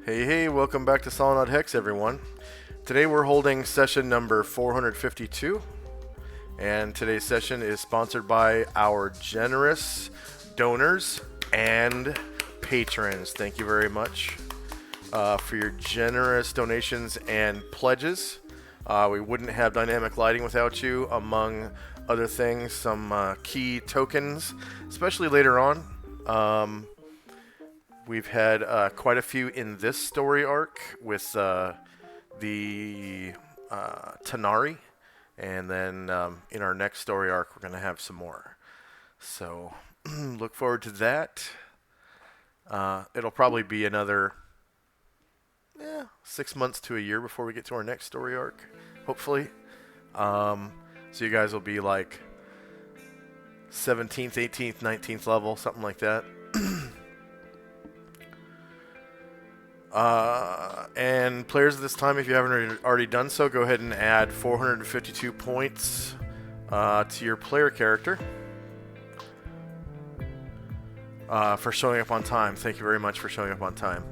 Hey, welcome back to Solynod Hex, everyone. Today we're holding session number 452, and today's session is sponsored by our generous donors and patrons. Thank you very much for your generous donations and pledges. We wouldn't have dynamic lighting without you, among other things, some key tokens, especially later on. We've had quite a few in this story arc with the Tanari, and then in our next story arc we're going to have some more. So look forward to that. It'll probably be another 6 months to a year before we get to our next story arc, hopefully. So you guys will be like 17th, 18th, 19th level, something like that. And players at this time, if you haven't already done so, go ahead and add 452 points to your player character for showing up on time. Thank you very much for showing up on time.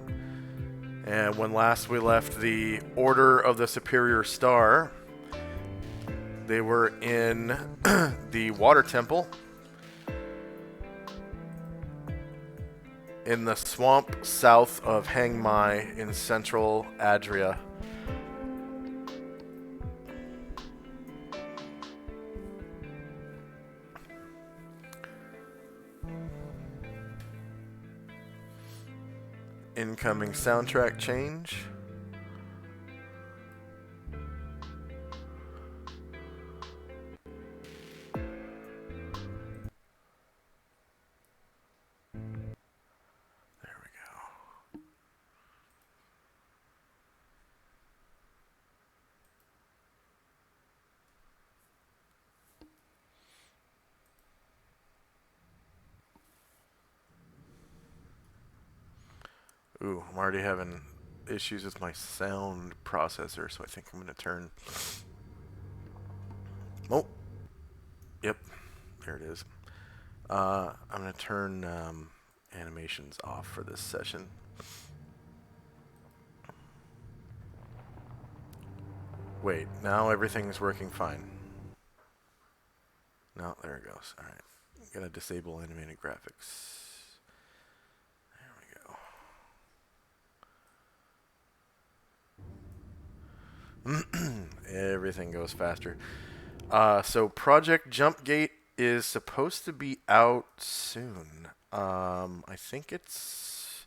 And when last we left the Order of the Superior Star, they were in the Water Temple in the swamp south of Hangmai in central Adria. Incoming soundtrack change. Ooh, I'm already having issues with my sound processor, so I think I'm going to turn... Oh, yep, there it is. I'm going to turn animations off for this session. Wait, now everything's working fine. No, there it goes. Alright, I'm going to disable animated graphics. Everything goes faster. So Project Jumpgate is supposed to be out soon. I think it's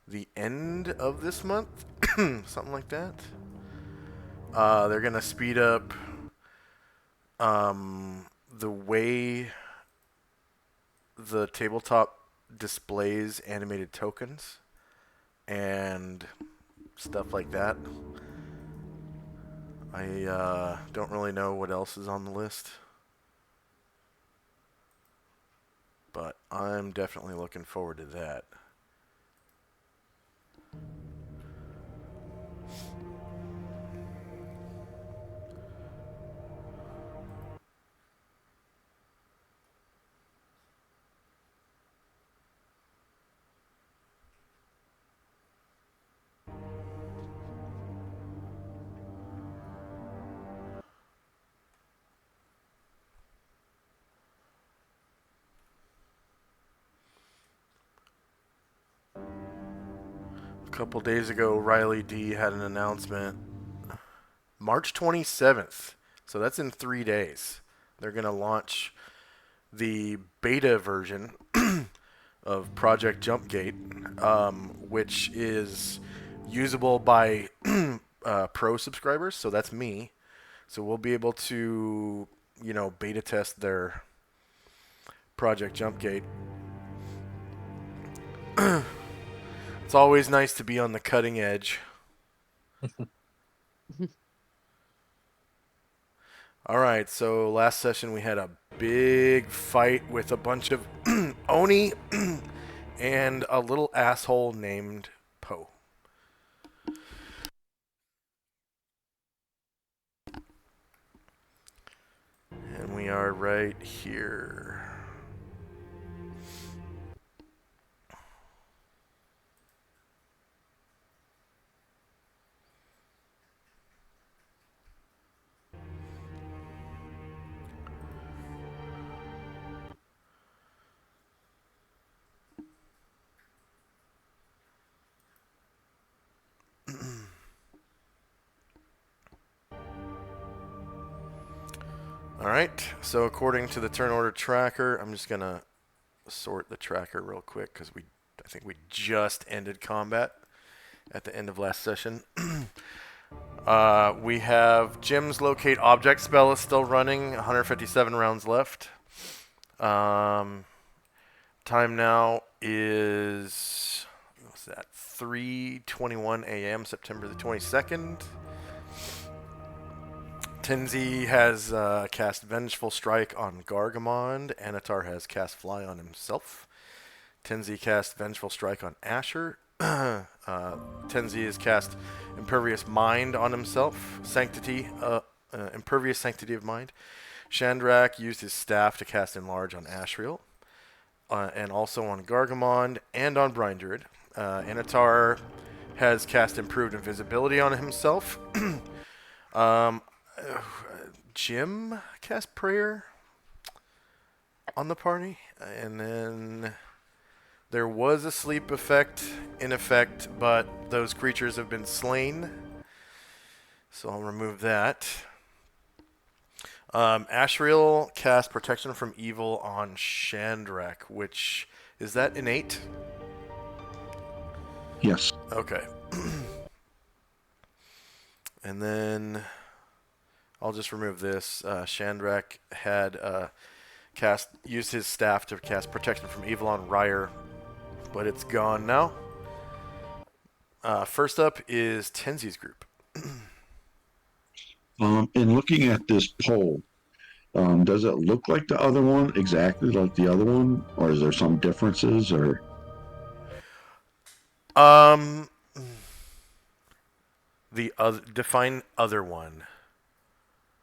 the end of this month, something like that. They're gonna speed up the way the tabletop displays animated tokens and stuff like that. I don't really know what else is on the list, but I'm definitely looking forward to that. A couple days ago, Riley D had an announcement. March 27th, so that's in 3 days. They're going to launch the beta version of Project Jumpgate, which is usable by pro subscribers, so that's me. So we'll be able to, beta test their Project Jumpgate. It's always nice to be on the cutting edge. Alright, so last session we had a big fight with a bunch of Oni and a little asshole named Poe. And we are right here. Alright, so according to the turn order tracker, I'm just going to sort the tracker real quick because I think we just ended combat at the end of last session. We have Jim's Locate Object spell is still running, 157 rounds left. Time now is, what's that, 3:21 a.m. September the 22nd. Tenzi has cast Vengeful Strike on Gargamond. Anatar has cast Fly on himself. Tenzi cast Vengeful Strike on Asher. Tenzi has cast Impervious Mind on himself. Impervious Sanctity of Mind. Chandrak used his staff to cast Enlarge on Ashriel. And also on Gargamond and on Brine Druid. Anatar has cast Improved Invisibility on himself. Jim cast Prayer on the party, and then there was a sleep effect in effect, but those creatures have been slain, so I'll remove that. Ashriel cast Protection from Evil on Chandrak, which, is that innate? Yes. Okay. And then I'll just remove this. Chandrak had used his staff to cast Protection from Evil on Ryer, but it's gone now. First up is Tenzi's group. In looking at this poll, does it look like the other one, exactly like the other one, or is there some differences? Or the other, define other one.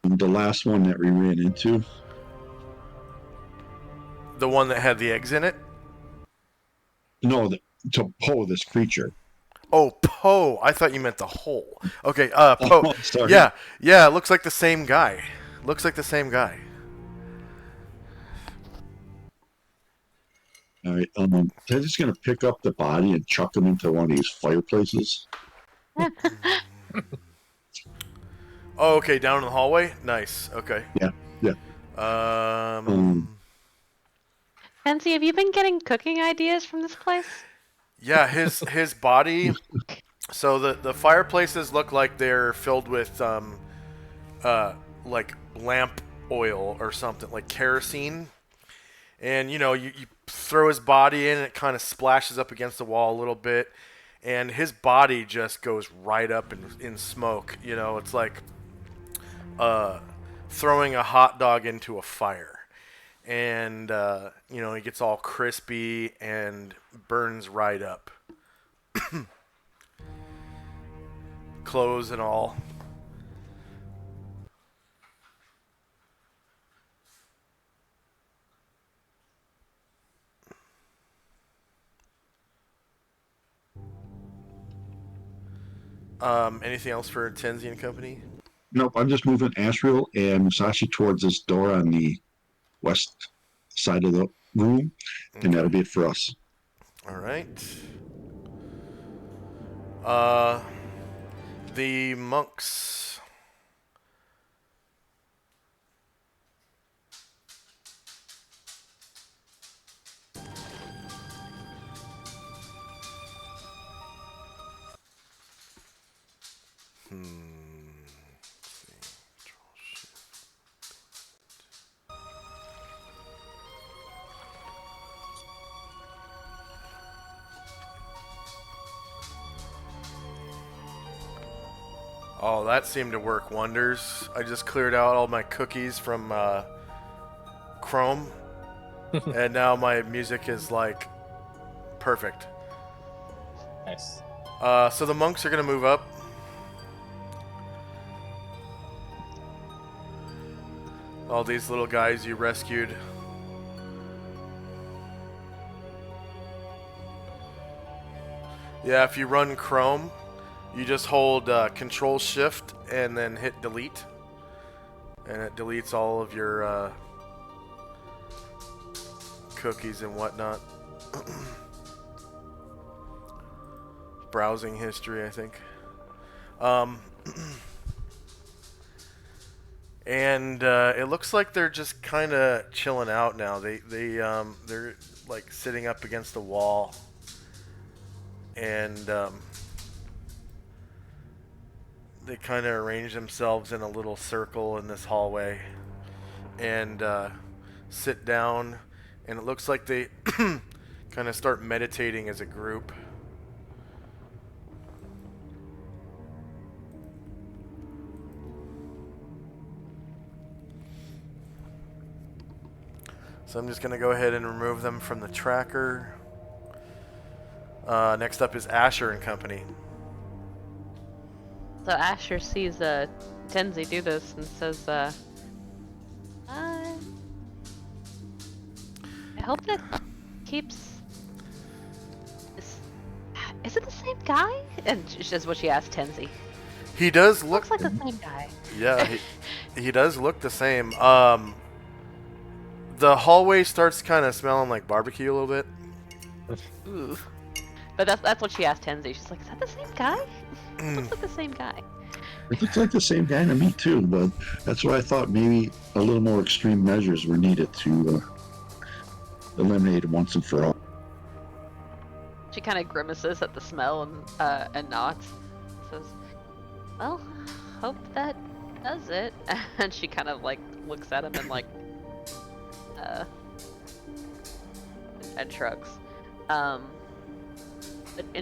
the last one that we ran into? The one that had the eggs in it? No, to Poe, this creature. Oh, Poe. I thought you meant the hole. Okay, Poe. Oh, sorry. Yeah, it looks like the same guy. All right. They're just going to pick up the body and chuck him into one of these fireplaces. Oh, okay, down in the hallway? Nice, okay. Yeah. Fancy, have you been getting cooking ideas from this place? Yeah, his body. So the fireplaces look like they're filled with like lamp oil or something, like kerosene. And you throw his body in, and it kind of splashes up against the wall a little bit, and his body just goes right up in smoke. It's like throwing a hot dog into a fire. And he gets all crispy and burns right up. Clothes and all. Anything else for Tenzi and company? Nope, I'm just moving Ashriel and Musashi towards this door on the west side of the room, and that'll be it for us. All right. The monks. Oh, that seemed to work wonders. I just cleared out all my cookies from Chrome, and now my music is like perfect. Nice. So the monks are gonna move up. All these little guys you rescued. Yeah, if you run Chrome, you just hold Control Shift and then hit Delete, and it deletes all of your cookies and whatnot. Browsing history, I think. And it looks like they're just kind of chilling out now. They're like sitting up against the wall, and they kind of arrange themselves in a little circle in this hallway, and sit down. And it looks like they kind of start meditating as a group. So I'm just going to go ahead and remove them from the tracker. Next up is Asher and Company. So Asher sees Tenzi do this and says, I hope that keeps... Is it the same guy? And she says what she asked Tenzi. He does look... Looks like the same guy. Yeah, he does look the same. The hallway starts kind of smelling like barbecue a little bit. Ooh. But that's what she asked Tenzi. She's like, is that the same guy? Looks like the same guy. It looks like the same guy to me too, but that's why I thought maybe a little more extreme measures were needed to eliminate it once and for all. She kind of grimaces at the smell and nods. Says, well, hope that does it. And she kind of like looks at him and like and shrugs. And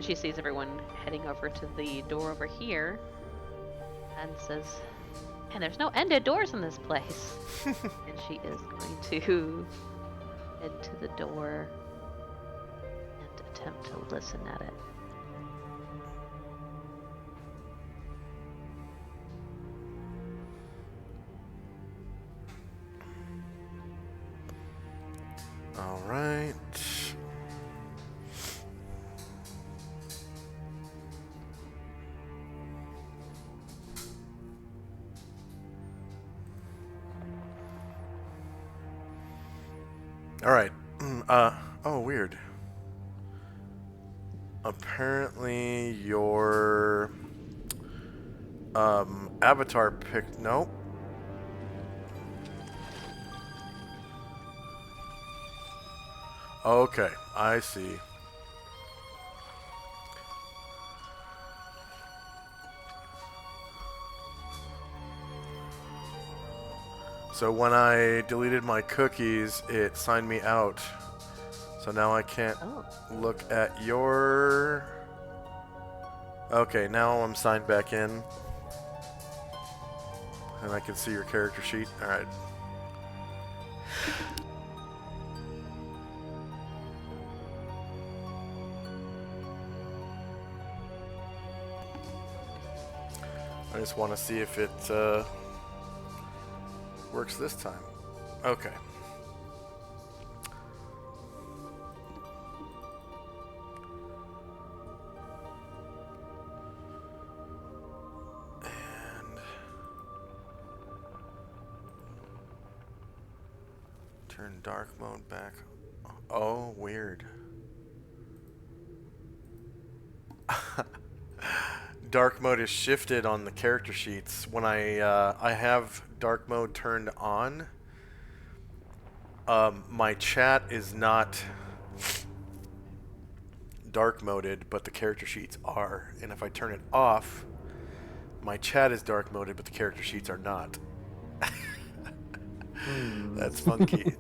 she sees everyone heading over to the door over here and says, and there's no ended doors in this place. And she is going to head to the door and attempt to listen at it. All right. All right. Oh, weird. Apparently your avatar picked... Nope. Okay, I see. So when I deleted my cookies, it signed me out. So now I can't look at your... Okay, now I'm signed back in. And I can see your character sheet. Alright. I just want to see if it works this time. Okay. And turn dark mode back. Oh, weird. Dark mode is shifted on the character sheets. When I have dark mode turned on, my chat is not dark moded, but the character sheets are. And if I turn it off, my chat is dark moded, but the character sheets are not. That's funky.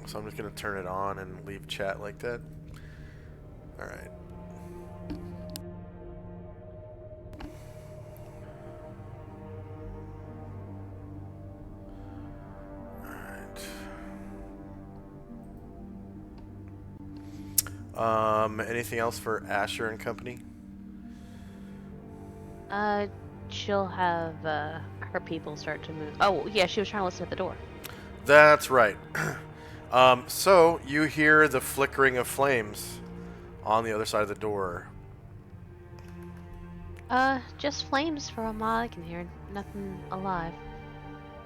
So I'm just gonna turn it on and leave chat like that. All right. Anything else for Asher and Company? She'll have her people start to move. Oh, yeah, she was trying to listen at the door. That's right. So you hear the flickering of flames on the other side of the door. Just flames for a while. I can hear nothing alive.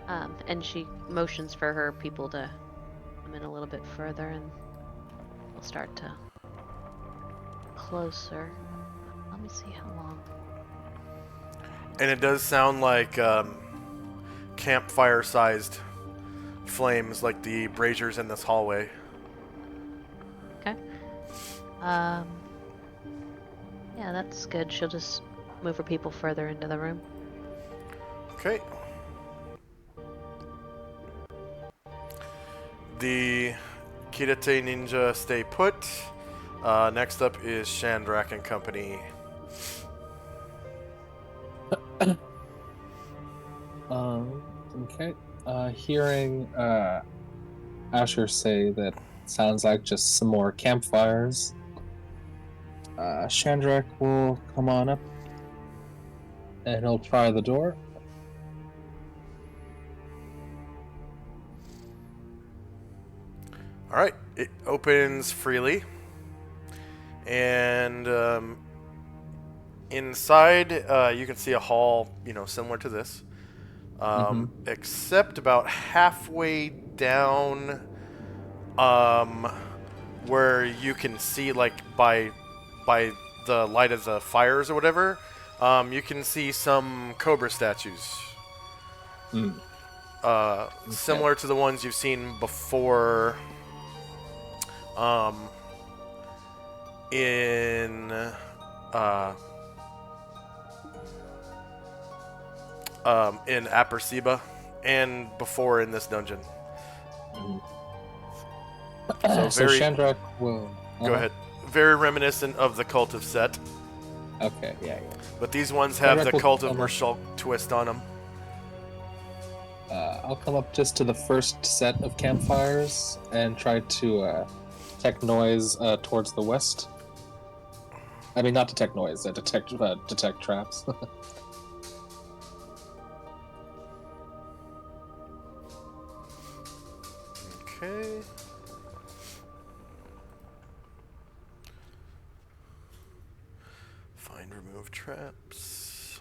And she motions for her people to come in a little bit further, and we'll start to closer. Let me see how long. And it does sound like campfire-sized flames like the braziers in this hallway. Okay. Yeah, that's good. She'll just move her people further into the room. Okay. The Kirite Ninja stay put. Next up is Shandrak and Company. Okay. Hearing Asher say that sounds like just some more campfires, Shandrak will come on up and he'll try the door. Alright, it opens freely. And inside, you can see a hall, similar to this. Except about halfway down, where you can see, like, by the light of the fires or whatever, you can see some cobra statues. Similar to the ones you've seen before, in Aperciba and before in this dungeon. So Shandrak will... Go ahead. Very reminiscent of the Cult of Set. Okay, yeah. But these ones have the Cult of come up. Urshulk twist on them. I'll come up just to the first set of campfires and try to detect noise towards the west. I mean, not detect noise, detect traps. Okay. Find, remove traps.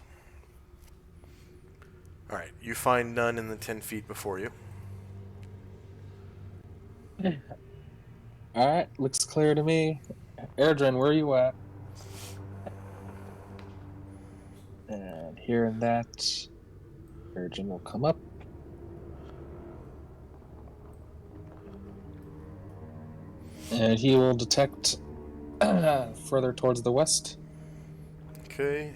Alright, you find none in the 10 feet before you. Alright, looks clear to me. Erdrin, where are you at? And hearing that, Erdrin will come up. And he will detect further towards the west. Okay.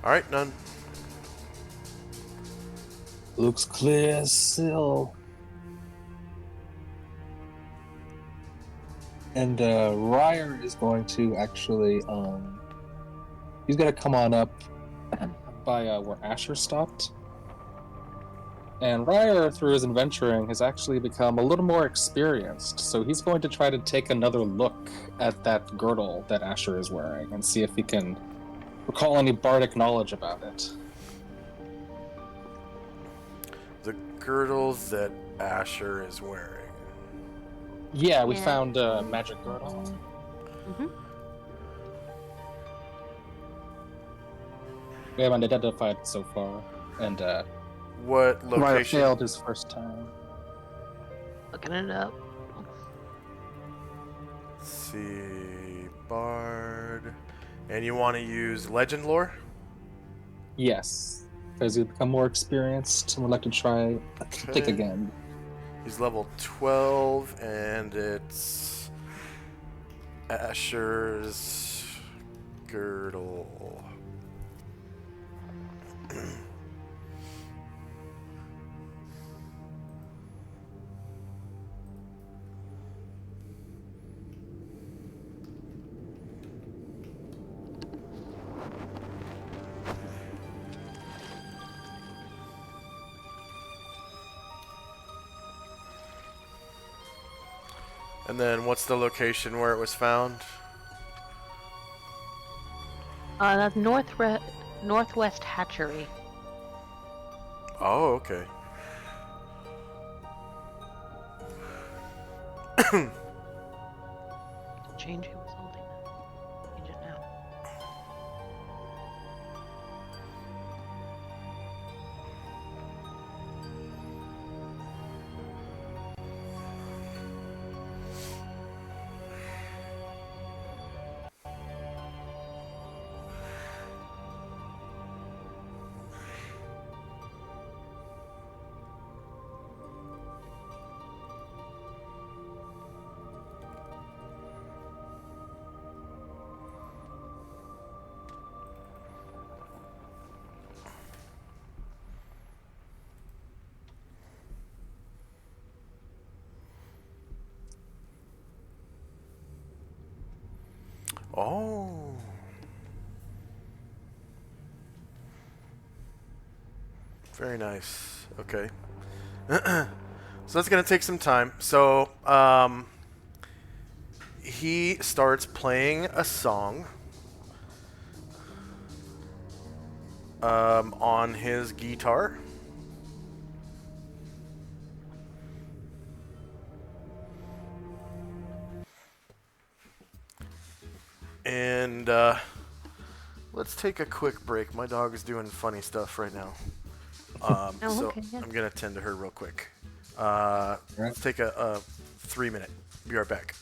Alright, none. Looks clear as still. And Ryer is going to actually, he's going to come on up by where Asher stopped. And Ryer, through his adventuring, has actually become a little more experienced. So he's going to try to take another look at that girdle that Asher is wearing and see if he can recall any bardic knowledge about it. The girdle that Asher is wearing. Yeah, we Yeah. found a magic girdle. Mm-hmm. We haven't identified it so far. And What Ryer location? failed his first time. Looking it up. Let's see. Bard. And you want to use legend lore? Yes, because he's become more experienced and would like to try pick Okay. again. He's level 12, and it's Asher's girdle. And then what's the location where it was found? That's Northwest Hatchery. Oh, okay. Change who was holding them. Change it now. Oh. Very nice. Okay. So that's going to take some time. So, he starts playing a song on his guitar. And let's take a quick break. My dog is doing funny stuff right now. So okay, yeah. I'm going to tend to her real quick. Right. Let's take a 3-minute. Be right back.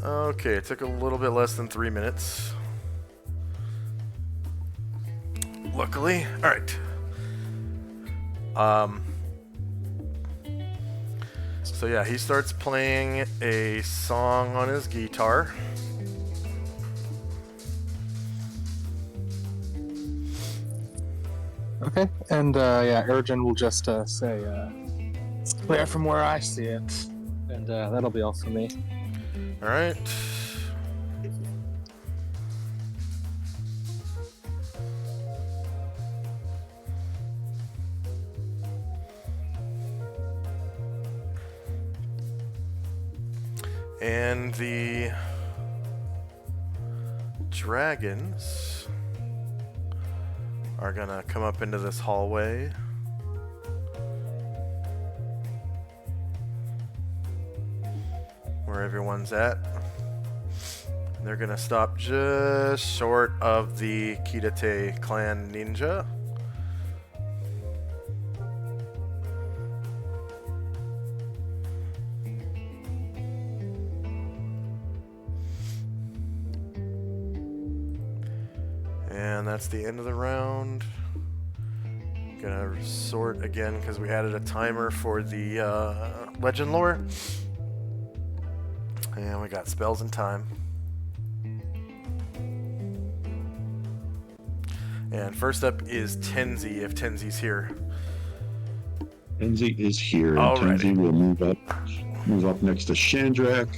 Okay, it took a little bit less than 3 minutes. Luckily. Alright. So yeah, he starts playing a song on his guitar. Okay, and yeah, Ergen will just say, "It's clear from where I see it," and that'll be all for me. Alright. And the dragons are gonna come up into this hallway. Where everyone's at. And they're gonna stop just short of the Kidate clan ninja. And that's the end of the round. Gonna sort again because we added a timer for the legend lore. And we got spells and time. And first up is Tenzi, if Tenzi's here. Tenzi is here, and Alrighty. Tenzi will move up move up next to Shandrak.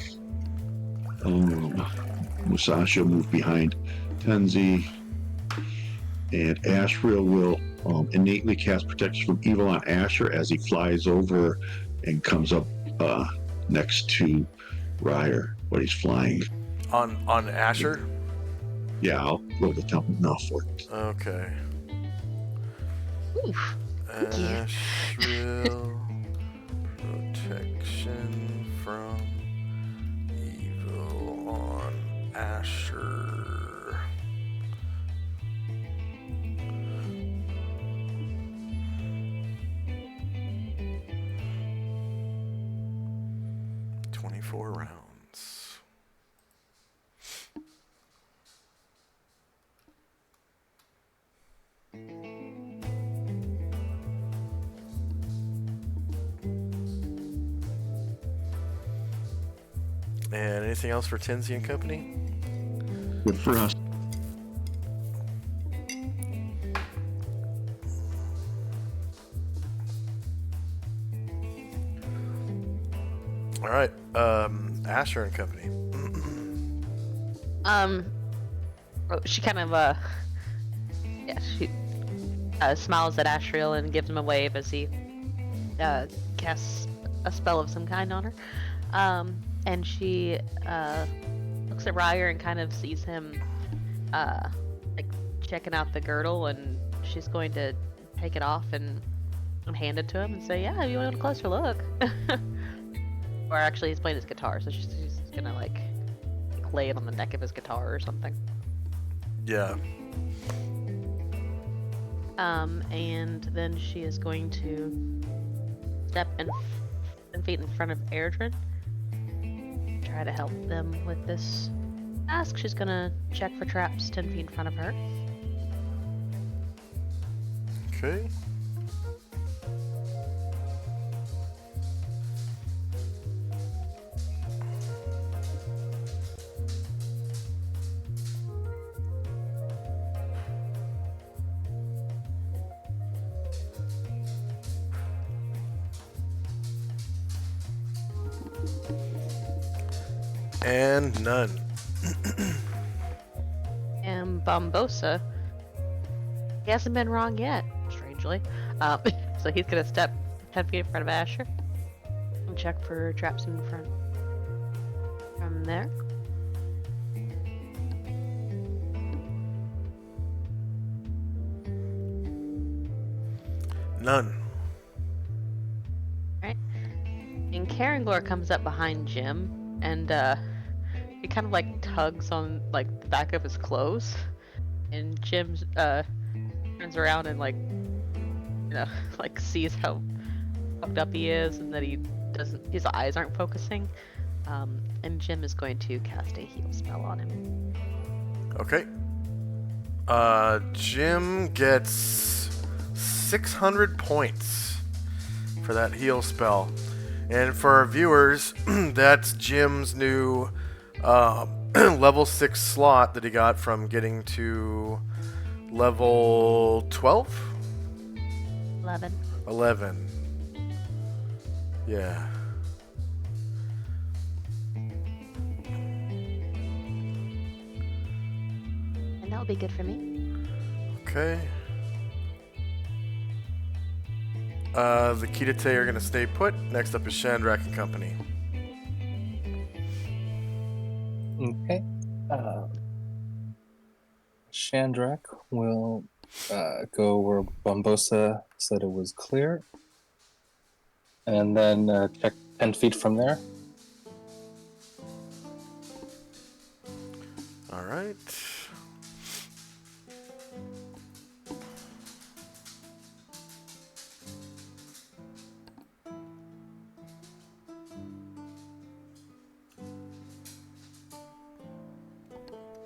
Musashi will move behind Tenzi. And Ashriel will innately cast protection from evil on Asher as he flies over and comes up next to Ryer when he's flying. On Asher? Yeah, I'll go to the temple now for it. Okay. Oof. Ashriel. Protection from evil on Asher. "24 rounds. And anything else for Tenzi and company? Good for us. All right, Asher and company. She kind of yeah, she smiles at Ashriel and gives him a wave as he casts a spell of some kind on her. And she looks at Ryer and kind of sees him like checking out the girdle, and she's going to take it off and hand it to him and say, "Yeah, you want a closer look." Or actually, he's playing his guitar, so she's gonna like lay it on the neck of his guitar or something. Yeah. And then she is going to step 10 feet in front of Airdrin. Try to help them with this task. She's gonna check for traps 10 feet in front of her. Okay. And none. And Bombosa, he hasn't been wrong yet, strangely. So he's gonna step 10 feet in front of Asher and check for traps in front. From there. None. Right. And Karangor comes up behind Jim and he kind of like tugs on like the back of his clothes, and Jim turns around and like, you know, like sees how fucked up he is and that his eyes aren't focusing. And Jim is going to cast a heal spell on him. Okay. Jim gets 600 points for that heal spell. And for our viewers, that's Jim's new level 6 slot that he got from getting to level 12? 11. 11. Yeah. And that'll be good for me. Okay. The Kitate are going to stay put. Next up is Shandrak and company. Okay. Shandrak will go where Bombosa said it was clear. And then check 10 feet from there. All right.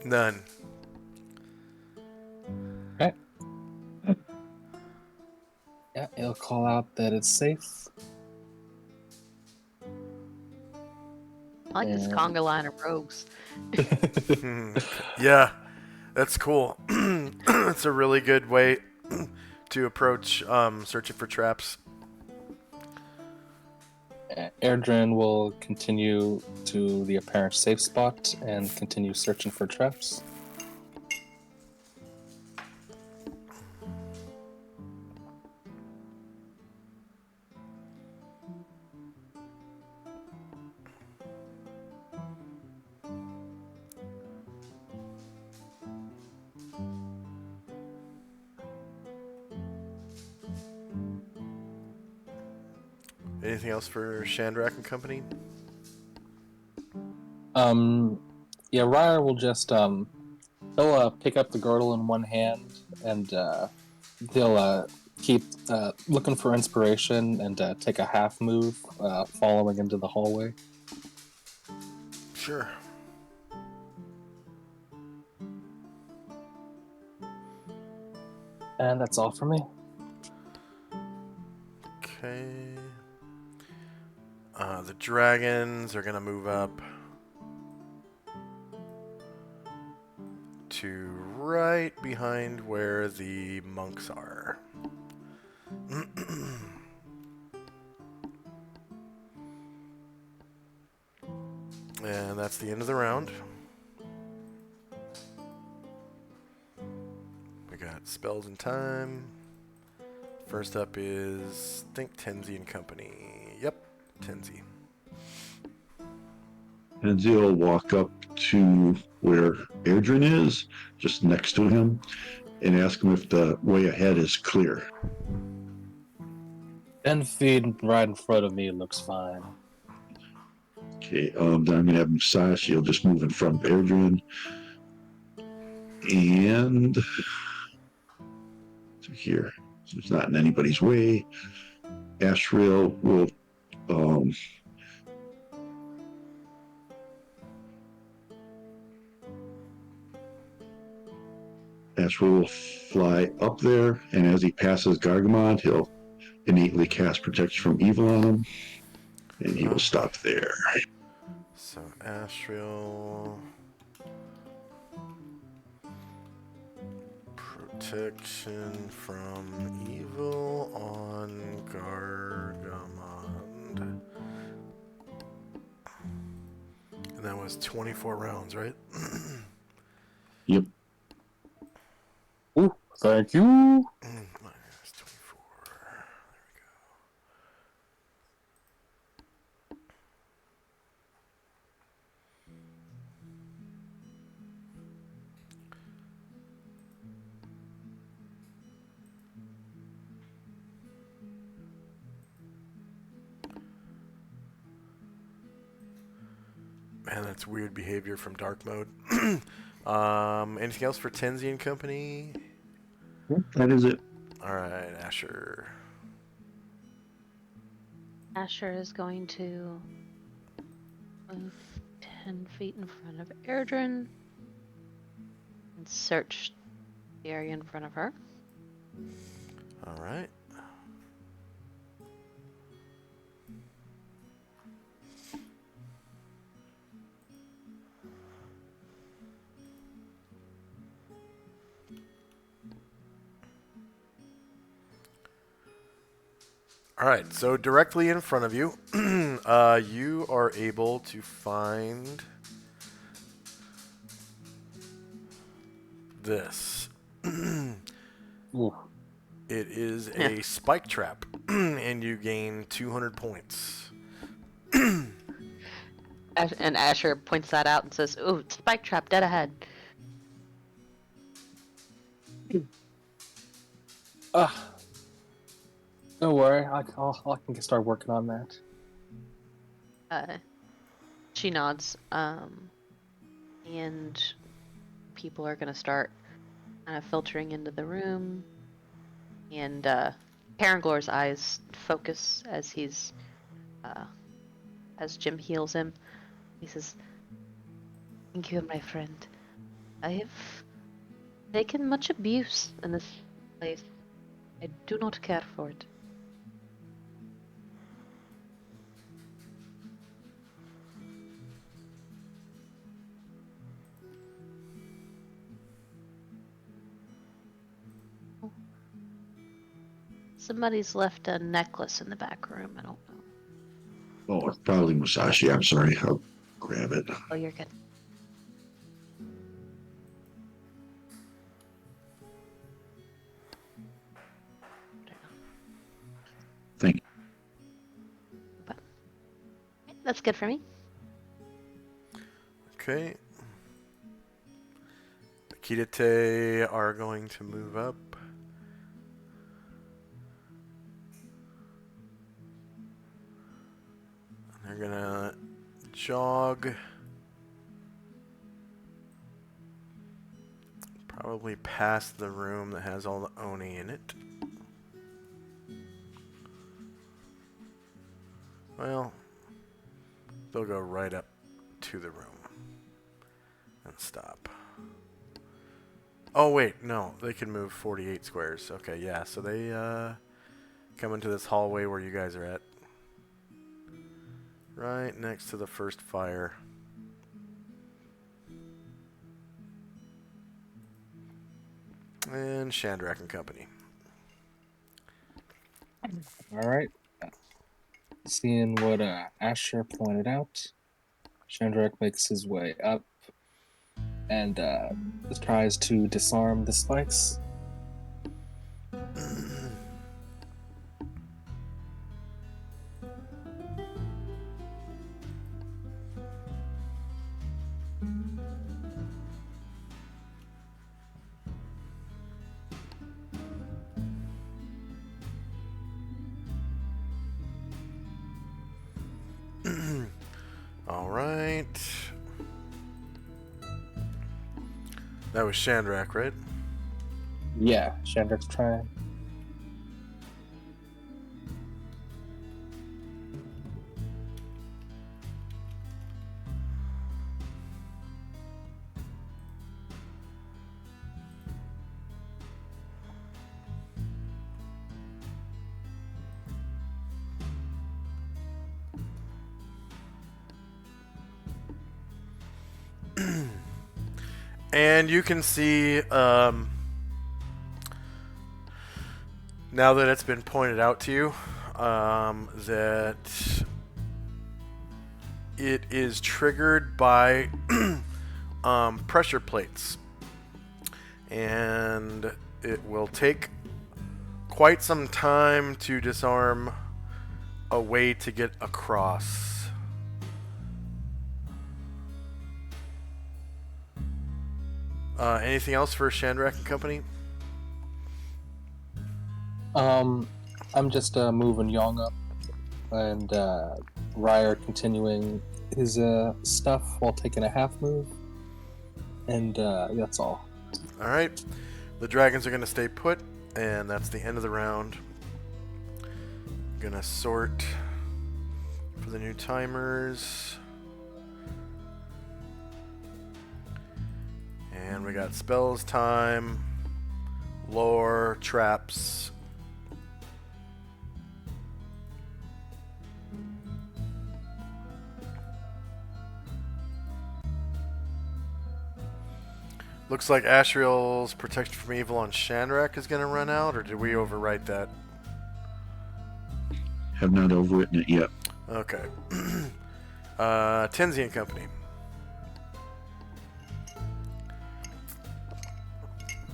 None. Okay. Yeah, it'll call out that it's safe. I like this conga line of rogues. Yeah, that's cool. It's a really good way to approach searching for traps. Airdrin will continue to the apparent safe spot and continue searching for traps. Anything else for Shandrak and company? Yeah, Ryer will just he'll pick up the girdle in one hand and he'll keep looking for inspiration and take a half move, following into the hallway. Sure. And that's all for me. Okay. The dragons are gonna move up to right behind where the monks are. And that's the end of the round. We got spells and time. First up is, I think, Tenzi and company. Yep, Tenzi. Tenzi will walk up to where Airdrin is, just next to him, and ask him if the way ahead is clear. 10 feet right in front of me looks fine. Okay, then I'm going to have Musashi. He'll just move in front of Airdrin. And to here. So it's not in anybody's way. Ashrail will Ashrail will fly up there, and as he passes Gargamon, he'll innately cast protection from evil on him, and he will stop there. So Astral protection from evil on Gargamond. And that was 24 rounds, right? Yep. Ooh, thank you. Minus 24. Man, that's weird behavior from dark mode. Anything else for Tenzi and company? That is it. All right, Asher. Asher is going to move 10 feet in front of Airdrin and search the area in front of her. All right. All right, so directly in front of you, you are able to find this. Ooh. It is a spike trap, and you gain 200 points. And Asher points that out and says, "Ooh, spike trap dead ahead." Don't worry, I can start working on that. She nods, and people are gonna start kind of filtering into the room, and Paranglor's eyes focus as as Jim heals him. He says, "Thank you, my friend. I have taken much abuse in this place. I do not care for it." Somebody's left a necklace in the back room. I don't know. probably Musashi. I'm sorry. I'll grab it. Oh, you're good. Thank you. That's good for me. Okay. The Kidate are going to move up. They're gonna jog. Probably past the room that has all the Oni in it. Well, they'll go right up to the room and stop. Oh wait, no, they can move 48 squares. Okay, yeah, so they come into this hallway where you guys are at. Right next to the first fire. And Chandrak and company. All right. Seeing what Asher pointed out, Chandrak makes his way up and tries to disarm the spikes. All right. That was Chandrak, right? Yeah, Chandrak's trying. And you can see, now that it's been pointed out to you, that it is triggered by pressure plates. And it will take quite some time to disarm a way to get across. Anything else for Chandrak and company? I'm just moving Yong up, and Ryer continuing his stuff while taking a half move, and that's all. All right. The dragons are going to stay put, and that's the end of the round. Gonna sort for the new timers. And we got spells time, lore, traps. Looks like Ashriel's protection from evil on Chandrak is going to run out, or did we overwrite that? Have not overwritten it yet. Okay. Tenzi and company.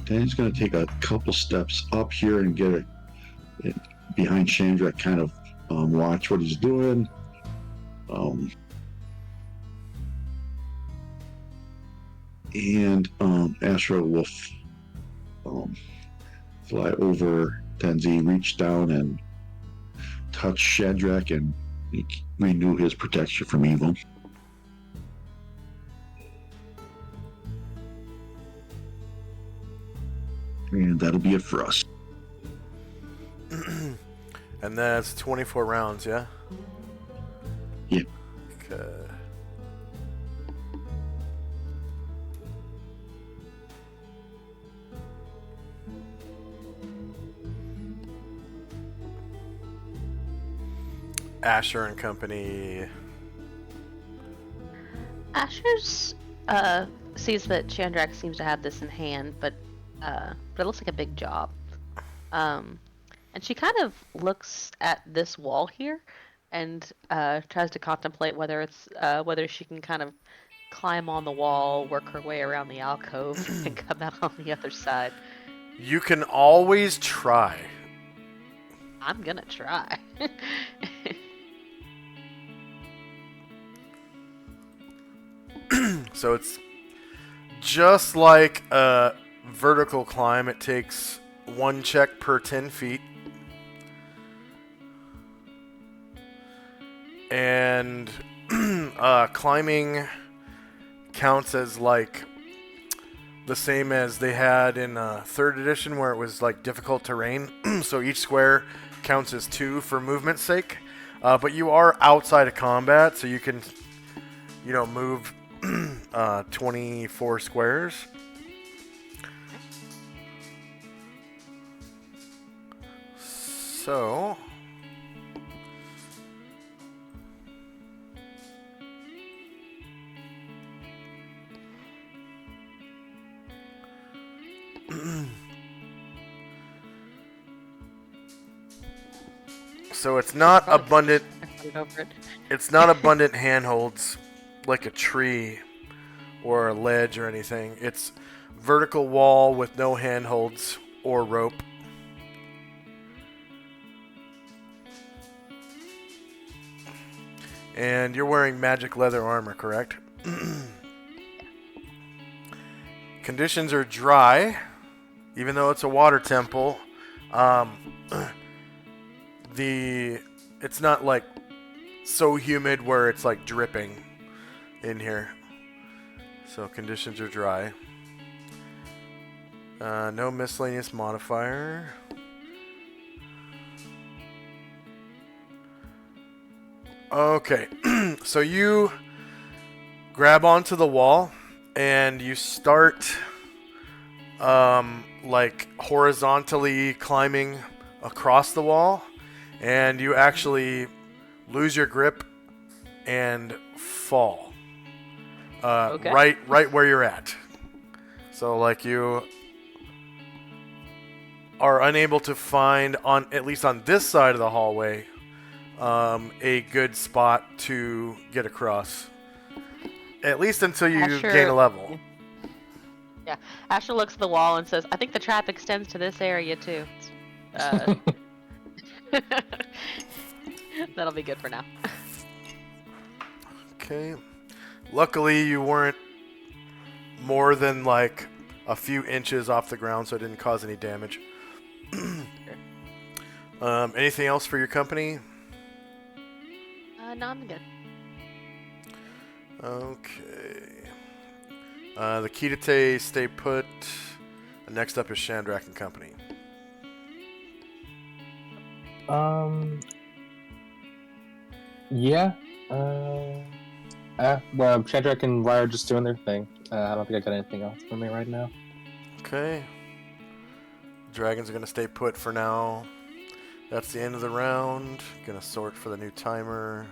Then he's going to take a couple steps up here and get it behind Chandra, kind of watch what he's doing. And Astro will fly over Tenzi, reach down and touch Shadrach and renew his protection from evil. And that'll be it for us. And that's 24 rounds, yeah? Yeah. Okay. Asher and company. Asher's sees that Chandrak seems to have this in hand, but it looks like a big job. And she kind of looks at this wall here, and tries to contemplate whether she can kind of climb on the wall, work her way around the alcove, and come out on the other side. You can always try. I'm gonna try. So it's just like a vertical climb. It takes 1 check per 10 feet. And climbing counts as like the same as they had in 3rd edition, where it was like difficult terrain. So each square counts as 2 for movement's sake. But you are outside of combat, so you can, move 24 squares. So so it's not abundant. It's not abundant handholds like a tree or a ledge or anything. It's vertical wall with no handholds or rope. And you're wearing magic leather armor, correct? Conditions are dry, even though it's a water temple. It's not like so humid where it's like dripping in here. So conditions are dry. No miscellaneous modifier. Okay, so you grab onto the wall and you start like horizontally climbing across the wall, and you actually lose your grip and fall right where you're at. So like you are unable to find, on at least on this side of the hallway, a good spot to get across. At least until you gain a level. Yeah. Asher looks at the wall and says, I think the trap extends to this area too. That'll be good for now. Okay. Luckily, you weren't more than like a few inches off the ground, so it didn't cause any damage. Anything else for your company? No, I'm good. Okay. The Kidate stay put. Next up is Shandrak and Company. Yeah. Well, Shadrach and Rye are just doing their thing. I don't think I got anything else for me right now. Okay. Dragons are going to stay put for now. That's the end of the round. Gonna sort for the new timer.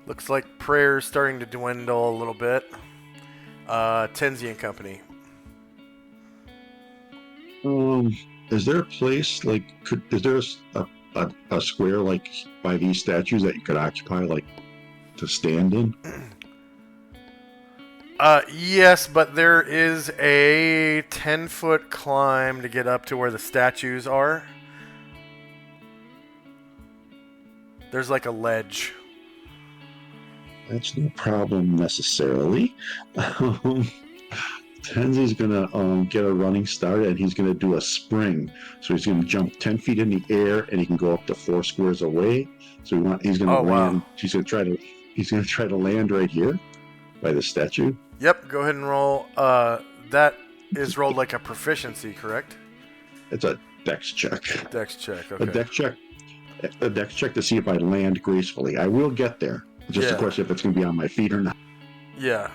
Looks like prayer's starting to dwindle a little bit. Tenzi and Company. Is there a place like is there a square like by these statues that you could occupy, like to stand in? Yes, but there is a 10-foot climb to get up to where the statues are. There's like a ledge. That's no problem necessarily. Tenzi's gonna get a running start, and he's gonna do a spring. So he's gonna jump 10 feet in the air, and he can go up to 4 squares away. So he's gonna land. Wow. He's gonna try to land right here by the statue. Yep. Go ahead and roll. That is rolled like a proficiency, correct? It's a dex check. Dex check. Okay. A dex check to see if I land gracefully. I will get there. Just a question if it's gonna be on my feet or not. Yeah.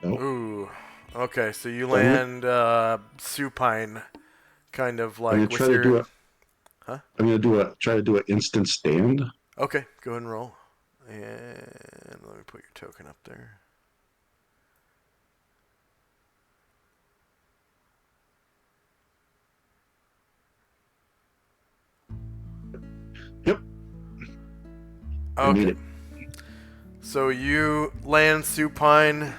Nope. Ooh. Okay, so you I'm land supine, kind of gonna like with try to do your. a. Huh? I'm gonna try to do an instant stand. Okay, go ahead and roll. And let me put your token up there. Yep. I made Okay. it. So you land supine,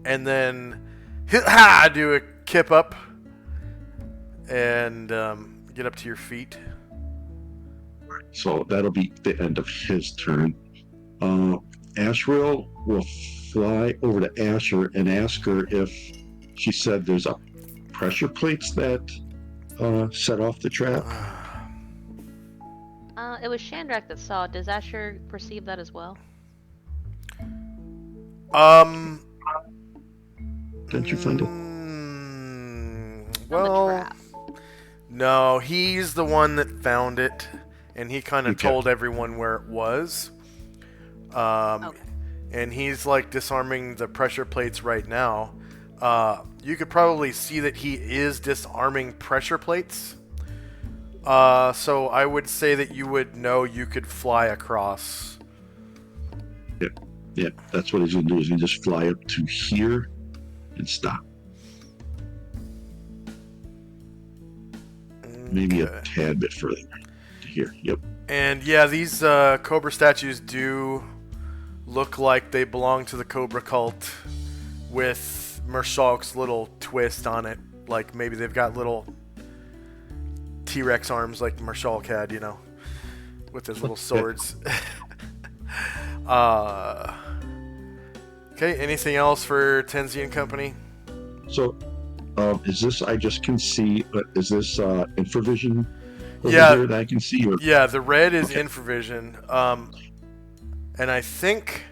and then do a kip up, and get up to your feet. So that'll be the end of his turn. Ashriel will fly over to Asher and ask her if she said there's a pressure plates that set off the trap. It was Shandrak that saw. Does Asher perceive that as well? Didn't you find it? On the Well, trap. no, he's the one that found it, and he kind of Okay. told everyone where it was. Okay. And he's like disarming the pressure plates right now. You could probably see that he is disarming pressure plates. So I would say that you would know you could fly across. Yeah, that's what he's gonna do. Is he just fly up to here and stop? Maybe a Okay. tad bit further to here. Yep. And yeah, these Cobra statues do look like they belong to the Cobra cult, with Mershalk's little twist on it. Like maybe they've got little T-Rex arms like Mershalk had, you know, with his little swords. Okay, anything else for Tenzi and Company? So, is this? I just can see. Is this infravision over Yeah. here that I can see? Or Yeah, the red is Okay. infravision. And I think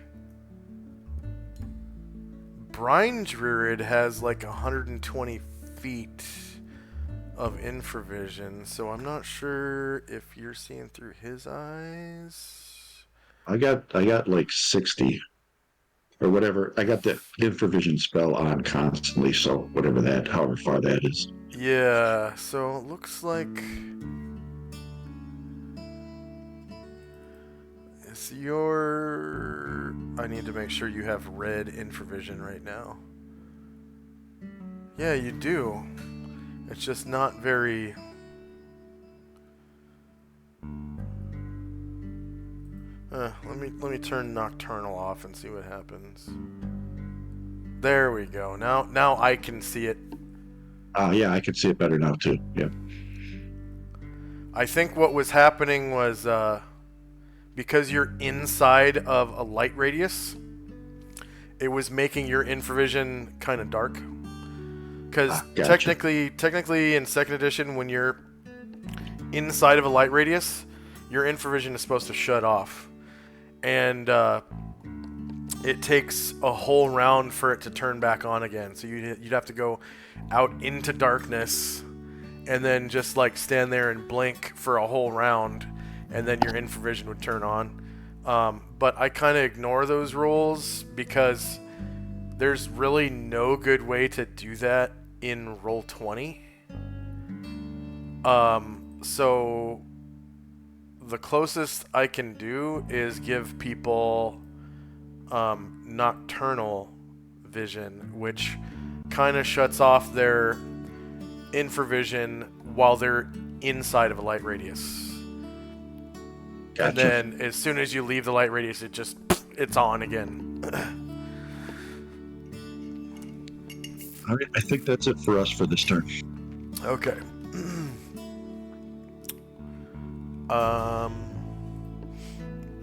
Brine Druid has like 120 feet of infravision, so I'm not sure if you're seeing through his eyes. I got like 60 or whatever. I got the infravision spell on constantly, so whatever that, however far that is. Yeah, so it looks like it's your. I need to make sure you have red infravision right now. Yeah, you do. It's just not very. Let me turn Nocturnal off and see what happens. There we go. Now I can see it. Yeah, I can see it better now too. Yeah. I think what was happening was because you're inside of a light radius, it was making your infravision kind of dark. Because Gotcha. technically in second edition, when you're inside of a light radius, your infravision is supposed to shut off, and it takes a whole round for it to turn back on again. So you'd have to go out into darkness, and then just like stand there and blink for a whole round, and then your infravision would turn on. But I kind of ignore those rules because there's really no good way to do that in Roll20. So the closest I can do is give people nocturnal vision, which kind of shuts off their infravision while they're inside of a light radius. Gotcha. And then as soon as you leave the light radius, it's on again. All right, I think that's it for us for this turn. Okay.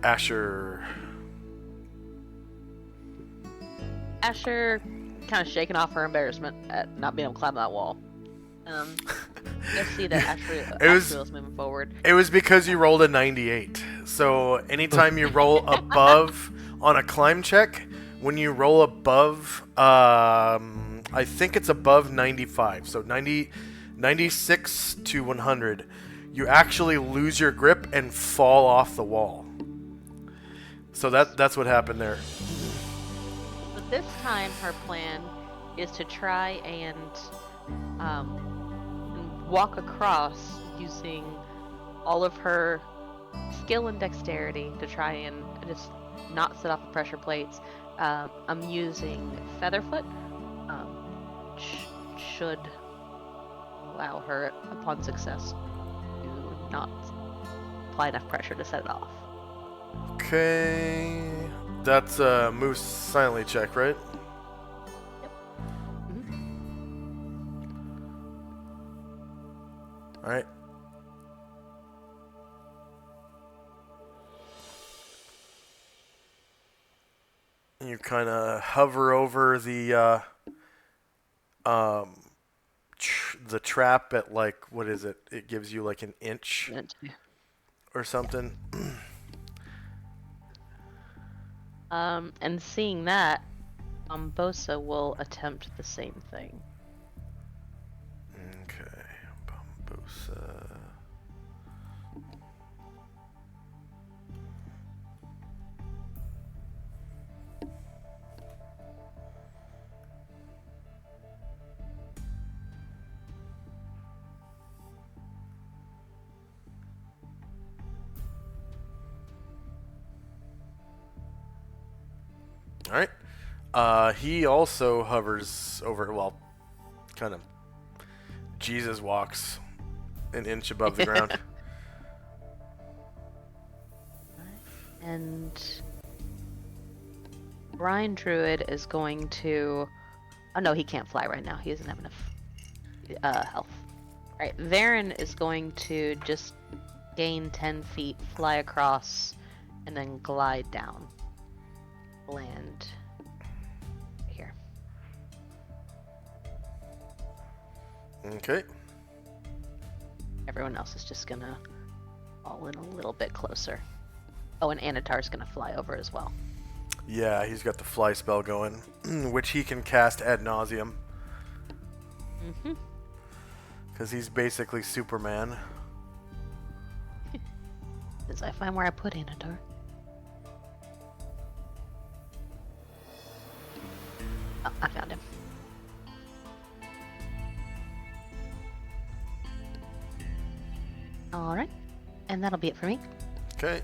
Asher. Asher kind of shaking off her embarrassment at not being able to climb that wall. You see that Asriel's moving forward. It was because you rolled a 98. So anytime you roll above on a climb check, when you roll above, I think it's above 95. So 96 to 100, you actually lose your grip and fall off the wall. So that's what happened there. But this time her plan is to try and walk across using all of her skill and dexterity to try and just not set off the pressure plates. I'm using Featherfoot. Should allow her, upon success, to not apply enough pressure to set it off. Okay. That's a move silently check, right? Alright. You kind of hover over the trap at, like, what is it? It gives you like an inch or something. And seeing that, Bombosa will attempt the same thing. Okay, Bombosa. Alright. He also hovers over, well, kind of Jesus walks an inch above the ground. And Brian Druid is going to... Oh no, he can't fly right now. He doesn't have enough health. Alright, Varen is going to just gain 10 feet, fly across, and then glide down. Land here. Okay. Everyone else is just gonna fall in a little bit closer. Oh, and Anatar's gonna fly over as well. Yeah, he's got the fly spell going, which he can cast ad nauseum. Mm-hmm. Because he's basically Superman. As I find where I put Anatar. Oh, I found him. Alright. And that'll be it for me. Okay.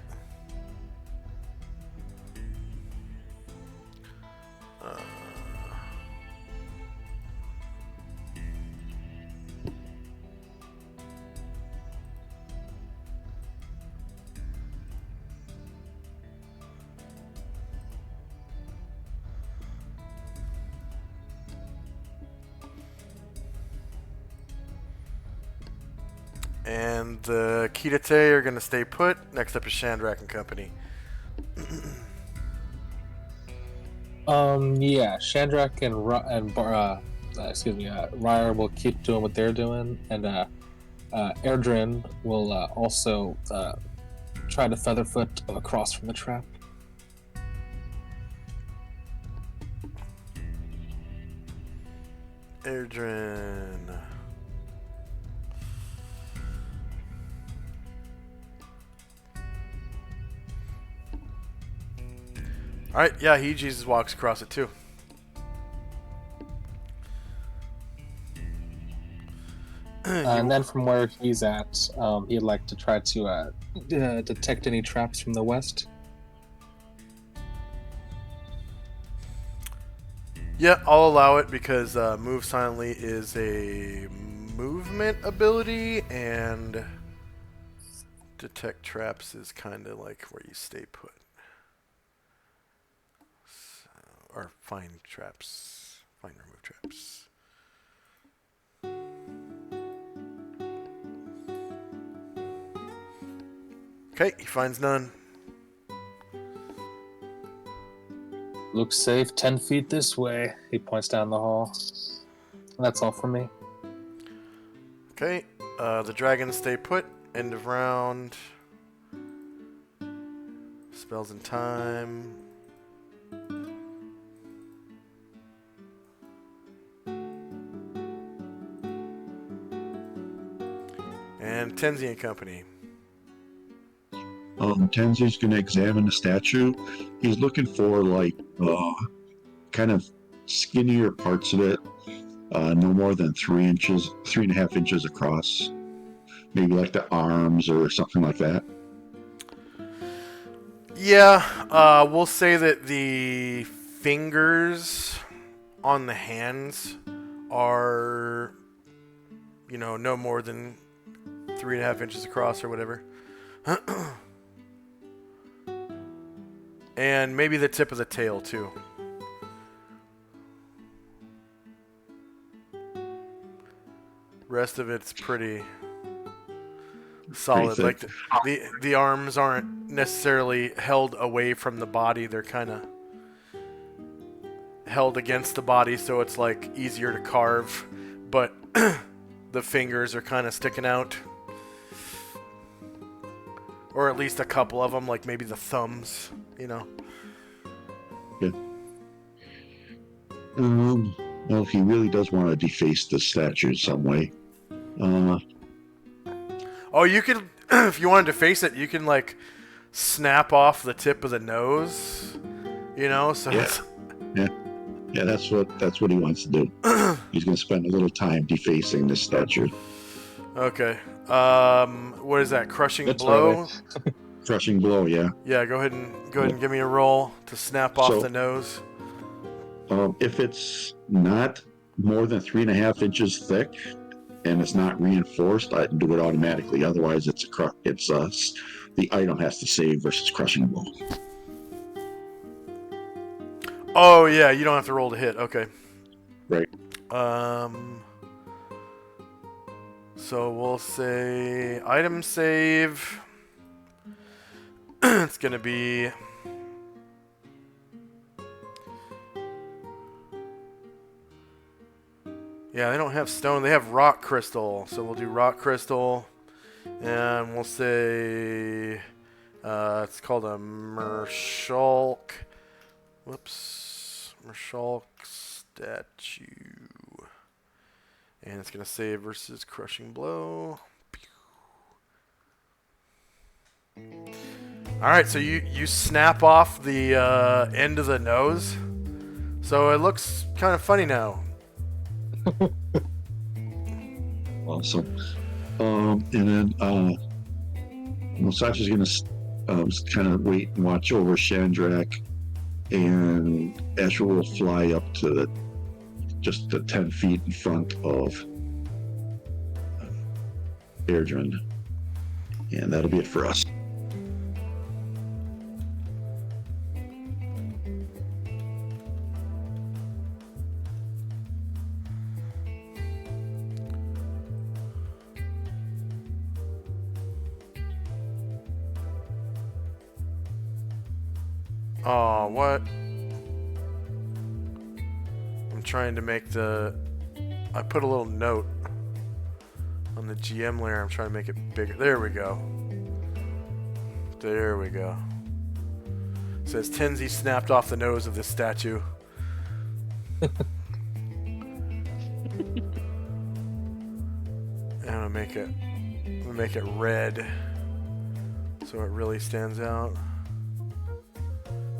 And the Kitate are going to stay put. Next up is Shandrak and Company. Yeah, Shandrak and Ryer will keep doing what they're doing, and Erdrin will also try to Featherfoot across from the trap. Erdrin. Alright, yeah, he Jesus walks across it too. And then from where he's at, he'd like to try to detect any traps from the west. Yeah, I'll allow it because Move Silently is a movement ability, and Detect Traps is kind of like where you stay put. So, or find traps. Find remove traps. Okay, he finds none. Looks safe, 10 feet this way. He points down the hall. And that's all for me. Okay, the dragons stay put. End of round. Spells in time. And Tenzi and Company. Tenzi's going to examine the statue. He's looking for, like, kind of skinnier parts of it, no more than 3.5 inches across. Maybe like the arms or something like that. Yeah, we'll say that the fingers on the hands are, no more than 3.5 inches across or whatever. And maybe the tip of the tail, too. Rest of it's pretty solid. Like the arms aren't necessarily held away from the body. They're kind of held against the body, so it's like easier to carve. But the fingers are kind of sticking out. Or at least a couple of them, like maybe the thumbs, Yeah. Well, if he really does want to deface the statue some way, oh, you could, if you wanted to face it, you can like snap off the tip of the nose, So yeah, that's what he wants to do. He's going to spend a little time defacing this statue. Okay. What is that? Crushing blow. Crushing blow, yeah. Yeah, go ahead and give me a roll to snap off the nose. If it's not more than 3.5 inches thick and it's not reinforced, I do it automatically. Otherwise, the item has to save versus crushing blow. Oh yeah, you don't have to roll to hit. Okay. Right. So we'll say item save. It's gonna be. Yeah, they don't have stone. They have rock crystal. So we'll do rock crystal. And we'll say it's called a Mershulk. Whoops. Mershulk statue. And it's going to save versus crushing blow. Alright, so you snap off the end of the nose. So it looks kind of funny now. Awesome. And then Musachi's going to kind of wait and watch over Shandrak, and Asher will fly up to just the 10 feet in front of Airdrin. And that'll be it for us. Oh, what? I'm trying to make I put a little note on the GM layer. I'm trying to make it bigger. There we go. There we go. It says Tenzi snapped off the nose of this statue. And I'm gonna make it red so it really stands out.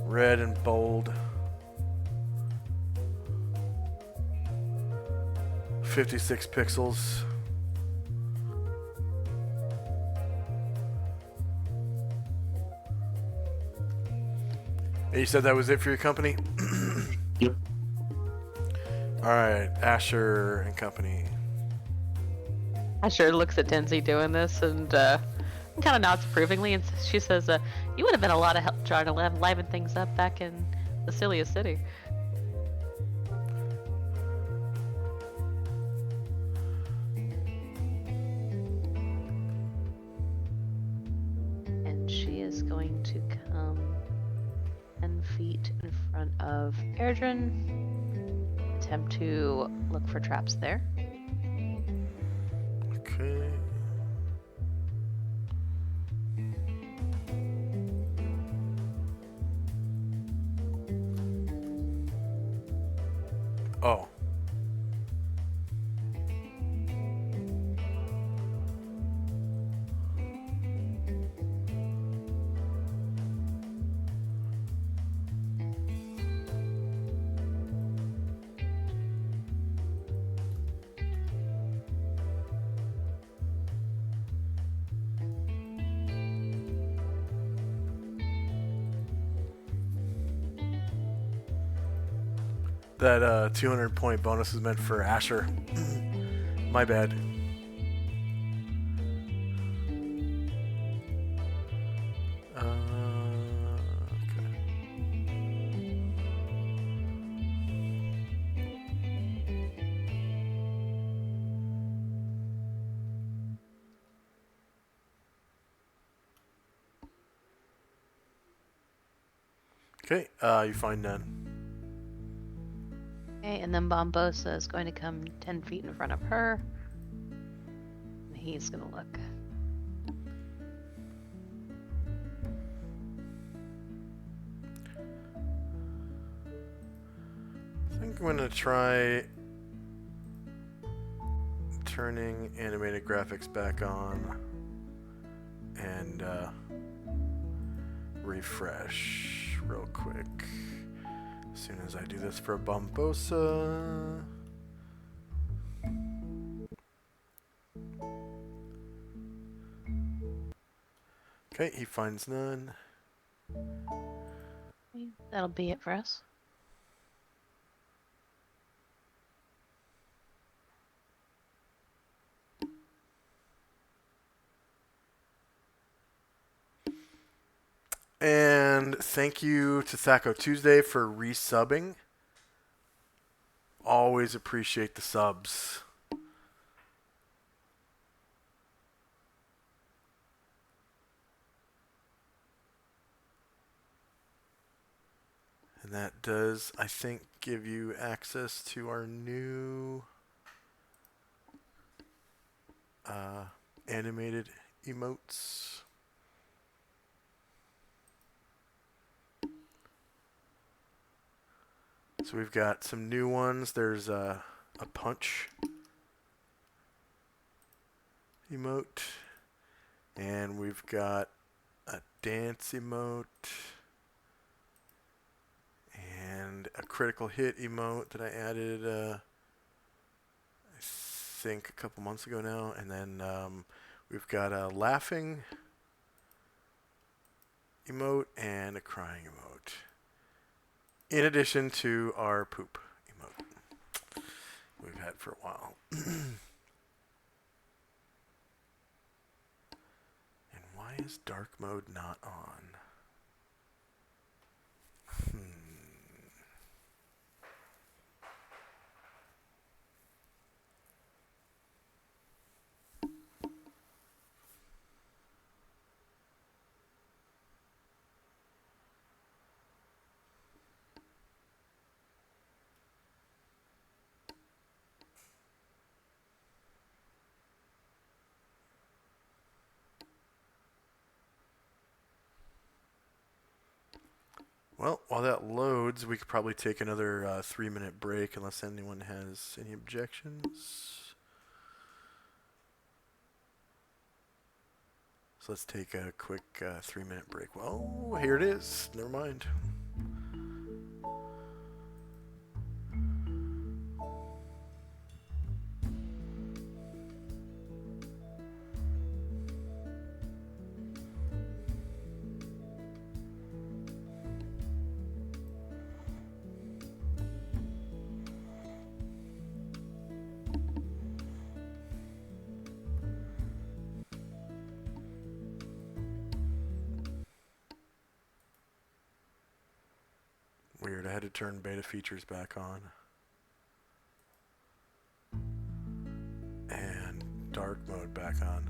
Red and bold. 56 pixels. And you said that was it for your company? Yep. Alright, Asher and company. Asher looks at Tenzi doing this and kind of nods approvingly, and she says, you would have been a lot of help trying to liven things up back in Basilia City. And she is going to come 10 feet in front of Airdrin, attempt to look for traps there. Okay. Oh. That 200 point bonus is meant for Asher. My bad. Okay, you find none. Okay, and then Bombosa is going to come 10 feet in front of her. And he's going to look. I think I'm going to try turning animated graphics back on and refresh real quick. As soon as I do this for Bombosa. Okay, he finds none. Okay, that'll be it for us. And thank you to Thaco Tuesday for resubbing. Always appreciate the subs. And that does, I think, give you access to our new animated emotes. So we've got some new ones. There's a punch emote. And we've got a dance emote. And a critical hit emote that I added, I think, a couple months ago now. And then we've got a laughing emote and a crying emote. In addition to our poop emote we've had for a while. And why is dark mode not on? Well, while that loads, we could probably take another 3-minute break unless anyone has any objections. So let's take a quick 3-minute break. Well, here it is. Never mind. Weird, I had to turn beta features back on. And dark mode back on.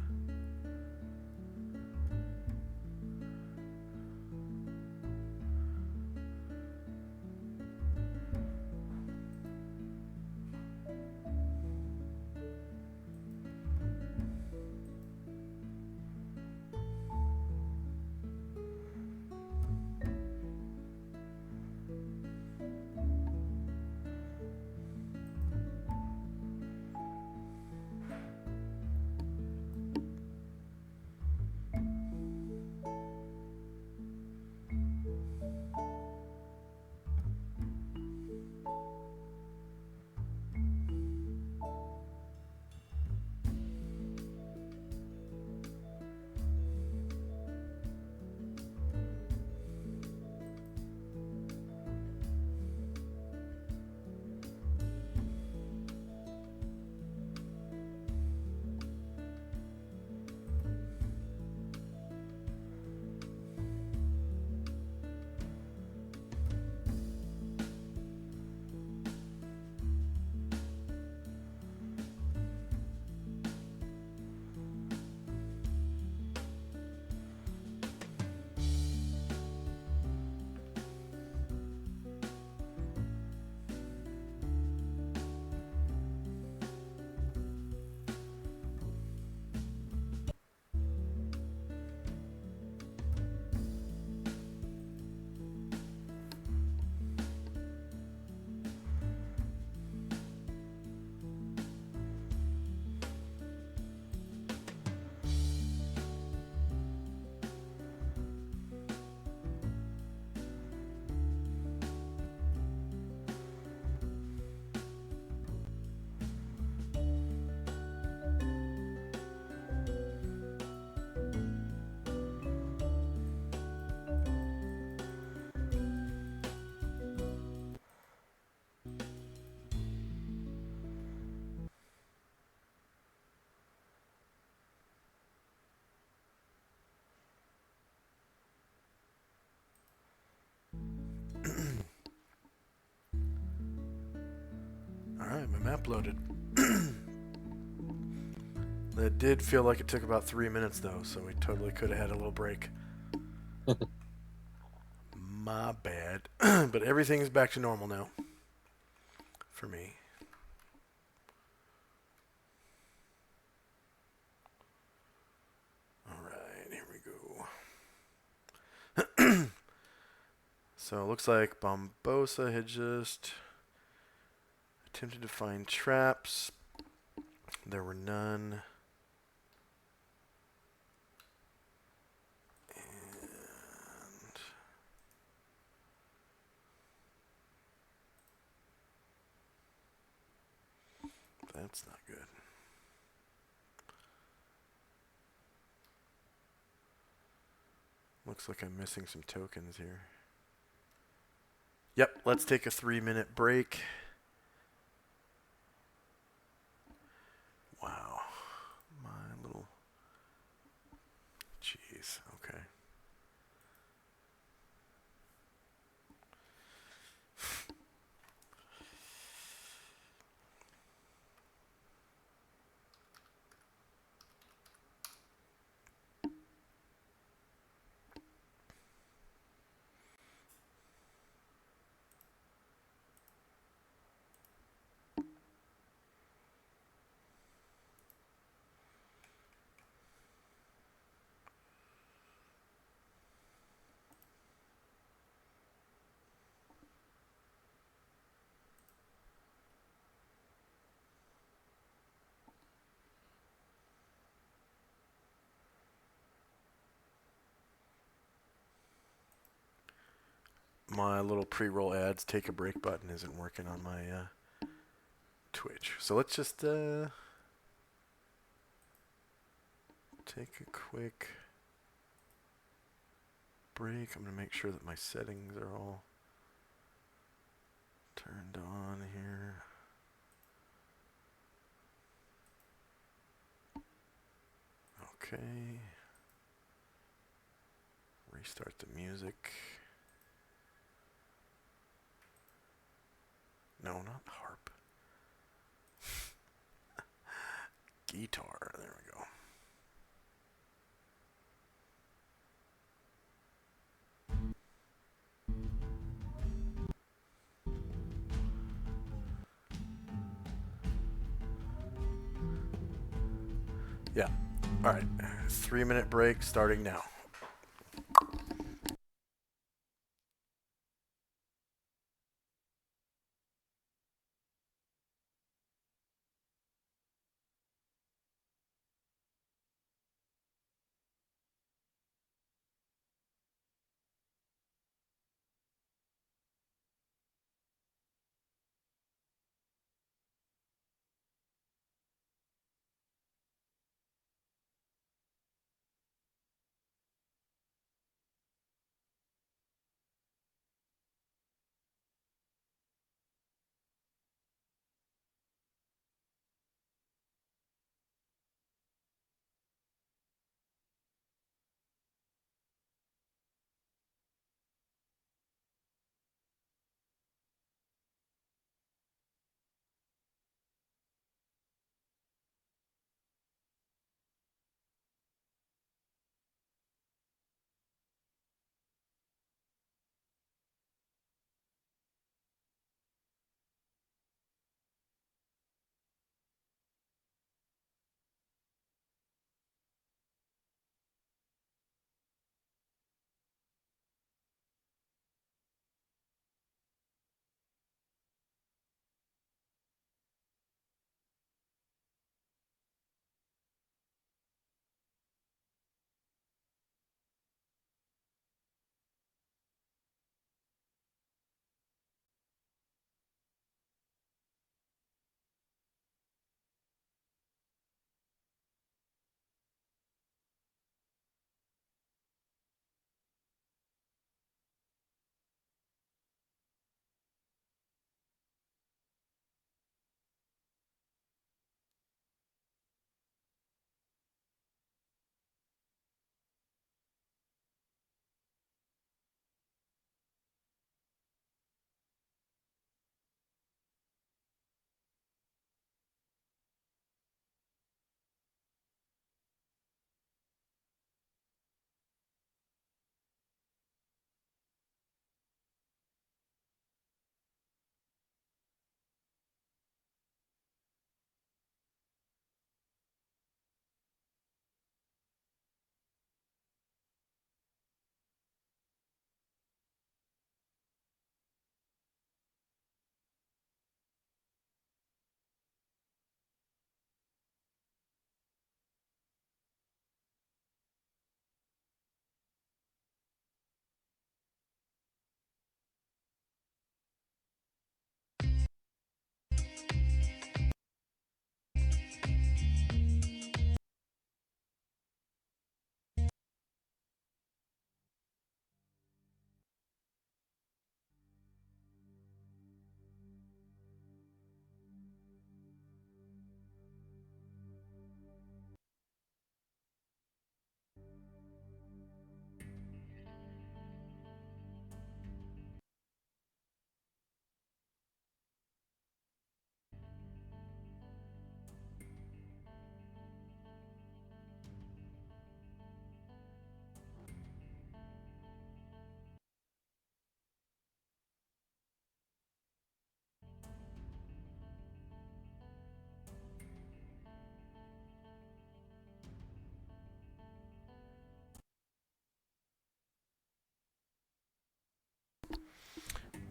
my map loaded. That did feel like it took about 3 minutes though, so we totally could have had a little break. My bad. But everything's back to normal now. For me. Alright, here we go. So it looks like Bombosa had just attempted to find traps. There were none. And that's not good. Looks like I'm missing some tokens here. Yep, let's take a 3-minute break. Wow. My little... Jeez, okay. My little pre-roll ads take a break button isn't working on my Twitch. So let's just take a quick break. I'm going to make sure that my settings are all turned on here. Okay. Restart the music. No, not harp. Guitar. There we go. Yeah. All right. 3-minute break starting now.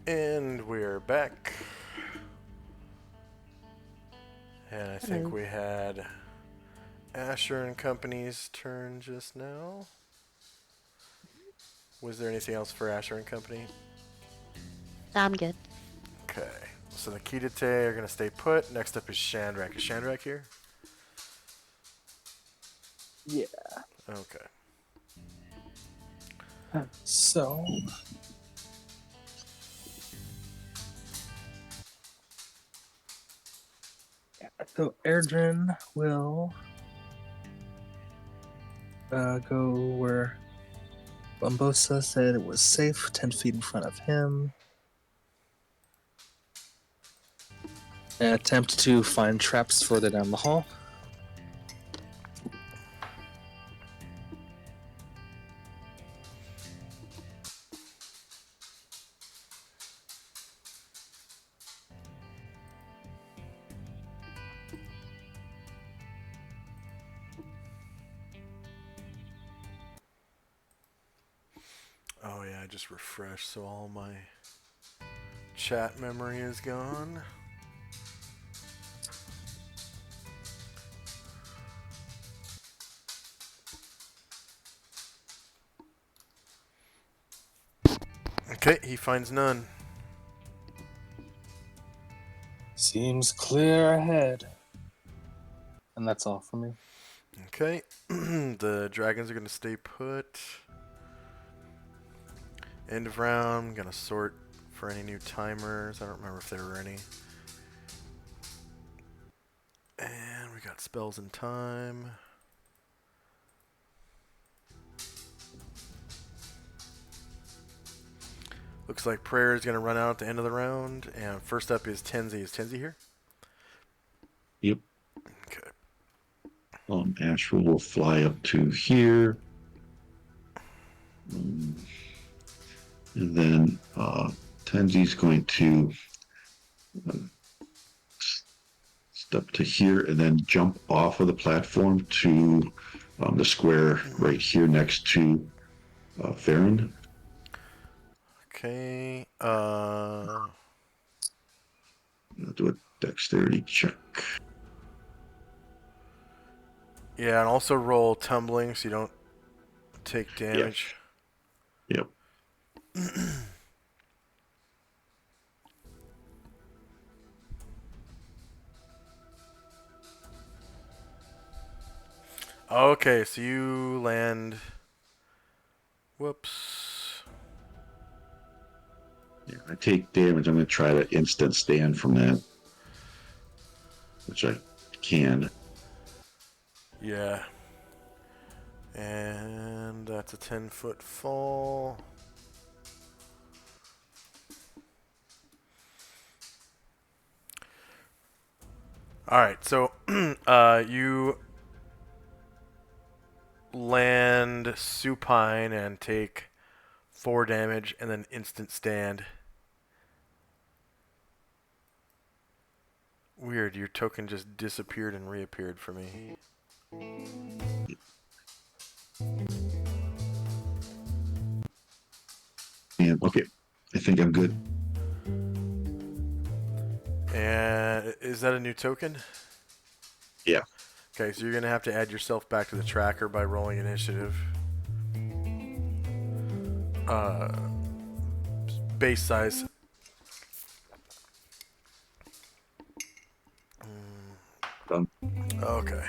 And we're back. And I think Hello. we had Asher and Company's turn just now. Was there anything else for Asher and Company? I'm good. Okay. So the Nikita are going to stay put. Next up is Shandrak. Is Shandrak here? Yeah. Okay. So. Yeah, so Erdrin will go where Bombosa said it was safe, 10 feet in front of him. And attempt to find traps further down the hall. Oh yeah, I just refreshed, so all my chat memory is gone. Okay, he finds none. Seems clear ahead. And that's all for me. Okay, the dragons are going to stay put. End of round, going to sort for any new timers. I don't remember if there were any. And we got spells and time. Looks like prayer is going to run out at the end of the round. And first up is Tenzi. Is Tenzi here? Yep. Okay. Astral will fly up to here. And then Tenzi's going to step to here and then jump off of the platform to the square right here next to Farron. Okay. I'll do a dexterity check. Yeah, and also roll tumbling so you don't take damage. Yep. Okay, so you land. Whoops. Yeah, I take damage. I'm going to try to instant stand from that, which I can. Yeah. And that's a 10-foot fall. Alright, so you land supine and take 4 damage and then instant stand. Weird, your token just disappeared and reappeared for me. And okay, I think I'm good. And is that a new token? Yeah. Okay, so you're going to have to add yourself back to the tracker by rolling initiative. Base size. Done. Okay.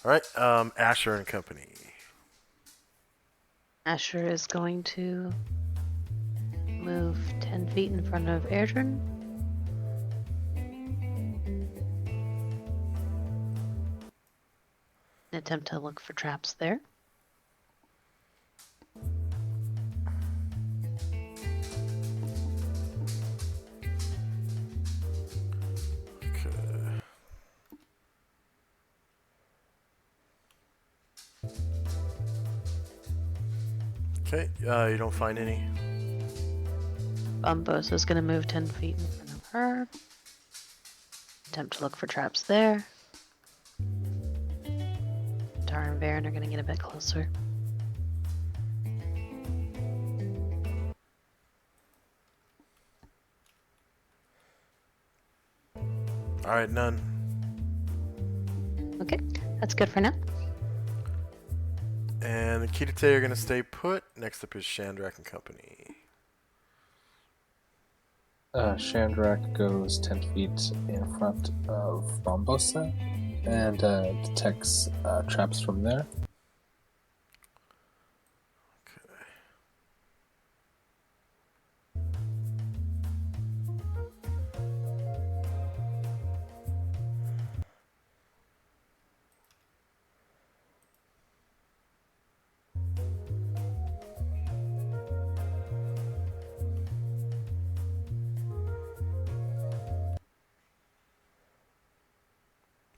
Alright, Asher and Company. Asher is going to move 10 feet in front of Erdrin. Attempt to look for traps there. Okay. Okay, you don't find any. Bumbos is gonna move 10 feet in front of her. Attempt to look for traps there. Tara and Baron are gonna get a bit closer. Alright, none. Okay, that's good for now. And the Kitate are going to stay put. Next up is Chandrak and Company. Chandrak goes 10 feet in front of Bombosa and detects traps from there. Okay.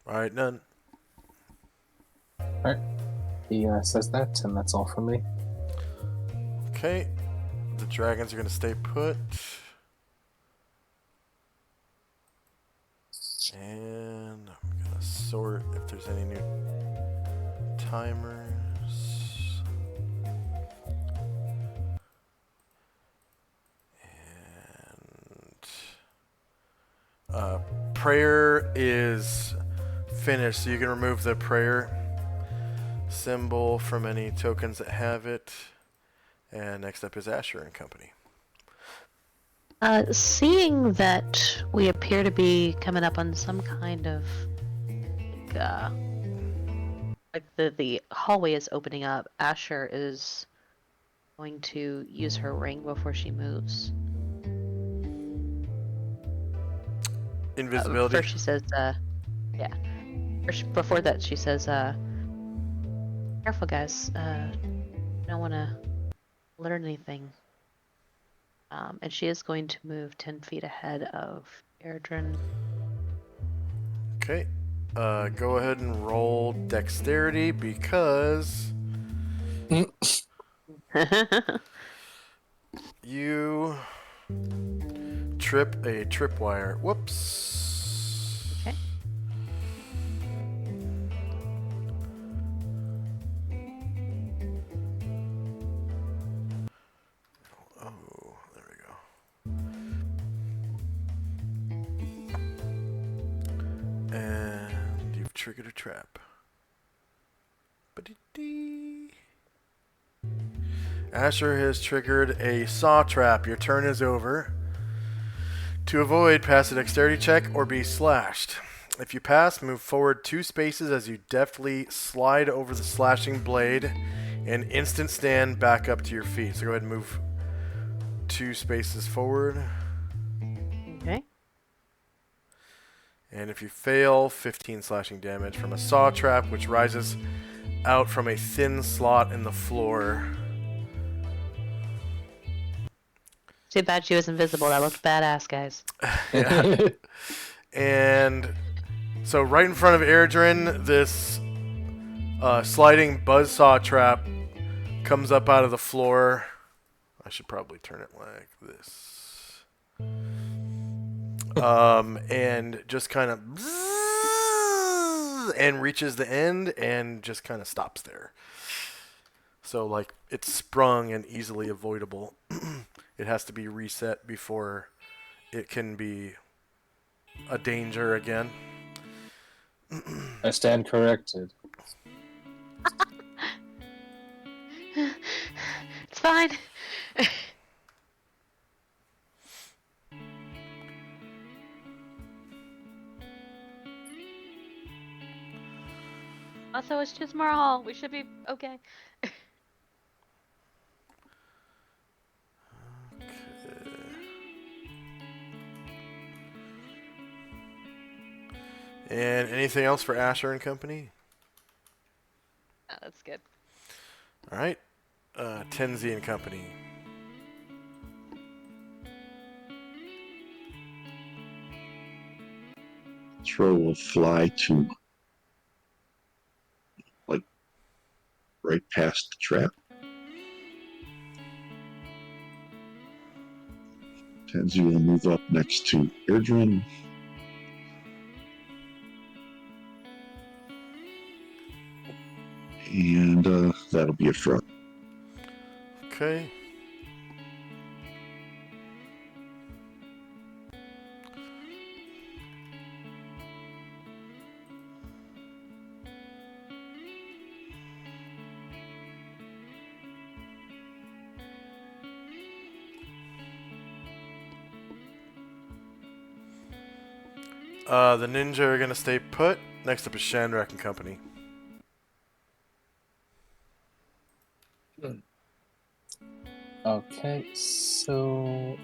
Alright, none. Alright. He says that, and that's all from me. Okay. The dragons are going to stay put. And I'm going to sort if there's any new timers. And prayer is finished, so you can remove the prayer symbol from any tokens that have it. And next up is Asher and Company. Seeing that we appear to be coming up on some kind of like the hallway is opening up, Asher is going to use her ring before she moves. Invisibility. First she says, yeah. Before that she says, careful guys, don't want to learn anything. And she is going to move 10 feet ahead of Erdrin. Okay. Go ahead and roll dexterity because you trip a tripwire. Whoops. Okay. Oh, there we go. And you've triggered a trap. Ba-dee-dee. Asher has triggered a saw trap. Your turn is over. To avoid, pass a dexterity check or be slashed. If you pass, move forward 2 spaces as you deftly slide over the slashing blade and instant stand back up to your feet. So go ahead and move 2 spaces forward. Okay. And if you fail, 15 slashing damage from a saw trap, which rises out from a thin slot in the floor. Too bad she was invisible. That looked badass, guys. Yeah. And so right in front of Erdrin, this sliding buzzsaw trap comes up out of the floor. I should probably turn it like this. And just kind of and reaches the end and just kind of stops there. So like it's sprung and easily avoidable. It has to be reset before it can be a danger again. I stand corrected. It's fine. Also, it's just Marhal. We should be okay. And anything else for Asher and Company? Oh, that's good. All right. Tenzi and Company. Throw will fly to like right past the trap Tenzi will move up next to Erdrin. And that'll be it for us. Okay. The ninja are gonna stay put. Next up is Shandrak and Company. Okay, so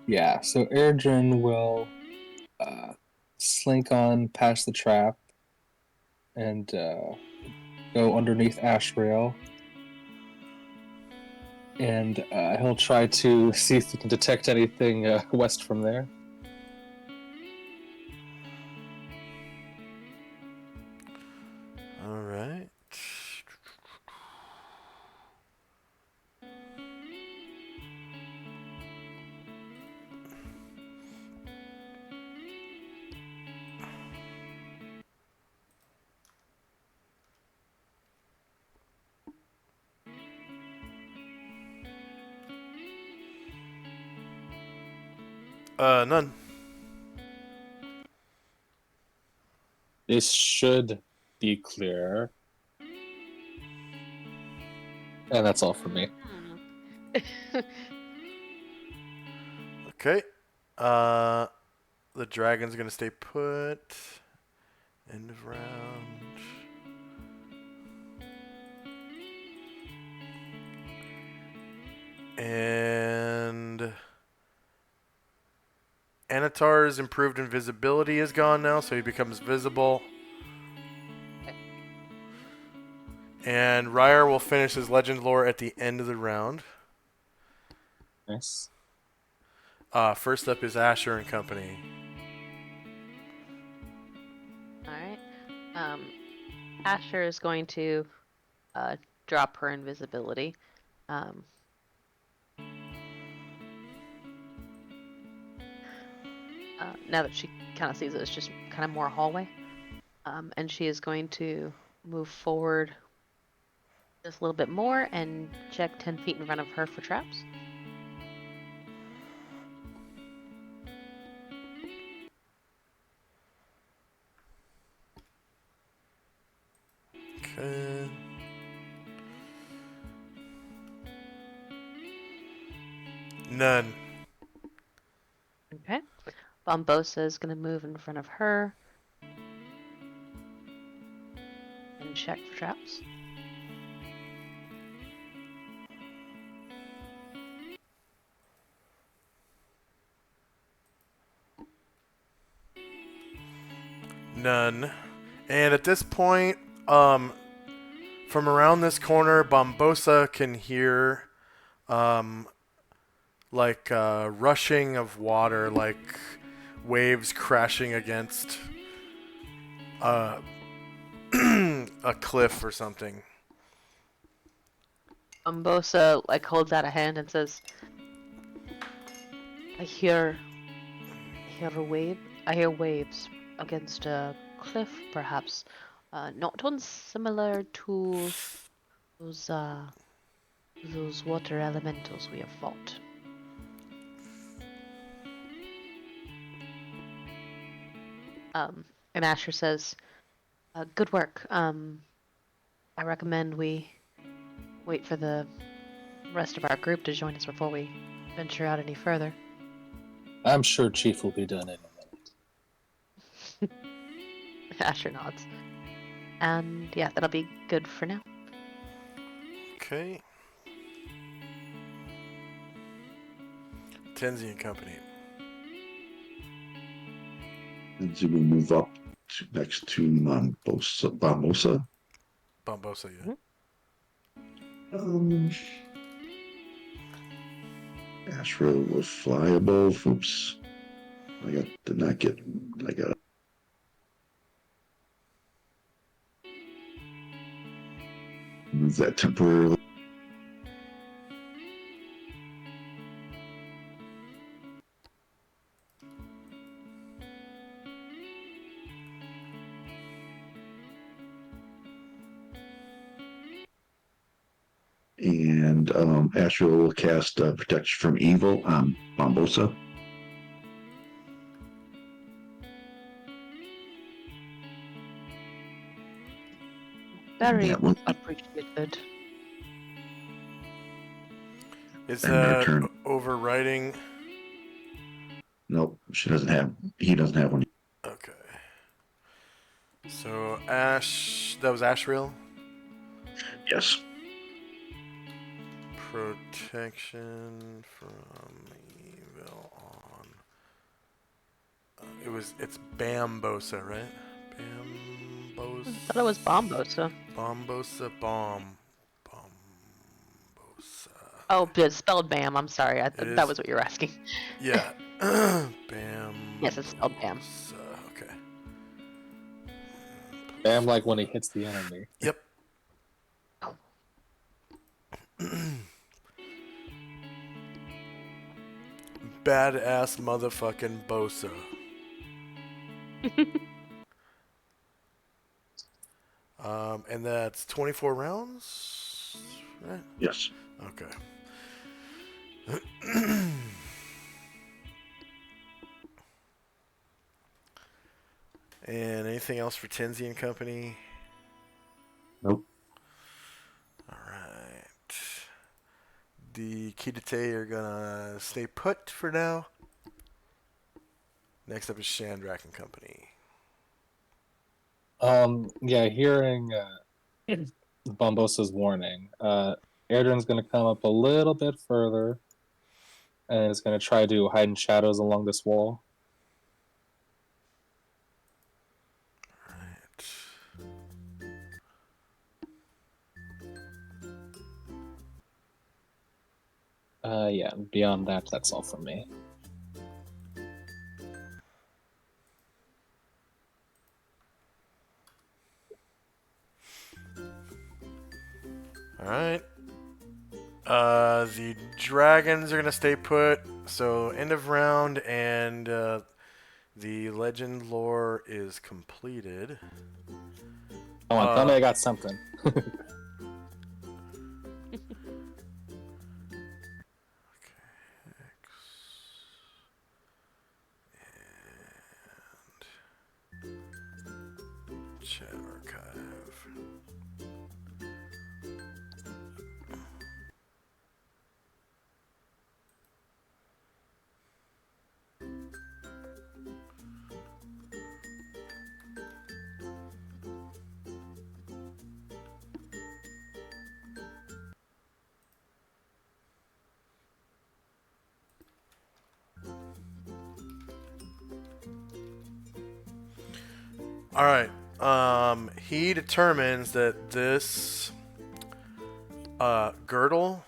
yeah, so Erdrin will slink on past the trap and go underneath Ashrail, and he'll try to see if he can detect anything west from there. All right. None. This should be clear. And that's all for me. Okay. The dragon's gonna stay put. End of round. And Anatar's improved invisibility is gone now, so he becomes visible. And Ryer will finish his legend lore at the end of the round. Nice. First up is Asher and Company. Alright. Asher is going to drop her invisibility. Now that she kind of sees it, it's just kind of more hallway. And she is going to move forward just a little bit more and check 10 feet in front of her for traps. Okay. None. Okay. Bombosa is going to move in front of her and check for traps. None. And at this point, from around this corner, Bombosa can hear rushing of water, like waves crashing against a cliff or something. Bombosa holds out a hand and says, I hear waves against a cliff, perhaps. Not unsimilar to those water elementals we have fought. And Asher says, good work. I recommend we wait for the rest of our group to join us before we venture out any further. I'm sure Chief will be done in a minute. Asher nods. And yeah, that'll be good for now. Okay. Tenzi and Company. Tenzi will move up next to Bombosa. Bombosa, yeah. Ashrail will fly above. Oops. Did not get. I got it. Move that temporarily. And Astral will cast Protection from Evil on Bombosa. Very That one. appreciated. Is And their that turn. overriding? Nope, he doesn't have one. Okay. So Ash, that was Ashriel. Yes. Protection from evil on. It's Bambosa, right? Bambosa. I thought it was Bombosa. Bombosa bomb. Bombosa. Oh, but it's spelled Bam. I'm sorry. It That is. was what you were asking. Yeah. Bam. Yes, it's spelled Bam. Okay. Bam, like when he hits the enemy. Yep. Badass motherfucking Bosa. And that's 24 rounds, right? Yes. Okay. And anything else for Tenzi and Company? Nope. All right. The Kidate are gonna stay put for now. Next up is Shandrak and Company. Yeah, hearing Bombosa's warning, Erdrin's gonna come up a little bit further and is gonna try to hide in shadows along this wall. Yeah, beyond that, that's all from me. All right. The dragons are gonna stay put. So end of round, and the legend lore is completed. Come on, tell me I got something. Chat archive. All right. He determines that this girdle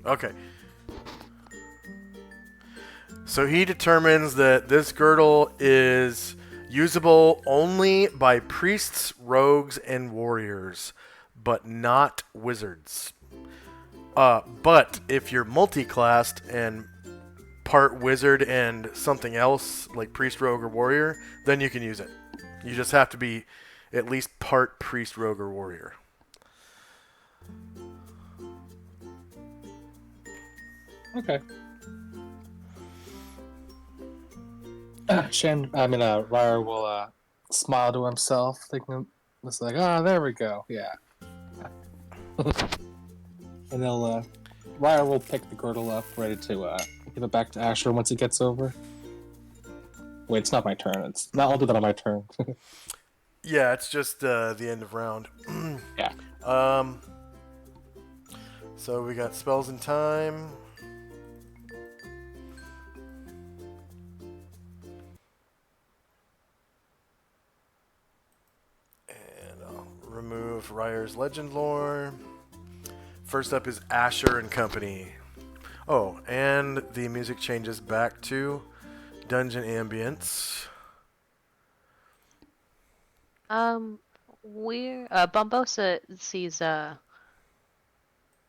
Okay. So he determines that this girdle is usable only by priests, rogues, and warriors, but not wizards. But if you're multi-classed and part wizard and something else, like priest, rogue, or warrior, then you can use it. You just have to be at least part priest, rogue, or warrior. Okay. Ryer will smile to himself, thinking, it's like, there we go, yeah. And Ryer will pick the girdle up, ready to give it back to Asher once he gets over. Wait, it's not my turn. I'll do that on my turn. Yeah, it's just the end of round. Yeah. So we got spells and time. of Ryer's Legend lore. First up is Asher and Company. Oh, and the music changes back to dungeon ambience. We're Bombosa sees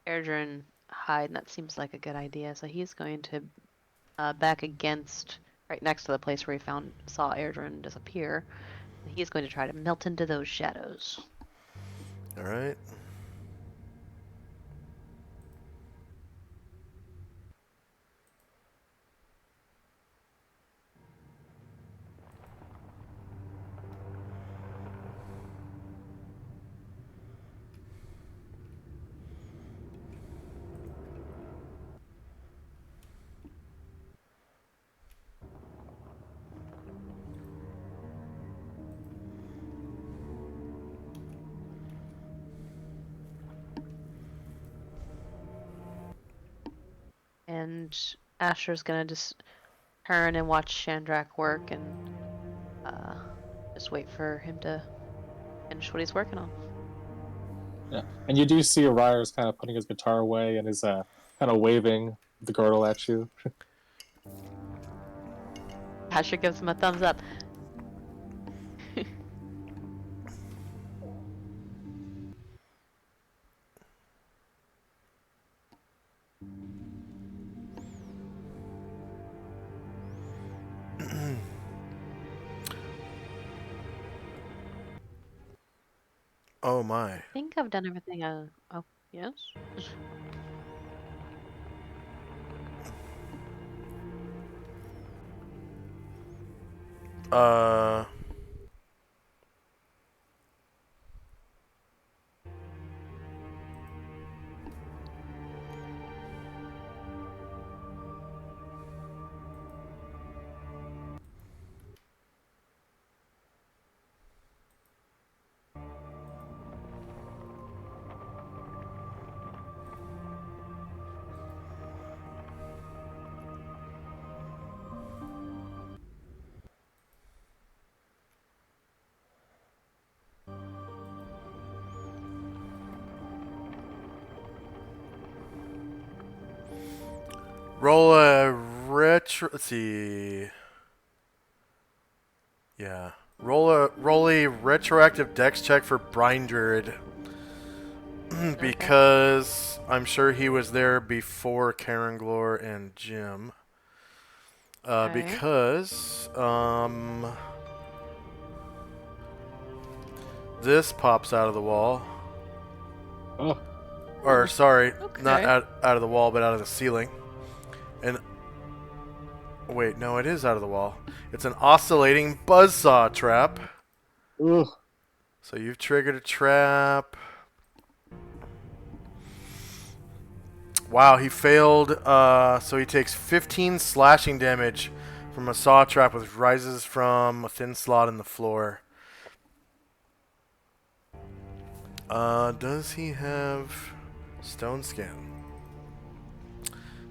Erdrin hide, and that seems like a good idea. So he's going to back against right next to the place where he saw Erdrin disappear. And he's going to try to melt into those shadows. All right. And Asher's gonna just turn and watch Shandrak work and just wait for him to finish what he's working on. Yeah, and you do see Ryer's kind of putting his guitar away and is kind of waving the girdle at you. Asher gives him a thumbs up. Oh my. I think I've done everything. Oh, yes. Uh. Roll a retro. Let's see. Yeah. Roll a retroactive dex check for Brine Druid. Because I'm sure he was there before Karanglor and Jim. Alright. Because this pops out of the wall. Oh, Or sorry, Okay. not out of the wall, but out of the ceiling. And wait, no, it is out of the wall. It's an oscillating buzzsaw trap. ugh. So you've triggered a trap. Wow, he failed. So he takes 15 slashing damage from a saw trap, which rises from a thin slot in the floor. Does he have stone skin?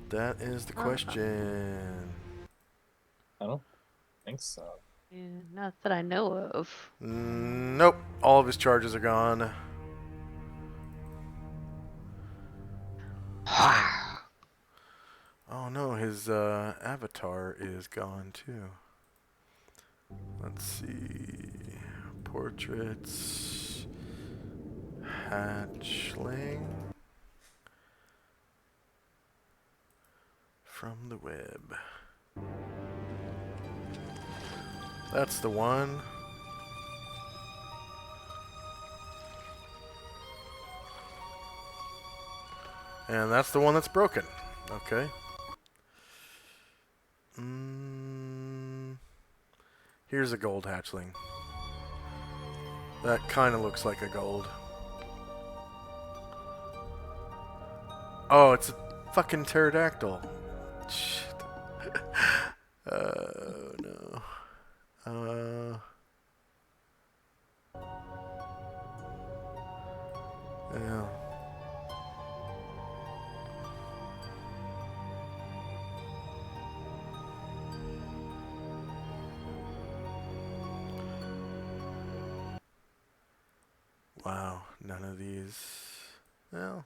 That is the question. I don't think so. Yeah, not that I know of. Nope. All of his charges are gone. Oh no, his avatar is gone too. Let's see. Portraits. Hatchling. From the web. That's the one. And that's the one that's broken. Okay. Here's a gold hatchling. That kind of looks like a gold. Oh, it's a fucking pterodactyl. Shit. Oh, no. Yeah. Wow. None of these. Well,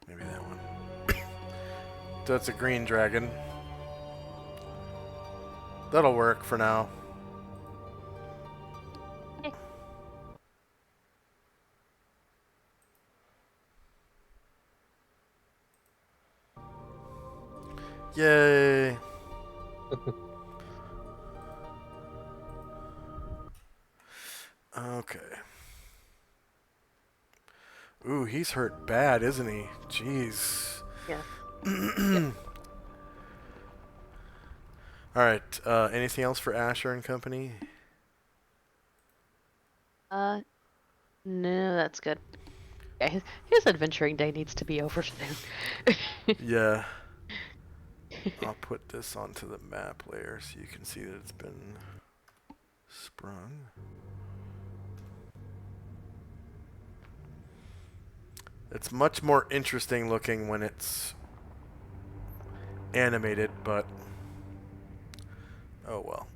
maybe that one. That's a green dragon. That'll work for now. Yay! Okay. Ooh, he's hurt bad, isn't he? Jeez. Yeah. Alright, anything else for Asher and company? No, that's good. Yeah, his adventuring day needs to be over soon. Yeah. I'll put this onto the map layer so you can see that it's been sprung. It's much more interesting looking when it's animated, but oh well.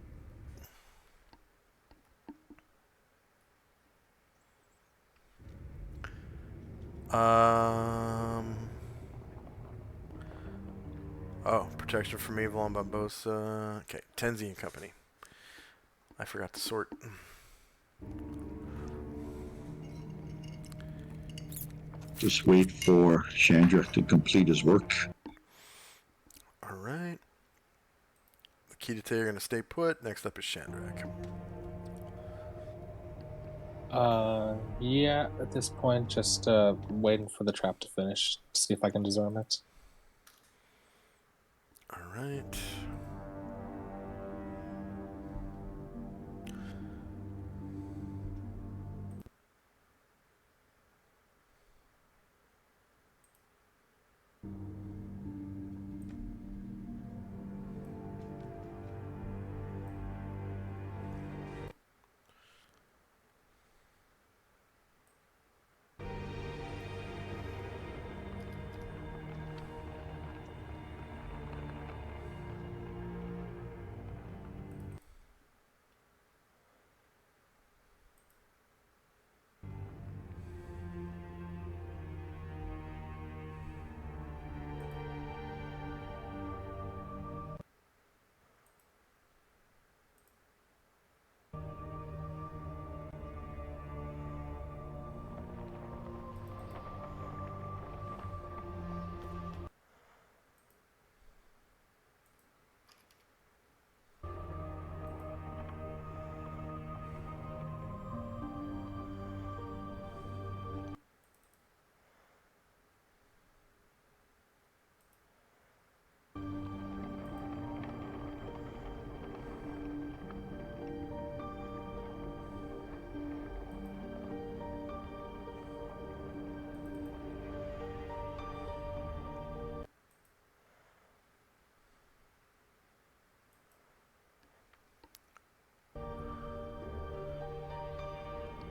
Oh, protection from evil on Barbosa. Okay, Tenzi and company. I forgot to sort. Just wait for Chandra to complete his work. Alright. The key to are going to stay put. Next up is Shandrak. Yeah, at this point, just waiting for the trap to finish to see if I can disarm it. Alright.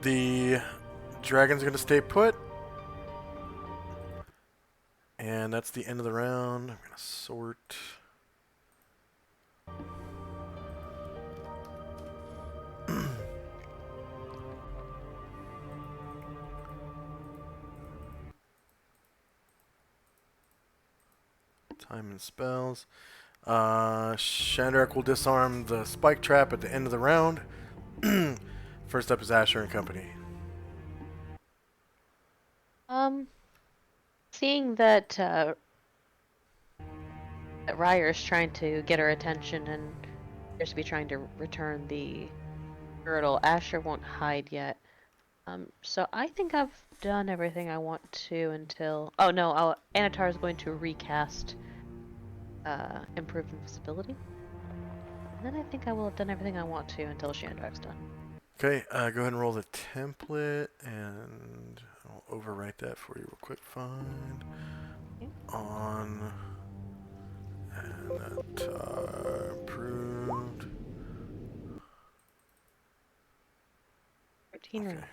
The dragon's going to stay put. And that's the end of the round. I'm going to sort. Time and spells. Shandrak will disarm the spike trap at the end of the round. First up is Asher and company. Seeing that that Ryer's trying to get her attention and appears to be trying to return the girdle, Asher won't hide yet. So I think I've done everything I want to until... Oh no, Anatar is going to recast Improved Invisibility. And then I think I will have done everything I want to until Shandrak's done. Okay, go ahead and roll the template, and I'll overwrite that for you real quick. Find on Anatar approved. 13 Okay. or...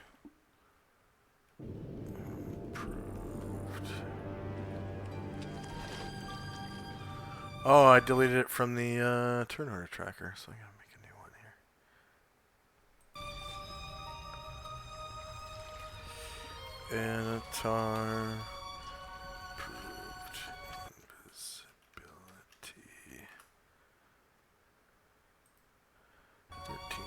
Approved. Oh, I deleted it from the turn order tracker, so I gotta make a new one here. Anatar. Improved invisibility. 13.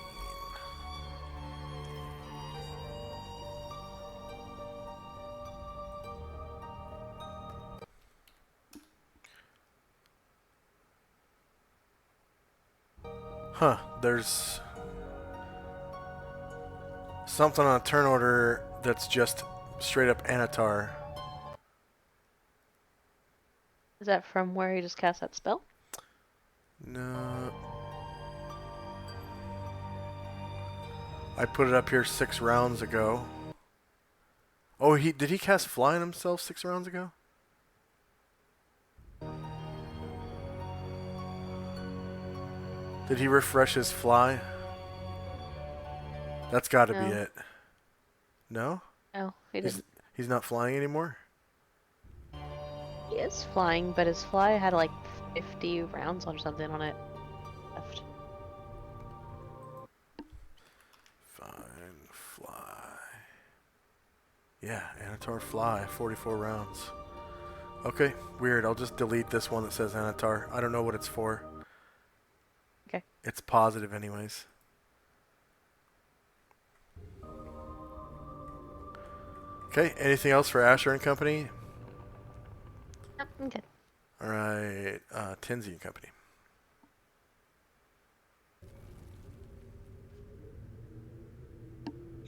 Huh, there's something on a turn order that's just straight up Anatar. Is that from where he just cast that spell? No. I put it up here 6 rounds ago. Oh, did he cast Fly on himself 6 rounds ago? Did he refresh his Fly? That's got to be No. it. No? No, he didn't. He's not flying anymore? He is flying, but his fly had like 50 rounds or something on it left. Fine, Fly. Yeah, Anatar Fly, 44 rounds. Okay, weird. I'll just delete this one that says Anatar. I don't know what it's for. Okay. It's positive anyways. Okay, anything else for Asher and Company? Yep, I'm good. Alright, Tenzi and Company.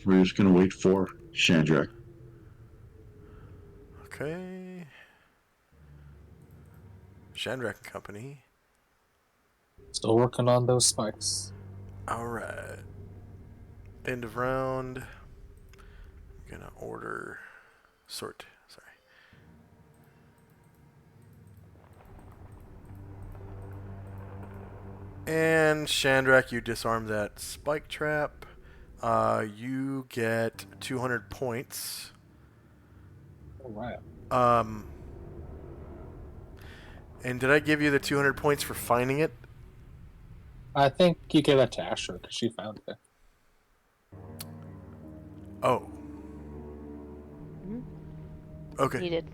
We're just going to wait for Chandrak. Okay. Chandrak and Company. Still working on those spikes. Alright. End of round. I'm gonna order sort. Sorry. And Chandrak, you disarm that spike trap. You get 200 points. All right. And did I give you the 200 points for finding it? I think you gave that to Asher because she found it. Oh. Mm-hmm. Okay. He did.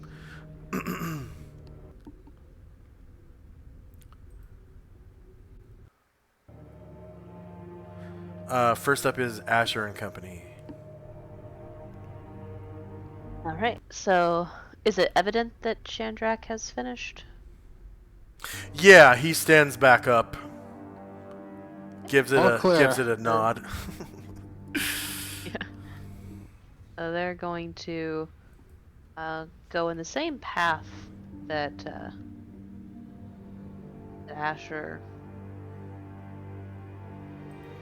First up is Asher and Company. Alright, so is it evident that Chandrak has finished? Yeah, he stands back up. Gives it All a clear. gives it a nod. Yeah. So they're going to go in the same path that Asher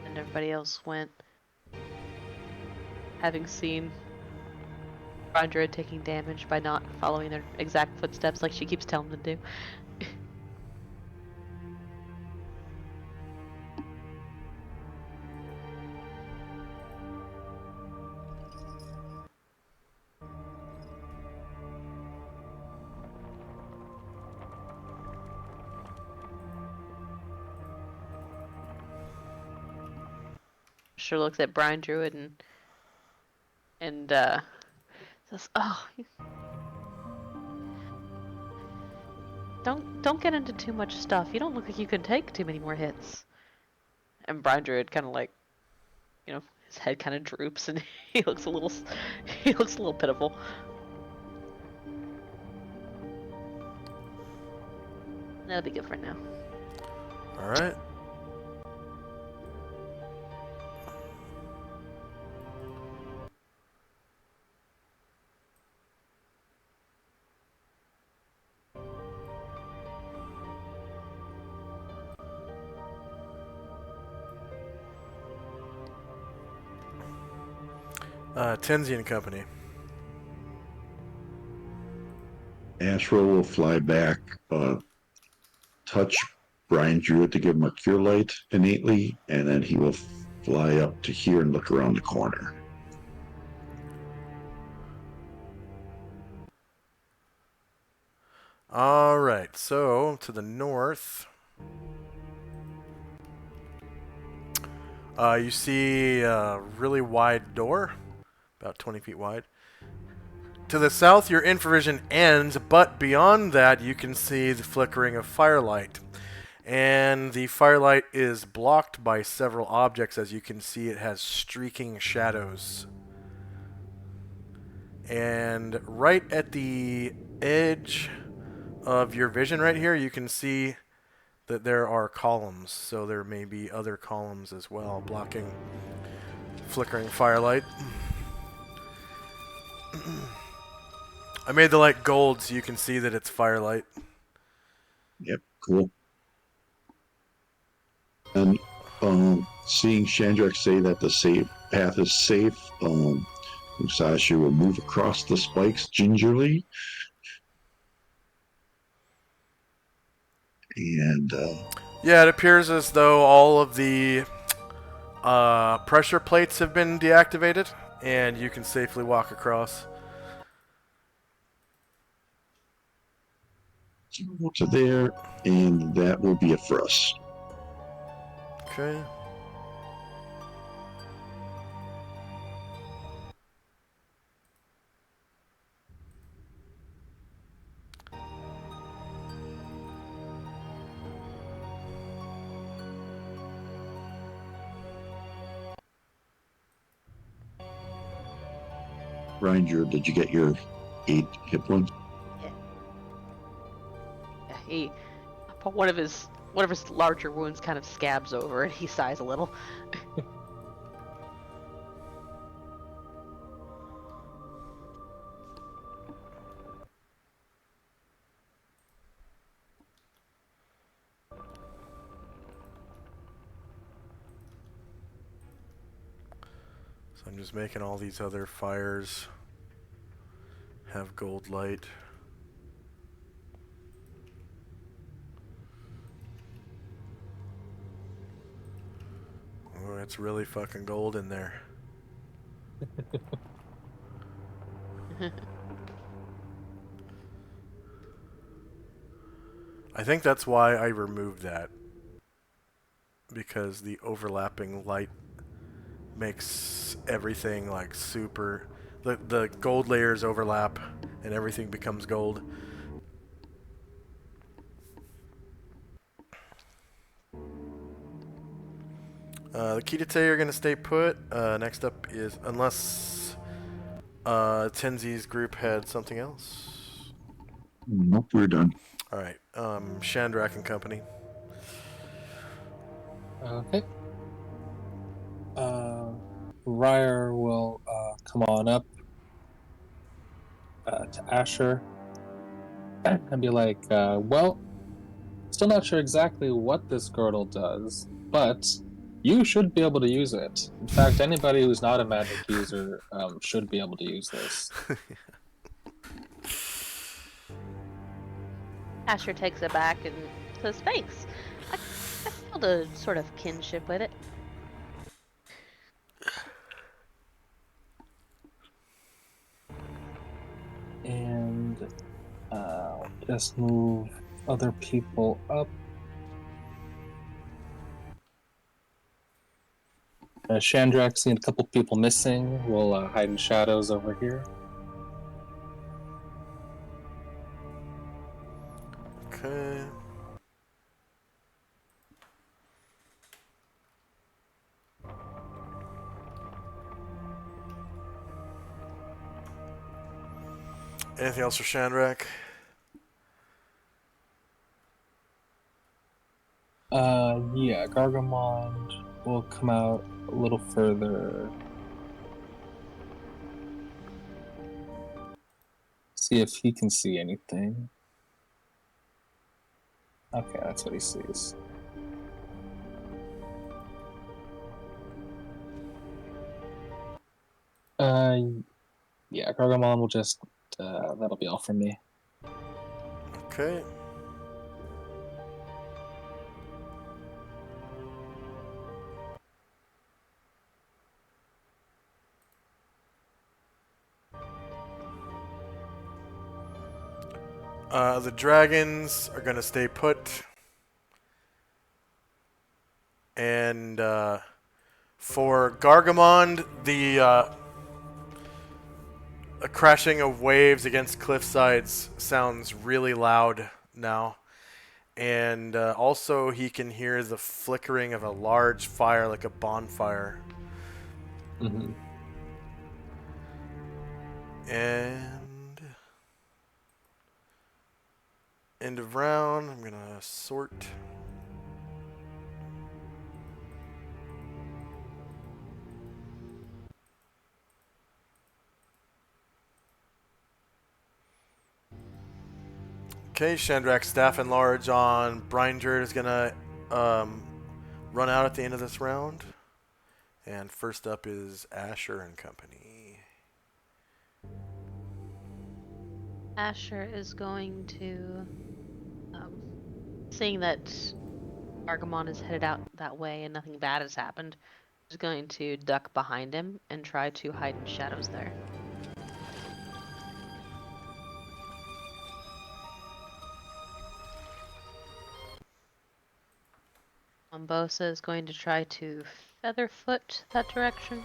and everybody else went, having seen Rondra taking damage by not following their exact footsteps like she keeps telling them to do. Sure looks at Brian Druid and says, "Oh, don't get into too much stuff. You don't look like you can take too many more hits." And Brian Druid kind of like, his head kind of droops and he looks a little pitiful. That'll be good for now. All right. Tenzi and Company. Astro will fly back, touch Brian Druid to give him a cure light innately, and then he will fly up to here and look around the corner. All right. So to the north, you see a really wide door, about 20 feet wide. To the south, your infravision ends, but beyond that, you can see the flickering of firelight. And the firelight is blocked by several objects. As you can see, it has streaking shadows. And right at the edge of your vision right here, you can see that there are columns. So there may be other columns as well, blocking flickering firelight. I made the light gold so you can see that it's firelight. Yep, cool. And seeing Chandrak say that the safe path is safe, Musashi will move across the spikes gingerly. And Yeah, it appears as though all of the pressure plates have been deactivated, and you can safely walk across. to there, and that will be it for us. Okay. Ranger, did you get your 8 hit points? Yeah, one of his larger wounds kind of scabs over, and he sighs a little. So I'm just making all these other fires have gold light. Oh, it's really fucking gold in there. I think that's why I removed that. Because the overlapping light makes everything like super... The gold layers overlap and everything becomes gold. The Kidate are going to stay put. Next up is... Unless Tenzi's group had something else. Nope, we're done. Alright. Chandrak and company. Okay. Ryer will come on up to Asher and be like, well, still not sure exactly what this girdle does, but you should be able to use it. In fact, anybody who's not a magic user should be able to use this. Asher takes it back and says, "Thanks. I feel a sort of kinship with it." And just move other people up. Chandrak, seeing a couple people missing, will hide in shadows over here. Okay. Anything else for Chandrak? Yeah, Gargamond will come out a little further. See if he can see anything. Okay, that's what he sees. Yeah, Gargamon will just, that'll be all from me. Okay. The dragons are going to stay put. And for Gargamond, a crashing of waves against cliff sides sounds really loud now. And also he can hear the flickering of a large fire, like a bonfire. Mm-hmm. And end of round, I'm gonna sort. Okay, Shandrak's staff enlarge on Bringer is gonna run out at the end of this round. And first up is Asher and Company. Asher is going to, seeing that Argamon is headed out that way and nothing bad has happened, is going to duck behind him and try to hide in shadows there. Mombosa is going to try to featherfoot that direction.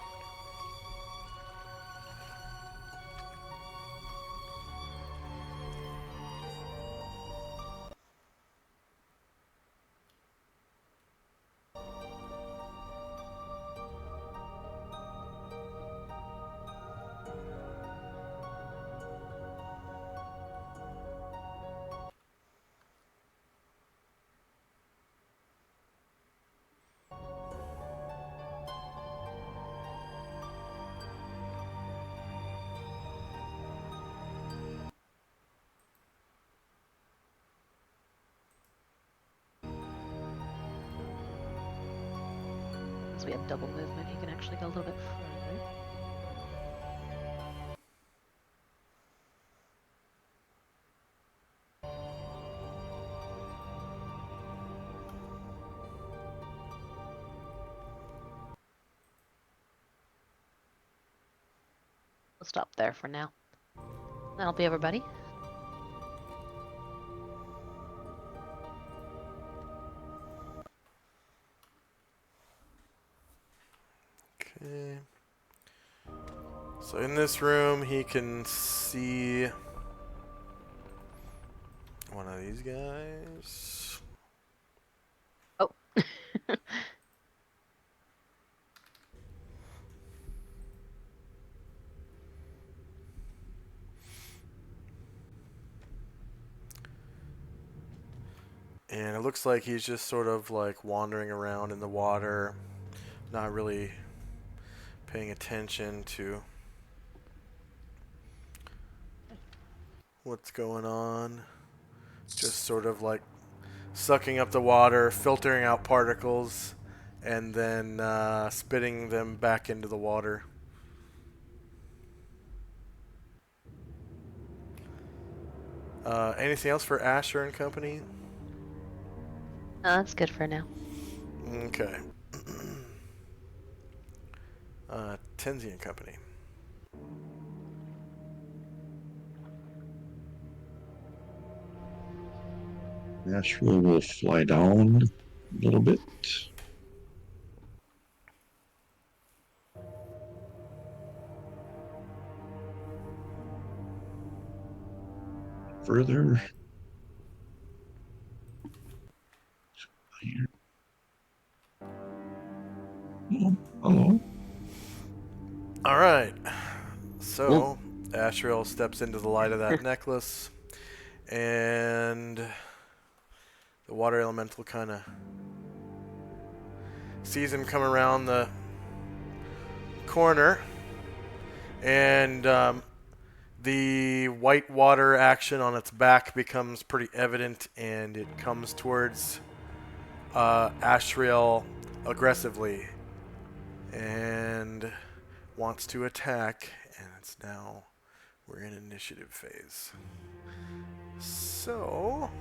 Since we have double movement, he can actually go a little bit further. We'll stop there for now. That'll be everybody. Okay. So in this room, he can see one of these guys. Oh. And it looks like he's just sort of like wandering around in the water, not really paying attention to what's going on. Just sort of like sucking up the water, filtering out particles, and then spitting them back into the water. Anything else for Asher and Company? That's good for now. Okay. Tenzi and Company. Nashville will fly down a little bit. Further. Here. Oh, hello. All right. So, Asriel steps into the light of that necklace, and the water elemental kind of sees him come around the corner, and the white water action on its back becomes pretty evident, and it comes towards Asriel aggressively and wants to attack, and it's now we're in initiative phase. So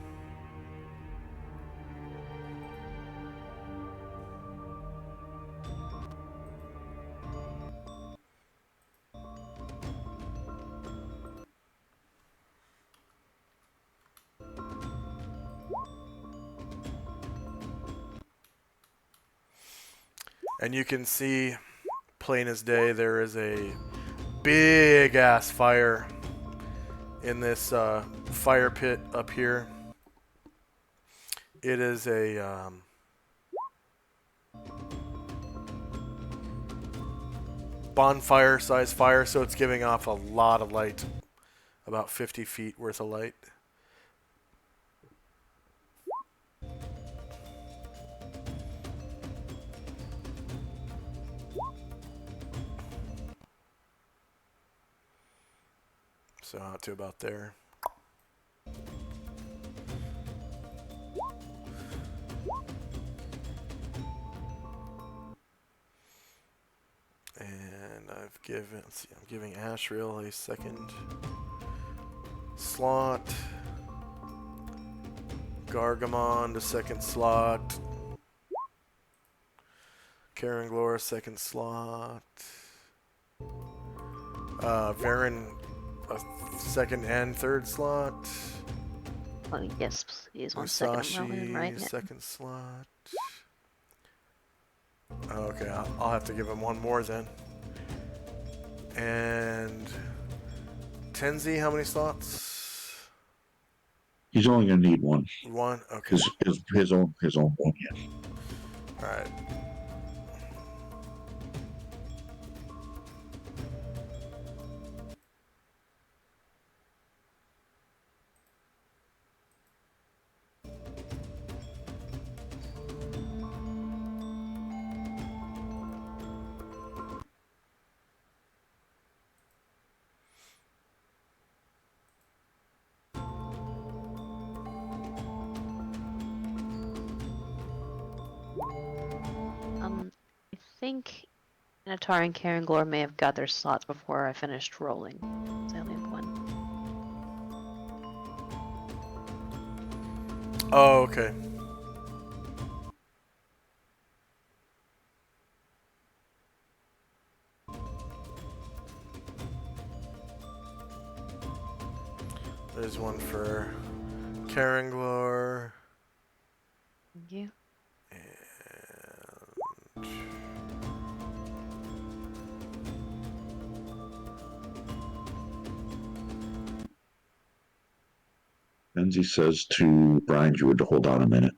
and you can see plain as day there is a big ass fire in this fire pit up here. It is a bonfire size fire, so it's giving off a lot of light, about 50 feet worth of light. So out to about there. And I've given, let's see, I'm giving Ashriel a second slot. Gargamon a second slot. Karanglor a second slot. Varen a second and third slot. Oh, yes, please. 1 second. I'm rolling right now. Second slot. Okay, I'll have to give him one more then. And Tenzi, how many slots? He's only gonna need one. One. Okay. His own one. Yeah. All right. I think Anatar and Karanglor may have got their slots before I finished rolling. So I only have one. Oh, okay. There's one for Karanglor. Thank you. And Benzie says to Brian Druid to hold on a minute.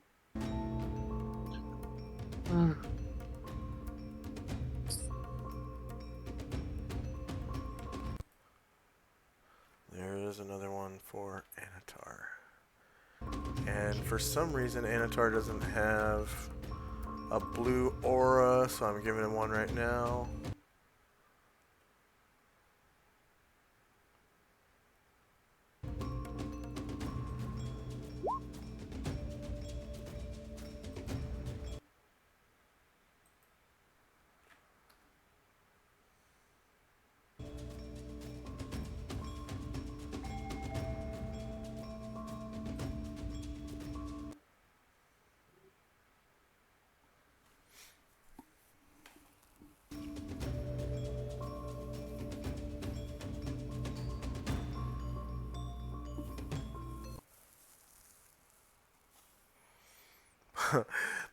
there is another one for Anatar. And for some reason, Anatar doesn't have a blue aura, so I'm giving him one right now.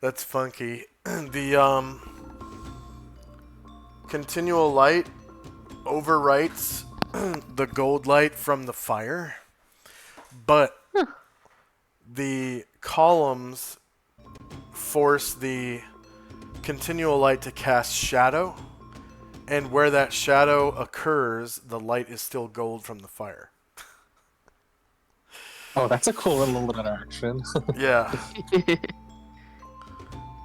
That's funky. The continual light overwrites the gold light from the fire, but the columns force the continual light to cast shadow, and where that shadow occurs, the light is still gold from the fire. Oh, that's a cool little interaction. Yeah.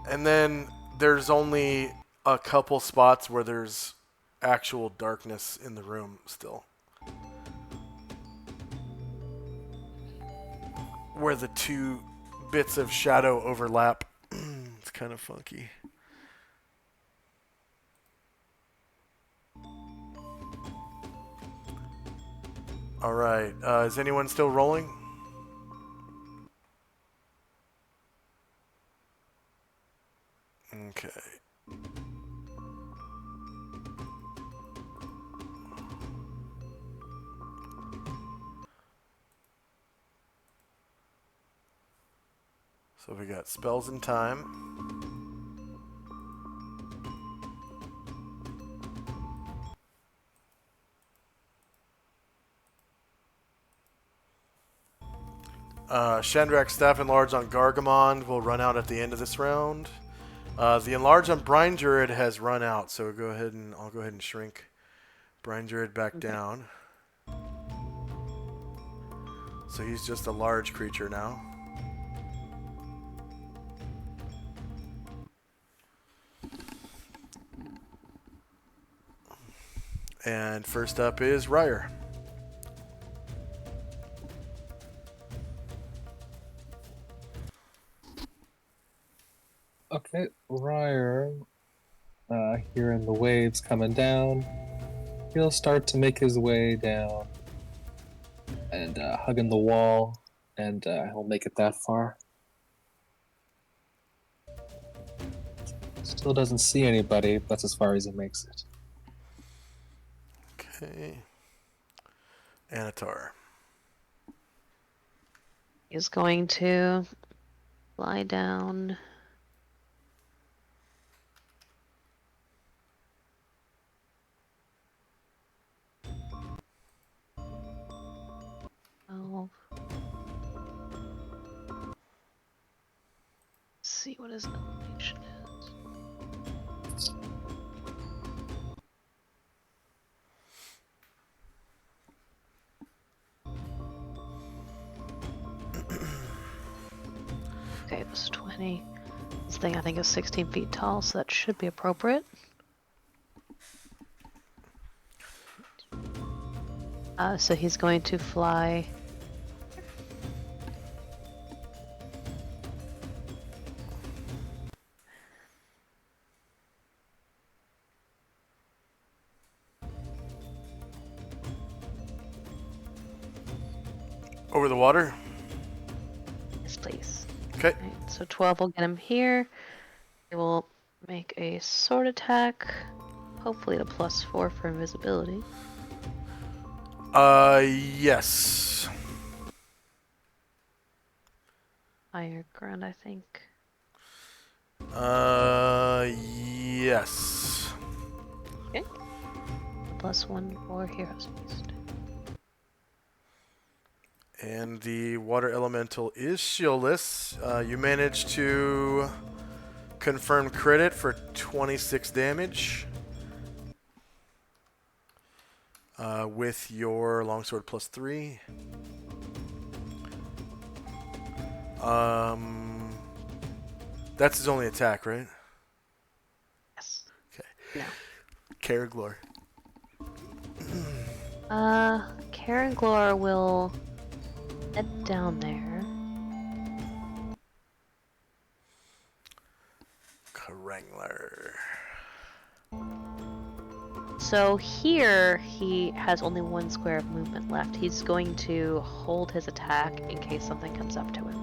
And then there's only a couple spots where there's actual darkness in the room still. Where the two bits of shadow overlap. It's kind of funky. Alright, is anyone still rolling? Okay. So we got spells and time. Shandrak's staff enlarge on Gargamond will run out at the end of this round. The enlarge on Brine Druid has run out, so I'll go ahead and shrink Brine Druid back down. So he's just a large creature now. And first up is Ryer. Okay, Ryer, hearing the waves coming down, he'll start to make his way down and hugging the wall, and he'll make it that far. Still doesn't see anybody, but that's as far as he makes it. Okay. Anatar. He's going to lie down. Oh. Let's see what his elevation is. Okay, it was 20. This thing I think is 16 feet tall, so that should be appropriate. So he's going to fly. Over the water? Yes, please. Okay. Right, so 12 will get him here. He will make a sword attack. Hopefully at a +4 for invisibility. Yes. Higher ground, I think. Yes. Okay. +1 for Hero's Feast. And the water elemental is shieldless. You managed to confirm crit for 26 damage. With your longsword +3. That's his only attack, right? Yes. Okay. No. Karaglor. Karaglor will head down there. Karangler. So here he has only 1 square of movement left. He's going to hold his attack in case something comes up to him.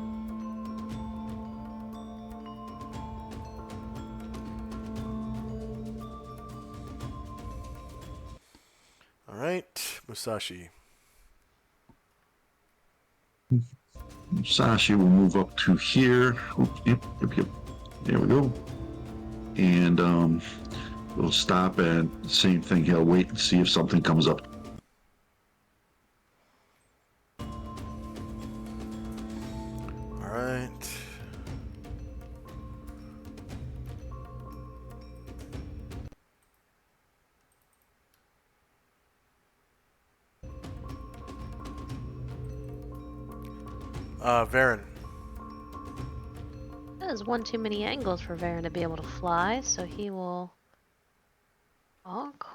All right, Musashi. Sashi will move up to here. Oops, yep. There we go. And we'll stop and same thing. He'll wait and see if something comes up. All right. Varen. That is one too many angles for Varen to be able to fly, so he will walk.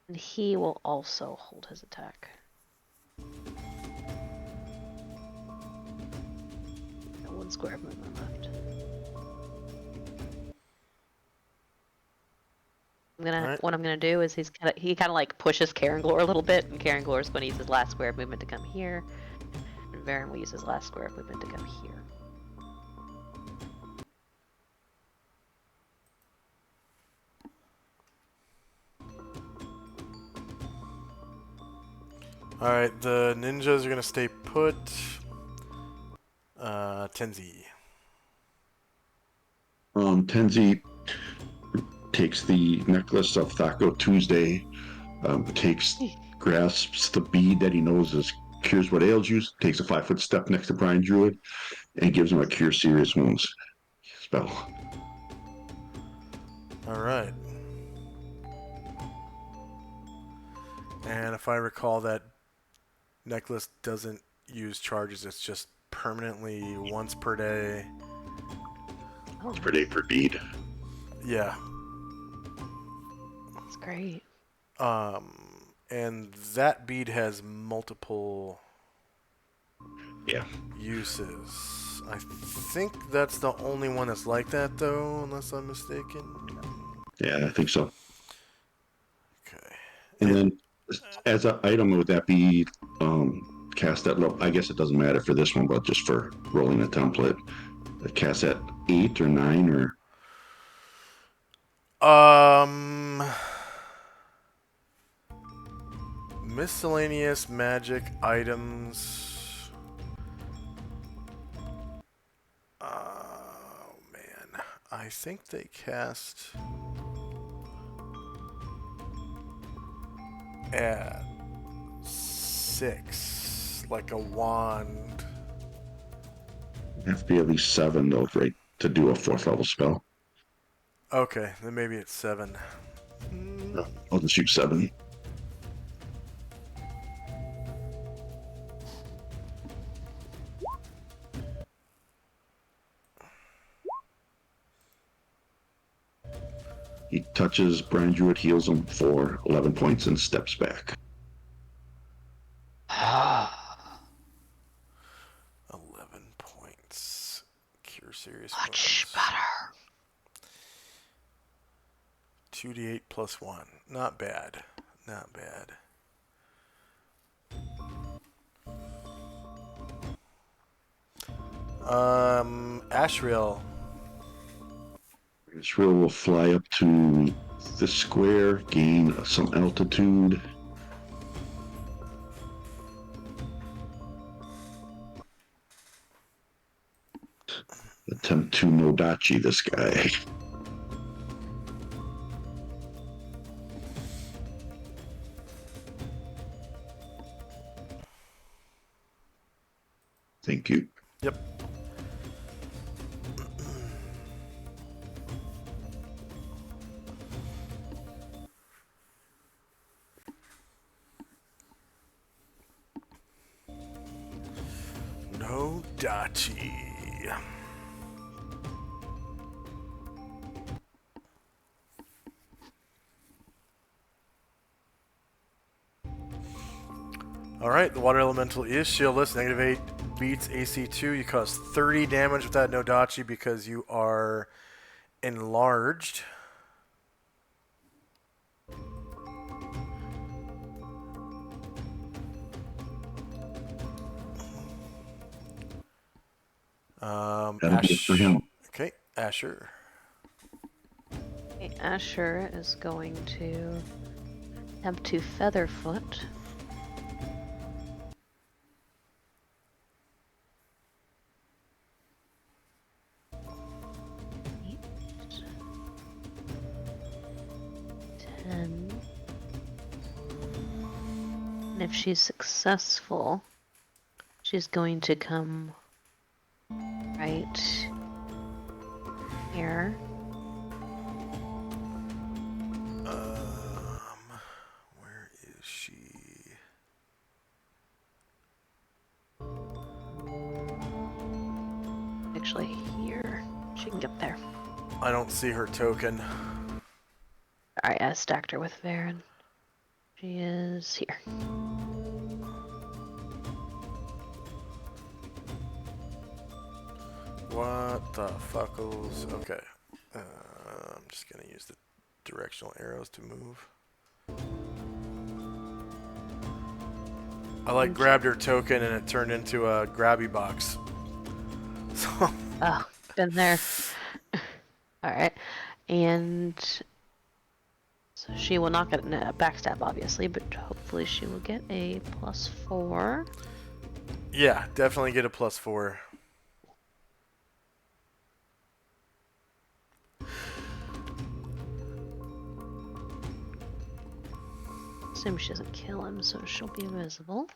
And he will also hold his attack. Got 1 square of movement left. What I'm gonna do is he kind of like pushes Karaglor a little bit, and Karaglor is going to use his last square of movement to come here, and Varen will use his last square of movement to come here. All right, the ninjas are gonna stay put. Tenzi. Tenzi takes the necklace of Thaco Tuesday, grasps the bead that he knows is cures what ails you, takes a 5-foot step next to Brian Druid, and gives him a cure serious wounds spell. All right. And if I recall, that necklace doesn't use charges. It's just permanently once per day. Once per day per bead. Yeah. That's great. And that bead has multiple uses. I think that's the only one that's like that, though, unless I'm mistaken. Yeah, I think so. Okay. And then, as an item, would that be cast at low? I guess it doesn't matter for this one, but just for rolling a template, cast at 8 or 9 or. Miscellaneous magic items. Oh man, I think they cast at 6, like a wand. Have to be at least 7 though, right, to do a 4th level spell. Okay, then maybe it's 7. I'll just shoot 7. He touches Brian Druid, heals him for 11 points, and steps back. 11 points. Cure serious Much wounds. better. 2d8 plus 1. Not bad. Not bad. Ashriel. Ashriel will fly up to the square, gain some altitude. Attempt to Nodachi this guy. Thank you. Yep. Nodachi. Alright, the water elemental is shieldless. -8 beats AC 2. You cause 30 damage with that Nodachi because you are enlarged. That'll be it for him. Okay, Asher. Okay, Asher is going to attempt to Featherfoot. And if she's successful, she's going to come right here. Where is she? Actually, here. She can get there. I don't see her token. Alright, I stacked her with Varen. She is here. What the fuckles? Okay. I'm just gonna use the directional arrows to move. I grabbed her token and it turned into a grabby box. So. Oh, been there. Alright. And so she will not get a backstab, obviously, but hopefully she will get a +4. Yeah, definitely get a +4. assume she doesn't kill him, so she'll be invisible.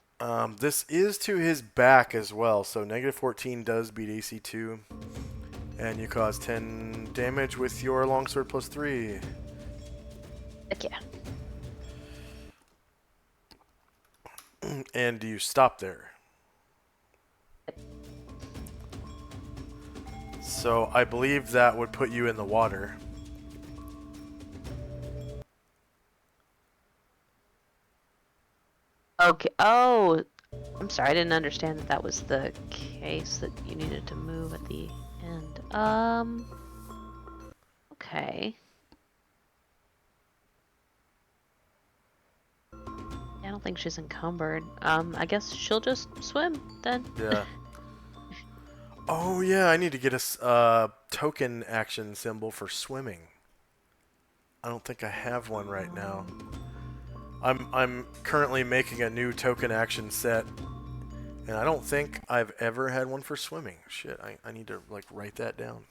This is to his back as well, so -14 does beat AC 2. And you cause 10 damage with your longsword +3. Heck yeah. And do you stop there? So I believe that would put you in the water. Okay. Oh, I'm sorry. I didn't understand that was the case, that you needed to move at the end. Okay. I don't think she's encumbered. I guess she'll just swim then. Yeah. Oh yeah, I need to get a token action symbol for swimming. I don't think I have one right now. I'm currently making a new token action set, and I don't think I've ever had one for swimming. Shit, I need to like write that down.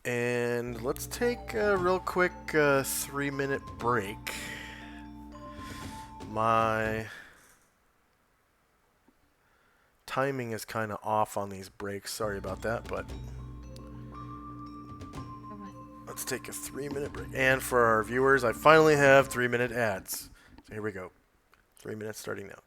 And let's take a real quick 3-minute break. My timing is kind of off on these breaks. Sorry about that, but let's take a 3-minute break. And for our viewers, I finally have 3-minute ads. So here we go. 3 minutes starting now.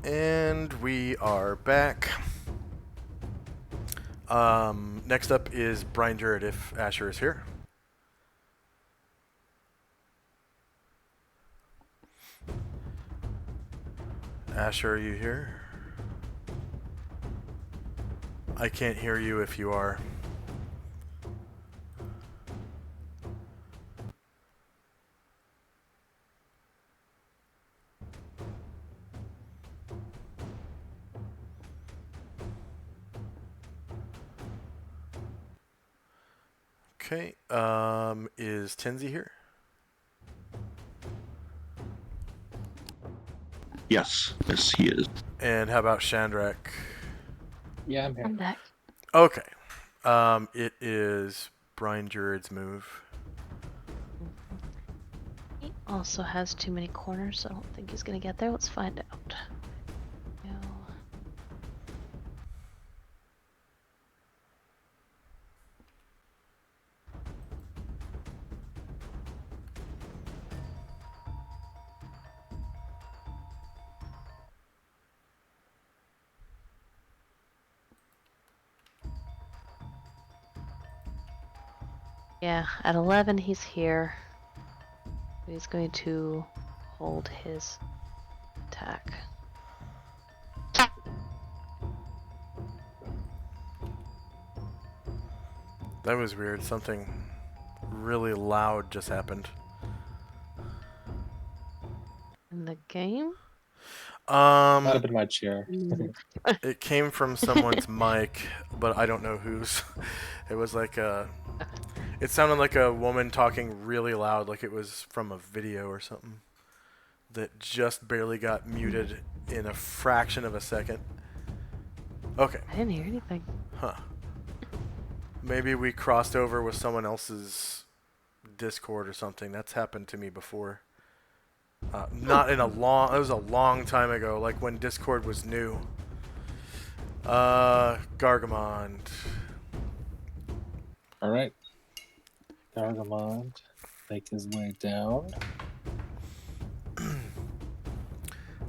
And we are back. Next up is Brian Jarrett, if Asher is here. Asher, are you here? I can't hear you if you are. Okay, is Tenzi here? Yes, he is. And how about Shandrak? Yeah, I'm here. I'm back. Okay. It is Brian Jurid's move. He also has too many corners, so I don't think he's gonna get there. Let's find out. No. Yeah, at 11 he's here. He's going to hold his attack. That was weird. Something really loud just happened. In the game? Might have been my chair. It came from someone's mic, but I don't know whose. It was like a... It sounded like a woman talking really loud, like it was from a video or something. That just barely got muted in a fraction of a second. Okay. I didn't hear anything. Huh. Maybe we crossed over with someone else's Discord or something. That's happened to me before. Not in a long... It was a long time ago, like when Discord was new. Gargamond. Alright. Gargamond make his way down.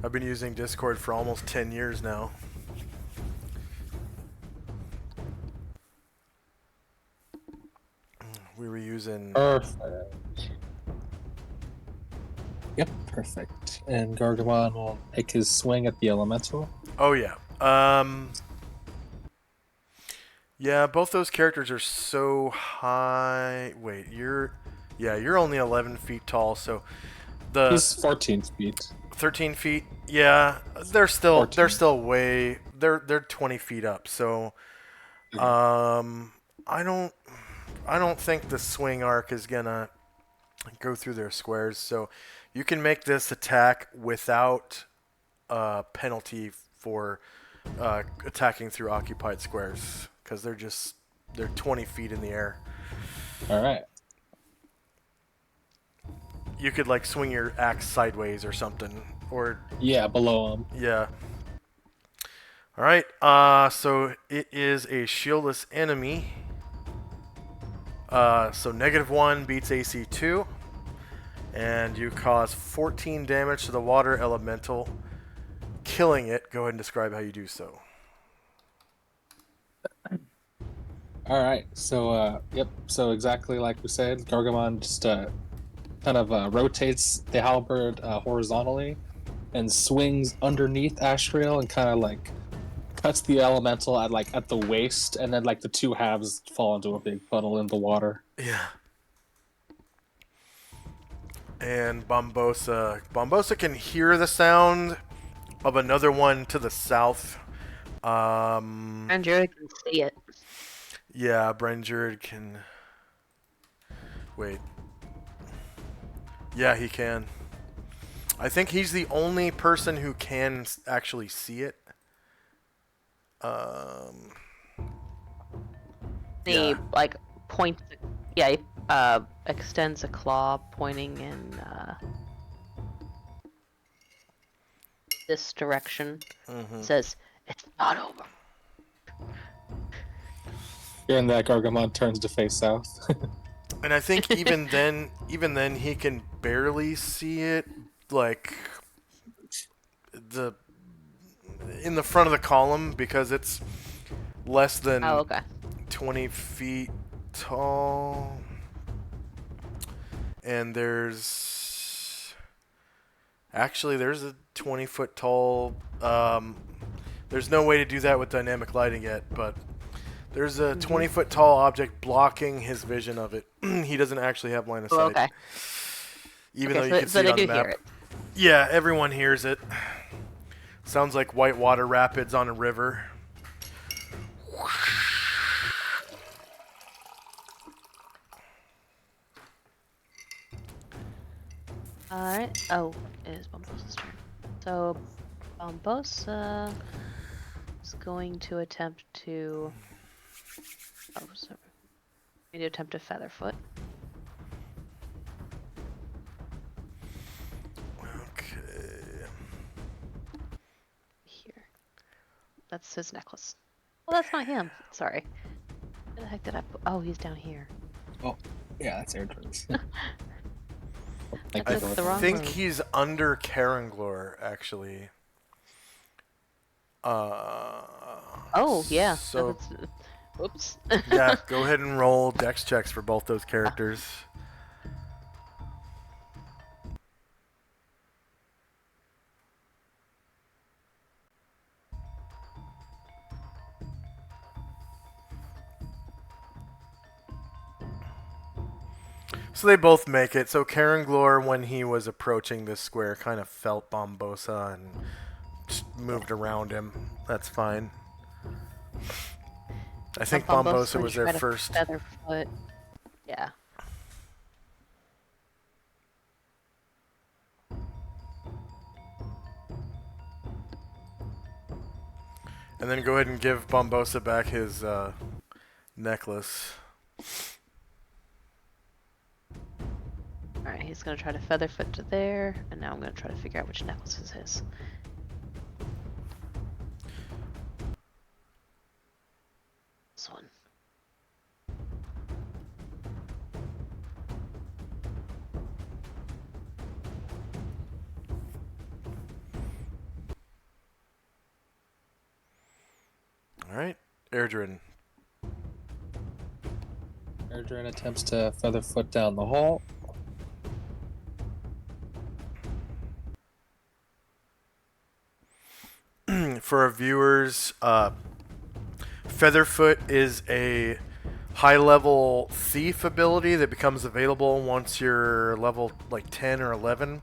I've been using Discord for almost 10 years now. We were using... Perfect. Yep, perfect. And Gargamon will make his swing at the elemental. Oh, yeah. Yeah, both those characters are so high... Wait, you're... Yeah, you're only 11 feet tall, so... He's 14 feet. 13 feet? Yeah, they're still 14. they're still way... They're 20 feet up, so... I don't think the swing arc is gonna go through their squares, so you can make this attack without penalty for attacking through occupied squares, because they're 20 feet in the air. All right. You could like swing your axe sideways or something, or Yeah, below him. yeah. All right. So it is a shieldless enemy. So -1 beats AC 2, and you cause 14 damage to the water elemental, killing it. Go ahead and describe how you do so. All right. So, yep. So exactly like we said, Gargamon just kind of rotates the halberd horizontally and swings underneath Ashriel and kind of like cuts the elemental at the waist, and then like the two halves fall into a big puddle in the water. Yeah. And Bombosa can hear the sound of another one to the south. Andrew can see it. Yeah, Brenjurid can... Wait. Yeah, he can. I think he's the only person who can actually see it. He Yeah. like points. Yeah, he extends a claw, pointing in this direction. Says, "It's not over." Hearing that, Gargamon turns to face south. And I think even then he can barely see it, like in the front of the column, because it's less than Oh, okay. 20 feet tall. And there's Actually, there's a 20-foot tall. There's no way to do that with dynamic lighting yet, but there's a 20-foot tall object blocking his vision of it. He doesn't actually have line of Oh, sight. okay. Even though you so, can so see they it on do the hear map. it. Yeah, everyone hears it. Sounds like whitewater rapids on a river. Alright. Oh, it is Bombosa's turn. So, Bombosa is going to attempt to... Oh, sorry. Going to attempt a Featherfoot. Okay. Here. That's his necklace. Well, that's not him. Sorry. Where the heck did I put... Oh, he's down here. Oh, yeah, that's Airdron's. I I took the wrong think road. he's under Karanglor, actually. Oh, yeah. So, Oops. yeah, go ahead and roll dex checks for both those characters. So they both make it. So Karanglor, when he was approaching this square, kind of felt Bombosa and just moved around him. That's fine. I think Bombosa was there first. Featherfoot. Yeah. And then go ahead and give Bombosa back his necklace. Alright, he's gonna try to Featherfoot to there, and now I'm gonna try to figure out which necklace is his. This one. Alright, Airdrin. Airdron attempts to Featherfoot down the hall. For our viewers, Featherfoot is a high-level thief ability that becomes available once you're level like 10 or 11,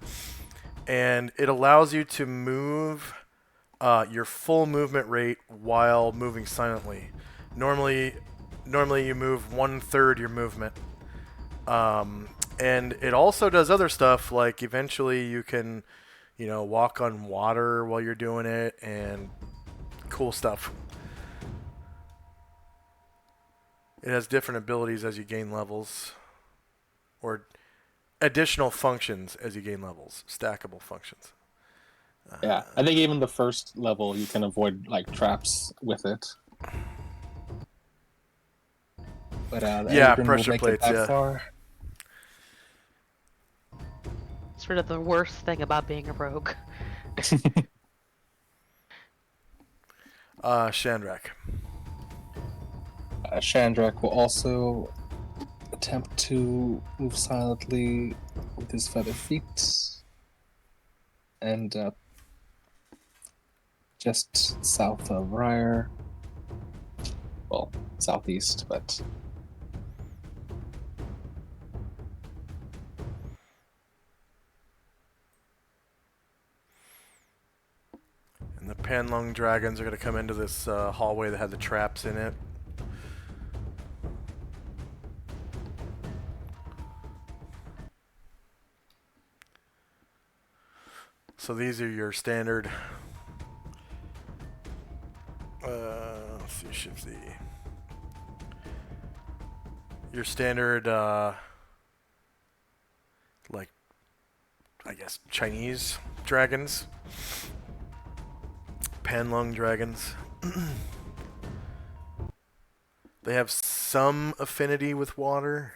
and it allows you to move your full movement rate while moving silently. Normally you move 1/3 your movement, and it also does other stuff like eventually you can, walk on water while you're doing it and cool stuff. It has different abilities as you gain levels, or additional functions as you gain levels, stackable functions. Yeah, I think even the first level you can avoid like traps with it. But Yeah, Airdron pressure will make plates, it that yeah. far. It's sort of the worst thing about being a rogue. Shandrak. Shandrak will also attempt to move silently with his feather feet and just south of Ryer. Well, southeast, but And the Panlung dragons are going to come into this hallway that had the traps in it. So these are your standard. Let's see, Shift Z. Your standard, like, I guess, Chinese dragons. Panlung dragons. They have some affinity with water.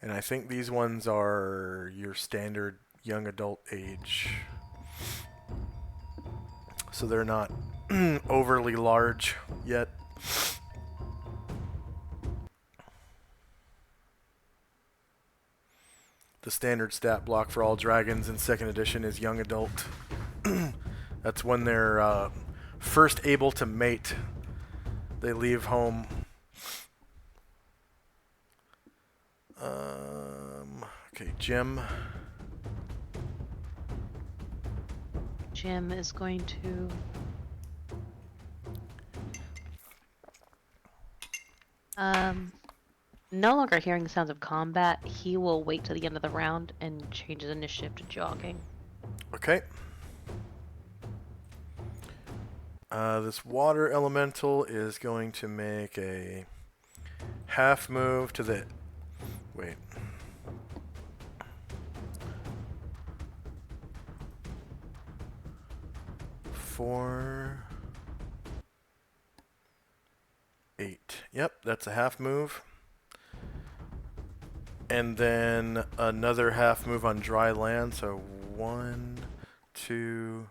And I think these ones are your standard young adult age. So they're not overly large yet. standard stat block for all dragons in 2nd edition is young adult. That's when they're first able to mate. They leave home. Okay, Jim. Jim is going to no longer hearing sounds of combat, he will wait to the end of the round and change his initiative to jogging. Okay. This water elemental is going to make a half move to the... Wait. Four... 8. Yep, that's a half move. And then another half move on dry land. So 1, 2,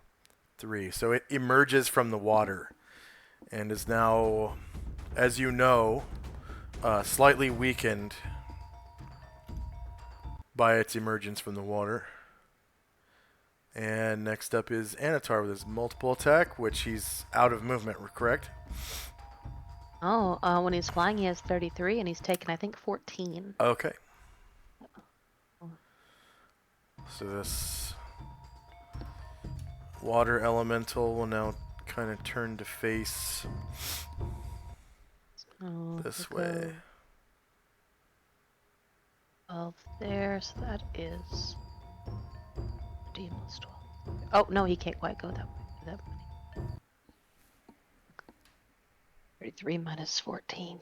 3. So it emerges from the water and is now, as you know, slightly weakened by its emergence from the water. And next up is Anatar with his multiple attack, which he's out of movement, correct? Oh, when he's flying, he has 33, and he's taken, I think, 14. Okay. So this water elemental will now kind of turn to face this way. 12 there, so that is 15 plus 12. Oh, no, he can't quite go that way. 33 minus 14.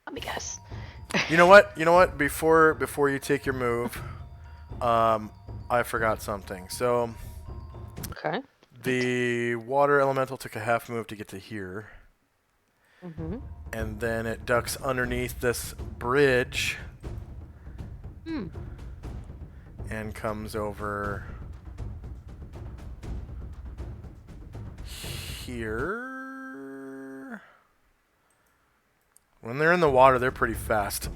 Let me guess. You know what? Before you take your move, I forgot something. So Okay. the water elemental took a half move to get to here. Mm-hmm. And then it ducks underneath this bridge. And comes over here. When they're in the water, they're pretty fast.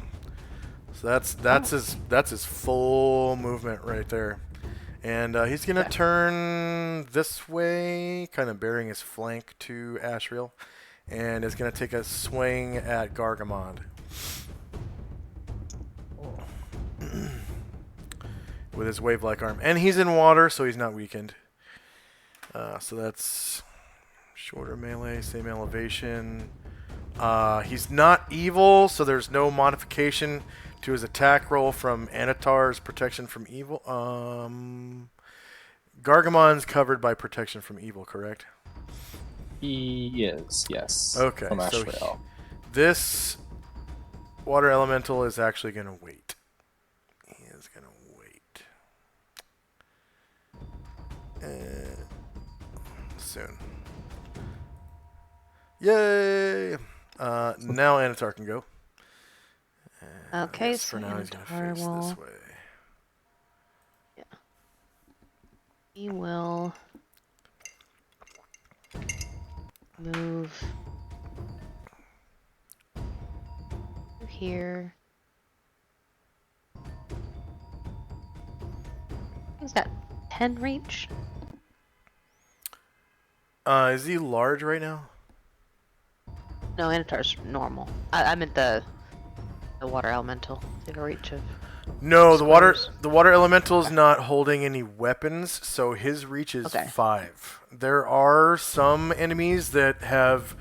So that's his full movement right there. And he's gonna turn this way, kind of bearing his flank to Ashriel, and is gonna take a swing at Gargamond. With his wave-like arm. And he's in water, so he's not weakened. So that's shorter melee, same elevation. He's not evil, so there's no modification to his attack roll from Anatar's protection from evil. Gargamond's covered by protection from evil, correct? He is, yes. Okay, From so Ashrael. this water elemental is actually going to wait. He is going to wait. Soon. Yay! Now Anatar can go. Okay, Yes, so for now he's going to Anatar face will... this way. Yeah. He will move here. He's got 10 reach. Is he large right now? No, Anatar's normal. I meant the water elemental. The reach of... No, the water squares. elemental is not holding any weapons, so his reach is Okay. 5. There are some enemies that have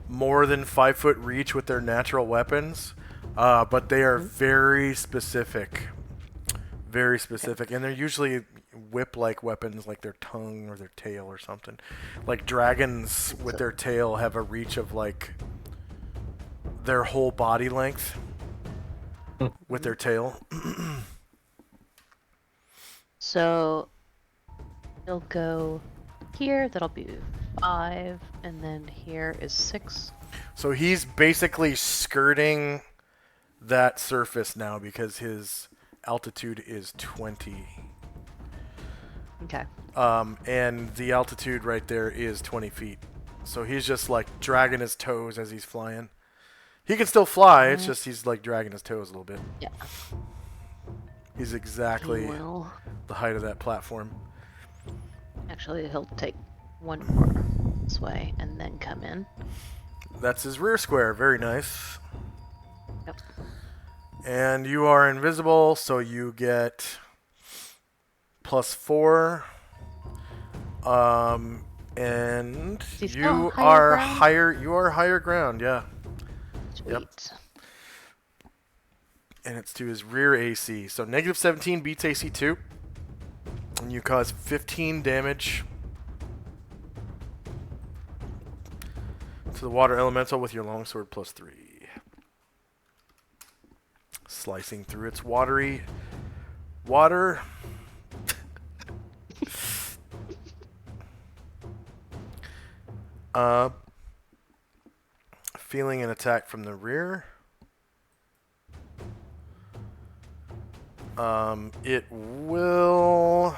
more than 5-foot reach with their natural weapons, but they are very specific. Very specific, and they're usually whip-like weapons, like their tongue or their tail or something. Like dragons with their tail have a reach of like their whole body length with their tail. So he'll go here. That'll be 5, and then here is 6. So he's basically skirting that surface now because his altitude is 20. Okay. And the altitude right there is 20 feet. So he's just like dragging his toes as he's flying. He can still fly, it's just he's like dragging his toes a little bit. Yeah. He's He exactly will. the height of that platform. Actually, he'll take one more this way and then come in. That's his rear square. Very nice. Yep. And you are invisible, so you get +4. And Is he still you higher are ground? higher. You are higher ground. Yeah. Sweet. And it's to his rear AC. So -17 beats AC2. And you cause 15 damage to the water elemental with your longsword +3. Slicing through its watery water. Feeling an attack from the rear. It will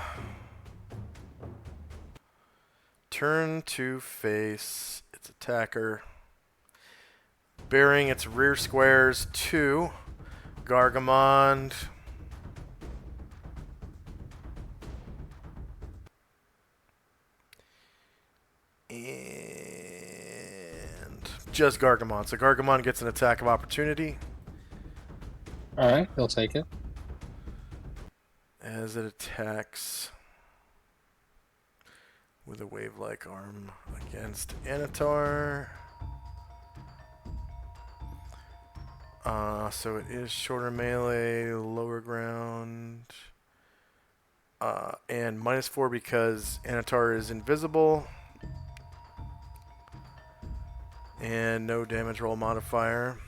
turn to face its attacker, bearing its rear squares to Gargamond. And just Gargamon. So Gargamon gets an attack of opportunity Alright, he'll take it. as it attacks with a wave-like arm against Anatar. So it is shorter melee, lower ground, and -4 because Anatar is invisible, and no damage roll modifier.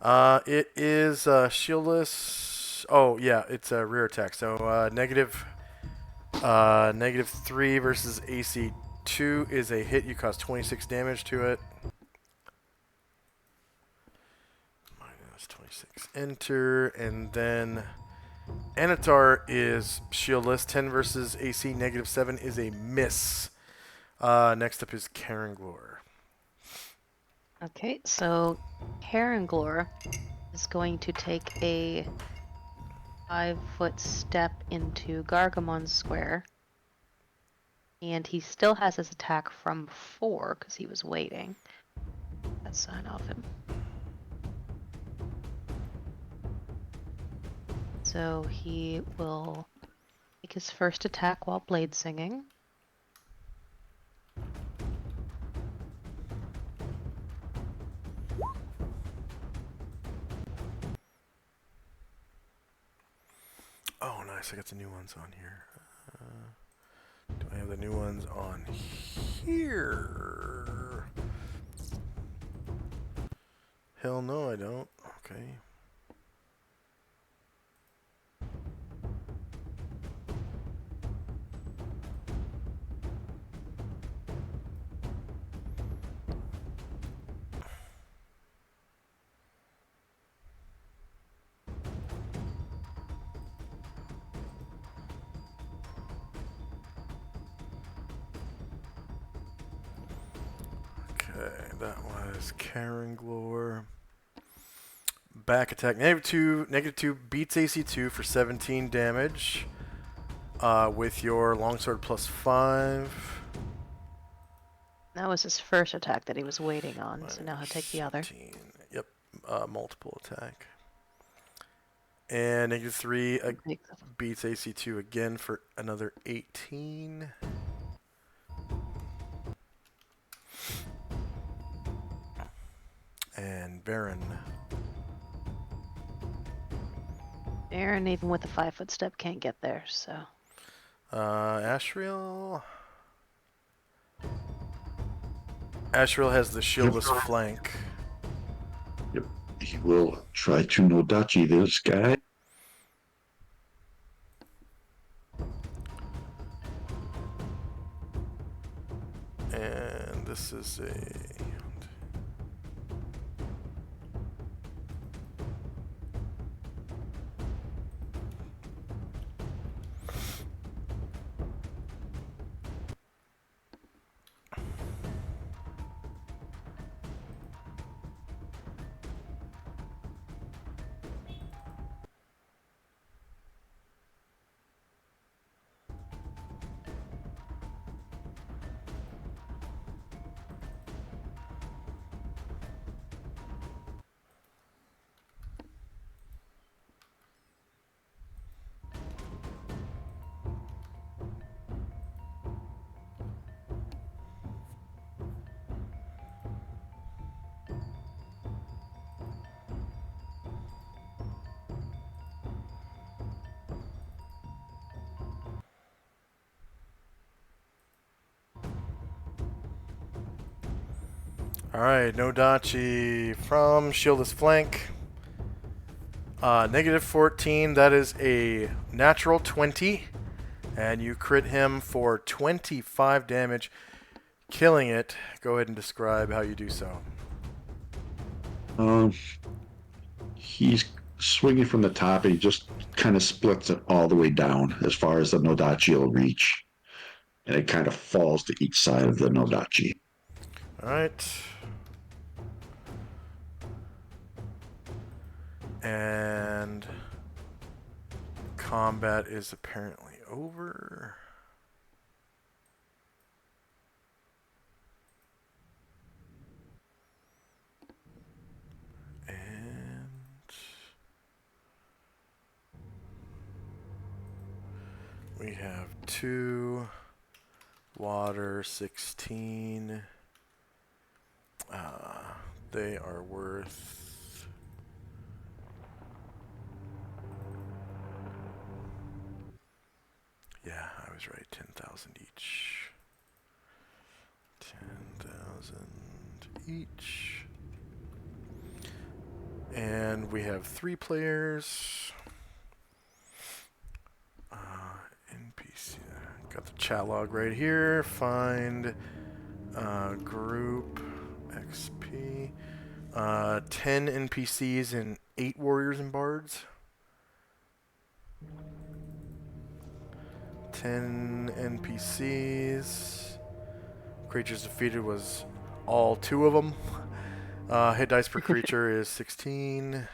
It is shieldless. Oh yeah, it's a rear attack. So -3 versus AC2 is a hit. You cause 26 damage to it. -26. Enter, and then Anatar is shieldless. 10 versus AC. -7 is a miss. Next up is Karanglor. Okay, so Karanglor is going to take a 5-foot step into Gargamon's square. And he still has his attack from 4 because he was waiting. That sign off him. So he will make his first attack while blade singing. Oh, nice. I got the new ones on here. Do I have the new ones on here? Hell no, I don't. Okay. Okay, that was Karanglor. Back attack. -2 beats AC2 for 17 damage. With your longsword +5. That was his first attack that he was waiting on, so now he'll take the other. 17. Yep, multiple attack. And -3 beats AC2 again for another 18. And Baron. Aaron, even with a 5-foot step, can't get there, so. Ashriel. Ashriel has the shieldless flank. Yep. He will try to Nodachi this guy. And this is a... Alright, no Dachi from Shieldless Flank. Negative 14, that is a natural 20. And you crit him for 25 damage, killing it. Go ahead and describe how you do so. He's swinging from the top, and he just kind of splits it all the way down as far as the Nodachi will reach. And it kind of falls to each side of the Nodachi. Alright. And combat is apparently over. And we have 2 water 16. They are worth I was right, 10,000 each. 10,000 each. And we have 3 players. NPC. Got the chat log right here. Find group XP. 10 NPCs and 8 warriors and bards. 10 NPCs. Creatures defeated was all 2 of them. Hit dice per creature is 16.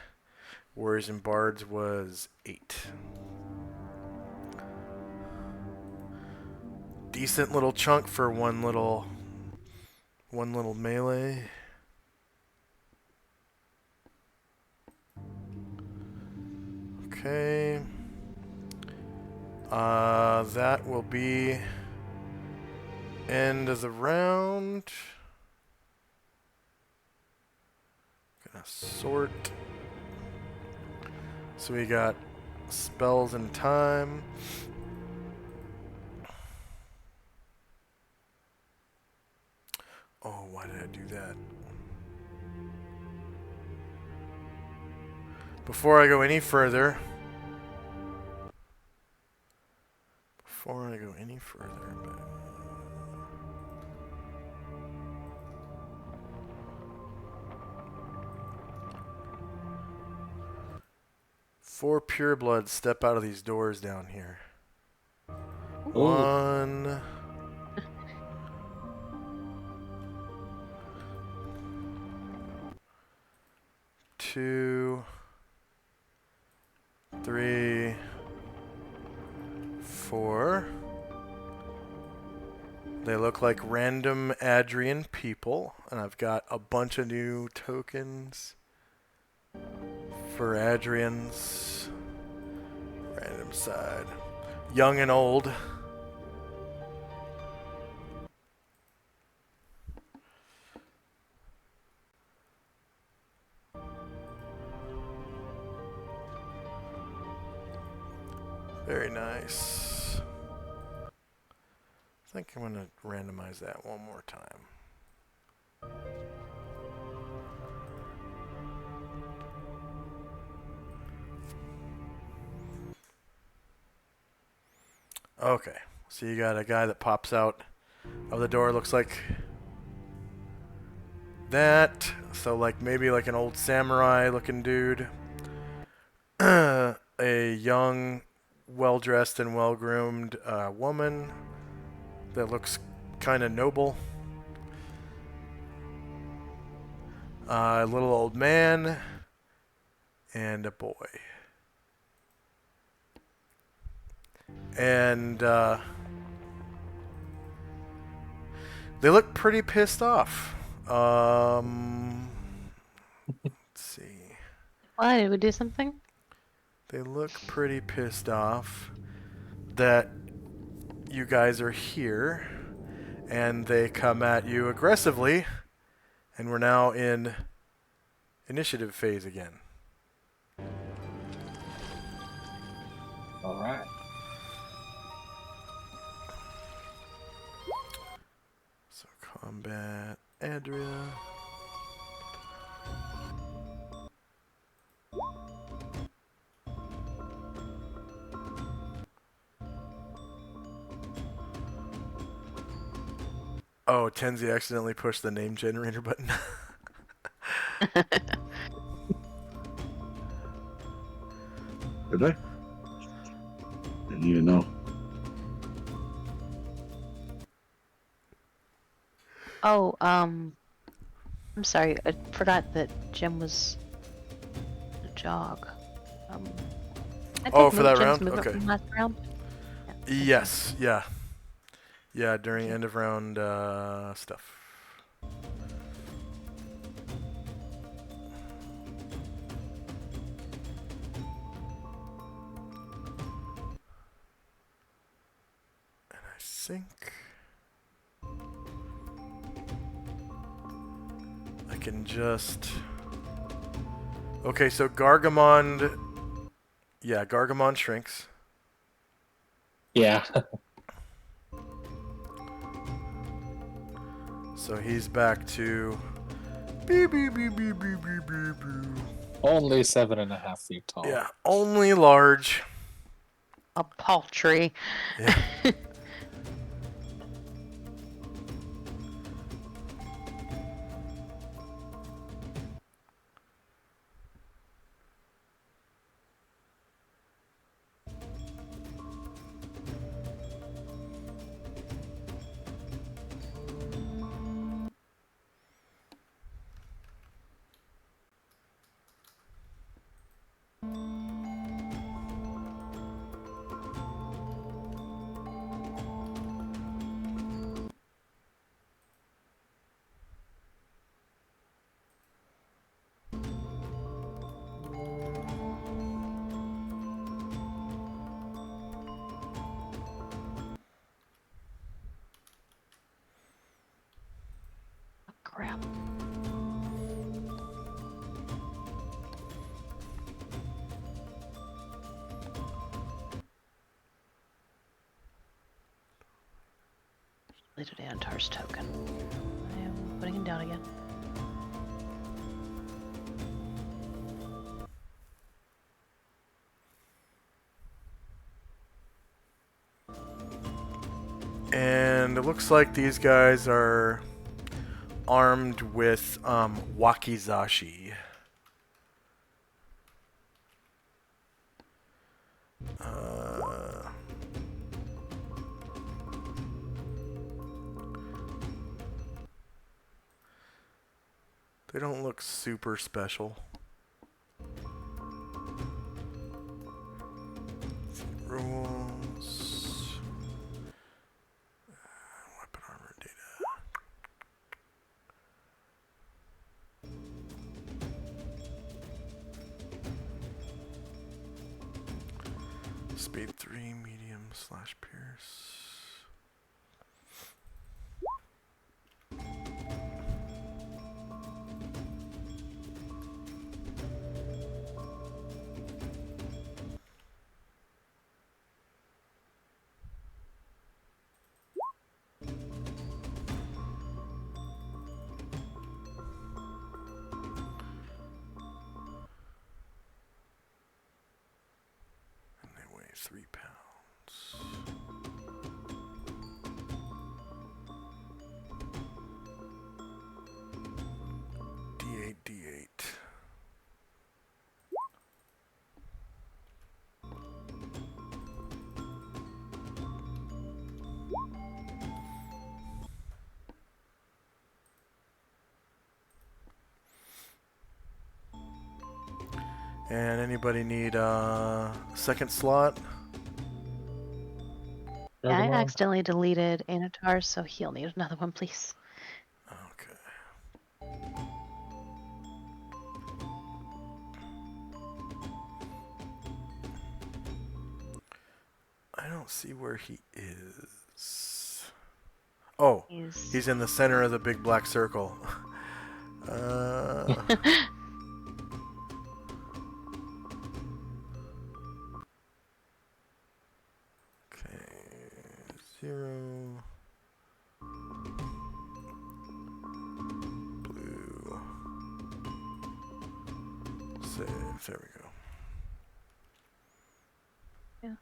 Warriors and bards was 8. Decent little chunk for one little melee. Okay. That will be end of the round. Gonna sort. So we got spells and time. Oh, why did I do that? Before I go any further, but 4 purebloods step out of these doors down here. Ooh. 1, 2, 3, 4. They look like random Adrian people, and I've got a bunch of new tokens for Adrian's random side. Young and old. Very nice. I think I'm going to randomize that one more time. Okay, so you got a guy that pops out of the door, looks like that. So like maybe like an old samurai looking dude. A young, well-dressed and well-groomed woman that looks kind of noble. A little old man and a boy. And they look pretty pissed off. Let's see. Why? Did we do something? They look pretty pissed off that you guys are here, and they come at you aggressively, and we're now in initiative phase again. All right. So combat, Adria. Oh, Tenzi accidentally pushed the name generator button. Did I? Didn't even know. Oh, I'm sorry. I forgot that Jim was a jog. I Oh, take for that Jim's round? movement Okay. from last round. Yeah, thank you. Yes, yeah. Yeah, during Okay. end of round stuff. And I think I can just... Okay, so Gargamond... Yeah, Gargamon shrinks. Yeah. So he's back to... Beep, beep, beep, beep, beep, beep, beep, beep. Only 7.5 feet tall. Yeah, only large. A paltry. Yeah. Crap. Deleted Antar's token. I am putting him down again. And it looks like these guys are armed with wakizashi. They don't look super special. Rules. Weapon armor data. Speed 3, medium / pierce. And they weigh 3 pounds. D8, D8. And anybody need a second slot? Yeah, I Gargamon? accidentally deleted Anatar, so he'll need another one, please. Okay. I don't see where he is. Oh, he's in the center of the big black circle. Okay, 0. Blue. Save. There we go. Yeah.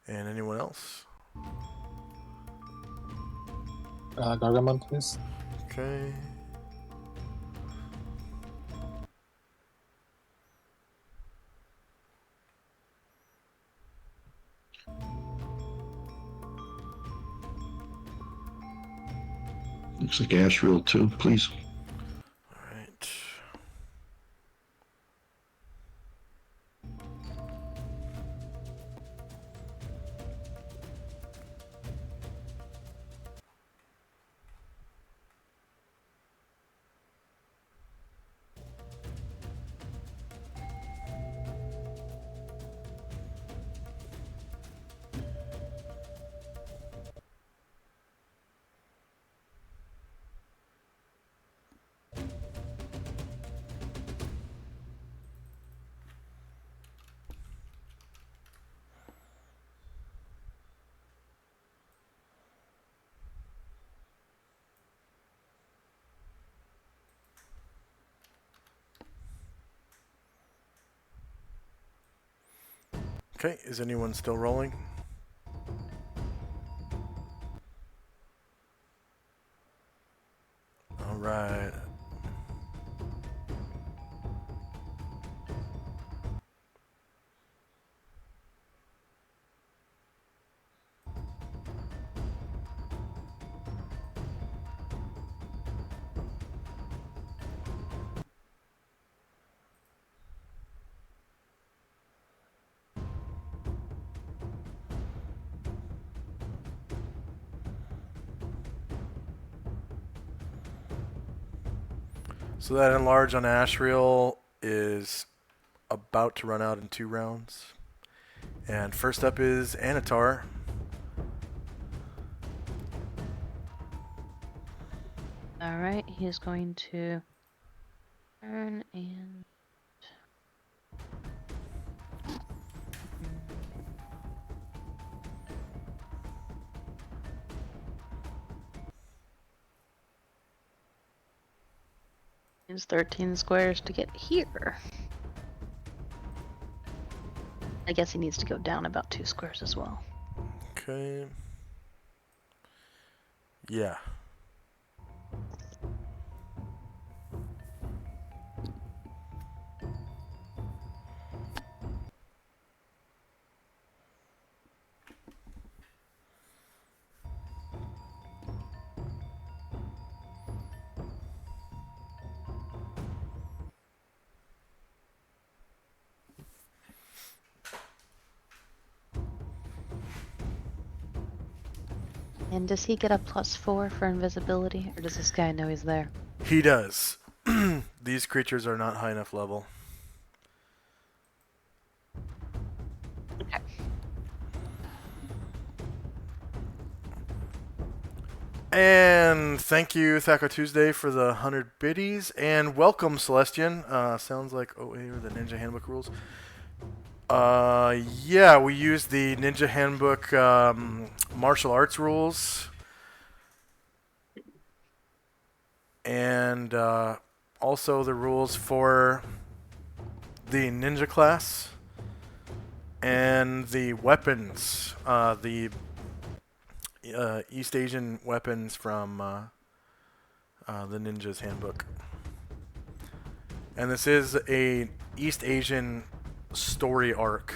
And anyone else? Gargamon, please. Okay. Looks like Ashriel too, please. All right. Okay, is anyone still rolling? All right. So that enlarge on Ashriel is about to run out in 2 rounds. And first up is Anatar. All right, he's going to turn and use 13 squares to get here. I guess he needs to go down about 2 squares as well. Okay. Yeah. And does he get a +4 for invisibility, or does this guy know he's there? He does. These creatures are not high enough level. Okay. And thank you, Thaco Tuesday, for the 100 biddies. And welcome, Celestian. Sounds like OA or the Ninja Handbook rules. Yeah, we use the Ninja Handbook martial arts rules. And also the rules for the ninja class. And the weapons. The East Asian weapons from the Ninja's Handbook. And this is a East Asian story arc.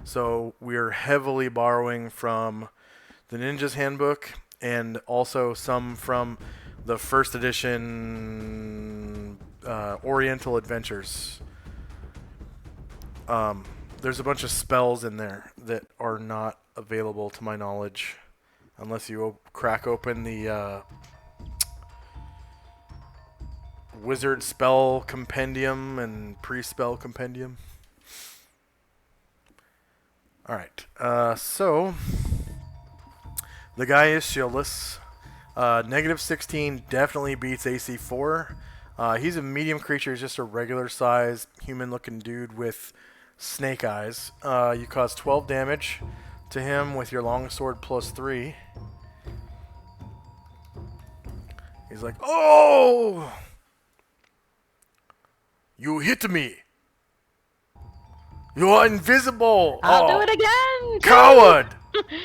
So we're heavily borrowing from the Ninja's Handbook and also some from the first edition Oriental Adventures. There's a bunch of spells in there that are not available to my knowledge unless you crack open the Wizard Spell Compendium and Pre-Spell Compendium. Alright, so the guy is shieldless. Negative 16 definitely beats AC 4. He's a medium creature, he's just a regular sized human looking dude with snake eyes. You cause 12 damage to him with your longsword +3. He's like, oh! You hit me! You are invisible! I'll do it again! Coward!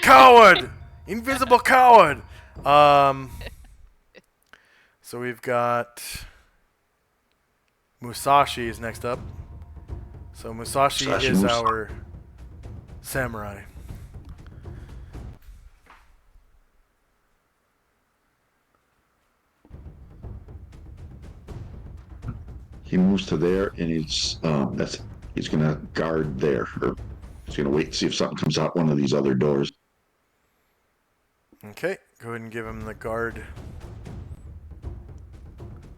Coward! Invisible coward! So we've got Musashi is next up. So Musashi is our samurai. He moves to there, and he's gonna guard there, or he's gonna wait and see if something comes out one of these other doors. Okay, go ahead and give him the guard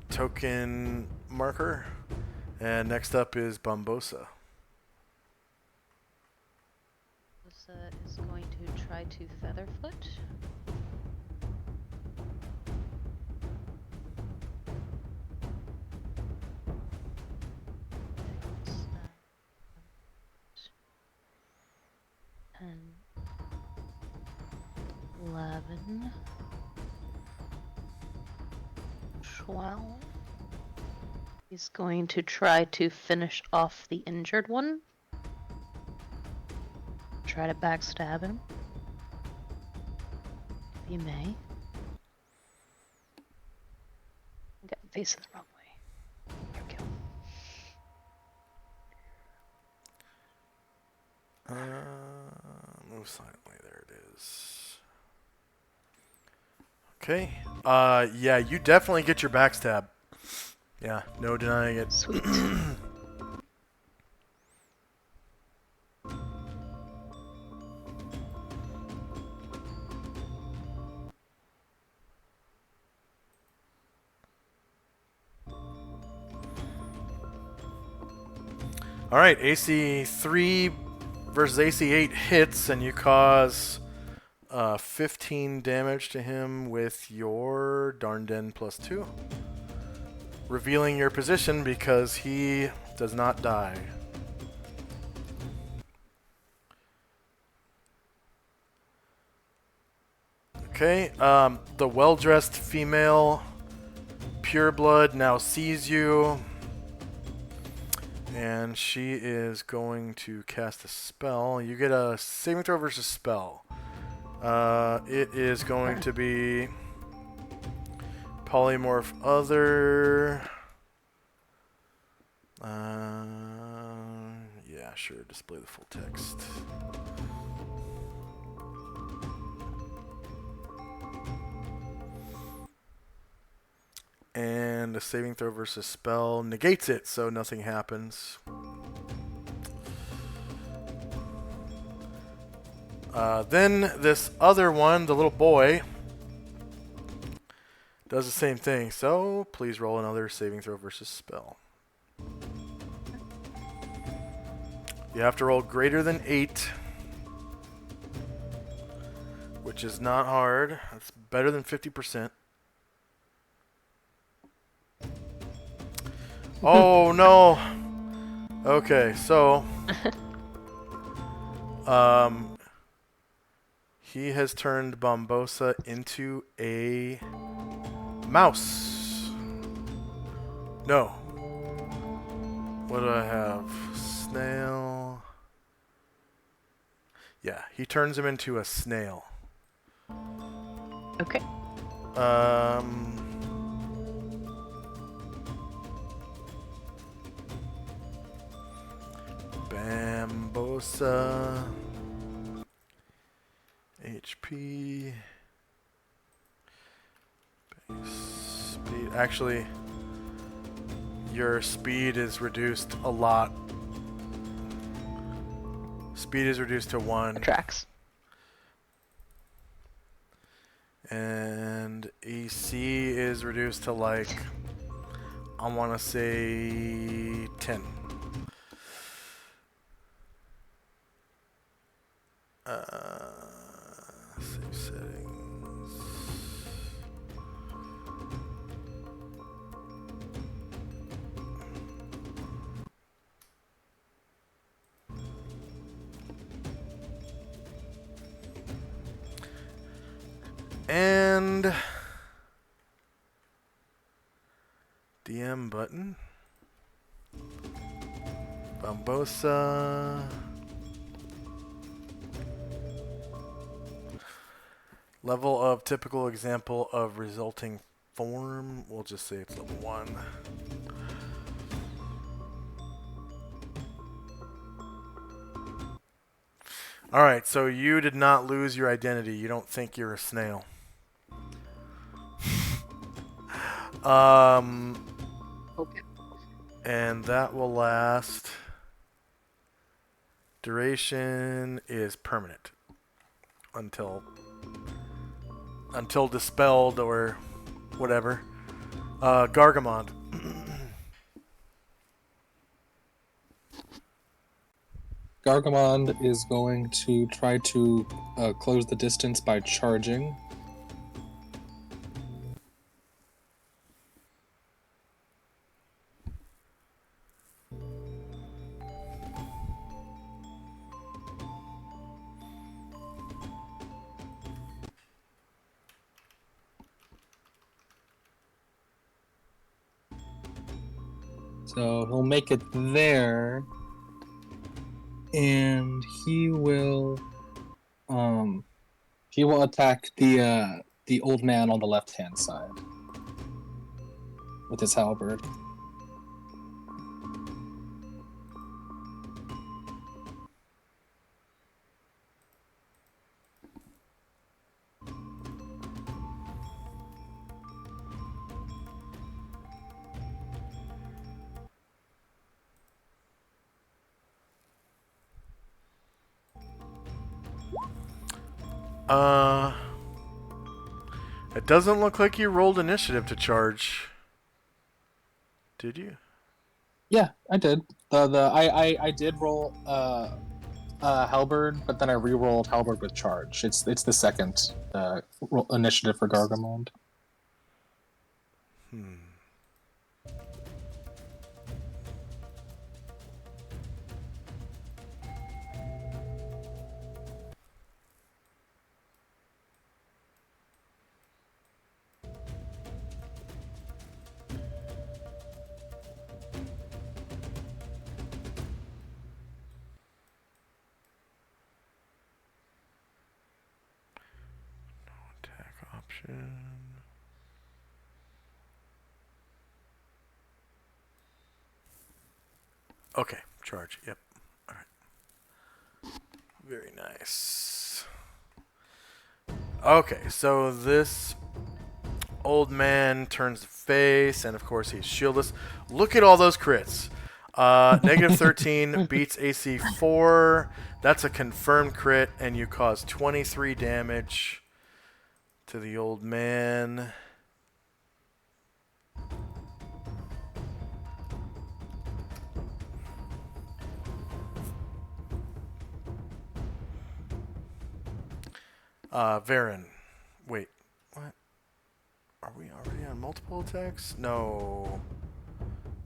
token marker. And next up is Bombosa. Bosa is going to try to Featherfoot. And 11, 12. He's going to try to finish off the injured one. Try to backstab him. If you may. Okay, I'm facing the wrong way. There we go. Move silently. There it is. Okay. Yeah, you definitely get your backstab. Yeah, no denying it. Sweet. All right, AC 3 versus AC 8 hits, and you cause 15 damage to him with your Darnden +2. Revealing your position because he does not die. Okay, the well-dressed female pureblood now sees you, and she is going to cast a spell. You get a saving throw versus spell. It is going to be polymorph other. Yeah, sure. Display the full text. And a saving throw versus spell negates it, so nothing happens. Then this other one, the little boy, does the same thing. So please roll another saving throw versus spell. You have to roll greater than 8, which is not hard. That's better than 50%. Oh no. Okay, so he has turned Bombosa into a mouse. No. What do I have? Snail. Yeah, he turns him into a snail. Okay. Bombosa. HP. Base speed. Actually, your speed is reduced a lot. Speed is reduced to 1. Tracks. And AC is reduced to like, I want to say 10. Save settings. And DM button. Bombosa. Level of typical example of resulting form. We'll just say it's level 1. Alright, so you did not lose your identity. You don't think you're a snail. Okay. And that will last. Duration is permanent. Until dispelled or whatever. Gargamond. Gargamond is going to try to close the distance by charging. So he'll make it there, and he will attack the old man on the left-hand side with his halberd. It doesn't look like you rolled initiative to charge. Did you? Yeah, I did. I did roll halberd, but then I re-rolled halberd with charge. It's the second initiative for Gargamond. Attack option. Okay, charge. Yep. All right. Very nice. Okay, so this old man turns the face, and of course he's shieldless. Look at all those crits. Negative 13 beats AC 4. That's a confirmed crit, and you cause 23 damage to the old man. Varen. Wait, what? Are we already on multiple attacks? No.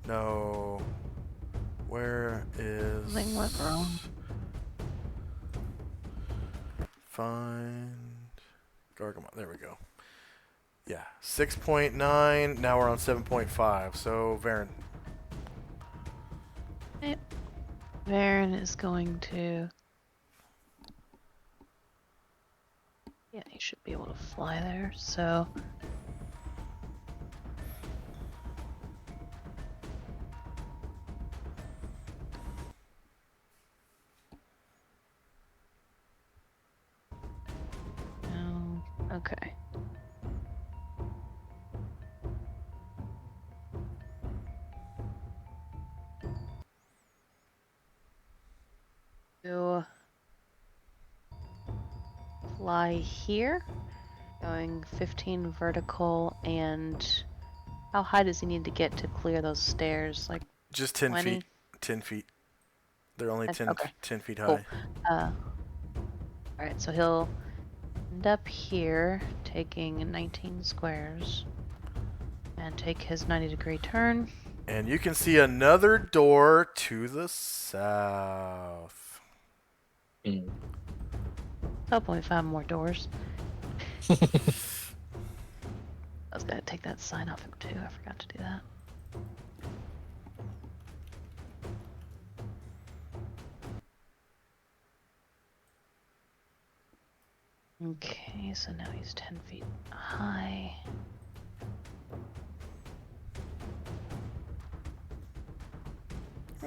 No. Where is... Something went wrong. Find... Gargamon. There we go. Yeah. 6.9. Now we're on 7.5. So, Varen. Yep. Varen is going to... Yeah, he should be able to fly there, so... No. Okay. To fly here, going 15 vertical, and how high does he need to get to clear those stairs? Like Just 10 20? feet. 10 feet. They're only 10, Okay. 10 feet Cool. high. Alright, so he'll end up here, taking 19 squares, and take his 90-degree turn. And you can see another door to the south. Hopefully we find more doors. I was gonna take that sign off too, I forgot to do that. Okay, so now he's 10 feet high.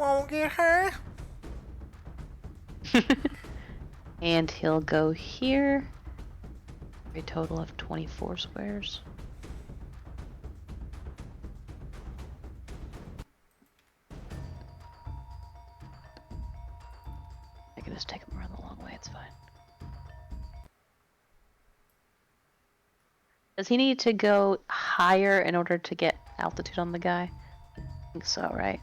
won't get her. And he'll go here. A total of 24 squares. I can just take him around the long way, it's fine. Does he need to go higher in order to get altitude on the guy? I think so, right?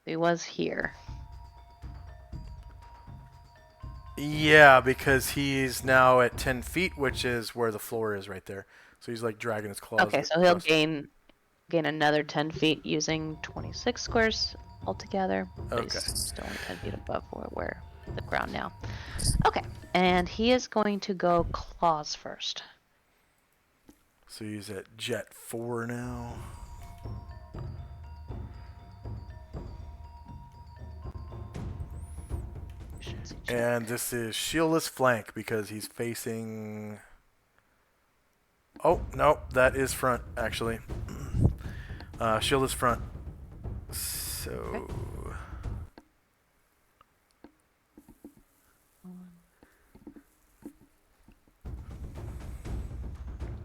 He was here. Yeah, because he's now at 10 feet, which is where the floor is right there. So he's like dragging his claws. Okay, so he'll across. gain another 10 feet using 26 squares altogether. But Okay. he's still only 10 feet above where the ground now. Okay, and he is going to go claws first. So he's at jet 4 now. And this is shieldless flank because he's facing... Oh, no, that is front, actually. Shieldless front. So... Okay.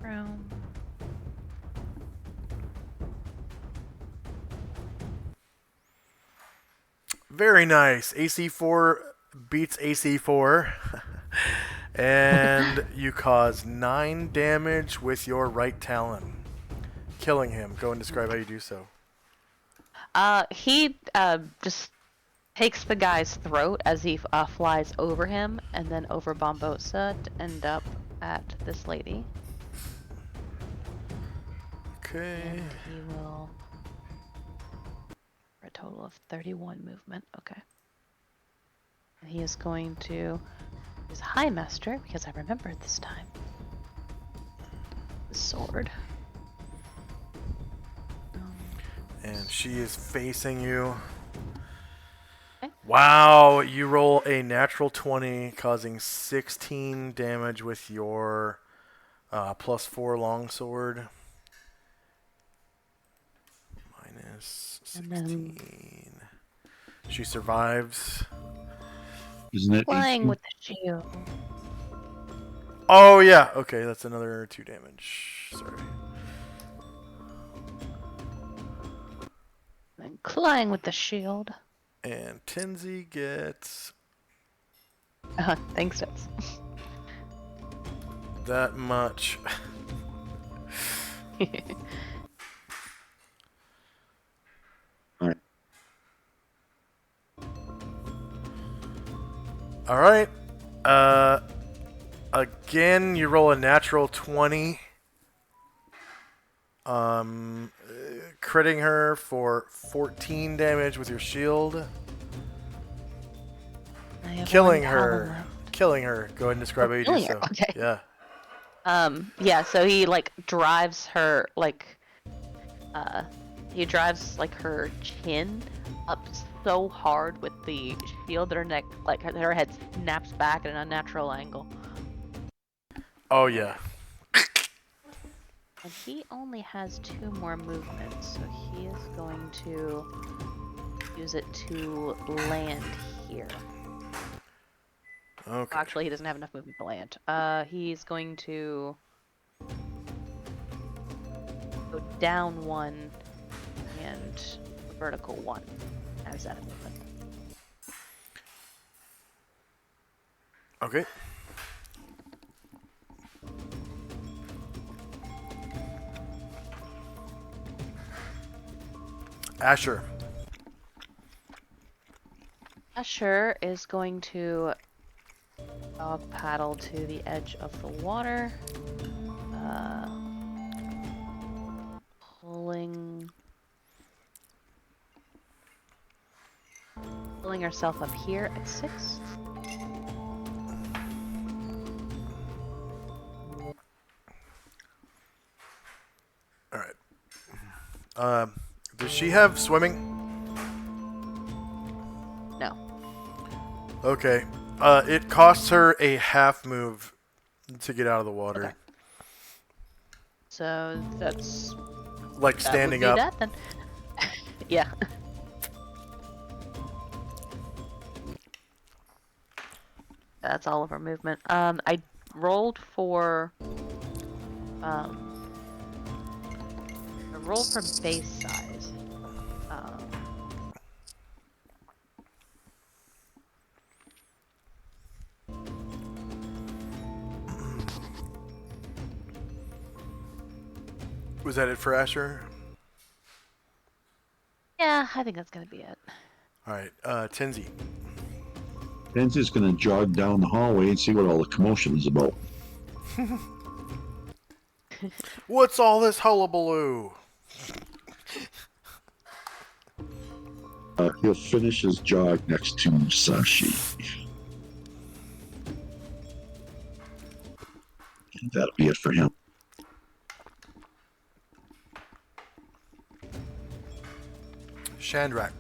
Round. Very nice. AC4 beats AC4. And you cause 9 damage with your right talon. Killing him. Go and describe how you do so. He just takes the guy's throat as he flies over him and then over Bombosa to end up at this lady. Okay. And he will... for a total of 31 movement. Okay. And he is going to use High Master, because I remembered this time. The sword. And she is facing you. Okay. Wow, you roll a natural 20, causing 16 damage with your +4 longsword. Minus 16. She survives. Isn't it? Flying 18? with the shield. Oh, yeah. Okay, that's another 2 damage. Sorry. And flying with the shield. And Tenzi gets Thanks, Tits. that much. Alright. Alright. Again, you roll a natural 20. Critting her for 14 damage with your shield. Killing her. Killing her. Go ahead and describe how you do killing so. her, okay. Yeah. Yeah, so he like drives her he drives like her chin up so hard with the shield that her neck, like her head snaps back at an unnatural angle. Oh, yeah. And he only has 2 more movements, so he is going to use it to land here. Okay. Actually, he doesn't have enough movement to land. He's going to go down 1 and vertical 1. How is that a movement? Okay. Asher. Asher is going to dog paddle to the edge of the water, pulling herself up here at 6. All right. Does she have swimming? No. Okay. It costs her a half move to get out of the water. Okay. So that's Like that standing would be up. that then. Yeah. That's all of our movement. I rolled for I rolled for base size. Was that it for Asher? Yeah, I think that's gonna be it. All right, Tenzi. Ben's just going to jog down the hallway and see what all the commotion is about. What's all this hullabaloo? He'll finish his jog next to Musashi. And that'll be it for him. Shandrak.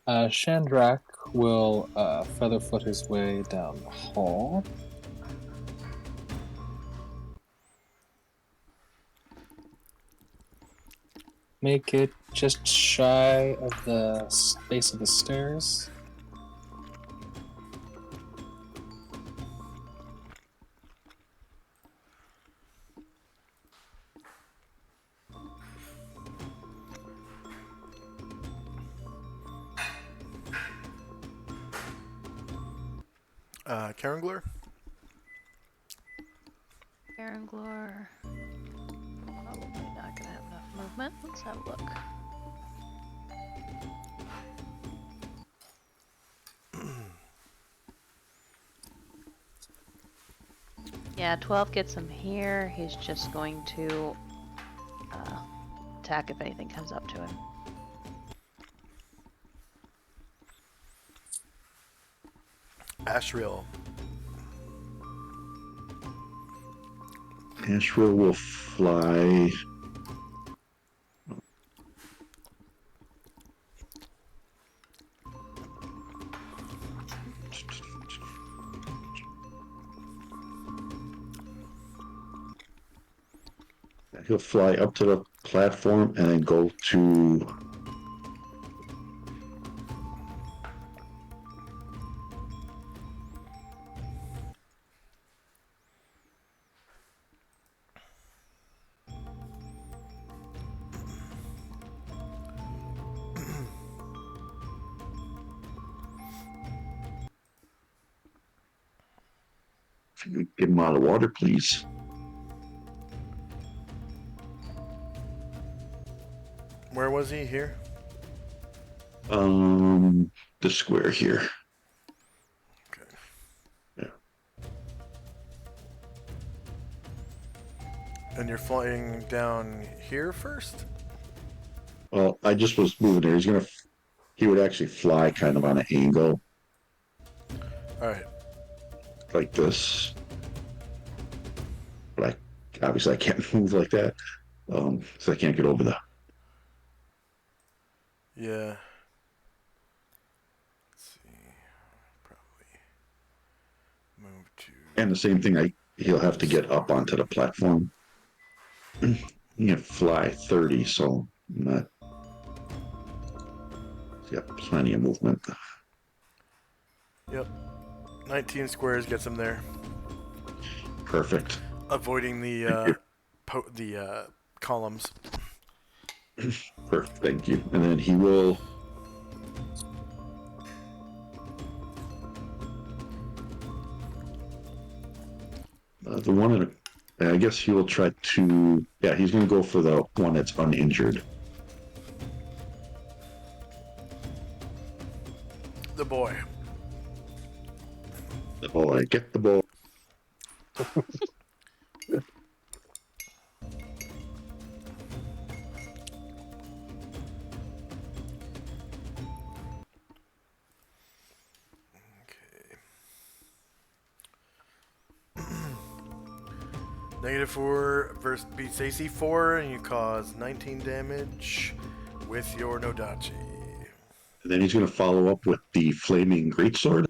Shandrak will featherfoot his way down the hall. Make it just shy of the base of the stairs. Karangler. Aranglor. Probably not gonna have enough movement. Let's have a look. Yeah, 12 gets him here. He's just going to attack if anything comes up to him. Ashriel. Ashriel will fly. He'll fly up to the platform and then go to if you could get him out of the water, please. Where was he? Here? The square here. Okay. Yeah. And you're flying down here first? Well, I just was moving there. He would actually fly kind of on an angle Alright. like this. But obviously I can't move like that. So I can't get over the. Yeah. Let's see. Probably move to. And the same thing, he'll have to get up onto the platform. He can fly 30, so not. He's got plenty of movement. Yep. 19 squares gets him there. Perfect. Avoiding the columns. Perfect. Thank you. And then he will. The one in I guess he will try to. Yeah, he's going to go for the one that's uninjured. The boy. The boy, get the ball. -4 versus beats AC 4, and you cause 19 damage. with your Nodachi. And then he's going to follow up with the flaming greatsword.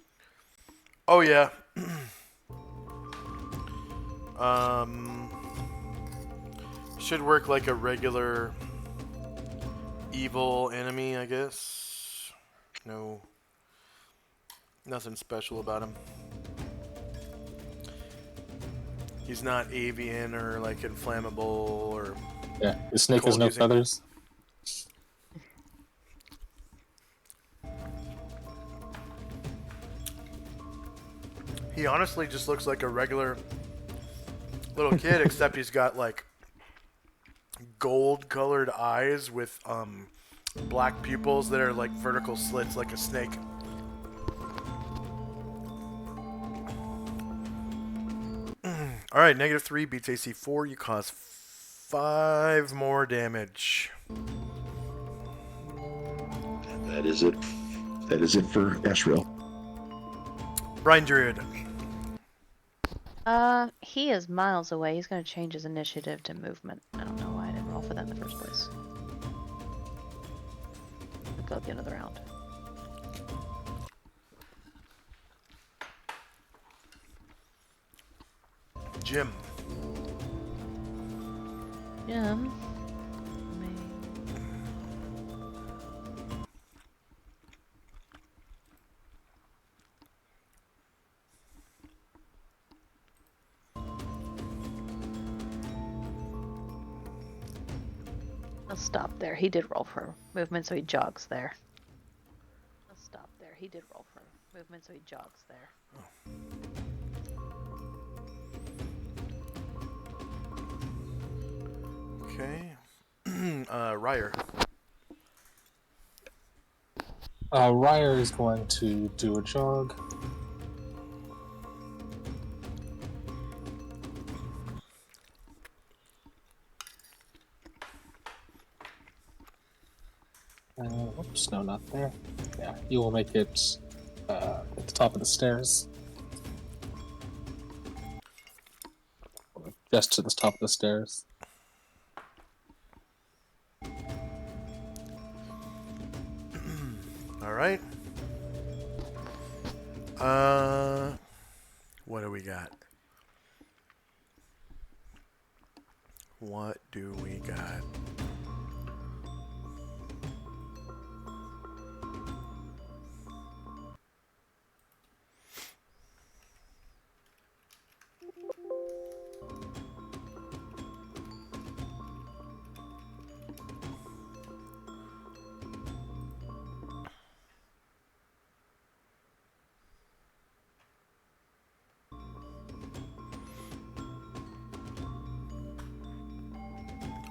Oh yeah. um, should work like a regular evil enemy, I guess. No, nothing special about him. He's not avian or like inflammable or. Yeah, the snake has Cold no using- feathers. He honestly just looks like a regular little kid, except he's got like gold-colored eyes with black pupils that are like vertical slits, like a snake. All right, -3 beats AC 4. You cause 5 more damage. And that is it. That is it for Ashriel. Brian Druid. He is miles away. He's gonna change his initiative to movement. I don't know why I didn't roll for that in the first place. We'll go at the end of the round. Jim. Jim. I'll stop there. He did roll for movement, so he jogs there. I'll stop there. He did roll for movement, so he jogs there. Okay. Ryer. Ryer is going to do a jog. Whoops, no, not there. Yeah, you will make it at the top of the stairs. Just to the top of the stairs. All right. What do we got? What do we got?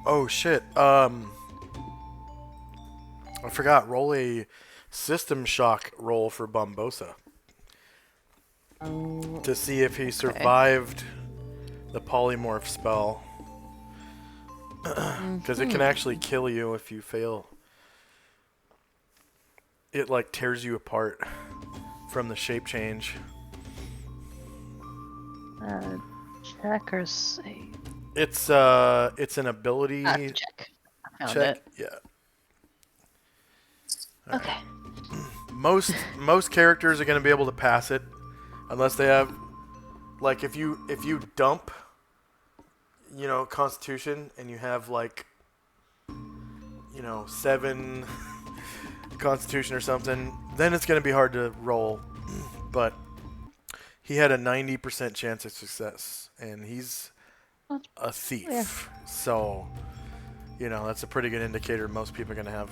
Oh shit. I forgot. Roll a system shock roll for Bombosa to see if he survived the polymorph spell. Because it can actually kill you if you fail. It like tears you apart from the shape change. Check or save? It's an ability Check. I found it. Yeah. Okay. Most characters are going to be able to pass it unless they have like if you dump Constitution and you have like 7 Constitution or something, then it's going to be hard to roll. But he had a 90% chance of success, and he's a thief. Yeah. So, that's a pretty good indicator most people are going to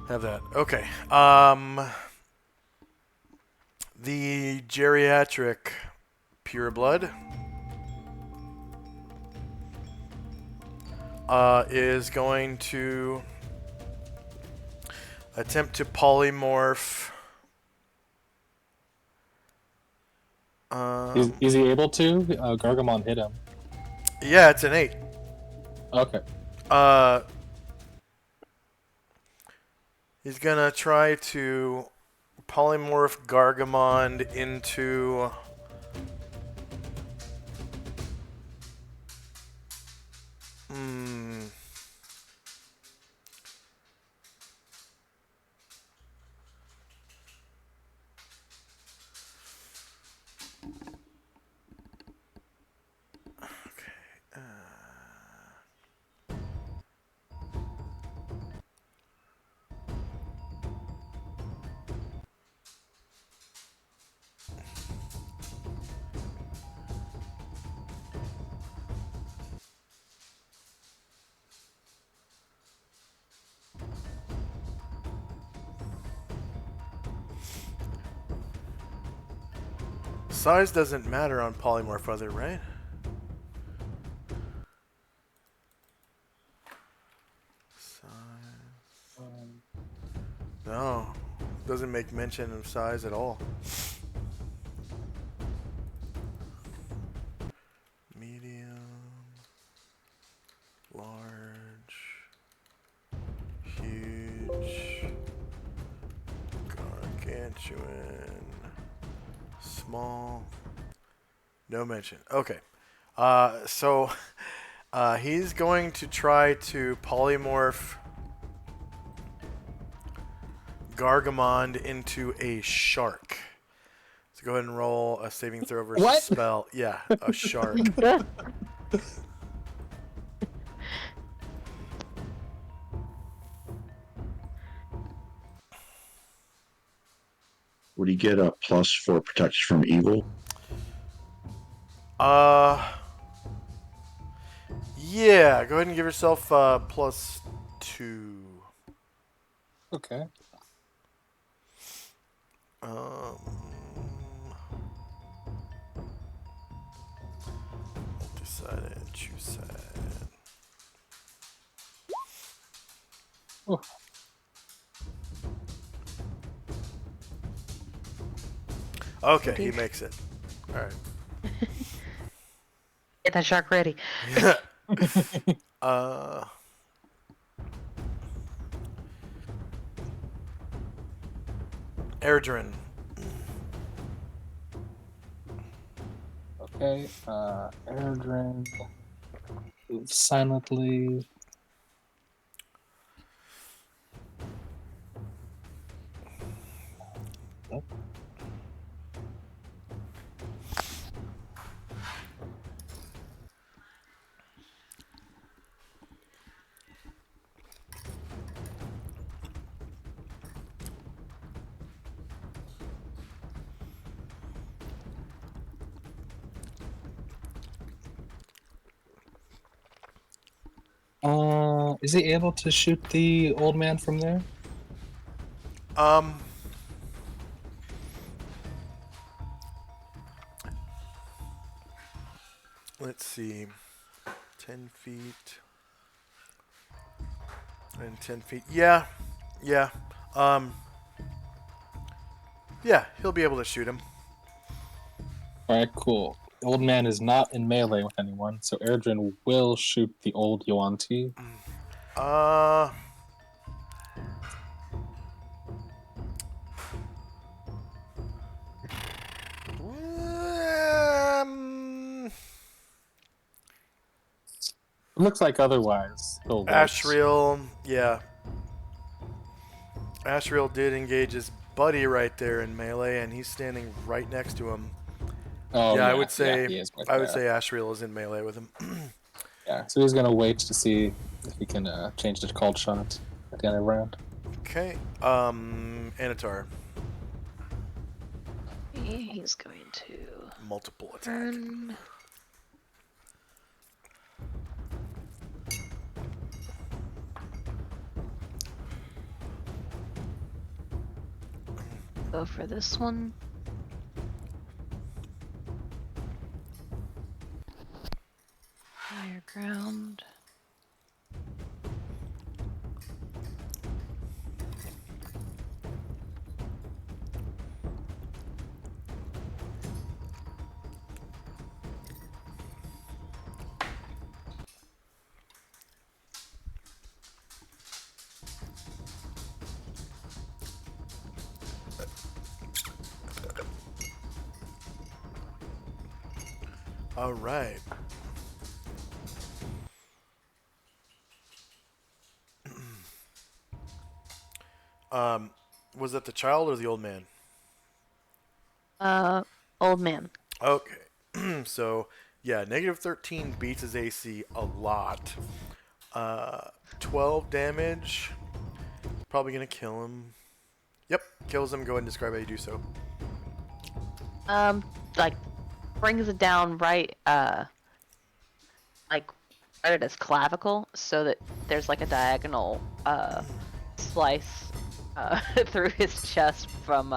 have that. Okay. The geriatric pureblood is going to attempt to polymorph. Is he able to? Gargamon hit him. Yeah, it's an 8. Okay. He's gonna try to polymorph Gargamon into Size doesn't matter on polymorph other, right? Size. No. Doesn't make mention of size at all. Medium. Large. Huge. Gargantuan. Small. No mention. Okay. So he's going to try to polymorph Gargamond into a shark. So go ahead and roll a saving throw versus What? spell. Yeah, a shark. Would he get a plus for protection from evil? Yeah. Go ahead and give yourself +2. Okay. Multi-sided, two-sided. Oh. Okay, he makes it. All right. Get that shark ready. Erdrin. Okay. Airdrin. Move silently. Is he able to shoot the old man from there? Let's see. 10 feet. And 10 feet. Yeah. Yeah. Yeah, he'll be able to shoot him. Alright, cool. The old man is not in melee with anyone, so Airdrin will shoot the old Yuan-Ti. Looks like otherwise. He'll wait. Ashriel, yeah. Ashriel did engage his buddy right there in melee, and he's standing right next to him. Oh, yeah, I would say he is right I would there. say Ashriel is in melee with him. Yeah, so he's gonna wait to see if he can change the called shot at the end of the round. Okay. Anatar. He's going to Multiple attack. turn. Go for this one. Higher ground. All right. Was that the child or the old man? Old man. Okay. So, yeah, -13 beats his AC a lot. 12 damage. Probably going to kill him. Yep, kills him. Go ahead and describe how you do so. Like, brings it down right, like, right at his clavicle, so that there's like a diagonal, slice, through his chest from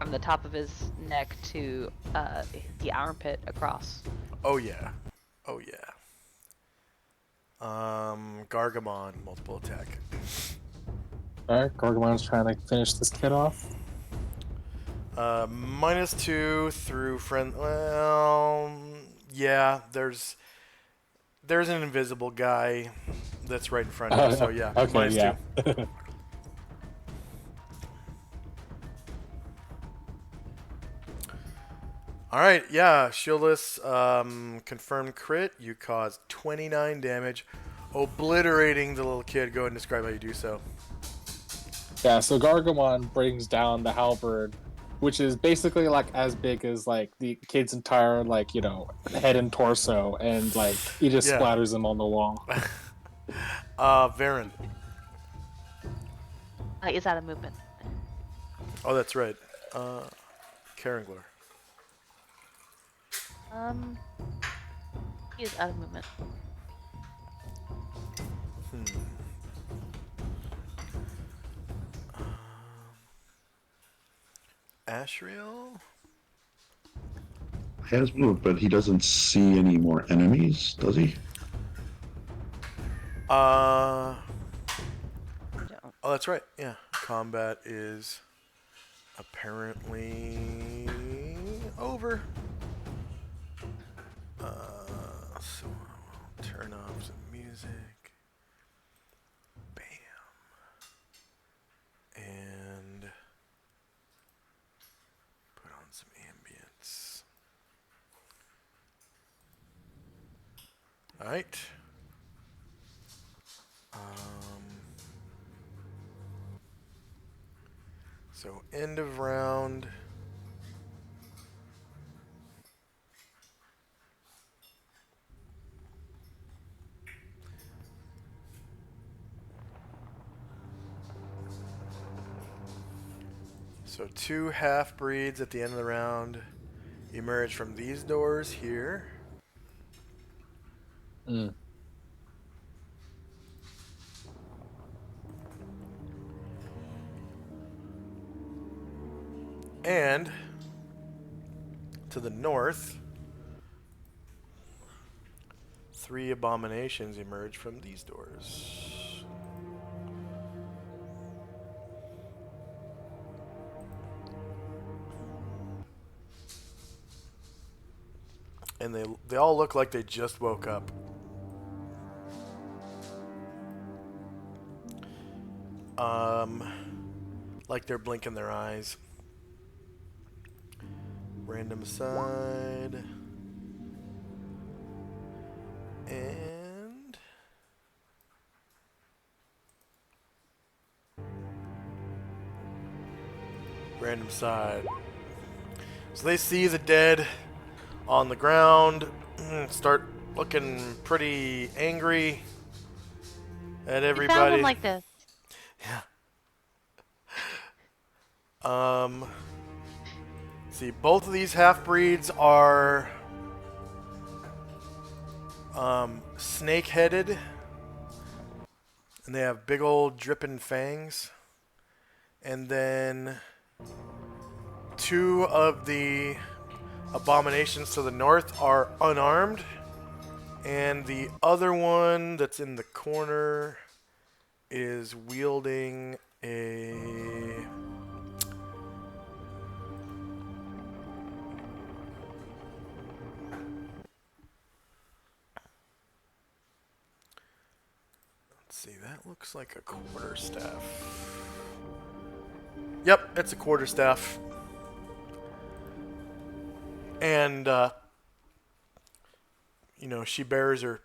from the top of his neck to the armpit across. Oh yeah. Oh yeah. Gargamon, multiple attack. Alright, Gargamon's trying to finish this kid off. -2 through friend. Well, yeah. There's an invisible guy that's right in front of you. So yeah, Okay, yeah. -2. All right, yeah, shieldless, confirmed crit. You caused 29 damage, obliterating the little kid. Go ahead and describe how you do so. Yeah, so Gargamon brings down the halberd, which is basically like as big as like the kid's entire like, you know, head and torso, and like he just Yeah. splatters him on the wall. Varen. Is out of movement. Oh, that's right. Karangler. He is out of movement. Ashriel? Has moved, but he doesn't see any more enemies, does he? Oh, Don't. that's right. Yeah. Combat is apparently over. So I'll turn off some music. Bam. And put on some ambience. Alright. So end of round. So 2 half-breeds at the end of the round emerge from these doors here. Mm. And to the north, 3 abominations emerge from these doors. And they all look like they just woke up. Like they're blinking their eyes. Random side. And random side. So they see the dead on the ground, start looking pretty angry at You everybody. found him like this. Yeah. See, both of these half-breeds are snake-headed, and they have big old dripping fangs. And then 2 of the abominations to the north are unarmed, and the other one that's in the corner is wielding a... Let's see, that looks like a quarterstaff. Yep, it's a quarterstaff. And, you know, she bears her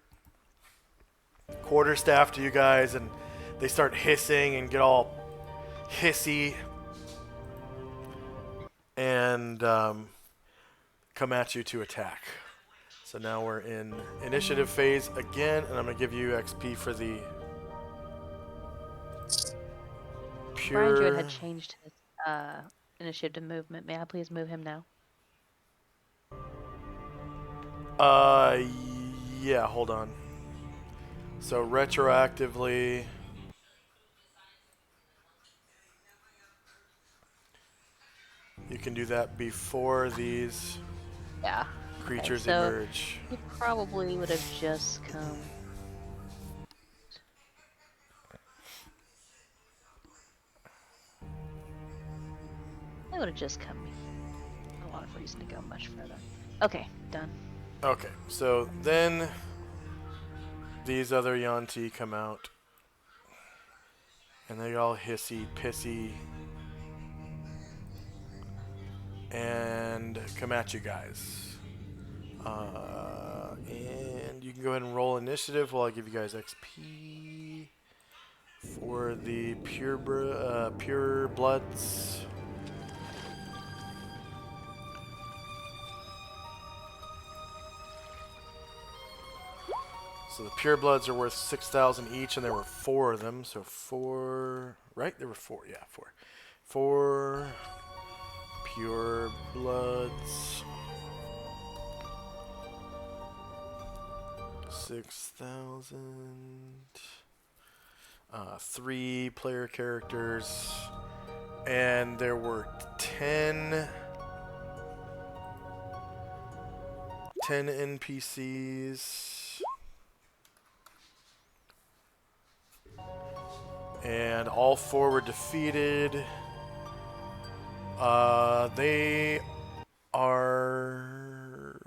quarterstaff to you guys, and they start hissing and get all hissy. And come at you to attack. So now we're in initiative phase again, and I'm going to give you XP for the Brian Druid pure... had changed his initiative to movement. May I please move him now? Yeah, hold on. So retroactively... You can do that before these Yeah. creatures so emerge. he probably would have just come. I would have just come. Not a lot of reason to go much further. Okay, done. Okay, so then these other Yanti come out. And they all hissy, pissy, and come at you guys. And you can go ahead and roll initiative while I give you guys XP for the pure bloods. So the pure bloods are worth 6,000 each, and there were 4 of them. So 4, right? There were 4. Yeah, 4. 4 pure bloods. 6,000. 3 player characters, and there were 10 NPCs, and all 4 were defeated. They are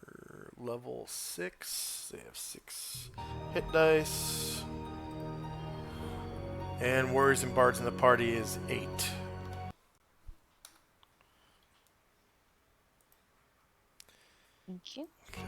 level 6. They have 6 hit dice. And Warriors and Bards in the party is 8. Thank you. Okay.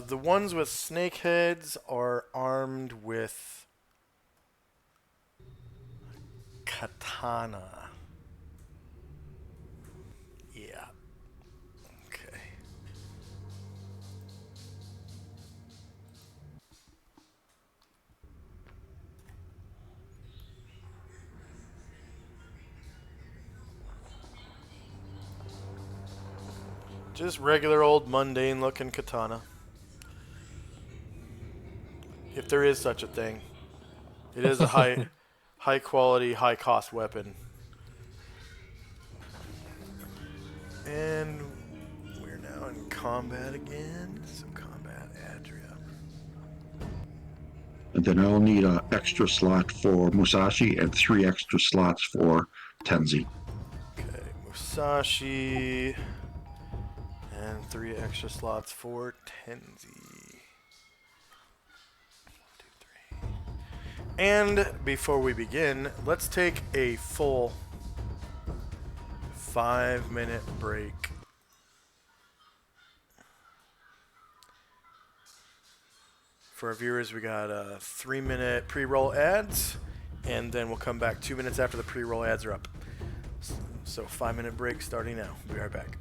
The ones with snake heads are armed with katana. Yeah. Okay. Just regular old mundane looking katana. If there is such a thing. It is a high quality, high cost weapon. And we're now in combat again. Some combat Adria. And then I'll need an extra slot for Musashi and 3 extra slots for Tenzi. Okay, Musashi. And 3 extra slots for Tenzi. 1, 2, 3. And before we begin, let's take a full 5-minute break. For our viewers, we got 3-minute pre-roll ads, and then we'll come back 2 minutes after the pre-roll ads are up. So 5-minute break starting now. We'll be right back.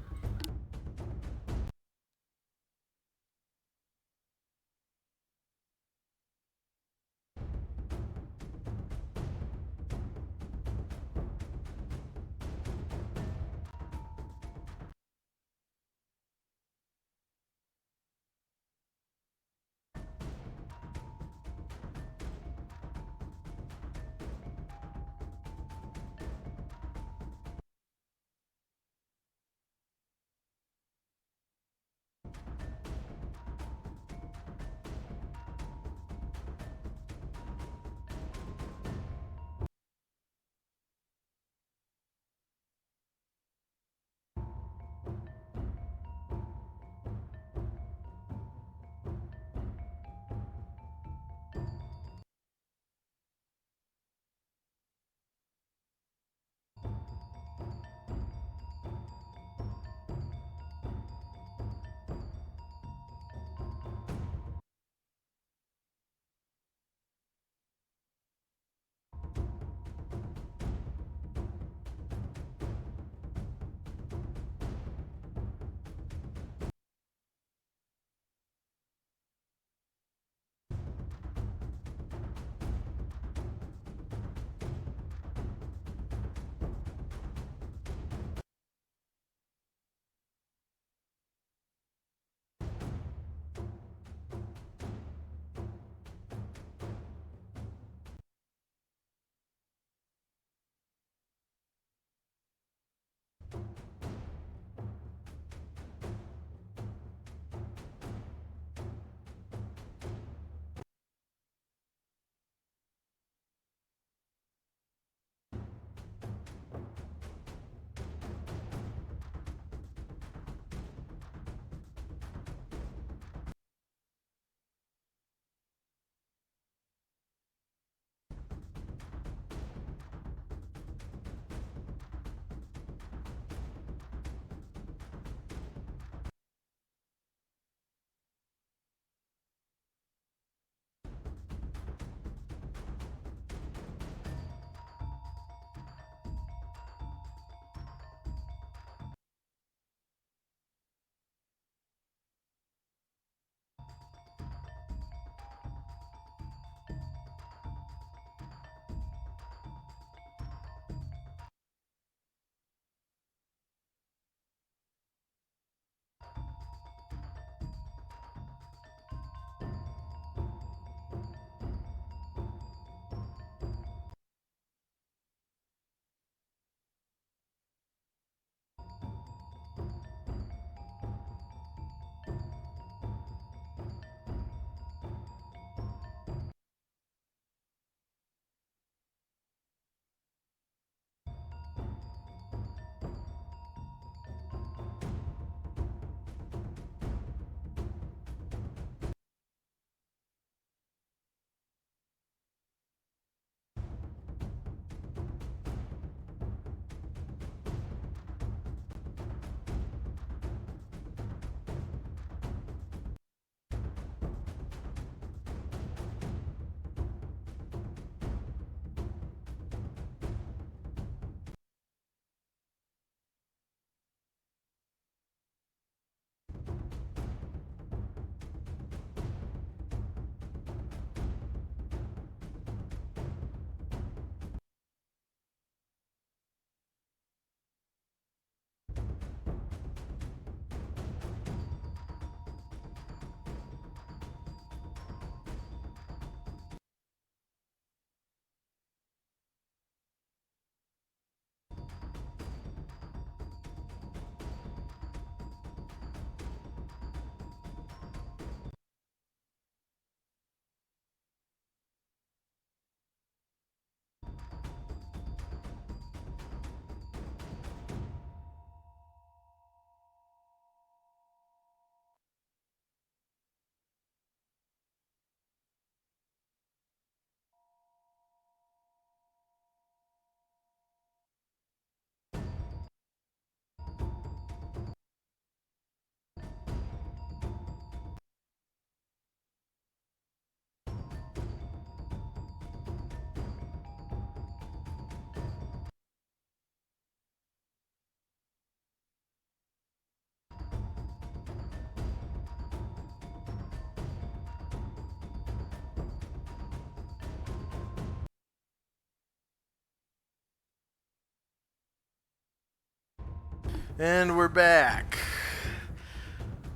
And we're back.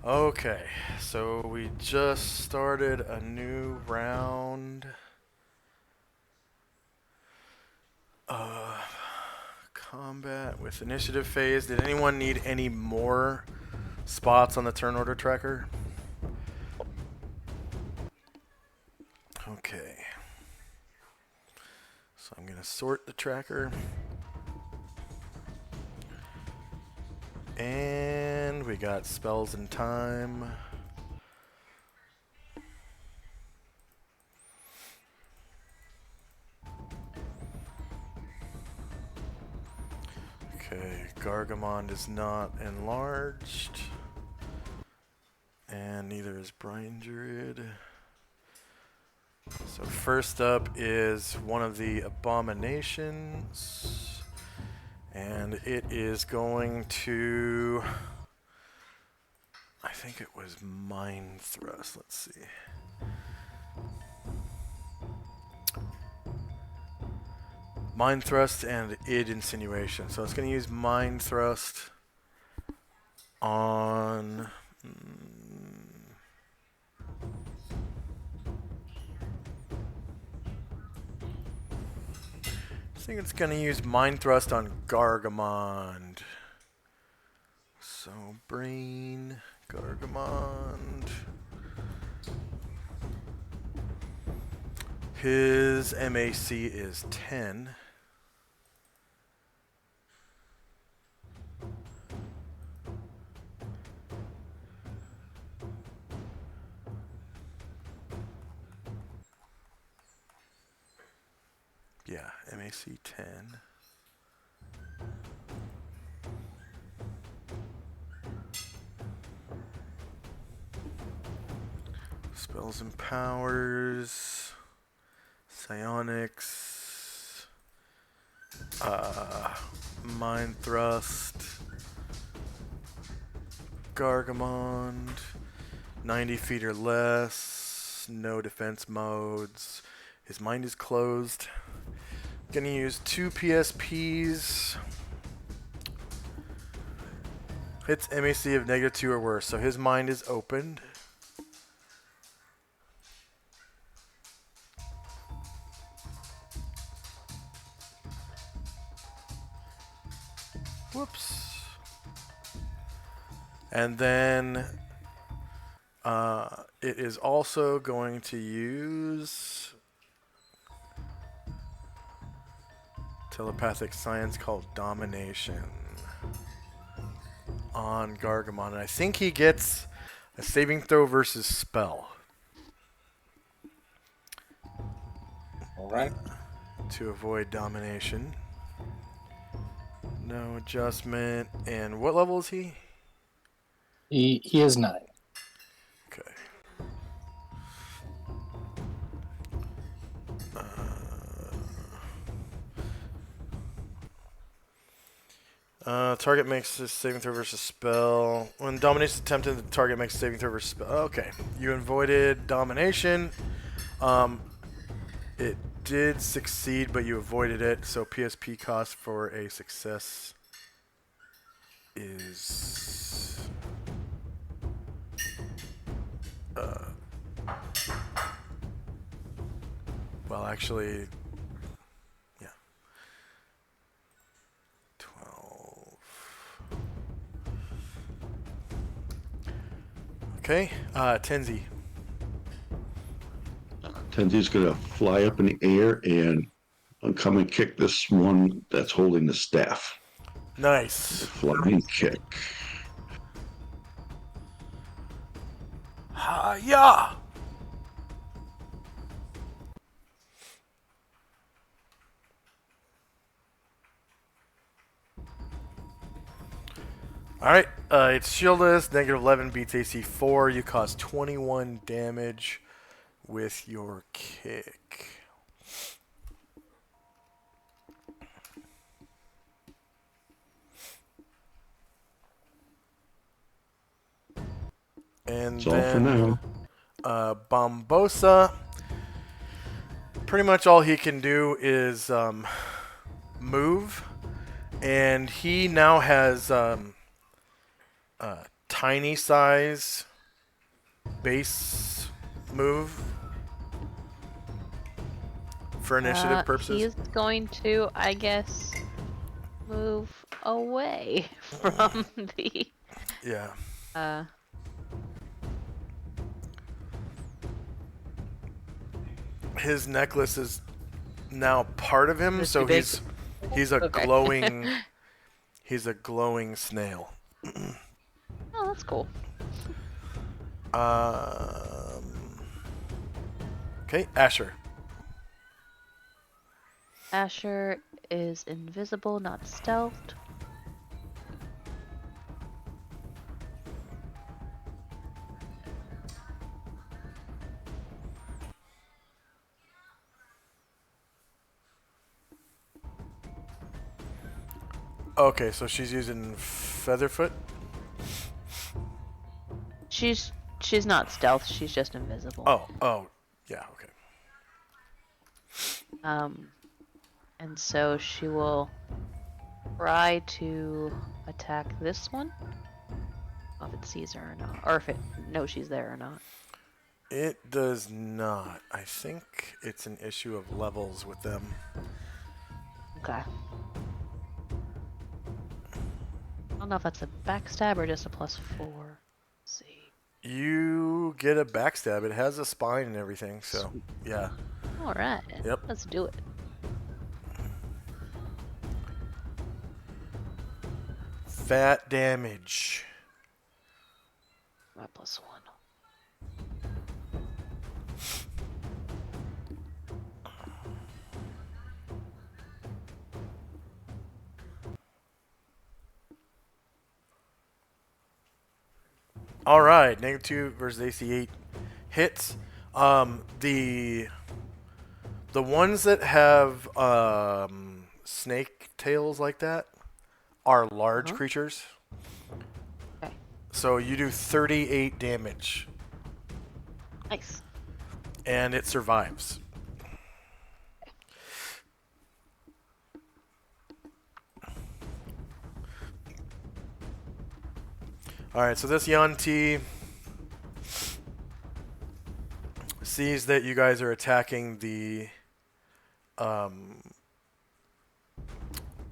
Okay, so we just started a new round of combat with initiative phase. Did anyone need any more spots on the turn order tracker? Okay. So I'm going to sort the tracker. And we got spells and time. Okay, Gargamond is not enlarged. And neither is Brine Druid. So first up is one of the abominations. And it is going to... I think it was Mind Thrust. Let's see. Mind Thrust and Id Insinuation. So it's going to use Mind Thrust on... I think it's going to use Mind Thrust on Gargamond. So, Brain, Gargamond. His MAC is 10. Yeah, MAC 10. Spells and powers. Psionics. Mind Thrust. Gargamond. 90 feet or less. No defense modes. His mind is closed. Gonna use 2 PSPs. Hits MAC of -2 or worse, so his mind is opened. Whoops. And then it is also going to use telepathic science called Domination on Gargamon. And I think he gets a saving throw versus spell. Alright. To avoid domination. No adjustment. And what level is he? He is 9. Okay. Target makes a saving throw versus spell. When domination is attempted, the target makes a saving throw versus spell. Okay. You avoided domination. It did succeed, but you avoided it. So PSP cost for a success is... well, actually... yeah. 12... Okay, Tenzi. Tenzi's gonna fly up in the air and come and kick this one that's holding the staff. Nice. Flying kick. Ha-ya! Alright, it's shieldless, -11 beats AC 4. You cause 21 damage with your kick. And That's all for now. Bombosa. Pretty much all he can do is move. And he now has tiny size base move for initiative purposes? He's going to, I guess, move away from the. Yeah. His necklace is now part of him, Is it so too big? he's a Okay. glowing snail. Oh, that's cool. Okay, Asher. Asher is invisible, not stealthed. Okay, so she's using Featherfoot. She's not stealth. She's just invisible. Oh, yeah, okay. And so she will try to attack this one. I don't know if it sees her or not, or if it knows she's there or not. It does not. I think it's an issue of levels with them. Okay. I don't know if that's a backstab or just a +4. Let's see. You get a backstab. It has a spine and everything, so yeah. All right. Yep. Let's do it. Fat damage. My +1. All right, -2 versus AC 8 hits. The ones that have snake tails like that are large creatures. Okay. So you do 38 damage, Nice. and it survives. All right, so this Yanti sees that you guys are attacking the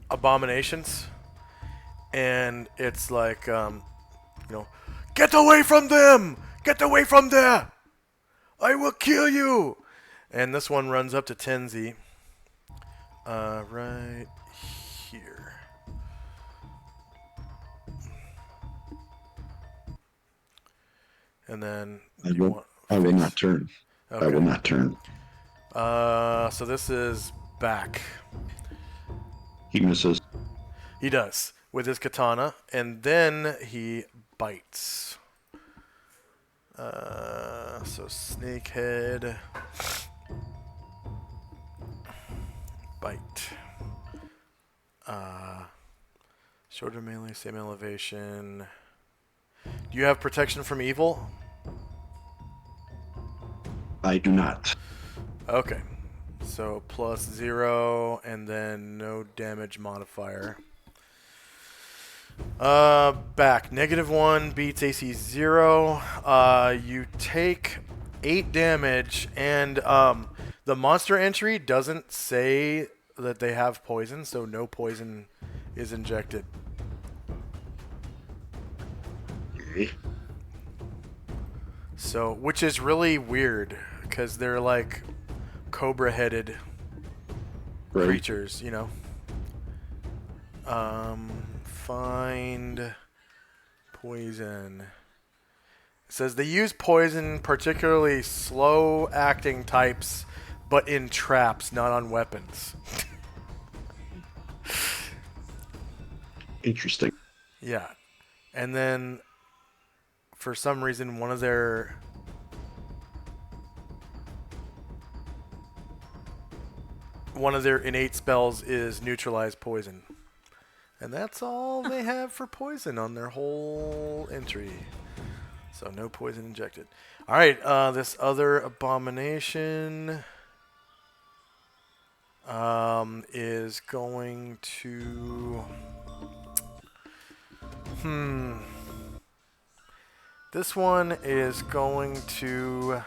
abominations, and it's like, get away from them! Get away from there! I will kill you! And this one runs up to Tenzi, right here. And then I will not turn. Okay. I will not turn. So this is back. He misses. He does with his katana, and then he bites. So snakehead, bite. Shoulder melee, same elevation. Do you have protection from evil? I do not. Okay. So +0 and then no damage modifier. Back. -1 beats AC 0. You take 8 damage, and the monster entry doesn't say that they have poison, so no poison is injected. Okay. So, which is really weird, because they're like cobra-headed Right. creatures, you know. Find poison. It says they use poison, particularly slow-acting types, but in traps, not on weapons. Interesting. Yeah. And then, for some reason, one of their innate spells is neutralize poison. And that's all they have for poison on their whole entry. So no poison injected. All right, this other abomination is going to... This one is going to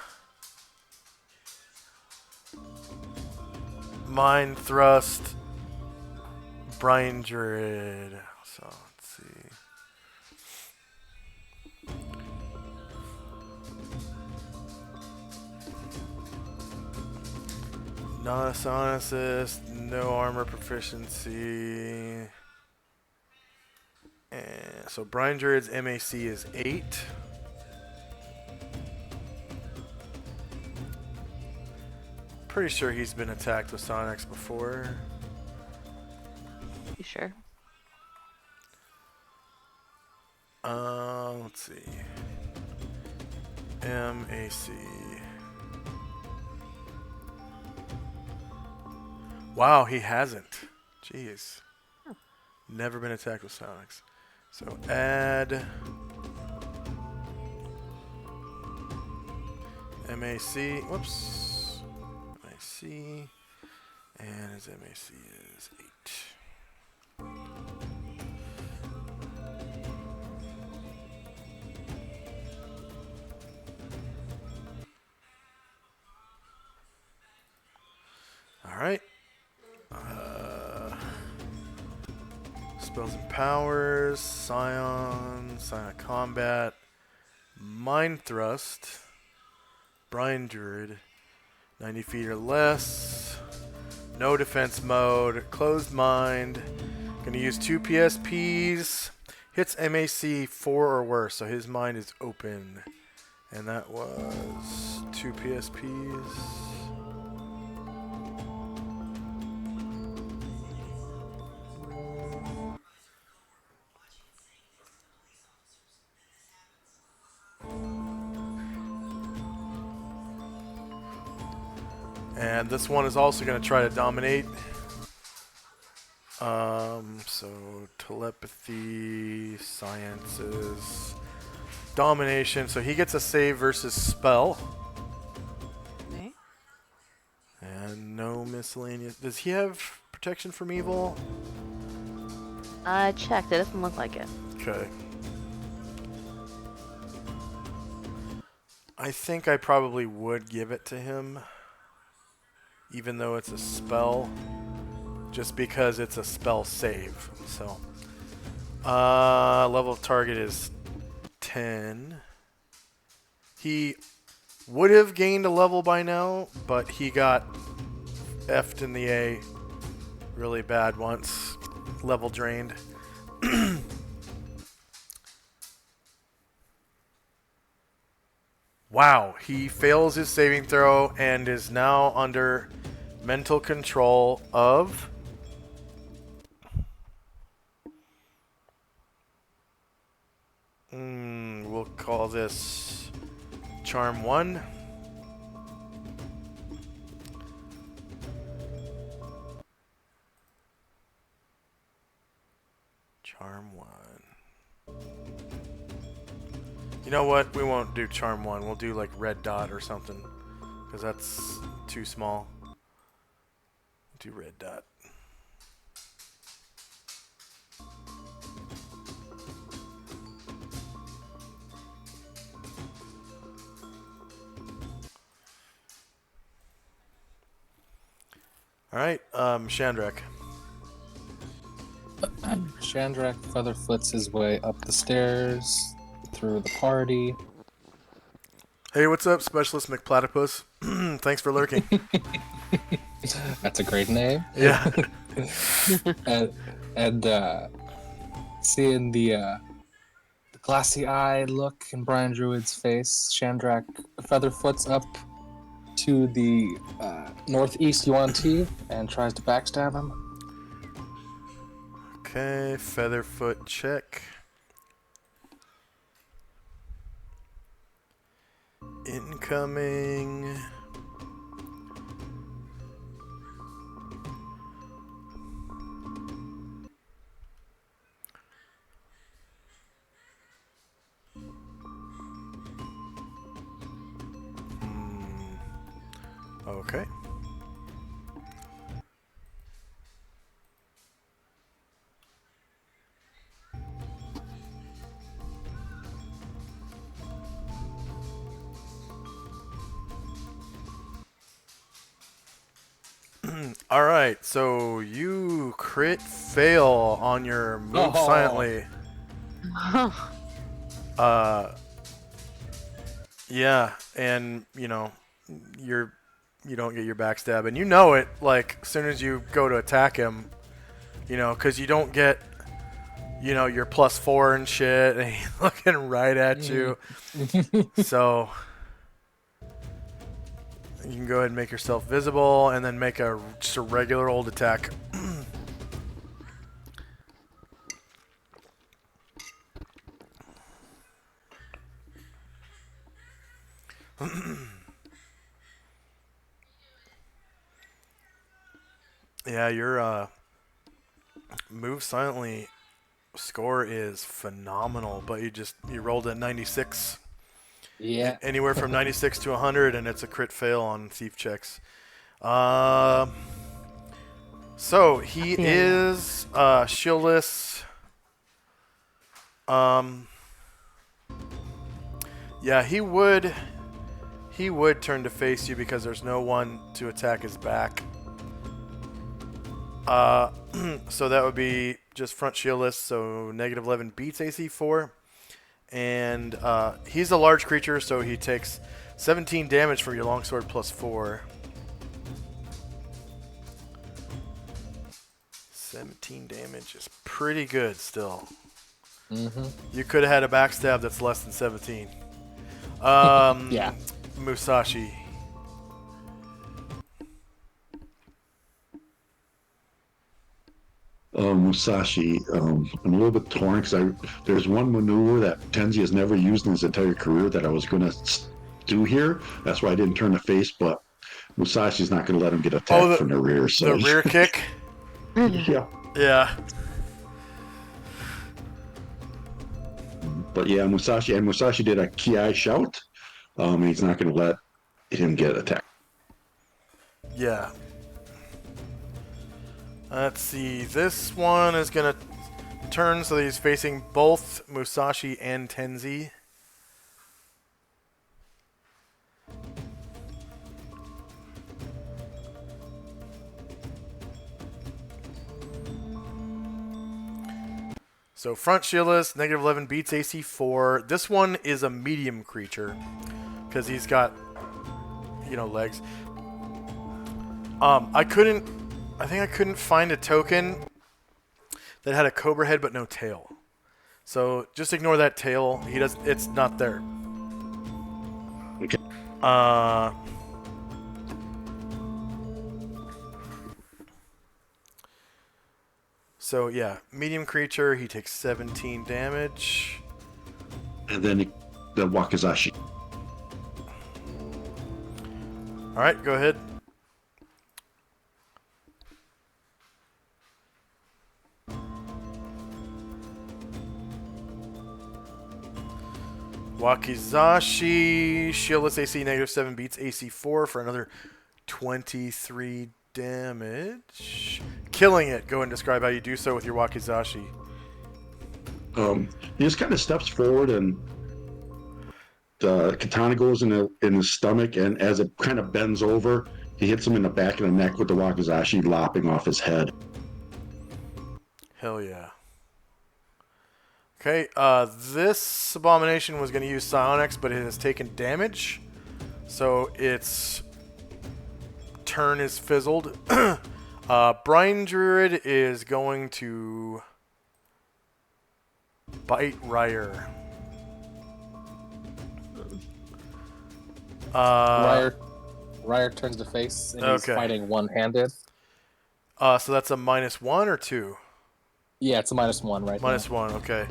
Mind Thrust Brian Druid. So let's see. Not a Son Assist, no armor proficiency. And so Brian Druid's MAC is 8. Pretty sure he's been attacked with Sonics before. You sure? Let's see. MAC. Wow, he hasn't. Jeez. Never been attacked with Sonics. So add MAC. Whoops. MAC. And his MAC is 8. All right. Spells and powers, Scion Combat, Mind Thrust, Brian Druid, 90 feet or less, no defense mode, closed mind, gonna use 2 PSPs, hits MAC 4 or worse, so his mind is open, and that was 2 PSPs. And this one is also going to try to dominate. So telepathy, sciences, domination. So he gets a save versus spell. Okay. And no miscellaneous. Does he have protection from evil? I checked. It doesn't look like it. Okay. I think I probably would give it to him. Even though it's a spell, just because it's a spell save. So, level of target is 10. He would have gained a level by now, but he got F'd in the A really bad once. Level drained. Wow, he fails his saving throw and is now under mental control of we'll call this Charm 1. Charm 1. You know what? We won't do Charm 1. We'll do like Red Dot or something. Because that's too small. Do Red Dot. Alright, Shandrak. Shandrak featherfoots his way up the stairs, through the party. Hey, what's up, Specialist McPlatypus? Thanks for lurking. That's a great name. Yeah. and seeing the glassy-eyed look in Brian Druid's face, Shandrak featherfoots up to the northeast UNT and tries to backstab him. Okay, Featherfoot check. Incoming. Okay. All right, so you crit fail on your move Oh. silently. Yeah, and you know, you don't get your backstab, and you know it. Like as soon as you go to attack him, you know, because you don't get, you know, your +4 and shit, and he's looking right at you. So you can go ahead and make yourself visible, and then make just a regular old attack. Yeah, your move silently score is phenomenal, but you rolled a 96. Yeah. Anywhere from 96 to 100, and it's a crit fail on thief checks. So he is shieldless. Yeah, he would turn to face you because there's no one to attack his back. So that would be just front shieldless, so -11 beats AC 4. And he's a large creature, so he takes 17 damage from your longsword +4. 17 damage is pretty good still. You could have had a backstab that's less than 17. Yeah. Musashi. Musashi, I'm a little bit torn because there's one maneuver that Tenzi has never used in his entire career that I was going to do here. That's why I didn't turn the face, but Musashi's not going to let him get attacked from the rear. So The rear kick? Yeah. Yeah. But yeah, Musashi did a Ki shout. He's not going to let him get attacked. Yeah. Let's see. This one is going to turn so that he's facing both Musashi and Tenzi. So front shieldless, -11 beats AC 4. This one is a medium creature because he's got, you know, legs. I think I couldn't find a token that had a cobra head but no tail. So just ignore that tail. It's not there. Okay. So yeah, medium creature. He takes 17 damage. And then the Wakizashi. All right, go ahead. Wakizashi, shieldless AC -7 beats AC 4 for another 23 damage. Killing it. Go and describe how you do so with your Wakizashi. He just kind of steps forward and the katana goes in his stomach, and as it kind of bends over, he hits him in the back of the neck with the Wakizashi, lopping off his head. Hell yeah. Okay, this abomination was going to use psionics, but it has taken damage, so its turn is fizzled. Brine Druid is going to bite Ryer. Ryer turns to face, and he's fighting one-handed. So that's a -1 or 2? Yeah, it's a -1 right now. -1, okay.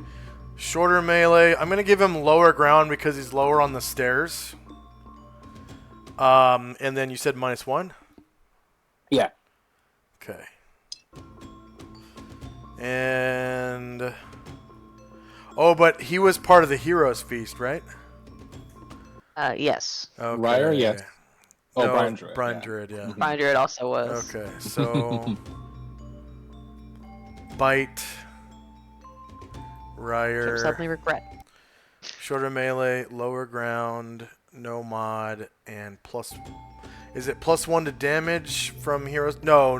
Shorter melee. I'm going to give him lower ground because he's lower on the stairs. And then you said -1? Yeah. Okay. And... Oh, but he was part of the Hero's Feast, right? Yes. Okay. Ryer, yes. Oh, No, Brine Druid. Brine Druid, yeah. Brine Druid also was. Okay, so... Bite... Ryer... Suddenly regret. Shorter melee, lower ground, no mod, and plus... Is it +1 to damage from heroes? No.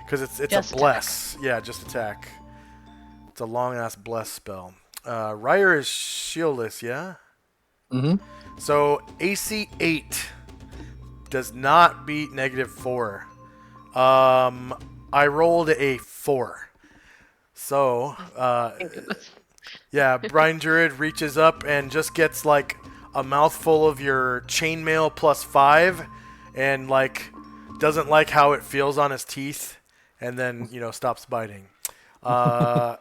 Because it's Just a bless. Yeah, just attack. It's a long ass bless spell. Ryer is shieldless, yeah? Mm-hmm. So AC 8 does not beat -4. I rolled a 4. So, Thank goodness. yeah, Brian Druid reaches up and just gets like a mouthful of your chainmail +5 and like doesn't like how it feels on his teeth and then, stops biting. Karen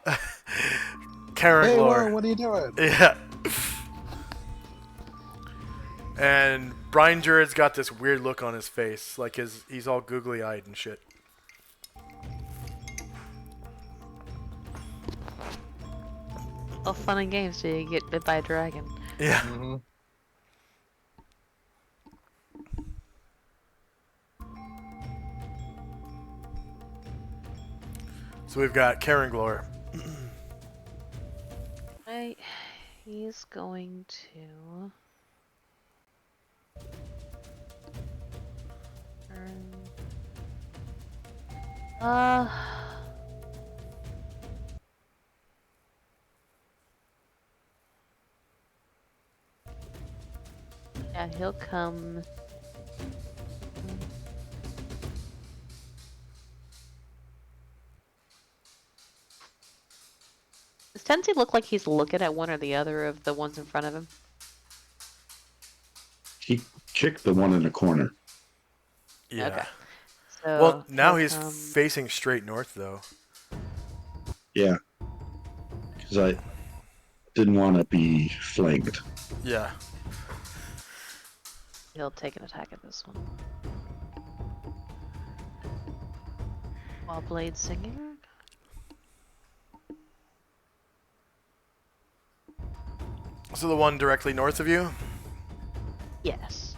Hey, whoa, Glore. what are you doing? Yeah. And Brian Druid's got this weird look on his face, like he's all googly eyed and shit. All fun and games till you get bit by a dragon. Yeah. Mm-hmm. So we've got Karen Glore. He's going to turn. Yeah, he'll come. Does Tensi look like he's looking at one or the other of the ones in front of him? He kicked the one in the corner. Yeah. Okay. So Well, now he'll he's come- facing straight north, though. Yeah. Because I didn't want to be flanked. Yeah. He'll take an attack at this one. While Blade singing. So the one directly north of you? Yes.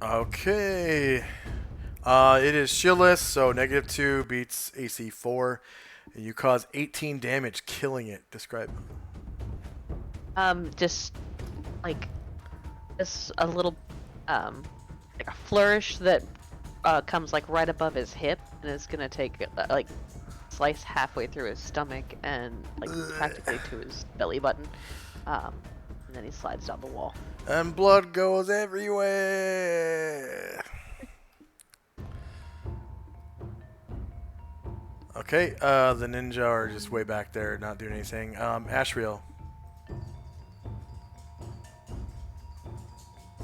Okay. It is shieldless, so -2 beats AC 4. And you cause 18 damage killing it. Describe. Just like this a little like a flourish that comes like right above his hip and is gonna take like slice halfway through his stomach and like practically to his belly button. And then he slides down the wall. And blood goes everywhere. Okay, the ninja are just way back there, not doing anything. Ashriel.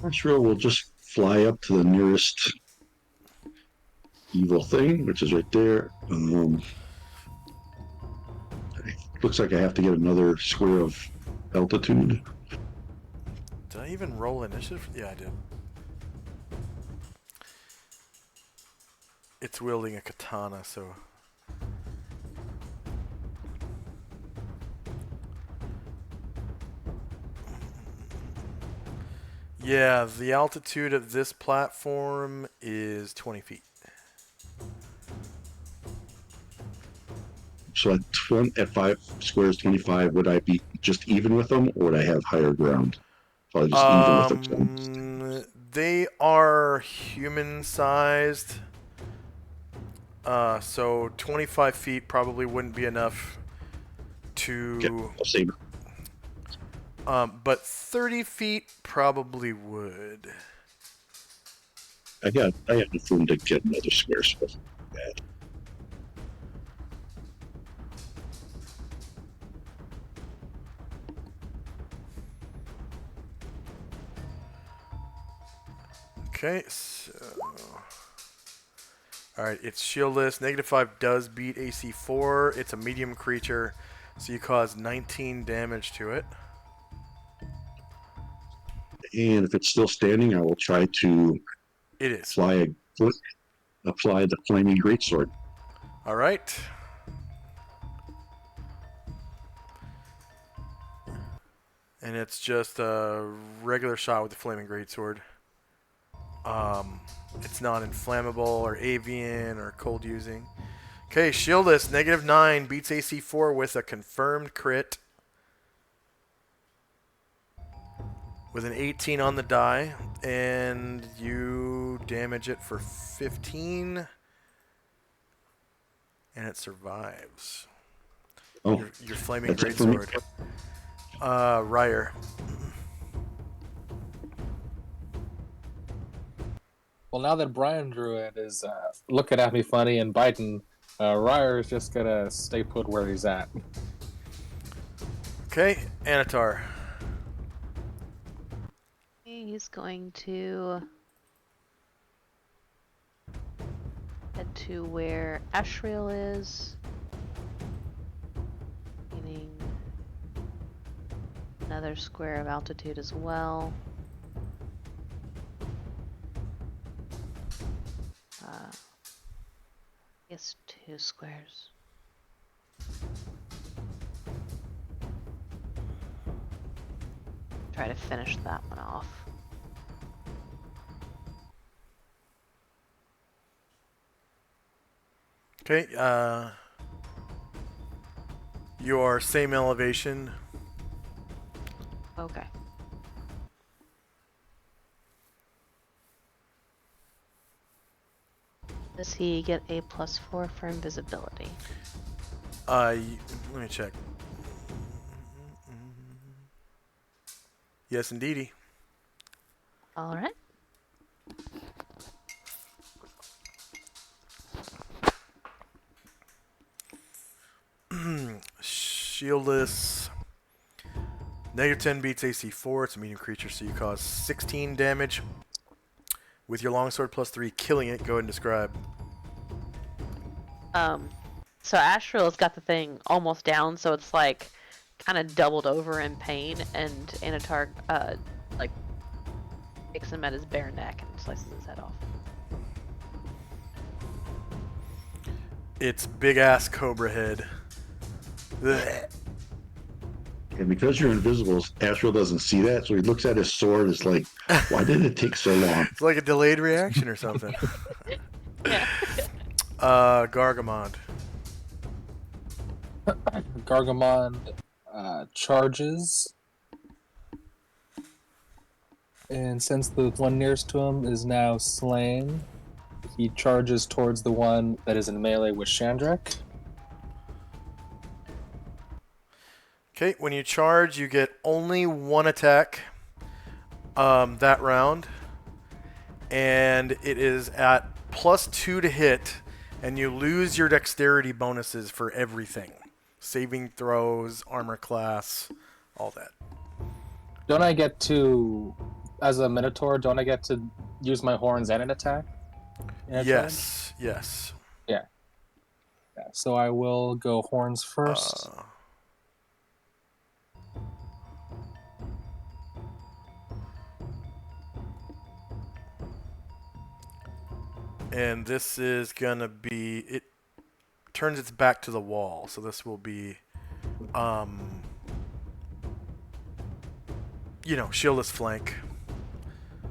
Ashriel will just fly up to the nearest evil thing, which is right there. Looks like I have to get another square of altitude. Did I even roll initiative? Yeah, I did. It's wielding a katana, so... Yeah, the altitude of this platform is 20 feet. So at 5 squares, 25, would I be just even with them, or would I have higher ground? Probably just even with them. They are human-sized. So 25 feet probably wouldn't be enough to... Okay, I'll save it. But 30 feet probably would. I have enough room to get another square, so that's not bad. Okay, so... Alright, it's shieldless. -5 does beat AC 4. It's a medium creature, so you cause 19 damage to it. And if it's still standing, I will try to It is. apply the flaming greatsword. Alright. And it's just a regular shot with the flaming greatsword. It's non-inflammable or avian or cold using. Okay, Shieldless, -9, beats AC 4 with a confirmed crit. With an 18 on the die, and you damage it for 15, and it survives. Oh, Your flaming that's it for me. greatsword. Ryer. Well, now that Brian Druid is looking at me funny and biting, Ryer is just gonna stay put where he's at. Okay, Anatar. He's going to head to where Ashriel is, gaining another square of altitude as well. I guess 2 squares. Try to finish that one off. Okay, you are same elevation. Okay. Does he get a +4 for invisibility? Let me check. Yes, indeedy. All right. Shieldless. -10 beats AC 4. It's a medium creature, so you cause 16 damage. With your longsword +3, killing it. Go ahead and describe. So Ashriel's got the thing almost down, so it's like kind of doubled over in pain, and Anatar like takes him at his bare neck and slices his head off. It's big ass cobra head. Ugh. And because you're invisible, Astral doesn't see that, so he looks at his sword. It's like, why did it take so long? It's like a delayed reaction or something. Yeah. Gargamond. Gargamond charges. And since the one nearest to him is now slain, he charges towards the one that is in melee with Shandrak. Okay, when you charge, you get only one attack that round. And it is at +2 to hit, and you lose your dexterity bonuses for everything. Saving throws, armor class, all that. Don't I get to, as a Minotaur, don't I get to use my horns and an attack? Yes, yes. Yeah. So I will go horns first. And this is gonna be, it turns its back to the wall, so this will be shieldless flank.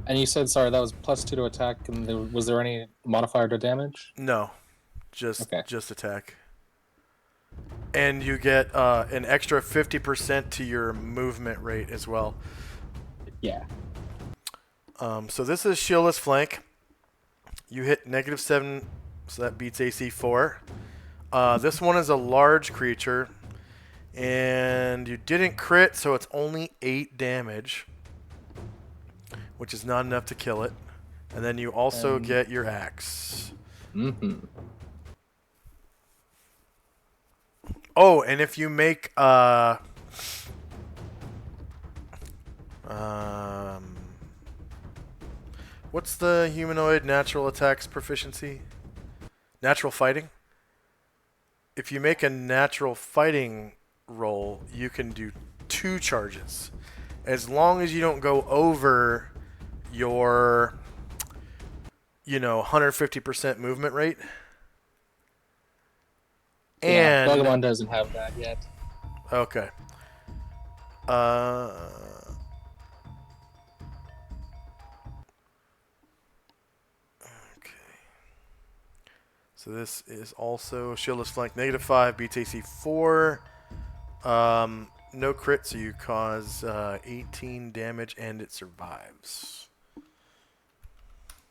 And you said, sorry, that was +2 to attack, and was there any modifier to damage? No, just attack. And you get an extra 50% to your movement rate as well. Yeah. So this is shieldless flank. You hit -7, so that beats AC 4. This one is a large creature, and you didn't crit, so it's only 8 damage, which is not enough to kill it. And then you also get your axe. Mm-hmm. Oh, and if you make what's the humanoid natural attacks proficiency? Natural fighting? If you make a natural fighting roll, you can do 2 charges. As long as you don't go over your 150% movement rate. Yeah, And Gargamon doesn't have that yet. okay. So this is also shieldless flank -5, beats AC 4. No crit, so you cause 18 damage and it survives.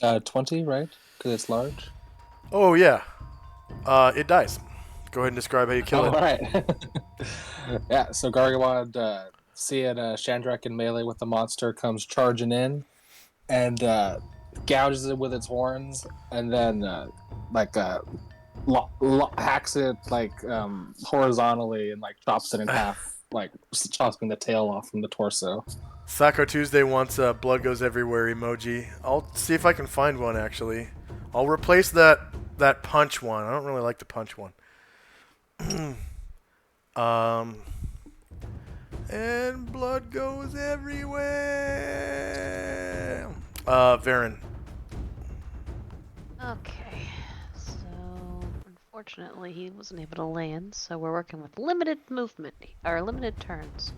20, right? Because it's large. Oh yeah, it dies. Go ahead and describe how you kill All it. right. Yeah. So Gargawad, seeing Shandrak in melee with the monster, comes charging in and gouges it with its horns, and then hacks it horizontally and chops it in half, chopping the tail off from the torso. Sacco Tuesday wants a blood goes everywhere emoji. I'll see if I can find one actually. I'll replace that punch one. I don't really like the punch one. And blood goes everywhere. Varen. Okay, so unfortunately he wasn't able to land, so we're working with limited movement, or limited turns.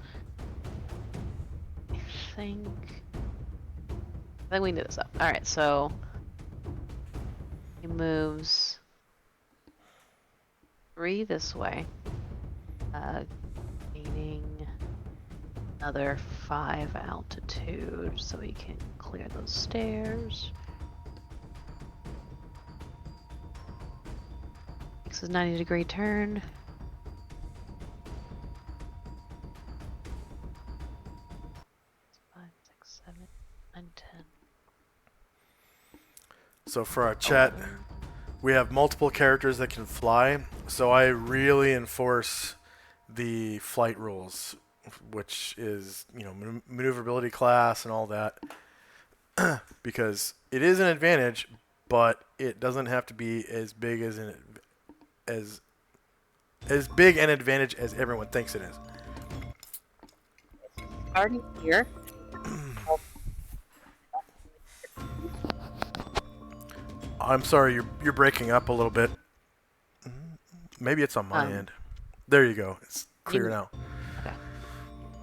I think we can do this up. Alright, so he moves 3 this way, gaining another 5 altitude so he can clear those stairs. Makes his 90-degree turn. Five, six, 7, 9, 10. So for our chat, we have multiple characters that can fly. So I really enforce the flight rules, which is, maneuverability class and all that, because it is an advantage, but it doesn't have to be as big as big an advantage as everyone thinks it is. Already here. I'm sorry, you're breaking up a little bit. Maybe it's on my end. There you go. It's clear now. Okay.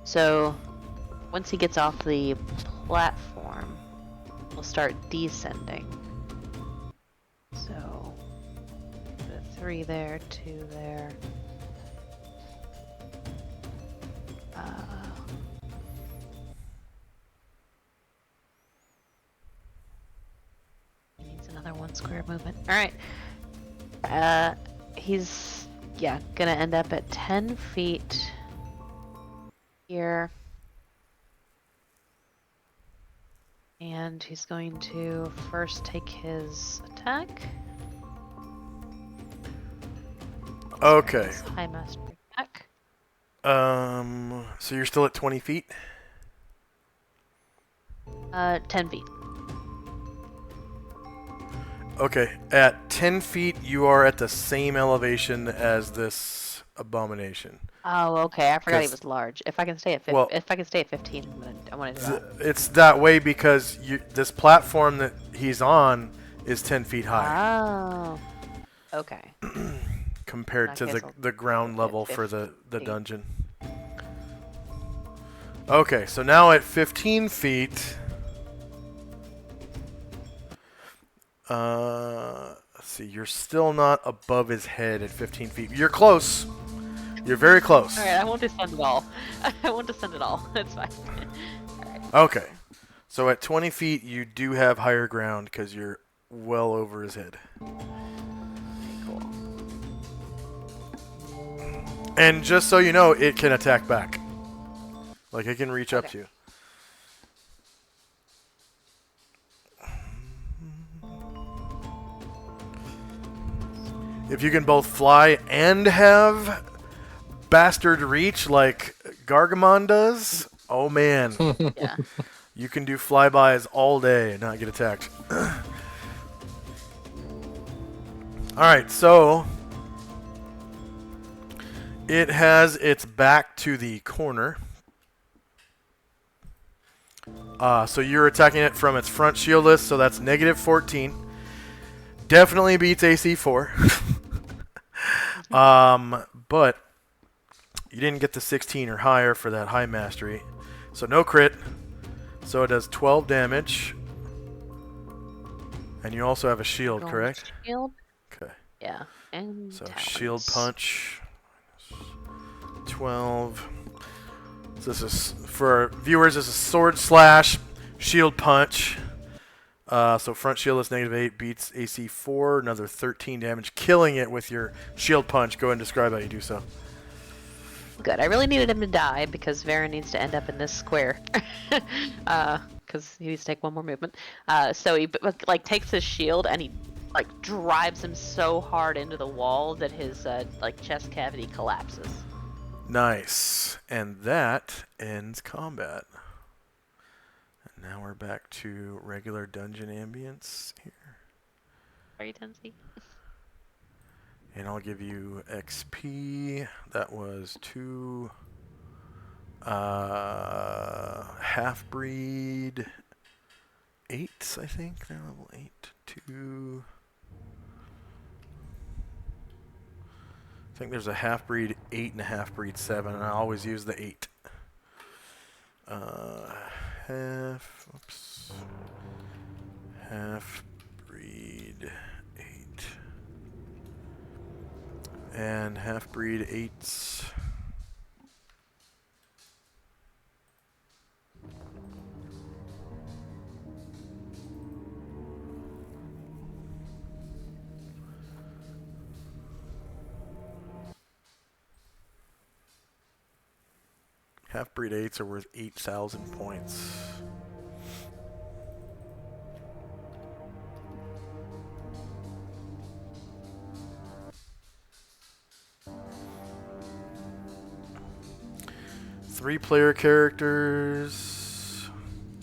So once he gets off the platform, we'll start descending. So the 3 there, 2 there. Needs another 1 square movement. All right. He's gonna end up at 10 feet here. And he's going to first take his attack. Okay. His high mastery attack. So you're still at 20 feet? 10 feet. Okay. At 10 feet, you are at the same elevation as this abomination. Oh, okay. I forgot he 'Cause- was large. If I can stay at 15, Well- if I can stay at 15, I want to do that. It's that way because this platform that he's on is 10 feet high Oh. Okay. compared to In that case, the ground I'll level get for the 15. dungeon. Okay, so now at 15 feet... let's see, you're still not above his head at 15 feet. You're close. You're very close. Alright, I won't descend at all. I won't descend at all. That's fine. Alright. Okay. So at 20 feet, you do have higher ground because you're well over his head. Cool. And just so you know, it can attack back. Like, it can reach up Okay. to you. If you can both fly and have bastard reach like Gargamon does, oh man. Yeah. You can do flybys all day and not get attacked. Alright, so it has its back to the corner. So you're attacking it from its front shieldless, so that's -14. Definitely beats AC 4. But you didn't get the 16 or higher for that high mastery. So no crit. So it does 12 damage. And you also have a shield, Roll correct? Shield. Okay. Yeah, and So talons. shield punch. 12. So this is for viewers. This is sword slash shield punch. So front shield is -8, beats AC 4, another 13 damage, killing it with your shield punch. Go ahead and describe how you do so. Good. I really needed him to die because Varen needs to end up in this square. Because he needs to take one more movement. So he like takes his shield and he like drives him so hard into the wall that his like chest cavity collapses. Nice. And that ends combat. And now we're back to regular dungeon ambience here. Are you Tensi? And I'll give you XP. That was 2 half-breed 8s, I think. They're level 8. 2. I think there's a half-breed 8 and a half-breed 7, and I always use the 8. Half-breed 8. And half-breed 8s. Half-breed 8s are worth 8,000 points. Three player characters,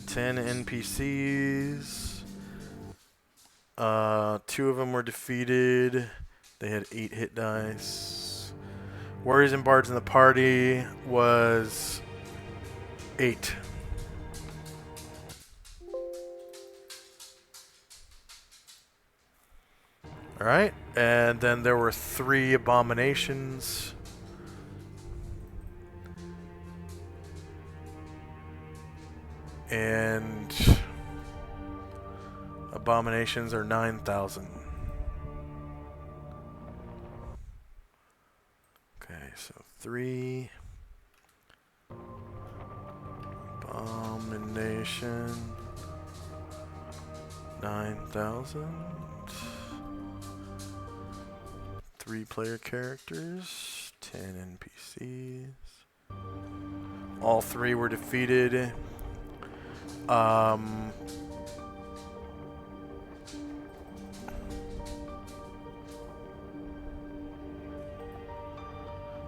10 NPCs. 2 of them were defeated. They had 8 hit dice. Warriors and Bards in the party was 8. Alright, and then there were 3 abominations. And abominations are 9,000. Okay, so 3 abomination, 9,000. 3 player characters, 10 NPCs. All 3 were defeated.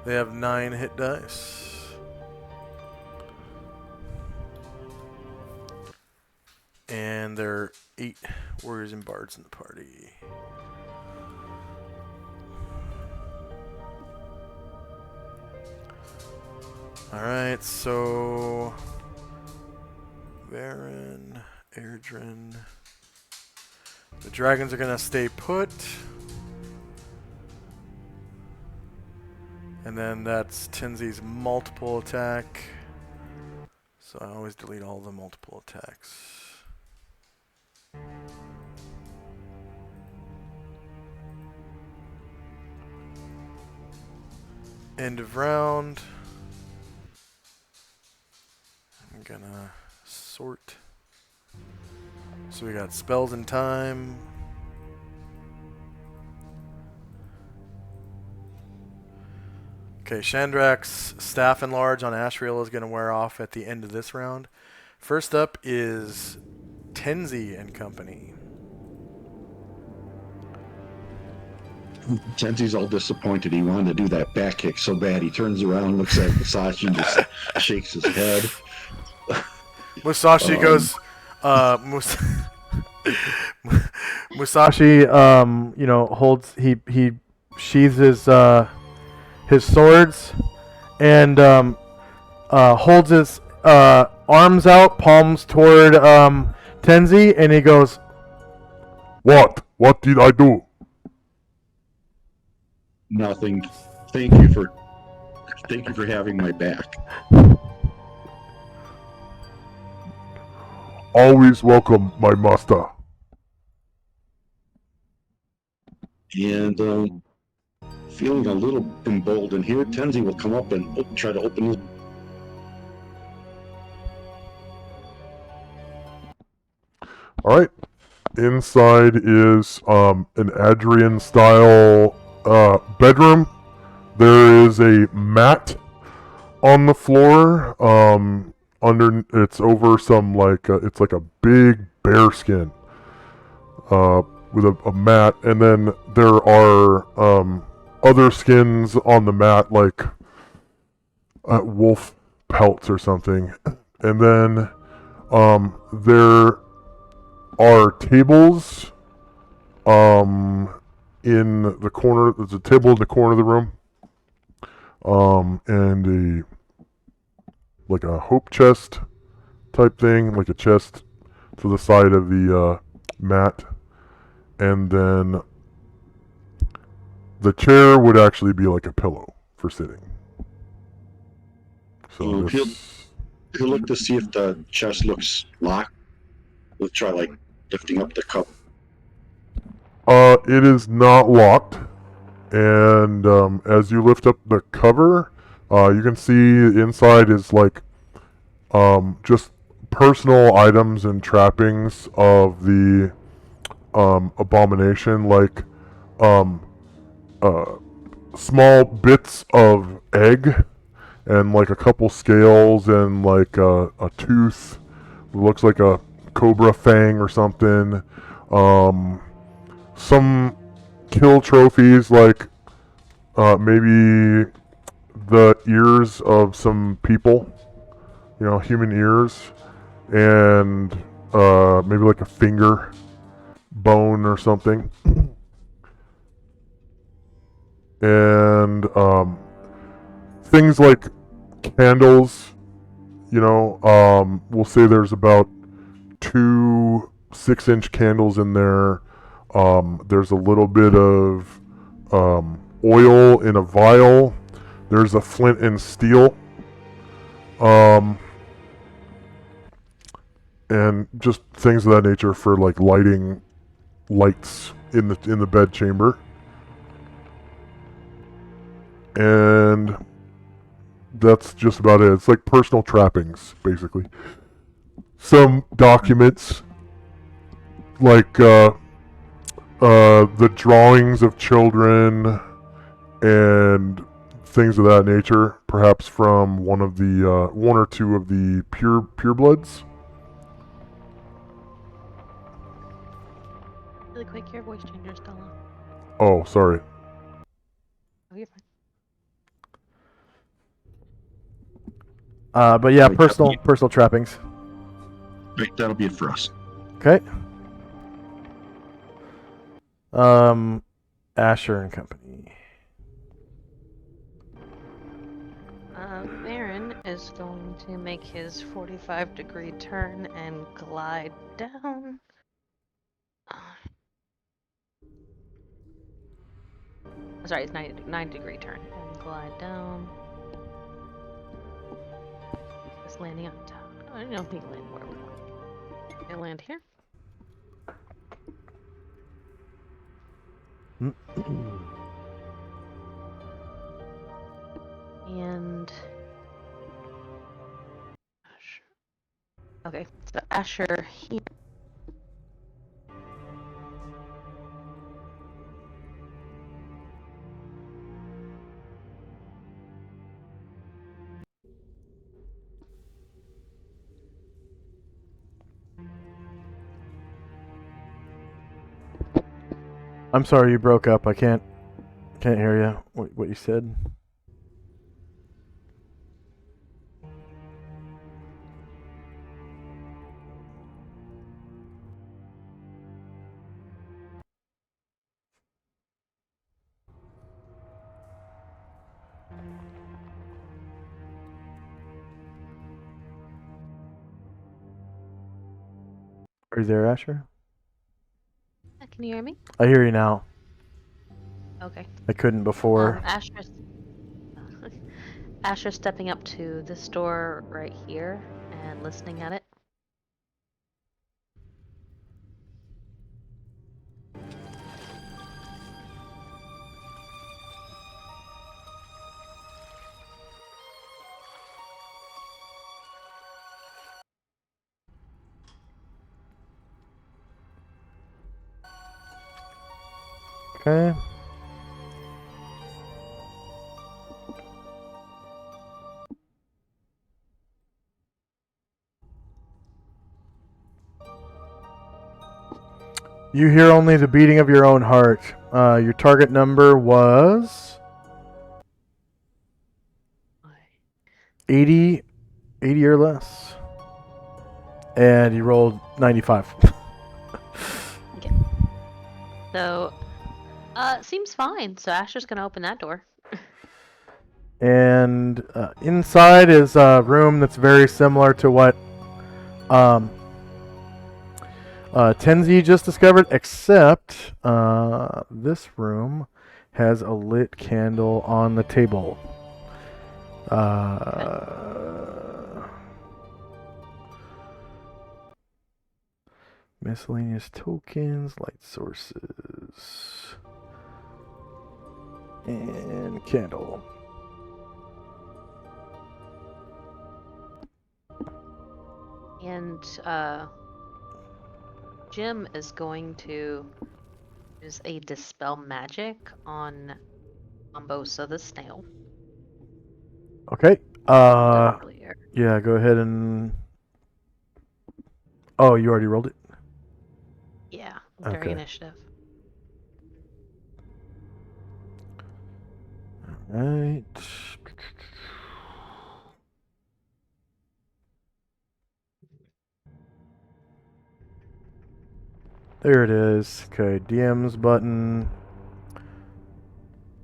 They have 9 hit dice. And there are 8 warriors and bards in the party. Alright, so Varen, Erdrin. The dragons are gonna stay put. And then that's Tenzi's multiple attack. So I always delete all the multiple attacks. End of round. I'm gonna sort. So we got spells and time. Okay, Chandrak's Staff Enlarge on Ashriel is going to wear off at the end of this round. First up is Tenzi and company. Tenzi's all disappointed. He wanted to do that back kick so bad. He turns around, looks at Musashi, and just shakes his head. Musashi goes, Musashi, holds, he sheathes his swords and holds his arms out, palms toward Tenzi, and he goes, What? What did I do? Nothing. Thank you for having my back. Always welcome, my master. And feeling a little emboldened here, Tenzi will come up and try to open his. All right. Inside is an Adrian-style bedroom. There is a mat on the floor. It's over some it's like a big bear skin with a mat, and then there are other skins on the mat, like wolf pelts or something, and then there are tables in the corner. There's a table in the corner of the room, and a hope chest type thing, like a chest to the side of the mat, and then the chair would actually be like a pillow for sitting. So he'll look to see if the chest looks locked. We'll try lifting up the cup. It is not locked, and as you lift up the cover, you can see inside is just personal items and trappings of the abomination, like small bits of egg and a couple scales and a tooth. Looks like a cobra fang or something. Some kill trophies, maybe the ears of some people, human ears, and maybe a finger bone or something. And things like candles, we'll say there's about 2 6-inch candles in there. There's a little bit of oil in a vial. There's a flint and steel. And just things of that nature for lighting lights in the bed chamber. And that's just about it. It's like personal trappings, basically. Some documents, the drawings of children and things of that nature, perhaps from one or two of the purebloods. Really quick, your voice changer is still on. Oh, sorry. Oh, you're fine. But yeah, personal trappings. Right, that'll be it for us. Okay. Asher and Company. Baron is going to make his 45-degree turn and glide down. Sorry, it's 90-degree turn and glide down. It's landing on top. I don't think land where we want. I land here. And Asher. Okay, so Asher here. I'm sorry you broke up. I can't hear you. What you said. Are you there, Asher? Can you hear me? I hear you now. Okay. I couldn't before. Asher's stepping up to this door right here and listening at it. Okay. You hear only the beating of your own heart. Your target number was 80, 80 or less. And you rolled 95. So, seems fine. So Asher's gonna open that door. And inside is a room that's very similar to what Tenzi just discovered, except this room has a lit candle on the table. Miscellaneous tokens, light sources, and candle. And Jim is going to use a dispel magic on Bombosa the snail. Okay. Earlier. Yeah, go ahead and. Oh, you already rolled it? Yeah, during Okay. initiative. Right. There it is. Okay, DM's button.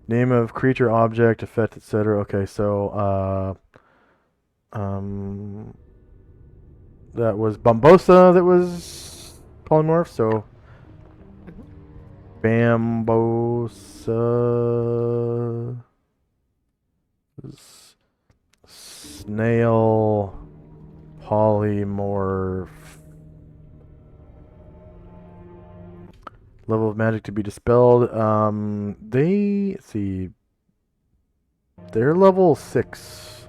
Name of creature, object, effect, etc. Okay, so that was Bombosa that was polymorph, so Bambosa snail polymorph. Level of magic to be dispelled. Let's see. They're level 6.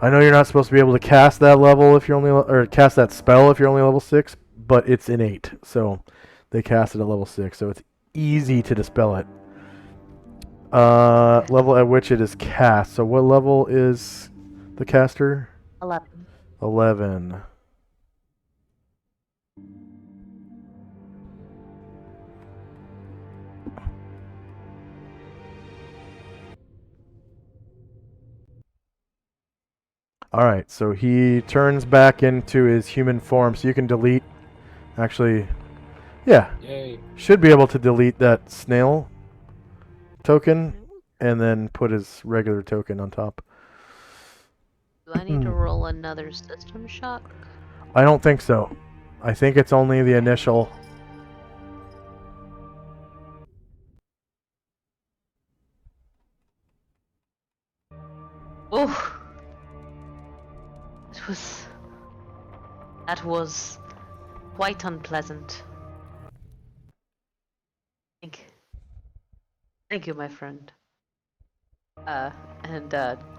I know you're not supposed to be able to cast that level if you're only or cast that spell if you're only level 6, but it's innate. So they cast it at level 6, so it's easy to dispel it. Level at which it is cast. So what level is the caster? 11. 11. Alright, so he turns back into his human form, so you can delete. Actually, yeah. Yay. Should be able to delete that snail token and then put his regular token on top. Do I need to roll another system shock? I don't think so. I think it's only the initial. Oh, that was quite unpleasant. Thank you, my friend. And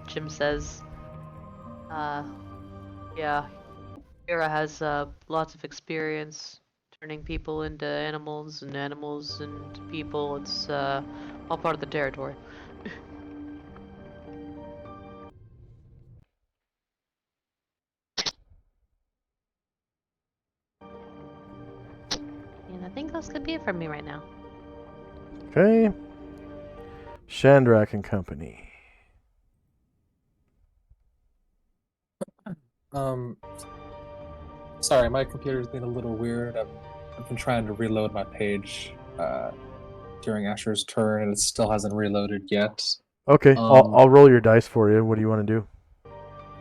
Jim says, yeah, Kira has lots of experience turning people into animals and animals into people. It's all part of the territory. And I think that's gonna be it from me right now. Okay. Shandrak and Company. Sorry, my computer's been a little weird. I've been trying to reload my page during Asher's turn, and it still hasn't reloaded yet. Okay, I'll roll your dice for you. What do you want to do?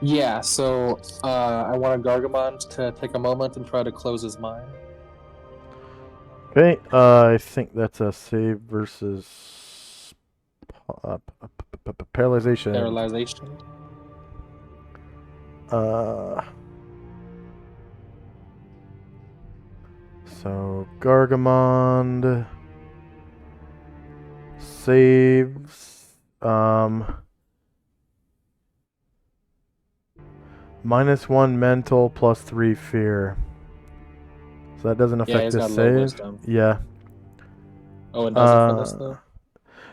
Yeah, so I want Gargamon to take a moment and try to close his mind. Okay, I think that's a save versus paralyzation. Paralyzation. So Gargamond saves -1 mental +3 fear. So that doesn't affect he's this got low save. wisdom. Yeah. Oh, it doesn't for this though.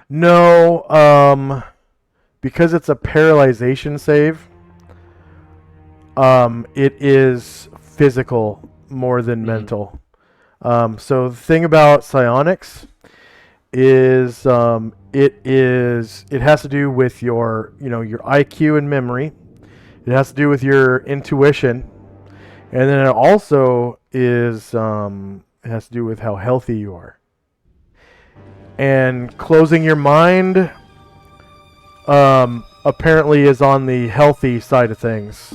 No, because it's a paralyzation save. It is physical more than mental. So the thing about psionics is it has to do with your your IQ and memory. It has to do with your intuition, and then it also is it has to do with how healthy you are. And closing your mind apparently is on the healthy side of things.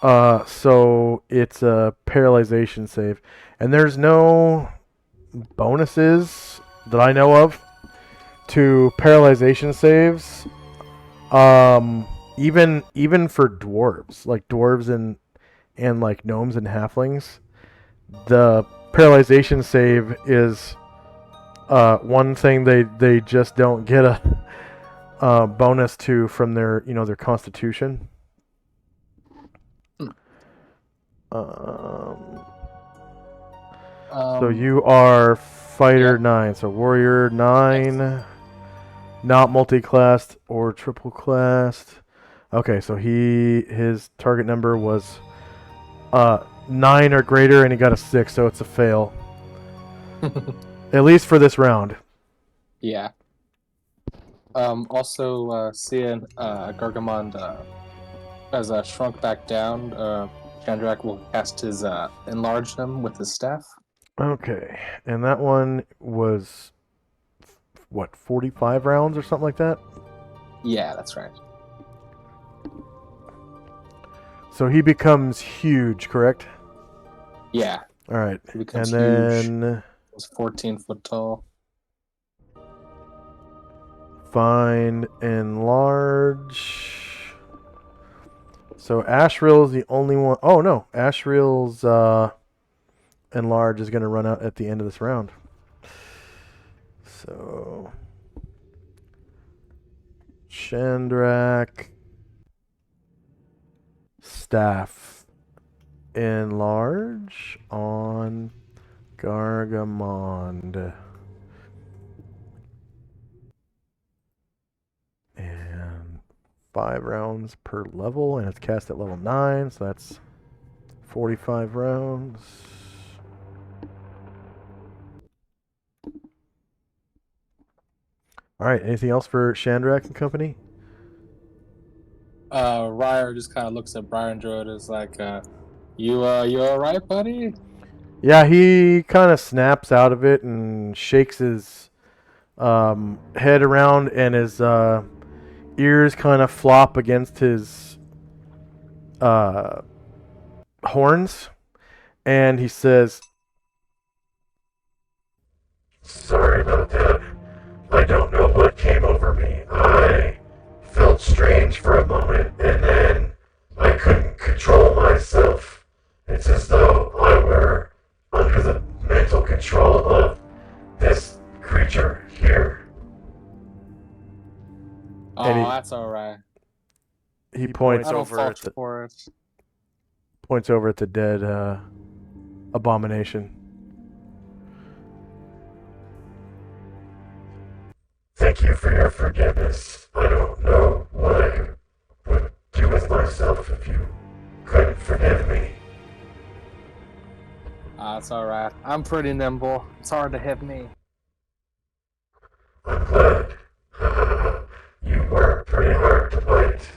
So it's a paralyzation save, and there's no bonuses that I know of to paralyzation saves. Even for dwarves, like dwarves and like gnomes and halflings, the paralyzation save is one thing they just don't get a bonus to from their their constitution. So you are fighter 9, so warrior 9, not multi-classed or triple-classed. Okay, so his target number was 9 or greater, and he got a 6, so it's a fail. At least for this round. Yeah. Also, seeing Gargamond has shrunk back down, Chandrak will cast his enlarge him with his staff. Okay, and that one was what, 45 rounds or something like that? Yeah, that's right. So he becomes huge, correct? Yeah. All right, He becomes and huge. then He's 14 foot tall. find enlarge. So Ashril's the only one. Oh no, Ashril's enlarge is going to run out at the end of this round. So Chandrak, staff enlarge on Gargamond. And 5 rounds per level, and it's cast at level 9, so that's 45 rounds. Alright, anything else for Chandrak and company? Ryer just kind of looks at Brian Druid as like, you alright, buddy? Yeah, he kind of snaps out of it and shakes his head around, and his ears kind of flop against his horns, and he says, "Sorry about that. I don't know what came over me. I felt strange for a moment, and then I couldn't control myself. It's as though I were under the mental control of this creature here." Oh, And he- that's alright. he points I don't over fault at the for it. dead abomination. "Thank you for your forgiveness. I don't know what I would do with myself if you couldn't forgive me." That's alright. I'm pretty nimble. It's hard to hit me. "I'm glad. You work pretty hard to bite."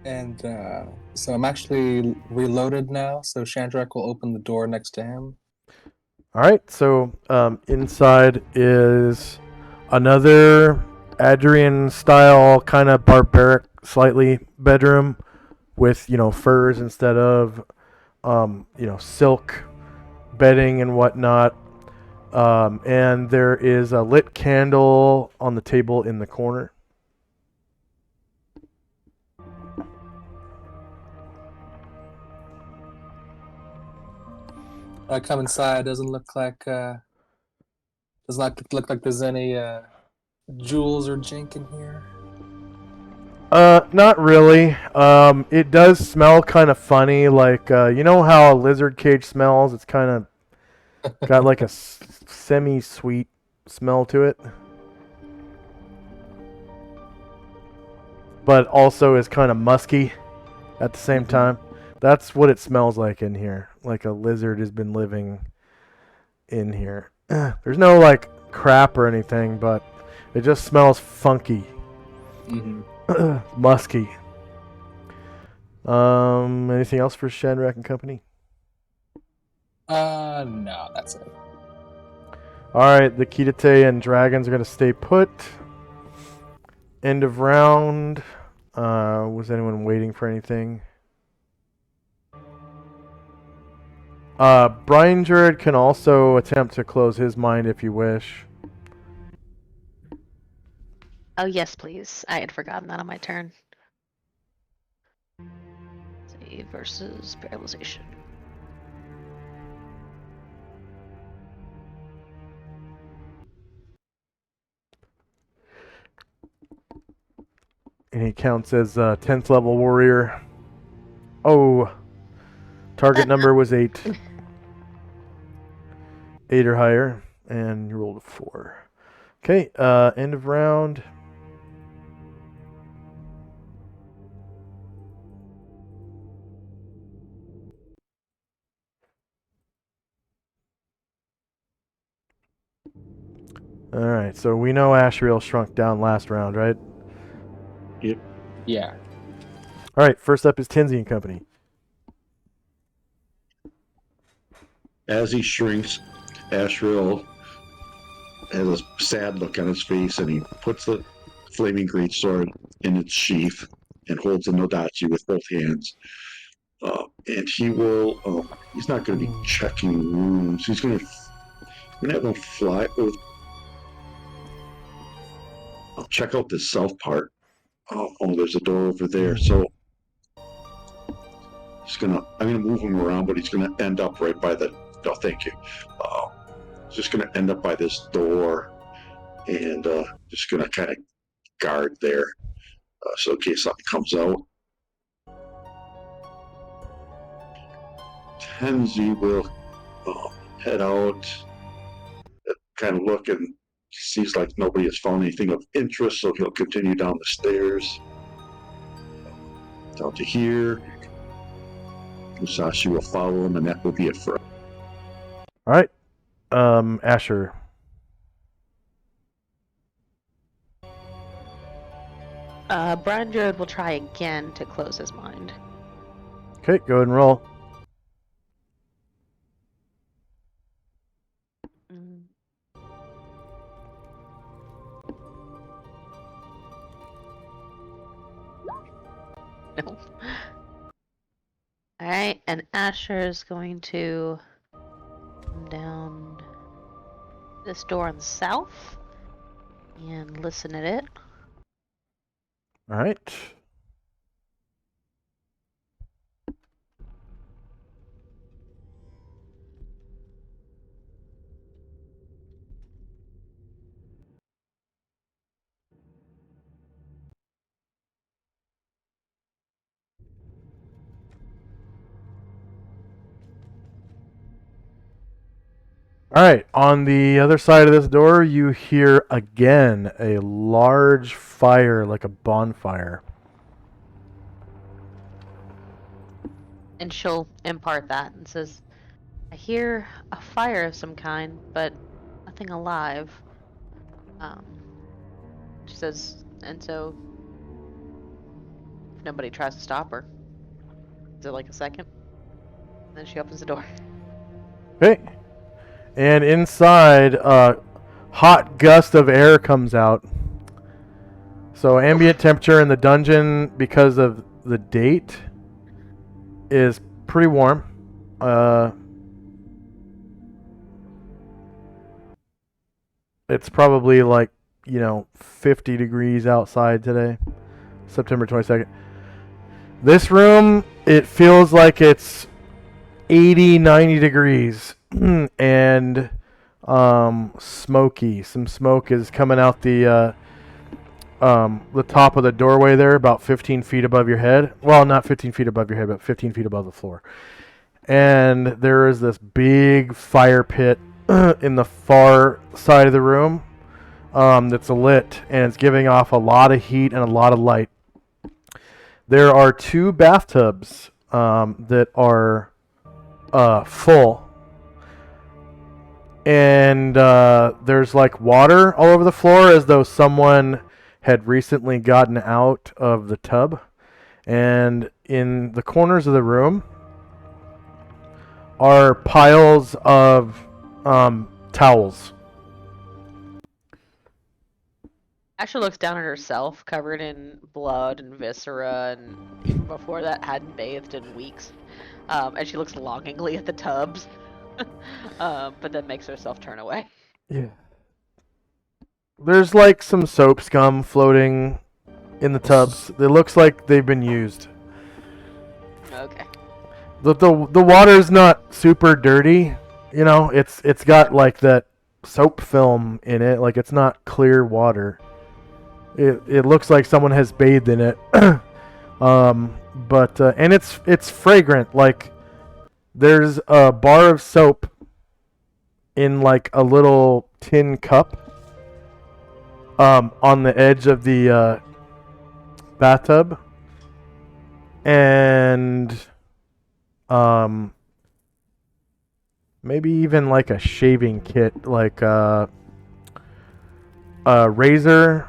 And so I'm actually reloaded now, so Chandrak will open the door next to him. Alright, so inside is another Adrian-style, kind of barbaric, slightly bedroom with, furs instead of, silk bedding and whatnot. And there is a lit candle on the table in the corner. I come inside. Doesn't look like look like there's any jewels or jink in here. Not really. It does smell kind of funny, like you know how a lizard cage smells. It's kind of Got like a semi-sweet smell to it. But also is kind of musky at the same time. That's what it smells like in here. Like a lizard has been living in here. There's no like crap or anything, but it just smells funky. Musky. Anything else for Shanrak and company? No, that's it. Alright, the Kitate and dragons are going to stay put. End of round. Was anyone waiting for anything? Brian Druid can also attempt to close his mind if you wish. Oh, yes, please. I had forgotten that on my turn. Save versus paralyzation. And he counts as 10th level warrior. Oh, target number was 8. 8 or higher, and you rolled a 4. Okay, end of round. Alright, so we know Ashriel shrunk down last round, right? Yep. Yeah. Alright, first up is Tinsy and company. As he shrinks, Ashriel has a sad look on his face, and he puts the flaming greatsword in its sheath and holds the Nodachi with both hands. And he will, he's not going to be checking wounds. He's going to have him fly over. I'll check out this south part. Oh, there's a door over there. So I'm gonna move him around, but he's gonna end up right by the, oh, thank you. He's just gonna end up by this door and just gonna kind of guard there. So in case something comes out. Tenzi will head out, kind of look, and sees like nobody has found anything of interest, so he'll continue down the stairs. Down to here. Musashi will follow him, and that will be it for him. Alright, Asher. Brian Druid will try again to close his mind. Okay, go ahead and roll. No. Alright, and Asher's going to come down this door on the south and listen at it. Alright. Alright, on the other side of this door, you hear again a large fire, like a bonfire. And she'll impart that and says, I hear a fire of some kind, but nothing alive. She says, and so if nobody tries to stop her, is it like a second? And then she opens the door. Okay. And inside, a hot gust of air comes out. So ambient temperature in the dungeon, because of the date, is pretty warm. It's probably like, 50 degrees outside today, September 22nd. This room, it feels like it's 80, 90 degrees. And smoky. Some smoke is coming out the top of the doorway there, about 15 feet above your head. Well, not 15 feet above your head, but 15 feet above the floor. and there is this big fire pit in the far side of the room that's lit, and it's giving off a lot of heat and a lot of light. There are 2 bathtubs that are full, and there's like water all over the floor as though someone had recently gotten out of the tub. And in the corners of the room are piles of towels. Asher looks down at herself, covered in blood and viscera, and even before that hadn't bathed in weeks. And she looks longingly at the tubs, but then makes herself turn away. Yeah. There's like some soap scum floating in the tubs. It looks like they've been used. Okay. The water's not super dirty, you know. It's got like that soap film in it. Like, it's not clear water. It looks like someone has bathed in it. But and it's fragrant. Like, there's a bar of soap in like a little tin cup on the edge of the bathtub, and maybe even like a shaving kit, like a razor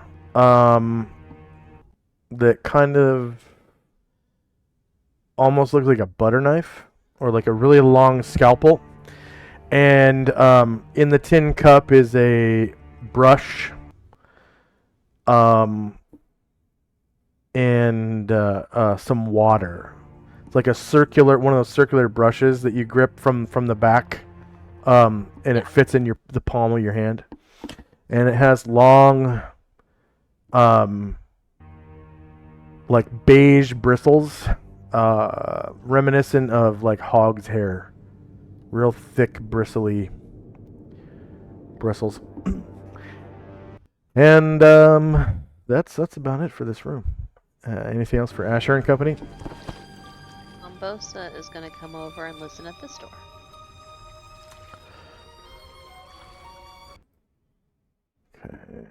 that kind of almost looks like a butter knife or like a really long scalpel. And in the tin cup is a brush and some water. It's like a circular, one of those circular brushes that you grip from the back, and it fits in the palm of your hand. And it has long, like beige bristles, reminiscent of like hog's hair. Real thick, bristly bristles. And that's about it for this room. Anything else for Asher and company? Bombosa is going to come over and listen at this door. Okay.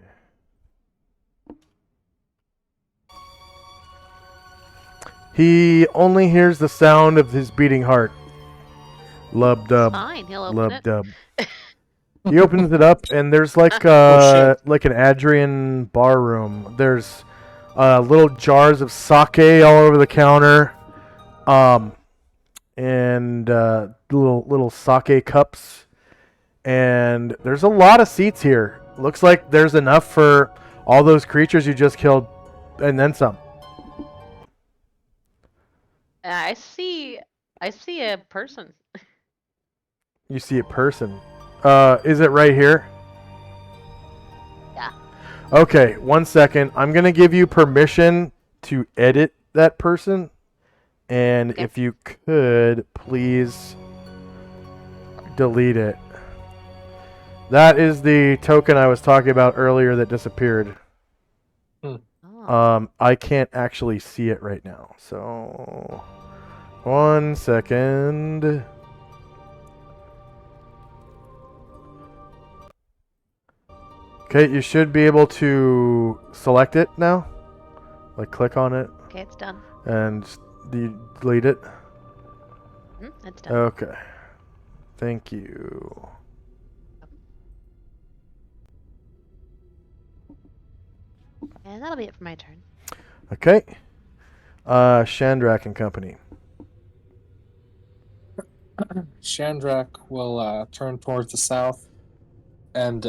He only hears the sound of his beating heart. Lub dub. Fine, he'll open Lub it. dub. He opens it up, and there's like like an Adrian bar room. There's little jars of sake all over the counter, and little sake cups. And there's a lot of seats here. Looks like there's enough for all those creatures you just killed, and then some. I see a person. You see a person. Is it right here? Yeah. Okay, 1 second. I'm going to give you permission to edit that person. And Okay. if you could, please delete it. That is the token I was talking about earlier that disappeared. Oh. I can't actually see it right now. So, 1 second. Okay, you should be able to select it now. Like, click on it Okay, it's done. and delete it. It's done. Okay. Thank you. And that'll be it for my turn. Okay. Shandrak and company. Shandrak will turn towards the south and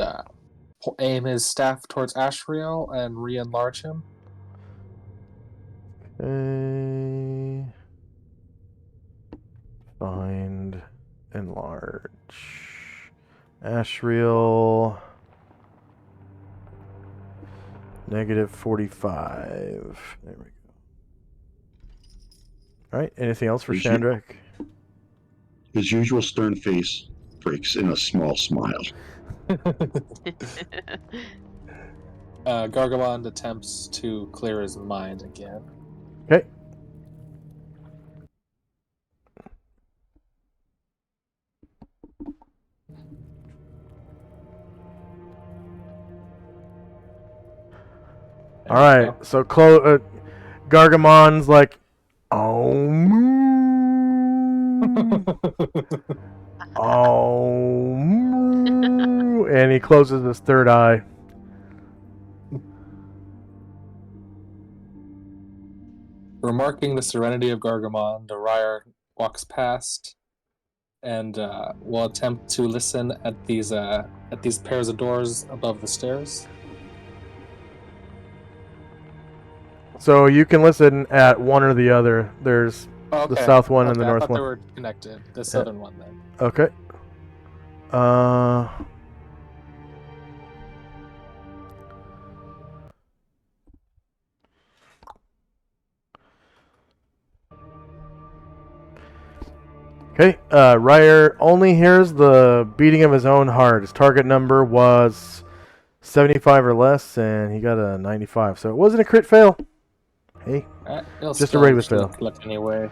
aim his staff towards Ashriel and re-enlarge him. Okay. Find, enlarge. Ashriel. -45. There we go. Alright, anything else for Is you- Shandrak? His usual stern face breaks in a small smile. Gargamond attempts to clear his mind again. Okay. All right, so Gargamon's like, oh, moo, oh, moo, and he closes his third eye. Remarking the serenity of Gargamon, the Ryer walks past and will attempt to listen at these pairs of doors above the stairs. So you can listen at one or the other. There's the south one and the I north thought one. they were connected. The southern one then. Okay. Okay, Ryer only hears the beating of his own heart. His target number was 75 or less, and he got a 95. So it wasn't a crit fail. Hey, just a regular fail. Look anyway.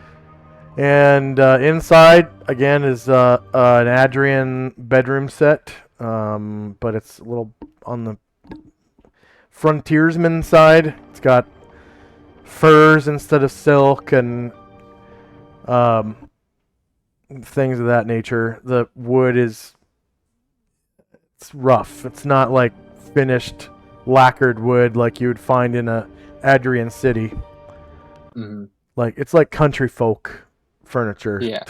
And inside, again, is an Adrian bedroom set, but it's a little on the frontiersman side. It's got furs instead of silk and things of that nature. The wood it's rough. It's not like finished lacquered wood like you would find in a Adrian city. Mm-hmm. Like it's like country folk furniture. Yeah.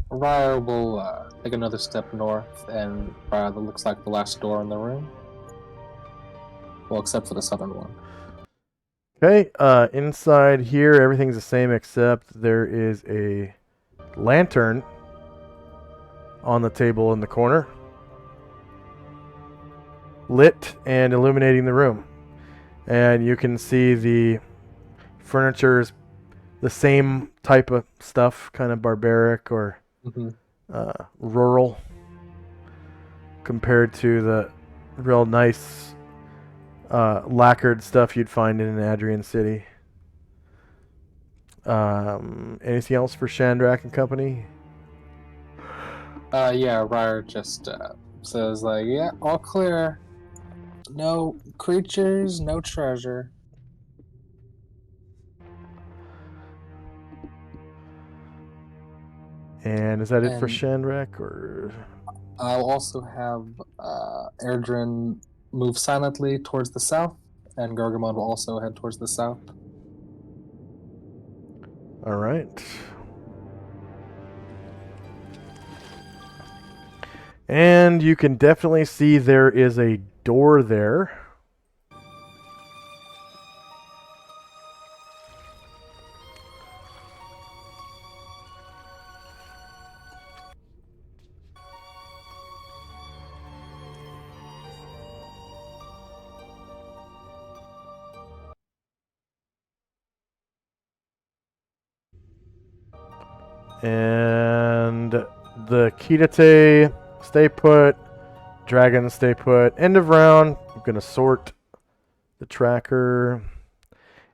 Ryer will take another step north, and that looks like the last door in the room. Well, except for the southern one. Okay, inside here, everything's the same except there is a lantern on the table in the corner, lit and illuminating the room. And you can see the furniture is the same type of stuff, kind of barbaric or rural, compared to the real nice lacquered stuff you'd find in an Adrian city. Anything else for Shandrak and company? Yeah, Ryer just says like, yeah, all clear. No creatures, no treasure. And is that it for Shandrak, or? I'll also have Erdrin move silently towards the south, and Gargamon will also head towards the south. All right. And you can definitely see there is a door there. And the Kitate, stay put. Dragon, stay put. End of round. I'm going to sort the tracker.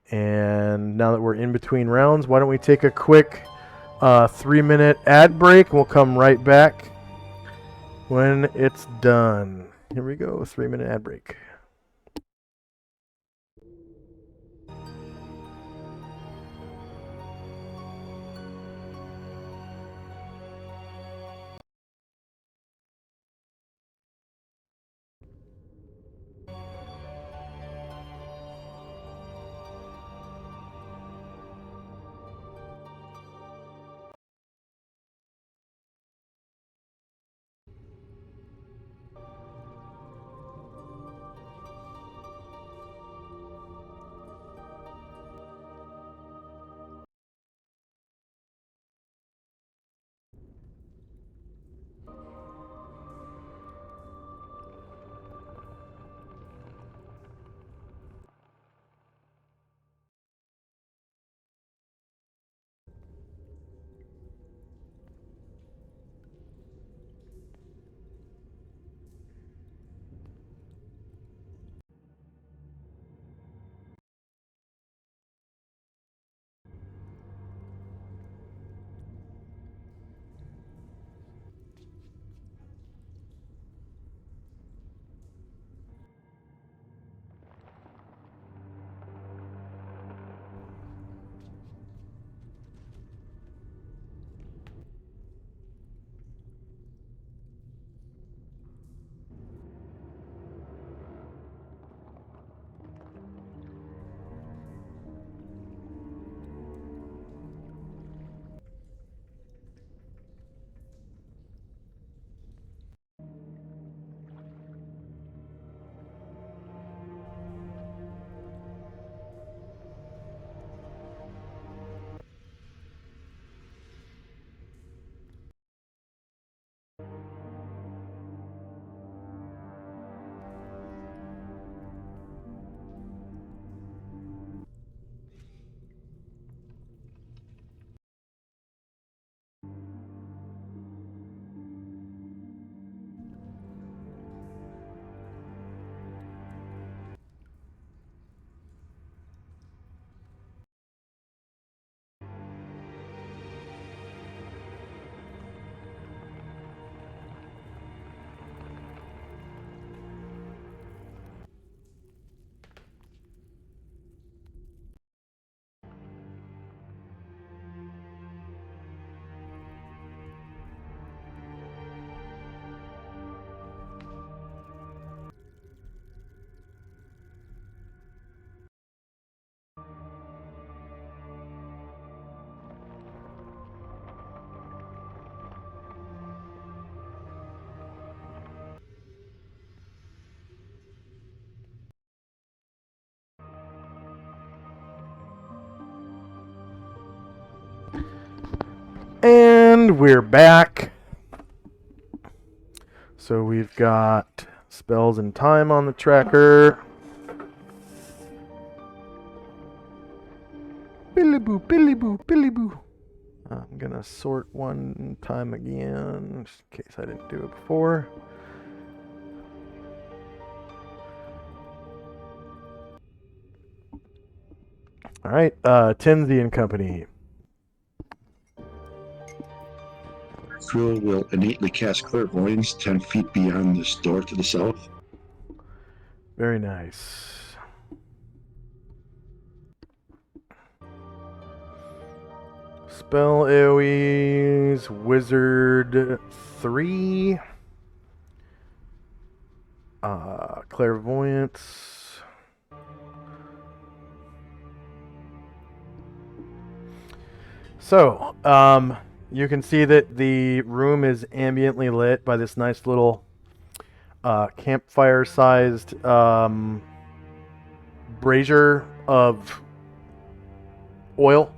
And now that we're in between rounds, why don't we take a quick 3-minute ad break. We'll come right back when it's done. Here we go, 3-minute ad break. And we're back. So we've got spells and time on the tracker. Billy boo, Billy boo, Billy boo. I'm gonna sort one time again, just in case I didn't do it before. All right, Tinsy and Company. Krill will innately cast clairvoyance 10 feet beyond this door to the south. Very nice. Spell AoEs, Wizard 3. Clairvoyance. So, you can see that the room is ambiently lit by this nice little campfire-sized brazier of oil.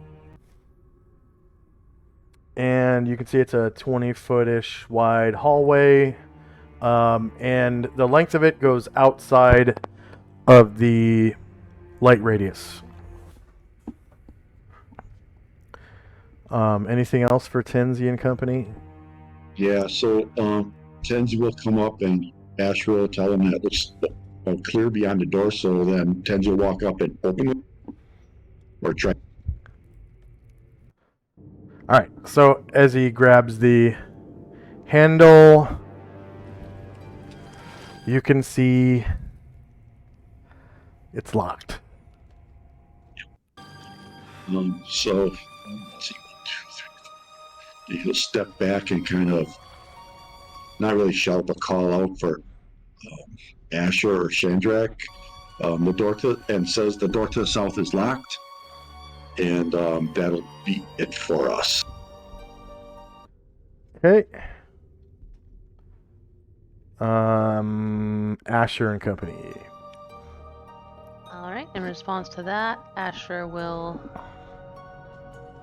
And you can see it's a 20-foot-ish wide hallway. And the length of it goes outside of the light radius. Anything else for Tinsy and Company? Yeah, so Tenzi will come up and Ash will tell him that it looks clear beyond the door, so then Tenzi will walk up and open it. Or try. Alright, so as he grabs the handle, you can see it's locked. So, let's see, 1, 2, 3, 4. He'll step back and kind of, not really shout, but call out for Asher or Shandrak. And says the door to the south is locked, and that'll be it for us. Okay. Asher and Company. Alright, in response to that, Asher will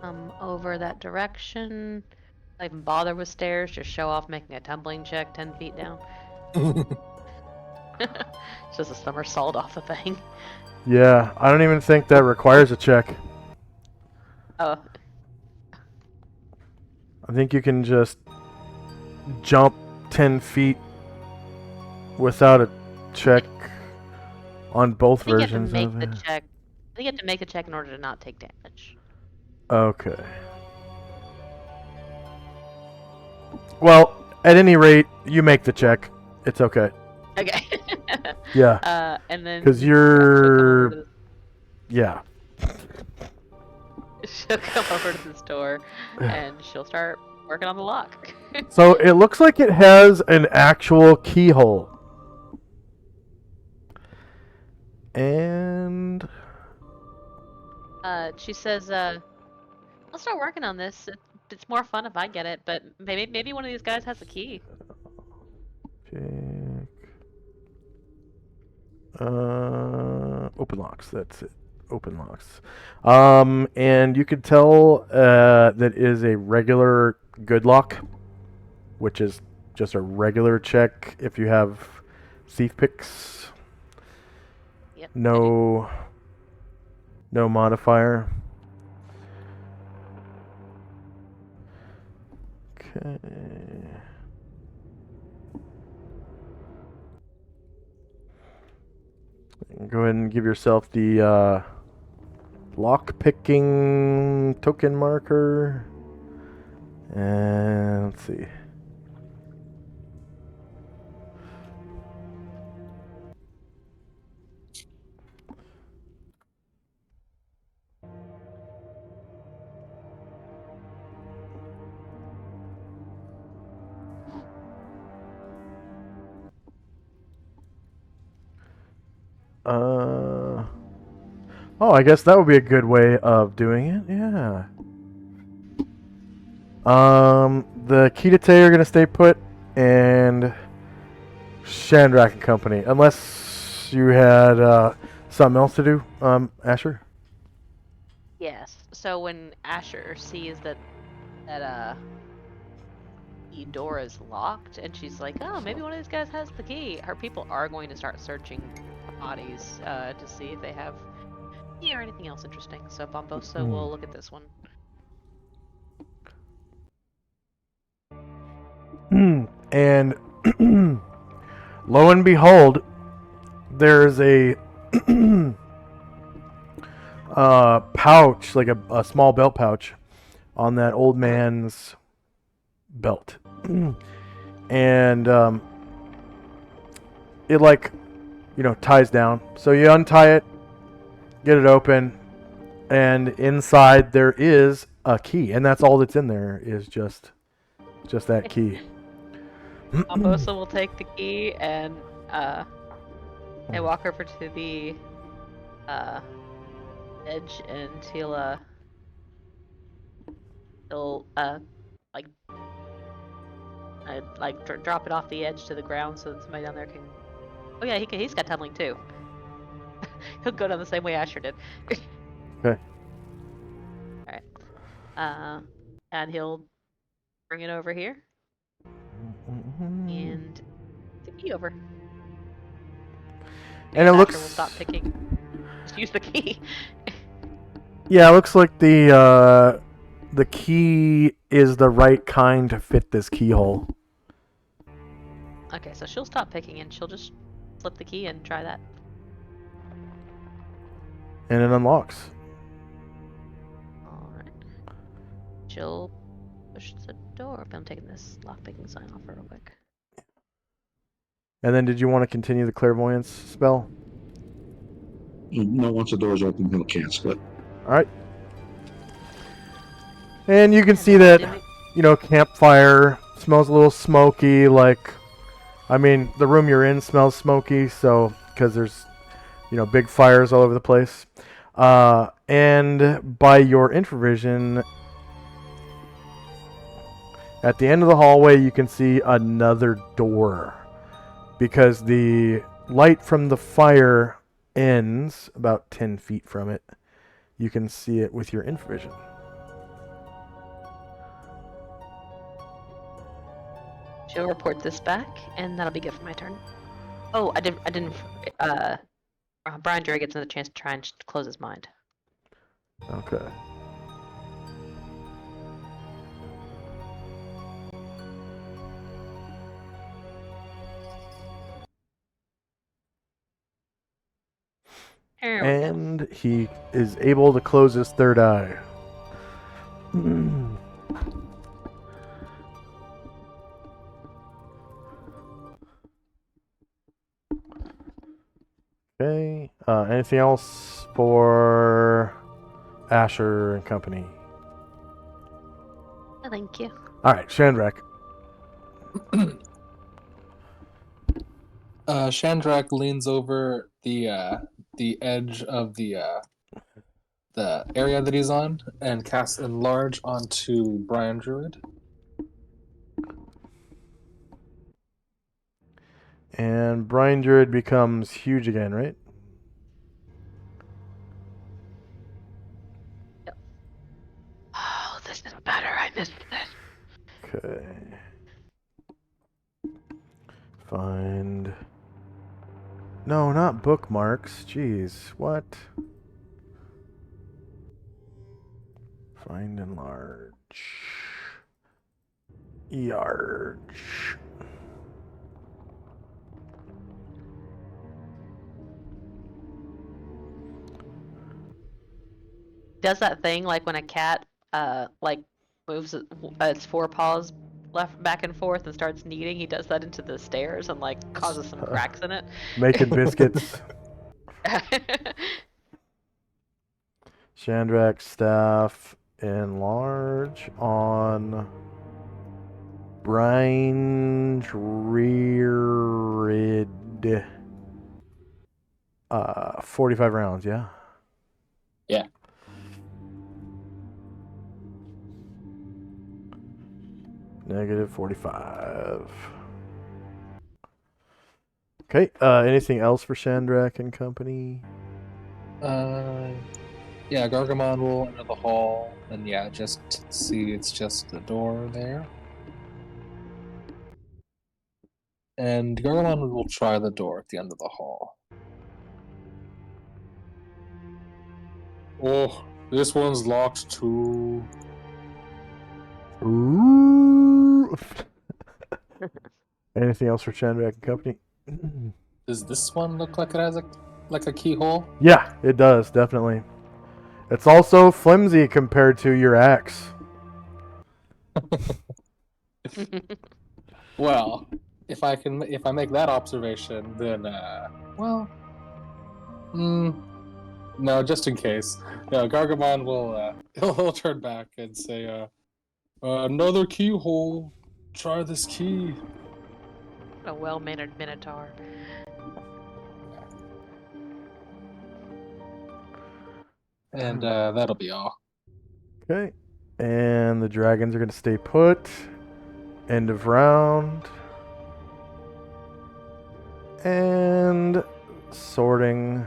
come over that direction. Not even bother with stairs, just show off making a tumbling check 10 feet down. It's just a somersault off the thing. Yeah, I don't even think that requires a check. Oh, I think you can just jump 10 feet without a check on both I think you have to versions make of the it. check. I think you have to make a check in order to not take damage. Okay. Well, at any rate, you make the check. It's okay. Okay. Yeah. And then Because she'll come over you're... to Yeah. she'll come over to this door and she'll start working on the lock. So it looks like it has an actual keyhole. And... She says, I'll start working on this. It's more fun if I get it, but maybe one of these guys has a key. Check. Open locks, that's it. Open locks. And you can tell that is a regular good lock, which is just a regular check if you have thief picks. Yep. No modifier. Okay. Go ahead and give yourself the lock picking token marker. And let's see. Oh, I guess that would be a good way of doing it. Yeah. The Kitate are gonna stay put, and Shandrak and Company, unless you had something else to do, Asher. Yes. So when Asher sees that the door is locked, and she's like, "Oh, maybe one of these guys has the key." Her people are going to start searching bodies to see if they have key or anything else interesting. So Bombosa will look at this one. And lo and behold, there's a pouch, like a small belt pouch, on that old man's belt. And it, like, ties down. So you untie it, get it open, and inside there is a key. And that's all that's in there, is just that key. Bombosa will take the key and walk over to the edge, and he'll drop it off the edge to the ground so that somebody down there can. Oh yeah, he's got tumbling too. He'll go down the same way Asher did. Okay. All right. And he'll bring it over here and the key over. And it looks. Asher will stop picking. Just use the key. Yeah, it looks like the key is the right kind to fit this keyhole. Okay, so she'll stop picking and she'll just flip the key and try that. And it unlocks. Alright. She'll push the door open. I'm taking this lockpicking sign off real quick. And then did you want to continue the clairvoyance spell? No, once the door's open, he'll cancel it. Alright. And you can see that, campfire smells a little smoky, like, I mean, the room you're in smells smoky, so, because there's, big fires all over the place. And by your infravision, at the end of the hallway, you can see another door, because the light from the fire ends about 10 feet from it. You can see it with your infravision. She'll report this back, and that'll be good for my turn. Oh, I didn't. Brian Drury gets another chance to try and close his mind. Okay. And he is able to close his third eye. Okay. Anything else for Asher and company? No, thank you. All right, Shandrak. Shandrak leans over the edge of the area that he's on and casts Enlarge onto Brian Druid. And Brian Druid becomes huge again, right? Yep. Oh, this is better. I missed this. Okay. Find... No, not bookmarks. Jeez, what? Find Enlarge. Yarge. Does that thing like when a cat moves its forepaws left back and forth and starts kneading? He does that into the stairs and causes some cracks in it. Making biscuits. Shandrak staff Enlarge on Brian Druid. 45 rounds, yeah? Yeah. Negative 45. Okay, anything else for Shandrak and company? Yeah, Gargamon will enter the hall, and just see it's just the door there. And Garland will try the door at the end of the hall. Oh, this one's locked too. Ooh. Anything else for Chandrak and Company? Does this one look like it has a keyhole? Yeah, it does, definitely. It's also flimsy compared to your axe. Well, if I make that observation, then no, just in case. No, Gargamon will he'll turn back and say, another keyhole. Try this key. A well-mannered minotaur. And that'll be all. Okay. And the dragons are going to stay put. End of round. And sorting.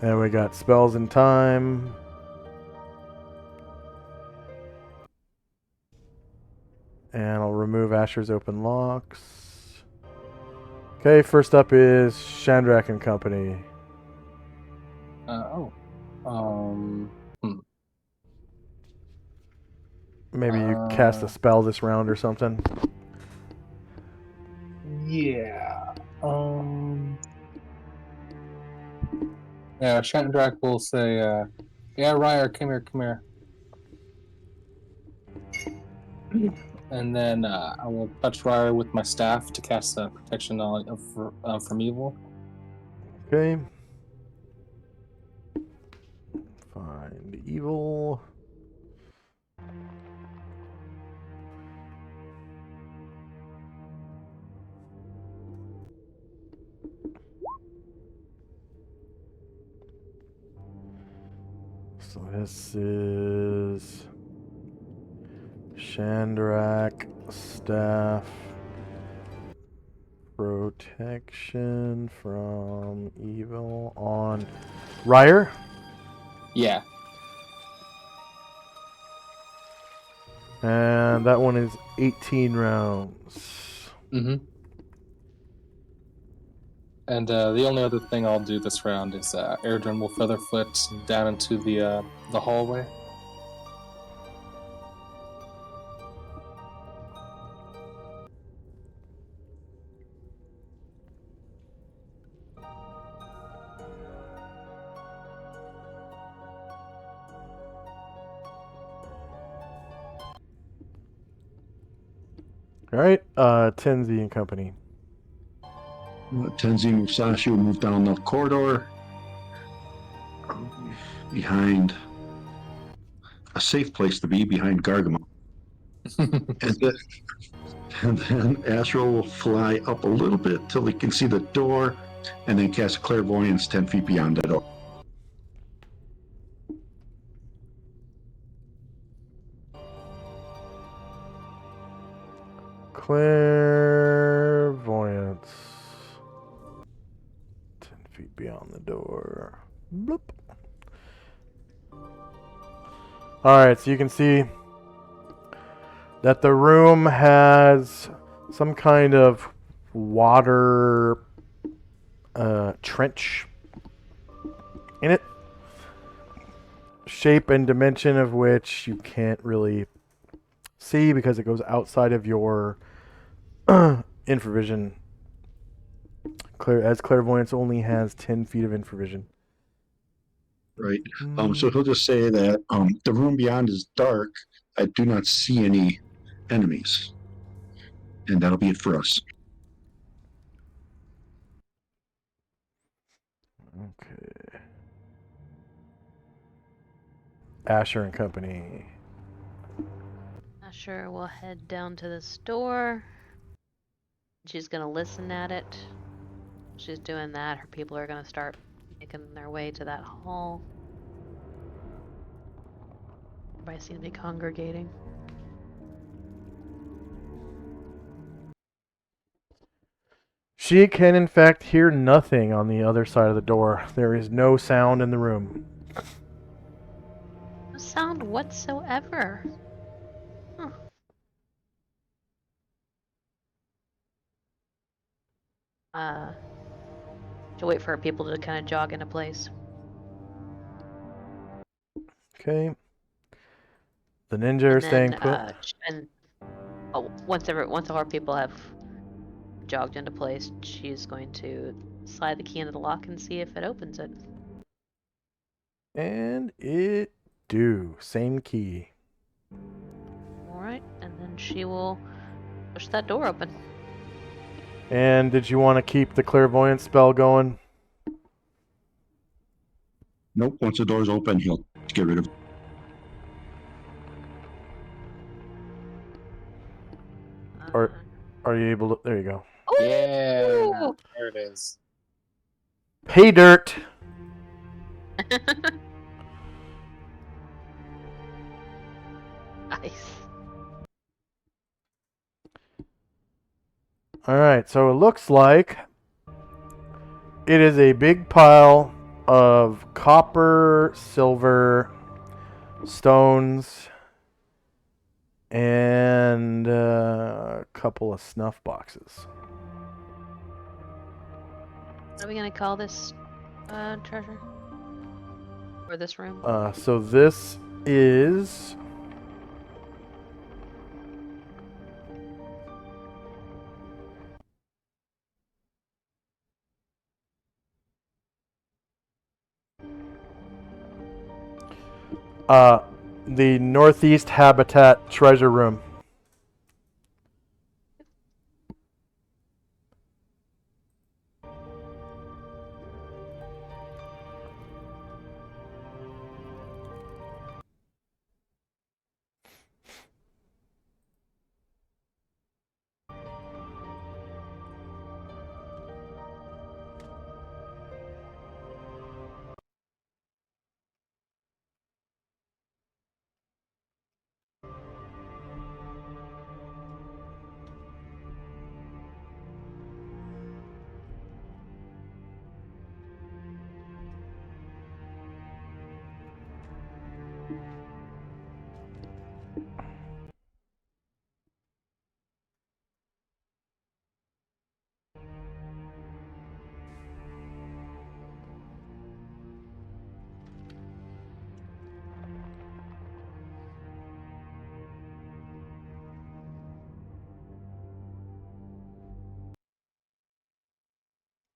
And we got spells in time. And I'll remove Asher's open locks. Okay, first up is Chandrak and Company. Maybe you cast a spell this round or something. Yeah. Yeah, Shatendrak will say, yeah, Ryer, come here. And then I will touch Ryer with my staff to cast protection from evil. Okay. Find evil. So this is Chandrak staff protection from evil on Ryer. Yeah. And that one is 18 rounds. Mm-hmm. And the only other thing I'll do this round is Airdrin will Featherfoot down into the hallway. All right, Tenzi and Company. Tenzin Musashi will move down the corridor behind a safe place to be, behind Gargamon. and then Astro will fly up a little bit till he can see the door, and then cast Clairvoyance 10 feet beyond the door. Clairvoyance. 10 feet beyond the door. Bloop. Alright, so you can see that the room has some kind of water trench in it. Shape and dimension of which you can't really see because it goes outside of your infravision. As clairvoyance only has 10 feet of infravision. Right. So he'll just say that the room beyond is dark. I do not see any enemies. And that'll be it for us. Okay. Asher and Company. Asher will head down to this door. She's gonna listen at it. She's doing that. Her people are gonna start making their way to that hall. Everybody seems to be congregating. She can, in fact, hear nothing on the other side of the door. There is no sound in the room. sound whatsoever. To wait for people to kind of jog into place. Okay. The ninja are staying put. Once all our people have jogged into place, she's going to slide the key into the lock and see if it opens it. And it do. Same key. Alright, and then she will push that door open. And did you want to keep the clairvoyance spell going? Nope. Once the door's open, he'll get rid of. Or are you able to? There you go. Yeah, there it is. Pay dirt. Nice. All right. So it looks like it is a big pile of copper, silver, stones, and a couple of snuff boxes. What are we gonna call this treasure? Or this room? So this is the Northeast Habitat Treasure Room.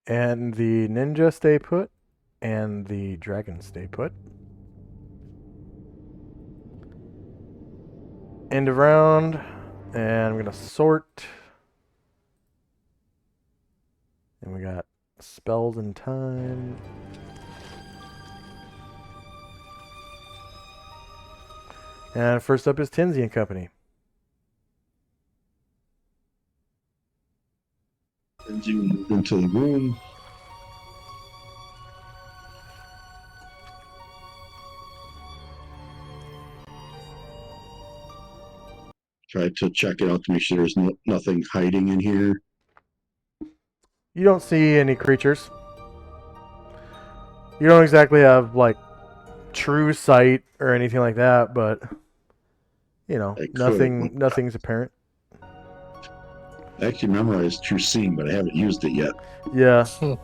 And the ninja stay put, and the dragon stay put. End of round, and I'm gonna sort. And we got spells and time. And first up is Tinsy and Company. And you move into the room. Try to check it out to make sure there's nothing hiding in here. You don't see any creatures. You don't exactly have like true sight or anything like that, but you know, nothing's apparent. I actually memorized True Seeing, but I haven't used it yet. Yeah. So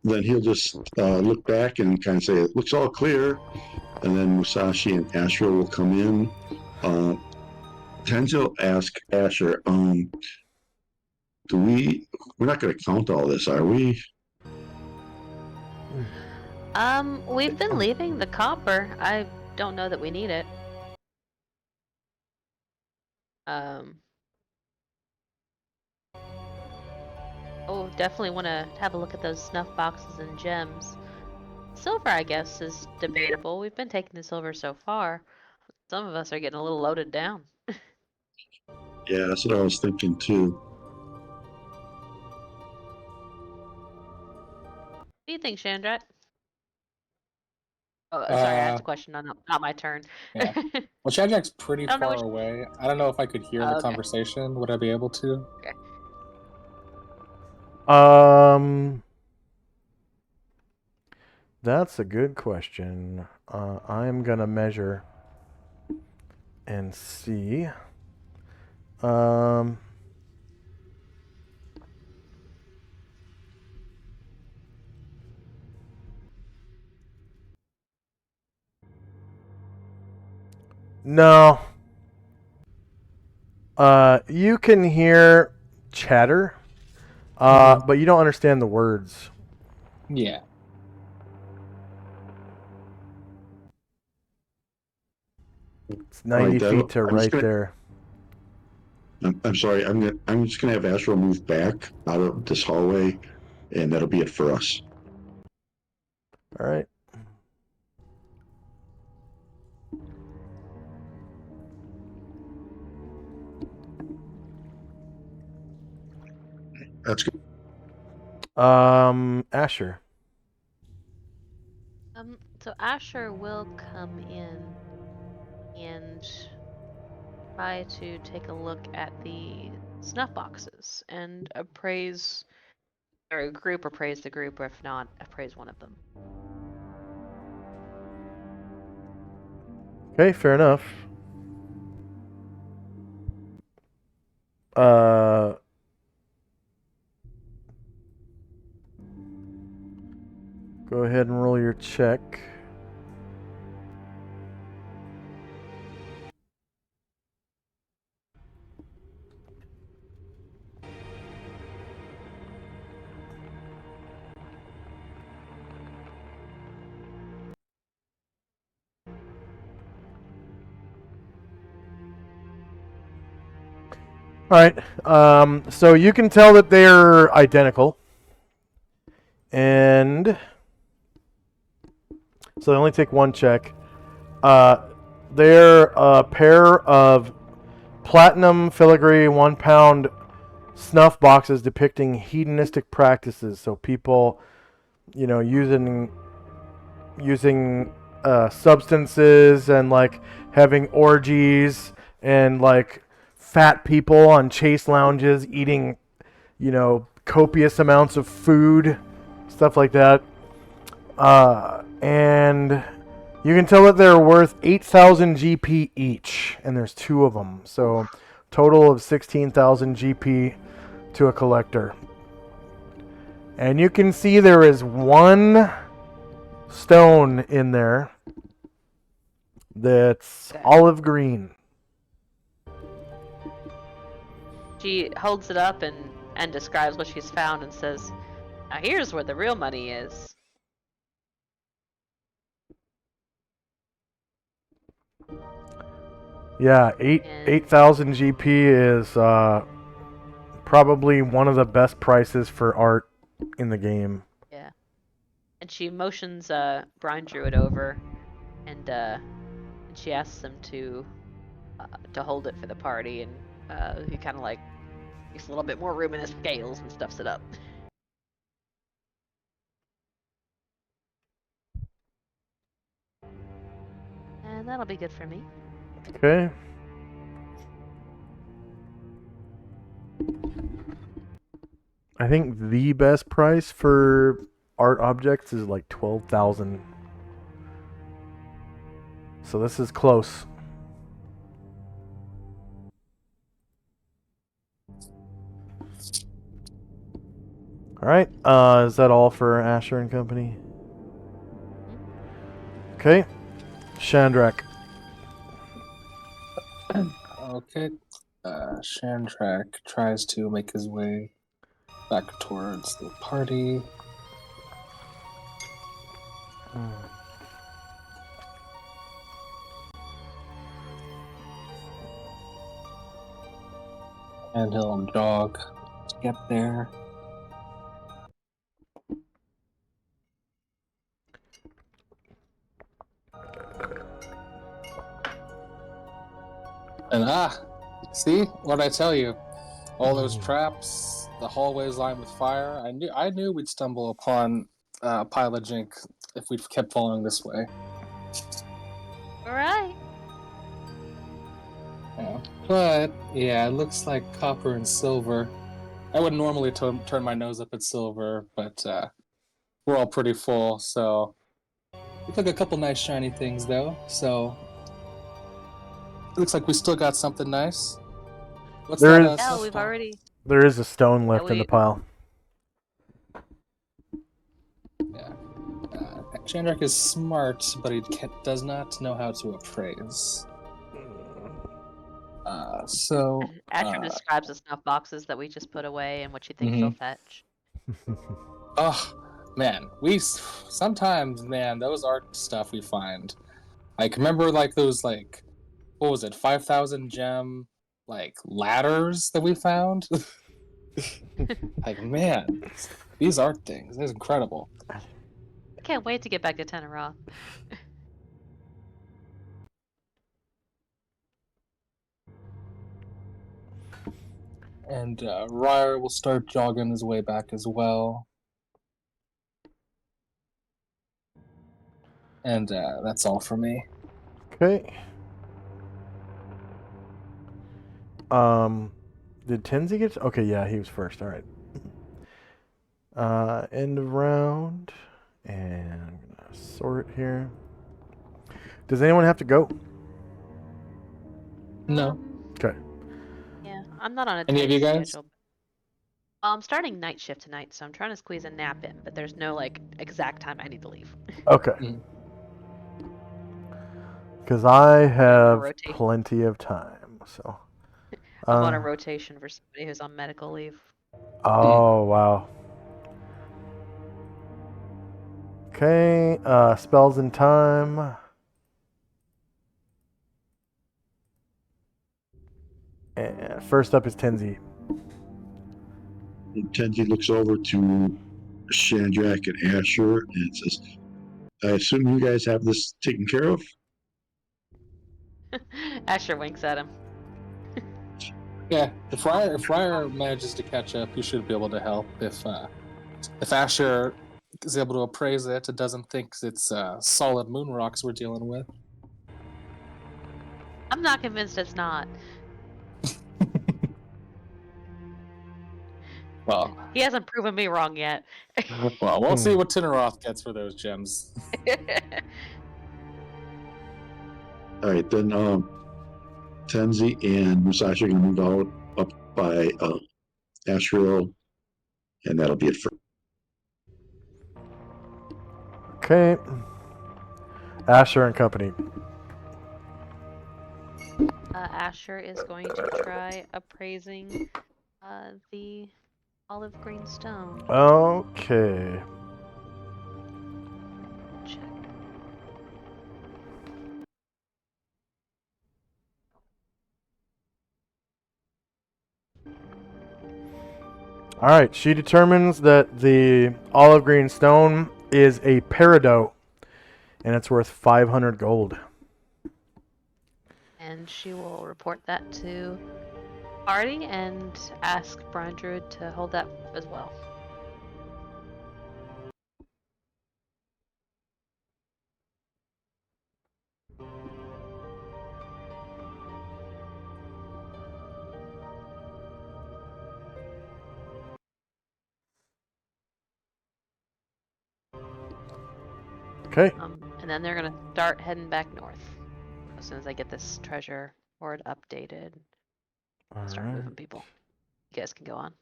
then he'll just look back and kind of say, "It looks all clear," and then Musashi and Asher will come in. Tenzo will ask Asher, "We're not going to count all this, are we?" We've been leaving the copper. I don't know that we need it. Oh, definitely want to have a look at those snuff boxes and gems. Silver, I guess, is debatable. We've been taking the silver so far. Some of us are getting a little loaded down. Yeah, that's what I was thinking too. What do you think, Chandrat? Oh, sorry, I asked a question. Not my turn. Yeah. Well, Shadjak's pretty I don't know far what away. I don't know if I could hear the okay. conversation. Would I be able to? Okay. That's a good question. I'm gonna measure and see. Um, no. You can hear chatter, but you don't understand the words. Yeah. It's 90 feet to right there. I'm sorry. I'm just gonna have Astro move back out of this hallway, and that'll be it for us. All right. That's good. Asher. So Asher will come in and try to take a look at the snuff boxes and appraise, or appraise the group, or if not, appraise one of them. Okay, fair enough. Go ahead and roll your check. All right. So you can tell that they're identical, and so they only take one check. They're a pair of platinum filigree 1 pound snuff boxes depicting hedonistic practices. So people, using substances and like having orgies and like fat people on chase lounges eating, copious amounts of food, stuff like that. And you can tell that they're worth 8,000 GP each, and there's 2 of them. So total of 16,000 GP to a collector. And you can see there is 1 stone in there that's olive green. She holds it up and describes what she's found and says, "Now here's where the real money is." Yeah, 8,000 GP is probably one of the best prices for art in the game. Yeah. And she motions Brian Druid over, and she asks him to hold it for the party, and he kind of like makes a little bit more room in his scales and stuffs it up. And that'll be good for me. Okay. I think the best price for art objects is like 12,000. So this is close. All right. Is that all for Asher and Company? Okay. Shandrak. Okay. Shandrak tries to make his way back towards the party. And he'll jog to get there. And see what I tell you? All those traps, the hallways lined with fire. I knew we'd stumble upon a pile of jink if we kept following this way. All right. Yeah. But yeah, it looks like copper and silver. I wouldn't normally turn my nose up at silver, but we're all pretty full, so We took a couple nice shiny things though, so it looks like we still got something nice. What's There that? is- Yeah, stuff we've for? already. There is a stone Yeah, left in the we. pile. Yeah. Chandrak is smart, but he does not know how to appraise. Asher describes the snuff boxes that we just put away and what she thinks Mhm. they'll fetch. Oh man, sometimes, man, those art stuff we find. Like, remember, like those, like, what was it, 5,000 gem, like, ladders that we found? Like, man, these art things, it's incredible. I can't wait to get back to Tenoroth. And Ryer will start jogging his way back as well. And that's all for me. Okay. Did Tenzi get? Okay, yeah, he was first. All right. End of round, and I'm gonna sort here. Does anyone have to go? No. Okay. Yeah, I'm not on a Any tight of you guys? schedule. Well, I'm starting night shift tonight, so I'm trying to squeeze a nap in, but there's no like exact time I need to leave. Okay. Mhm. Because I have rotate. plenty of time, so. I'm on a rotation for somebody who's on medical leave. Oh wow. Okay. Spells in time. And first up is Tenzi. Tenzi looks over to Chandrak and Asher and says, I assume you guys have this taken care of? Asher winks at him. Yeah, if Ryer manages to catch up, he should be able to help. If Asher is able to appraise it, it doesn't think it's solid moon rocks we're dealing with. I'm not convinced it's not. Well, He hasn't proven me wrong yet. we'll see what Tinneroth gets for those gems. All right, then Tenzi and Musashi are going to move out up by Asheville, and that'll be it for. Okay. Asher and company. Asher is going to try appraising the olive green stone. Okay. Check. All right. She determines that the olive green stone is a peridot, and it's worth 500 gold. And she will report that to party and ask Brian Druid to hold that as well. Okay. And then they're gonna start heading back north as soon as I get this treasure board updated. All Start right. moving people. You guys can go on.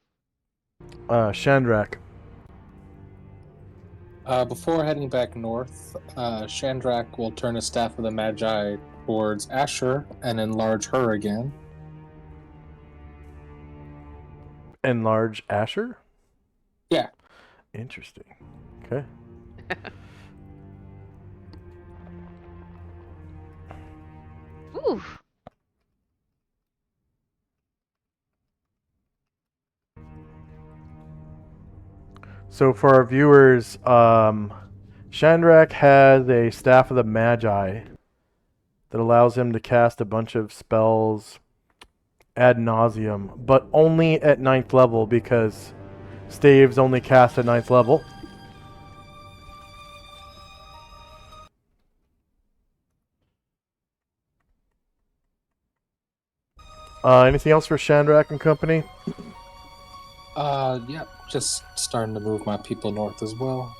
Chandrak. Before heading back north, Chandrak will turn his staff of the Magi towards Asher and enlarge her again. Enlarge Asher? Yeah. Interesting. Okay. Ooh. So for our viewers, Chandrak has a Staff of the Magi that allows him to cast a bunch of spells ad nauseum, but only at 9th level because staves only cast at 9th level. Anything else for Chandrak and company? Yeah, just starting to move my people north as well.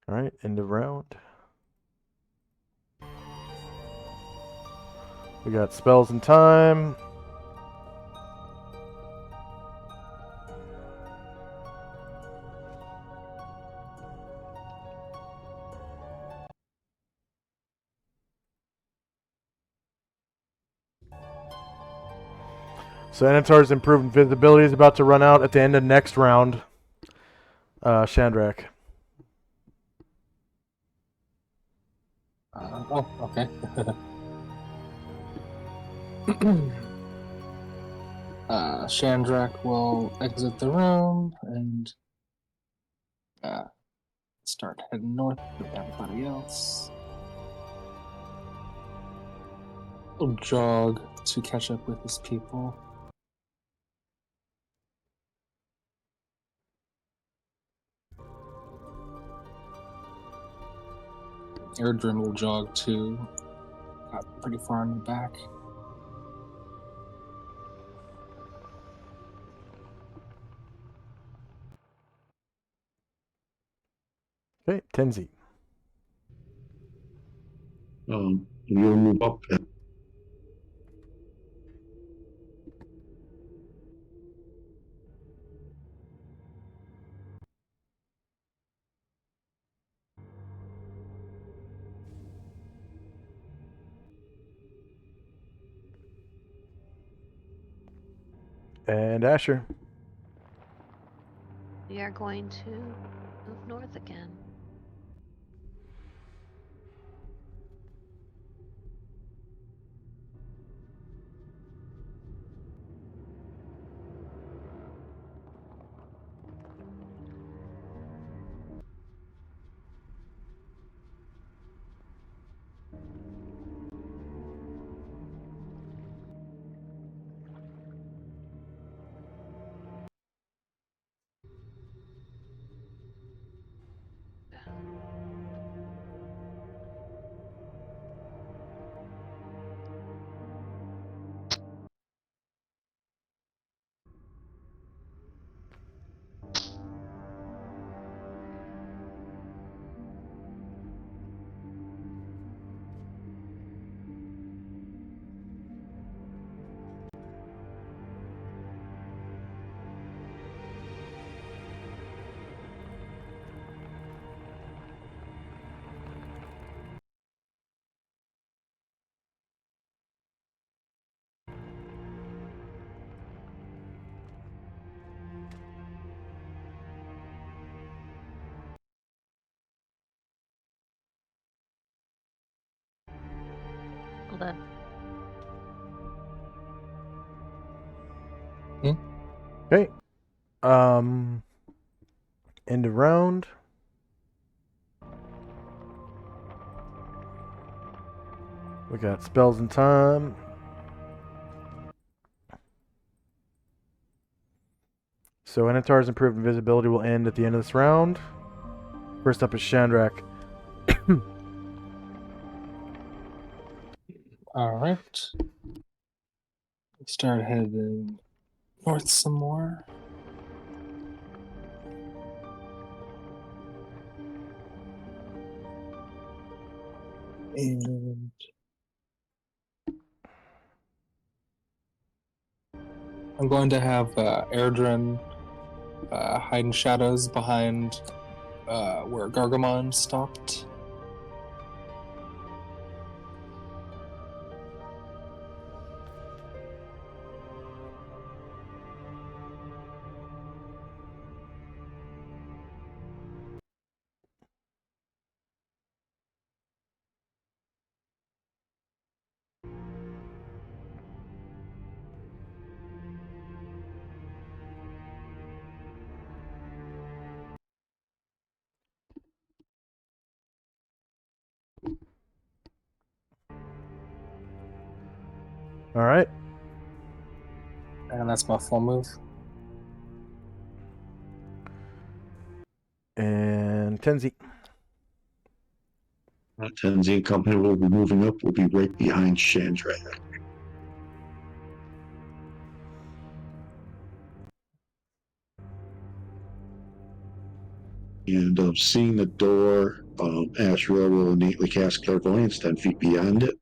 All right, end of round. We got spells and time. So Anatar's improved invisibility is about to run out at the end of next round. Shandrak. Okay. Shandrak will exit the room and start heading north with everybody else. He'll jog to catch up with his people. Erdrin will jog too. Got pretty far in the back. Okay, Tenzi. You'll move up. And Asher. We are going to move north again. Hold on. Okay. End of round. We got spells and time. So Anatar's improved invisibility will end at the end of this round. First up is Shandrak. Alright. Start heading north some more. And I'm going to have Erdrin hide in shadows behind where Gargamon stopped. All right. And that's my full move. And Tenzi. Tenzi and company will be moving up. We'll be right behind Shandrak. And seeing the door, Ashra will innately cast clairvoyance 10 feet beyond it.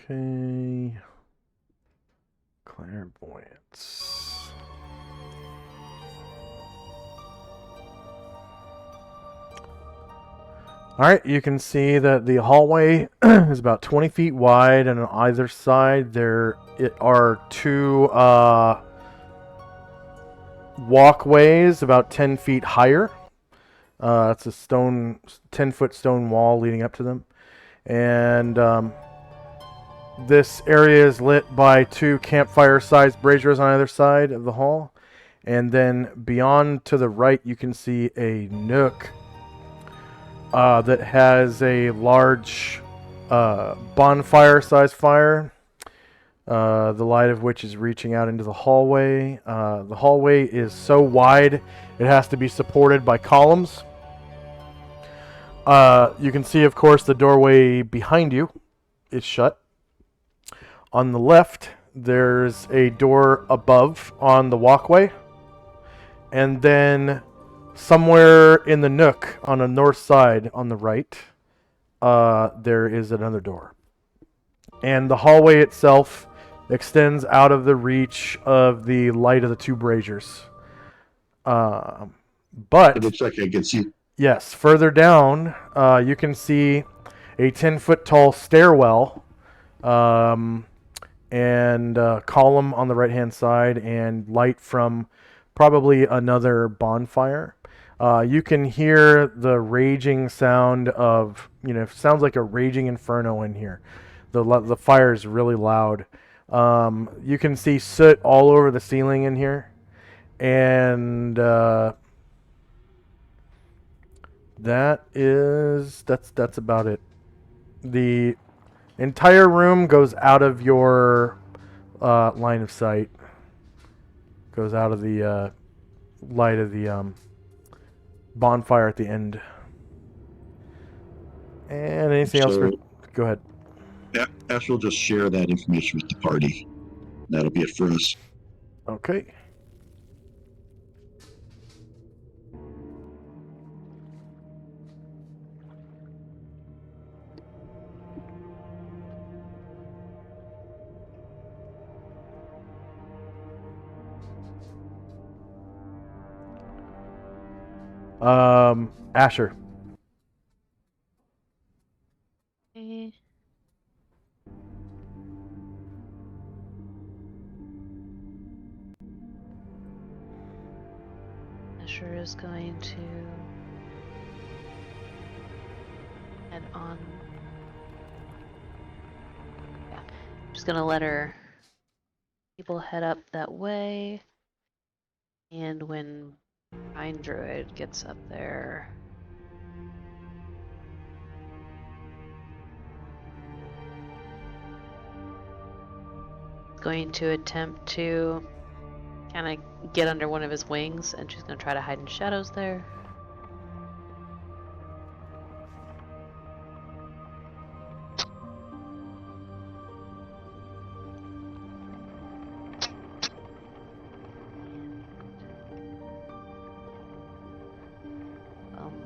Okay. Clairvoyance. Alright, you can see that the hallway is about 20 feet wide, and on either side there are two walkways about 10 feet higher. It's a 10-foot stone wall leading up to them. And this area is lit by two campfire-sized braziers on either side of the hall. And then beyond to the right, you can see a nook that has a large bonfire-sized fire, the light of which is reaching out into the hallway. The hallway is so wide, it has to be supported by columns. You can see, of course, the doorway behind you is shut. On the left, there's a door above on the walkway. And then somewhere in the nook on the north side on the right, there is another door. And the hallway itself extends out of the reach of the light of the two braziers. But It looks like I can see. yes, further down, you can see a 10-foot tall stairwell and a column on the right-hand side and light from probably another bonfire. You can hear the raging sound of, sounds like a raging inferno in here. The fire is really loud. You can see soot all over the ceiling in here. And that's about it. The entire room goes out of your line of sight. Goes out of the light of the bonfire at the end. And anything else? Go ahead. Ash will just share that information with the party. That'll be it for us. Okay. Asher. Okay. Asher is going to head on. Yeah, I'm just gonna let her people head up that way, and when Pine Druid gets up there, going to attempt to kind of get under one of his wings, and she's going to try to hide in shadows there.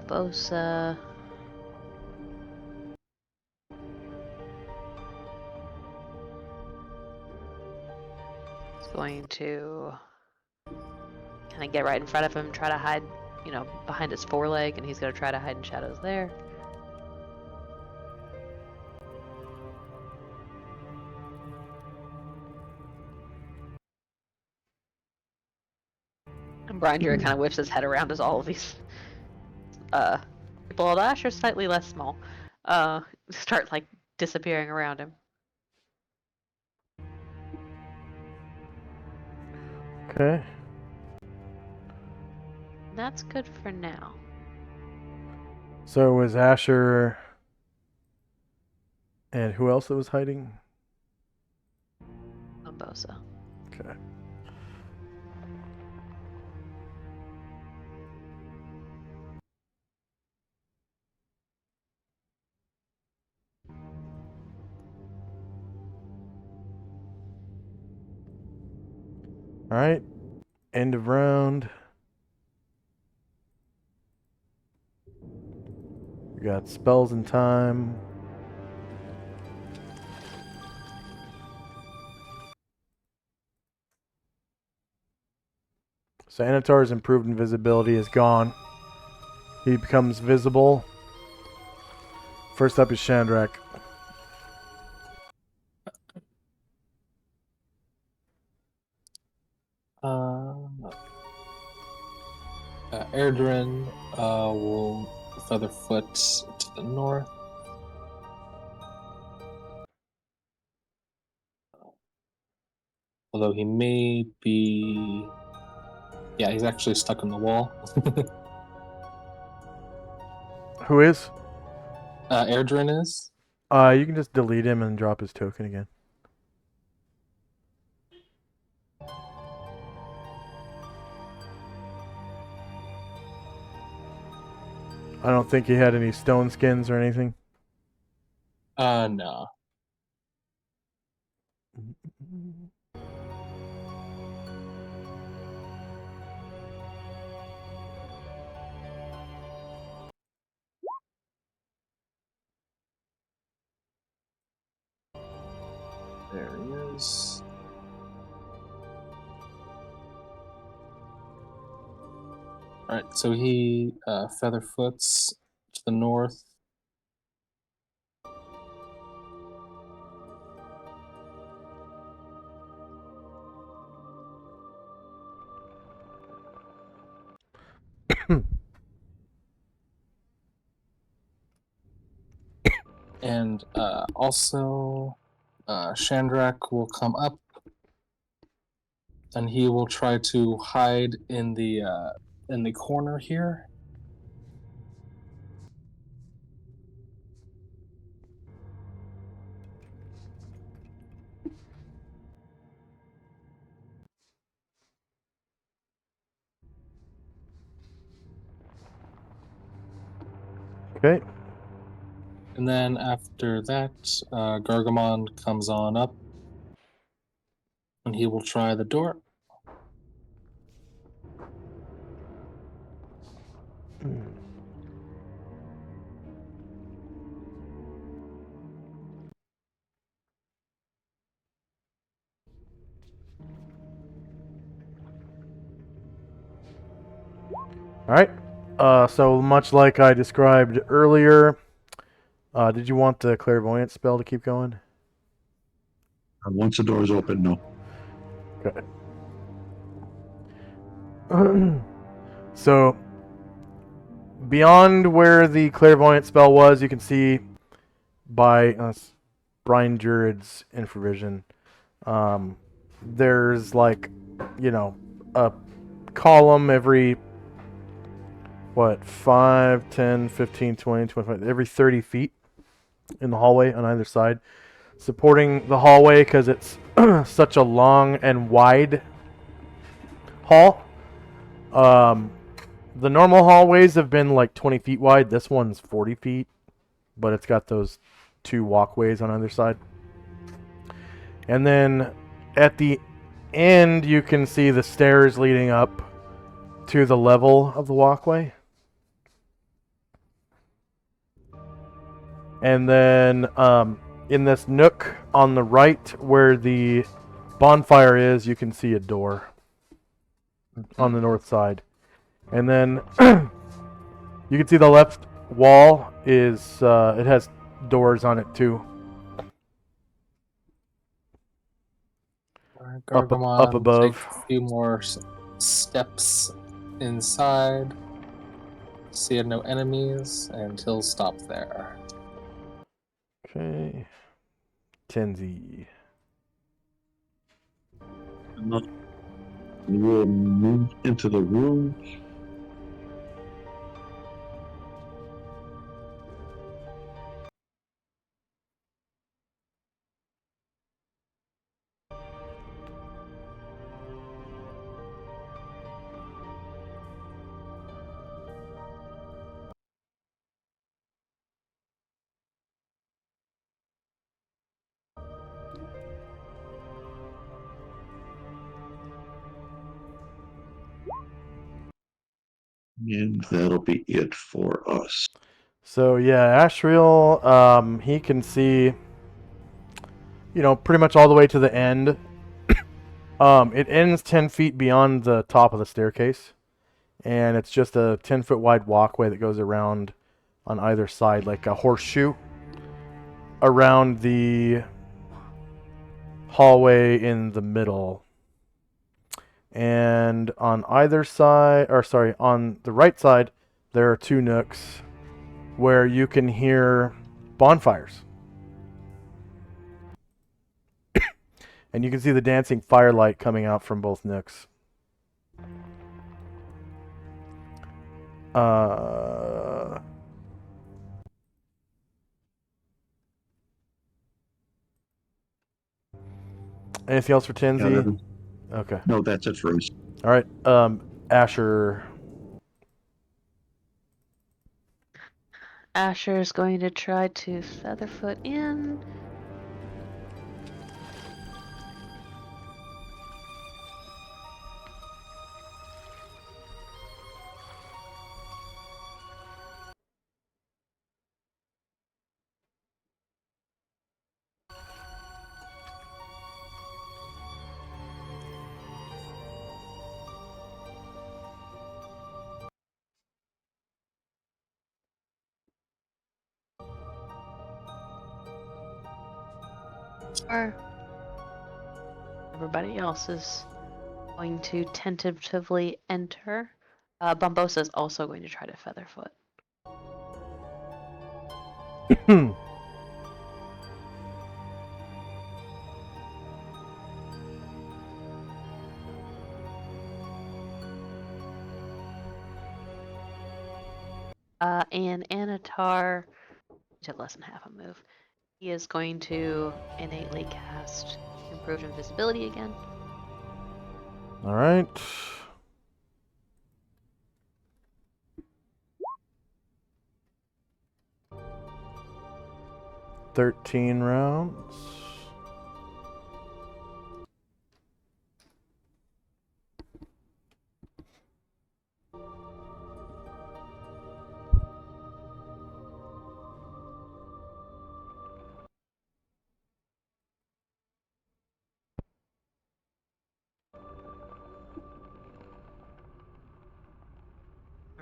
Bosa. Is going to kind of get right in front of him, try to hide, behind his foreleg, and he's going to try to hide in shadows there. And Brian Druid kind of whips his head around as all of these people, although Asher's slightly less small, start disappearing around him. Okay. That's good for now. So was Asher and who else that was hiding? Bosa. Okay. All right. End of round. We got spells and time. So Anatar's improved invisibility is gone. He becomes visible. First up is Shandrak. Erdrin will Featherfoot to the north. Although he may be... Yeah, he's actually stuck in the wall. Who is? Erdrin is. You can just delete him and drop his token again. I don't think he had any stone skins or anything. No. There he is. Alright, so he Featherfoots to the north. And also, Shandrak will come up, and he will try to hide in the corner here. Okay. And then after that, Gargamon comes on up, and he will try the door. All right. So much like I described earlier, did you want the clairvoyant spell to keep going? Once the door is open, no. Okay. So beyond where the clairvoyant spell was, you can see by Brian Druid's infravision, there's like, a column every 5, 10, 15, 20, 25, every 30 feet in the hallway on either side, supporting the hallway because it's such a long and wide hall. The normal hallways have been like 20 feet wide. This one's 40 feet, but it's got those 2 walkways on either side. And then at the end, you can see the stairs leading up to the level of the walkway. And then in this nook on the right where the bonfire is, you can see a door on the north side. And then you can see the left wall is it has doors on it too. Gargamon up above. takes a few more steps inside. See no enemies, and he'll stop there. Okay. Tenzi. We'll move into the room. And that'll be it for us. So yeah, Ashriel, he can see, pretty much all the way to the end. It ends 10 feet beyond the top of the staircase, and it's just a 10-foot wide walkway that goes around on either side, like a horseshoe around the hallway in the middle. And on either side, on the right side, there are 2 nooks where you can hear bonfires. And you can see the dancing firelight coming out from both nooks. Anything else for Tenzi? Okay. No, that's it for us. All right. Asher. Asher is going to try to Featherfoot in. Or everybody else is going to tentatively enter. Bumbosa is also going to try to Featherfoot. And Anatar, which had less than half a move, he is going to innately cast Improved Invisibility again. All right. $13 rounds.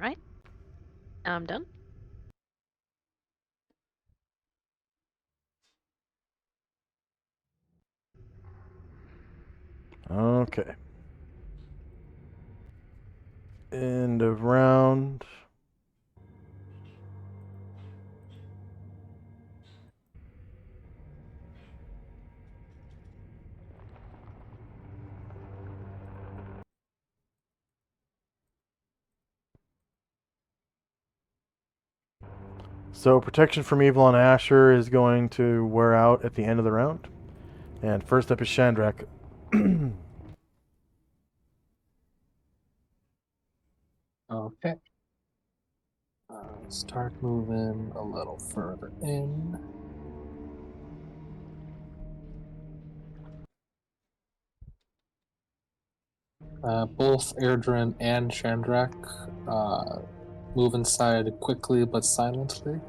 All right. Now I'm done. Okay. End of round. So protection from evil on Asher is going to wear out at the end of the round. And first up is Shandrak. Okay. Start moving a little further in. Both Airdrin and Shandrak move inside quickly but silently.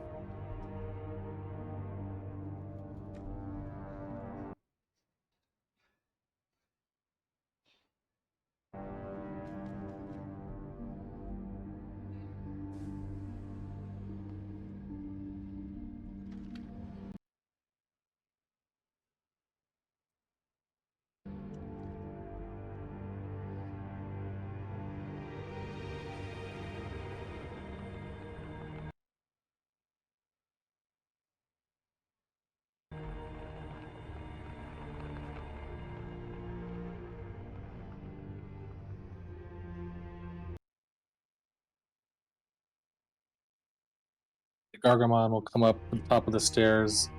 Gargamon will come up to the top of the stairs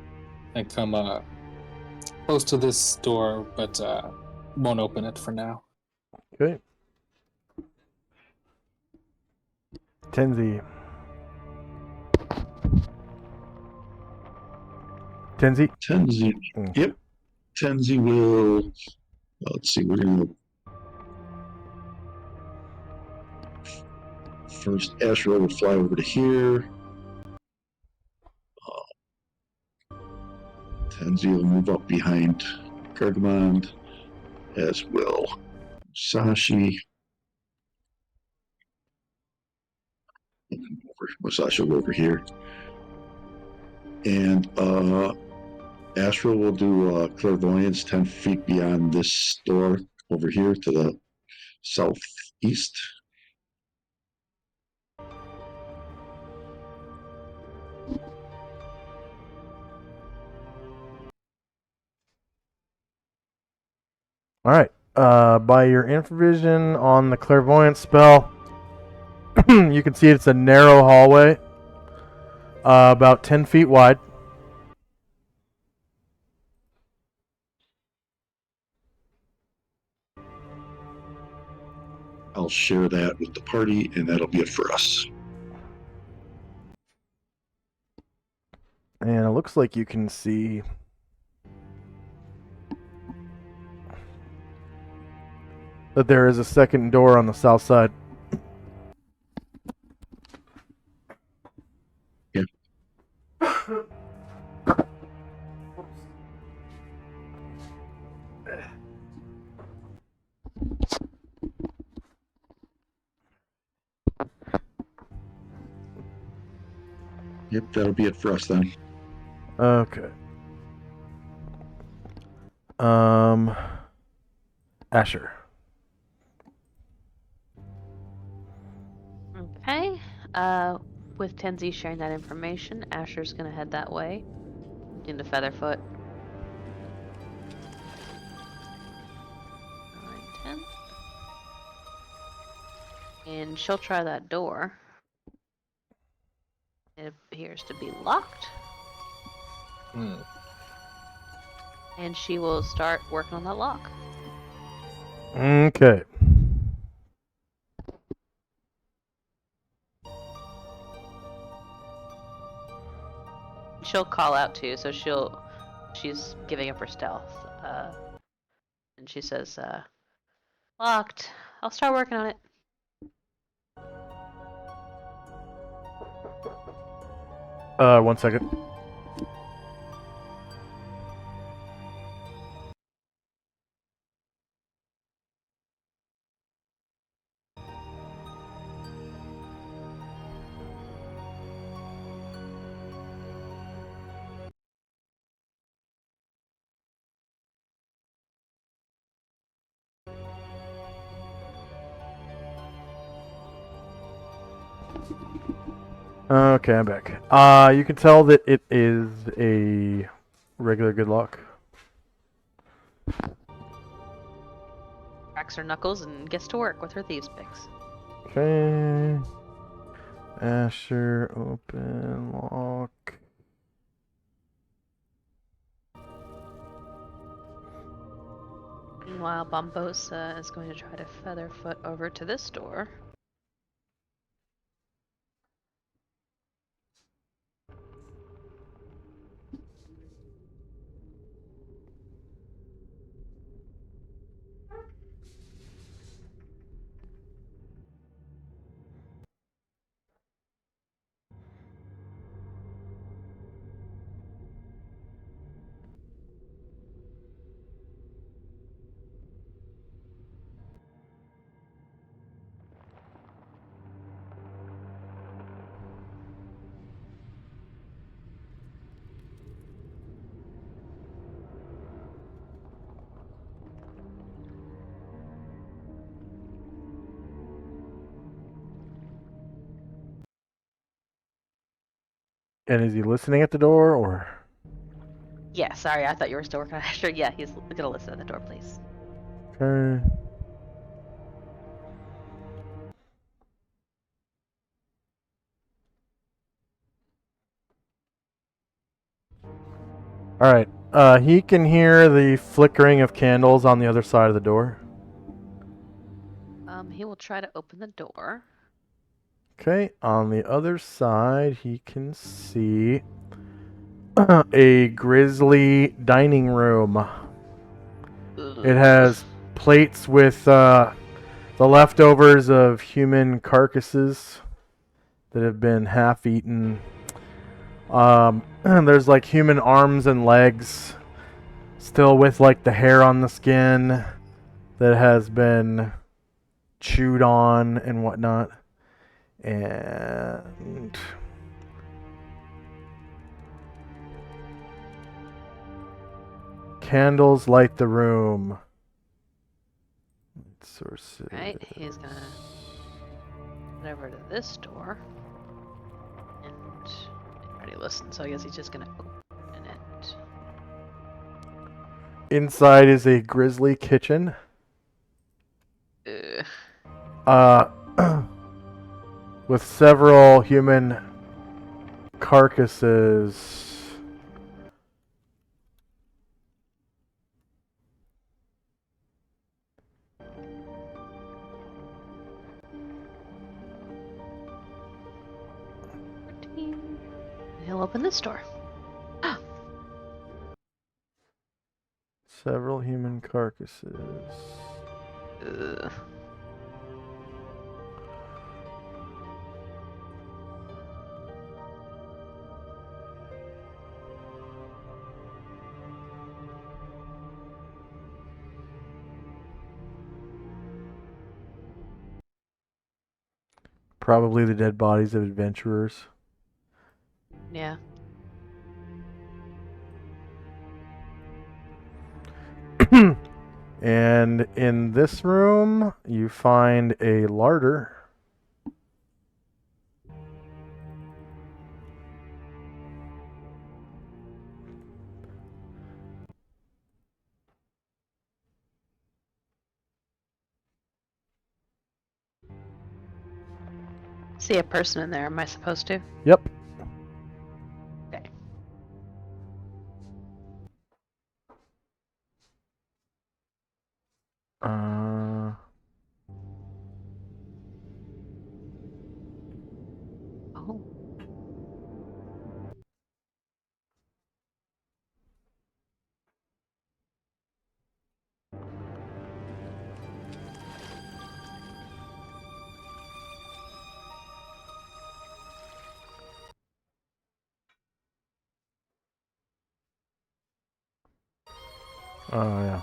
and come close to this door, but won't open it for now. Okay. Tenzi. Tenzi. Tenzi. Yep. Tenzi will. Let's see. We're going to First, Asher will fly over to here. Tenzi will move up behind Gargamond, as will Musashi. Musashi will go over here. And Astral will do clairvoyance 10 feet beyond this door over here to the southeast. All right. By your infravision on the clairvoyance spell, you can see it's a narrow hallway, about 10 feet wide. I'll share that with the party, and that'll be it for us. And it looks like you can see that there is a second door on the south side. Yeah. Yep, that'll be it for us then. Okay. Asher. Okay. With Tenzi sharing that information, Asher's gonna head that way into Featherfoot. 9, 10. And she'll try that door. It appears to be locked. And she will start working on that lock. Okay. She'll call out too, so she's giving up her stealth. And she says, locked. I'll start working on it. One second. Okay, I'm back. You can tell that it is a regular good lock. Cracks her knuckles and gets to work with her thieves' picks. Okay. Asher, open lock. Meanwhile, Bombosa is going to try to Featherfoot over to this door. And is he listening at the door, or? Yeah, sorry, I thought you were still working on Asher. Yeah, he's gonna listen at the door, please. Okay. Alright. He can hear the flickering of candles on the other side of the door. He will try to open the door. Okay, on the other side, he can see a grisly dining room. It has plates with the leftovers of human carcasses that have been half eaten. There's like human arms and legs still with like the hair on the skin that has been chewed on and whatnot. And candles light the room. Sources. Right, he's gonna head over to this door. And he already listened, so I guess he's just gonna open it. Inside is a grisly kitchen. With several human carcasses. He'll open this door. Several human carcasses. Ugh. Probably the dead bodies of adventurers. Yeah. And in this room, you find a larder. See a person in there, am I supposed to? Yep. Okay. Oh. Oh, yeah.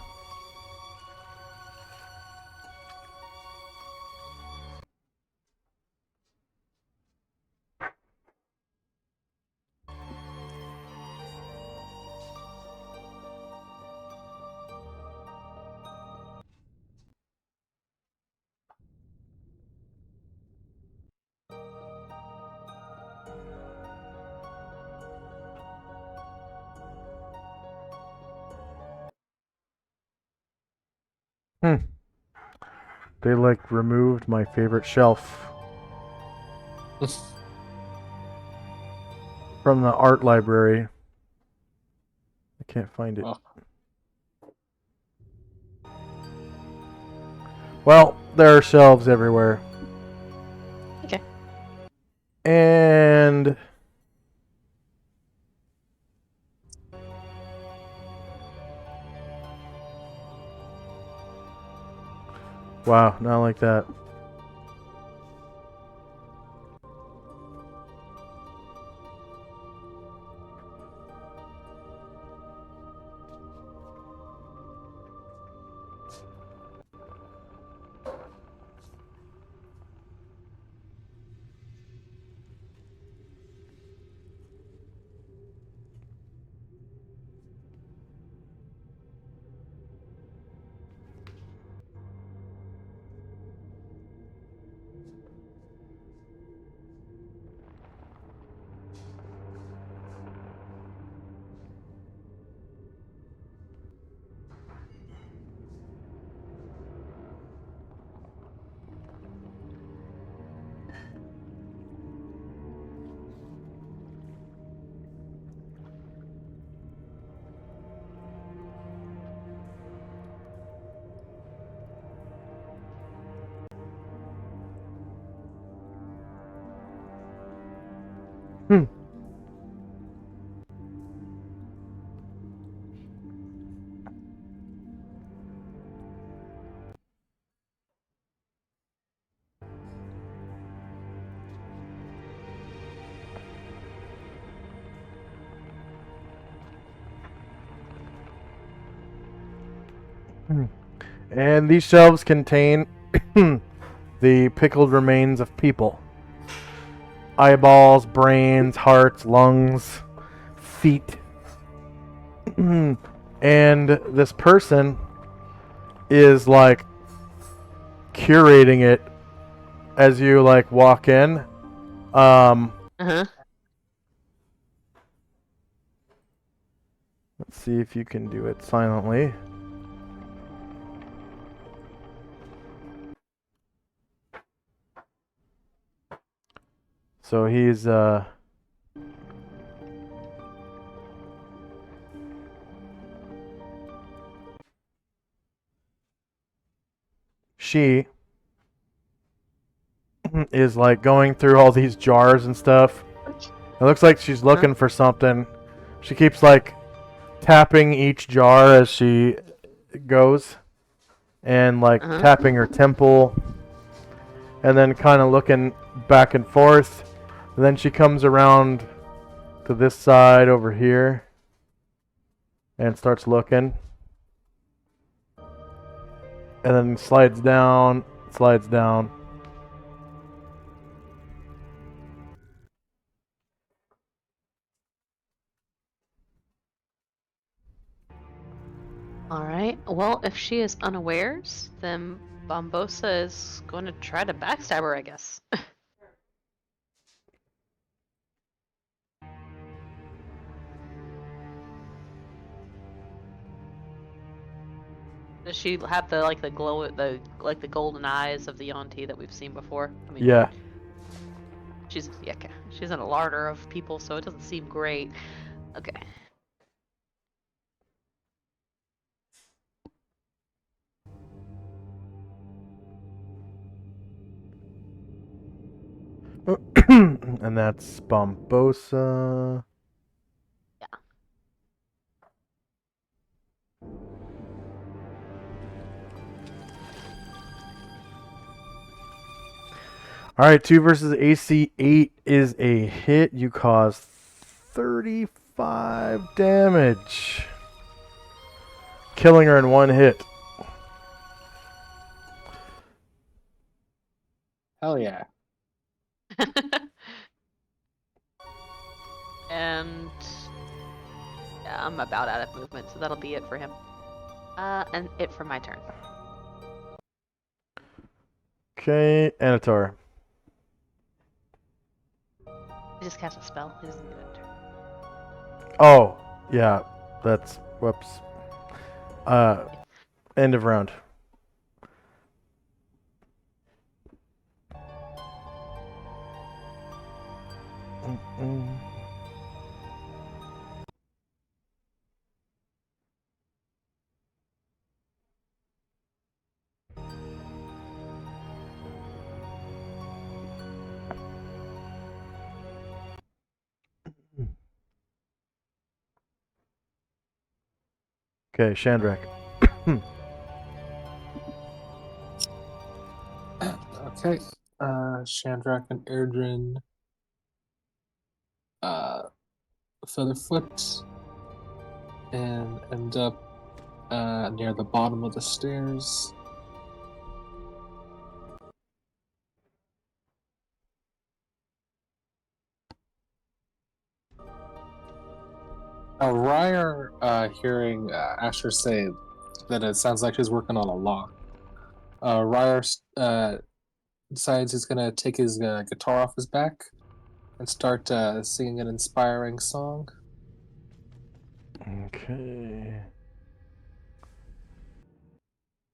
They like removed my favorite shelf from the art library. I can't find it. Oh. Well, there are shelves everywhere. Okay. And wow, not like that. And these shelves contain the pickled remains of people. Eyeballs, brains, hearts, lungs, feet. And this person is like curating it as you like walk in. Uh-huh. Let's see if you can do it silently. So he's she is like going through all these jars and stuff. It looks like she's looking for something. She keeps like tapping each jar as she goes and like tapping her temple and then kind of looking back and forth. And then she comes around to this side over here and starts looking. And then slides down, slides down. Alright, well, if she is unawares, then Bombosa is going to try to backstab her, I guess. Does she have the like the glow, the like the golden eyes of the Yonti that we've seen before? I mean, Yeah. she's okay. She's in a larder of people, so it doesn't seem great. Okay. And that's Bombosa. Yeah. Alright, 2 versus AC 8 is a hit. You cause 35 damage. Killing her in 1 hit. Hell yeah. And yeah, I'm about out of movement, so that'll be it for him. And it for my turn. Okay, Anatar. He just cast a spell. He doesn't get it. Oh, yeah, that's, whoops. End of round. Okay, Shandrak. Okay. Shandrak and Erdrin. Featherfoot. And end up near the bottom of the stairs. Ryer, hearing Asher say that it sounds like she's working on a lock, Ryer decides he's going to take his guitar off his back and start singing an inspiring song. Okay.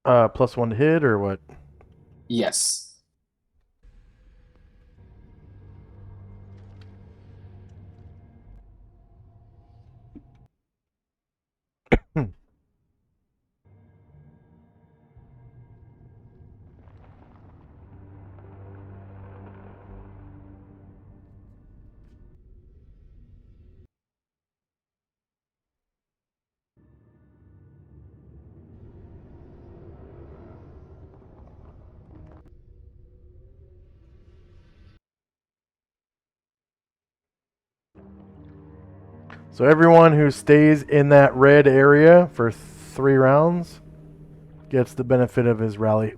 +1 to hit or what? Yes. So everyone who stays in that red area for 3 rounds gets the benefit of his rally.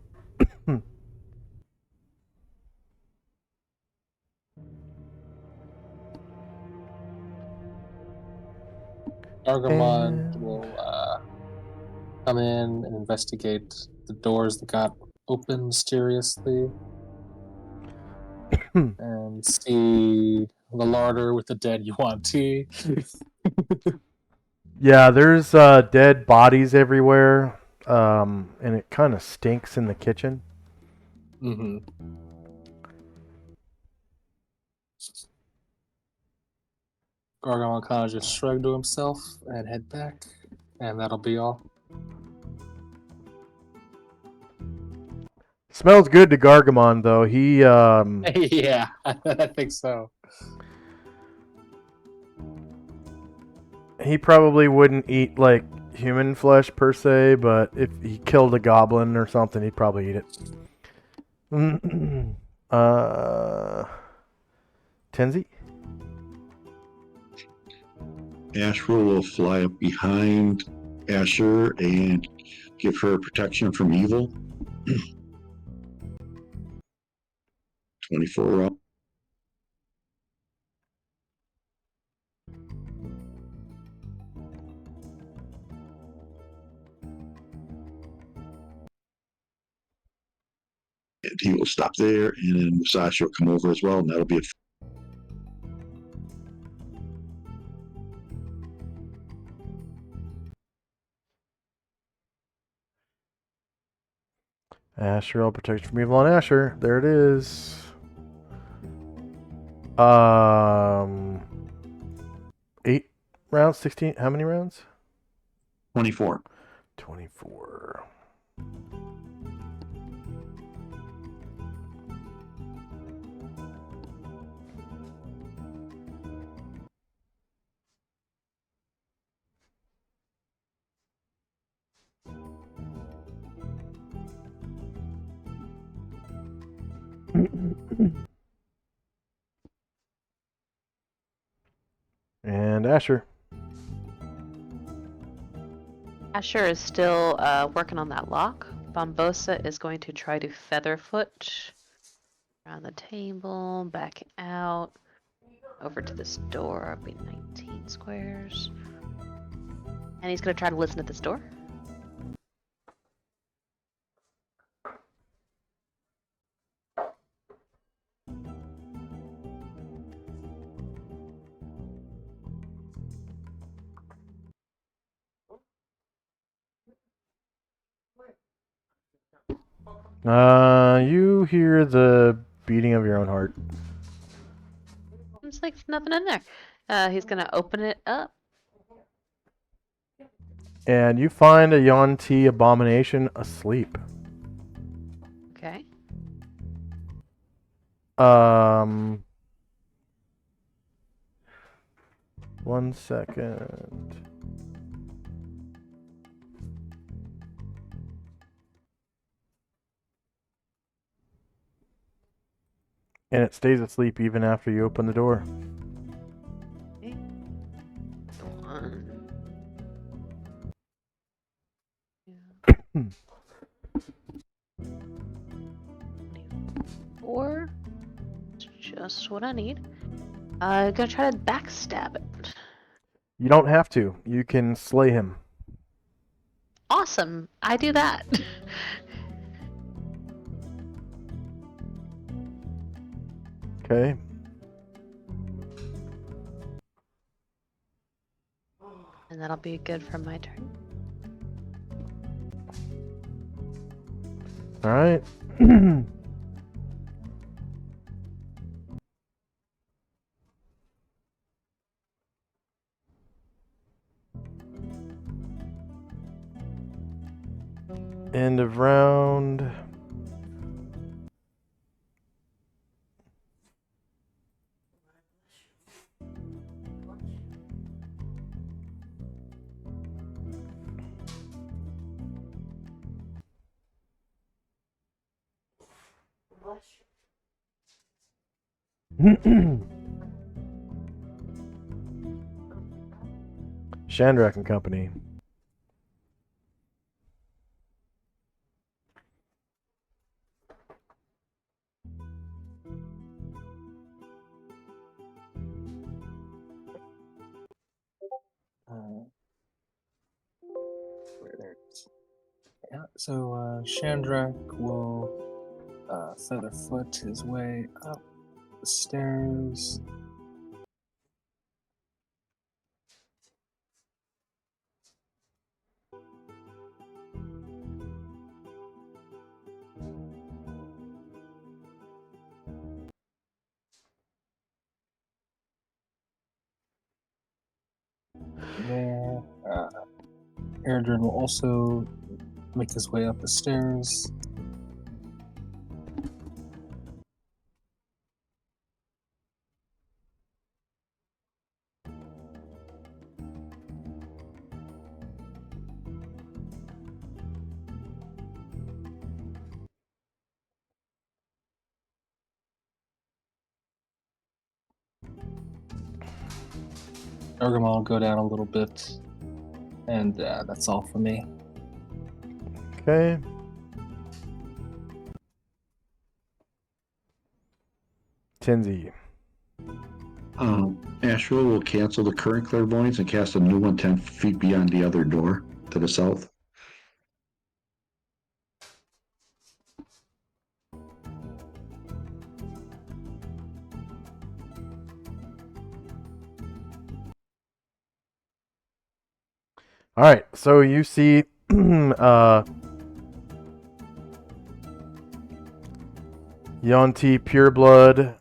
Gargamon And- will come in and investigate the doors that got open mysteriously and see the larder with the dead yuan tea. Yeah, there's dead bodies everywhere, and it kind of stinks in the kitchen. Mm-hmm. Gargamon kind of just shrugged to himself and head back, and that'll be all. Smells good to Gargamon, though. He Yeah, I think so. he probably wouldn't eat like human flesh per se, but if he killed a goblin or something, he'd probably eat it. Tenzi? Ashra will fly up behind Asher and give her protection from evil. 24 up. And he will stop there, and then Musashi will come over as well, and that'll be a Asher, I'll protect you from evil on Asher. There it is. 8 rounds, 16. How many rounds? 24. 24. And Asher. Asher is still working on that lock. Bombosa is going to try to featherfoot around the table, back out, over to this door. It'll be 19 squares. And he's going to try to listen at this door. You hear the beating of your own heart. It's like there's nothing in there. He's going to open it up. And you find a Yuan-Ti abomination asleep. Okay. 1 second. And it stays asleep even after you open the door. Okay. 1, 2, 4. It's just what I need. Gonna try to backstab it. You don't have to. You can slay him. Awesome. I do that. Okay. And that'll be good for my turn. All right. End of round. Shandrak and Company. So Chandrak will featherfoot his way up the stairs. There. Erdrin will also make his way up the stairs. Argamon will go down a little bit. And that's all for me. Okay. Tinsy. Asheville will cancel the current clairvoyance and cast a new one 10 feet beyond the other door to the south. All right, so you see Yonti Pureblood.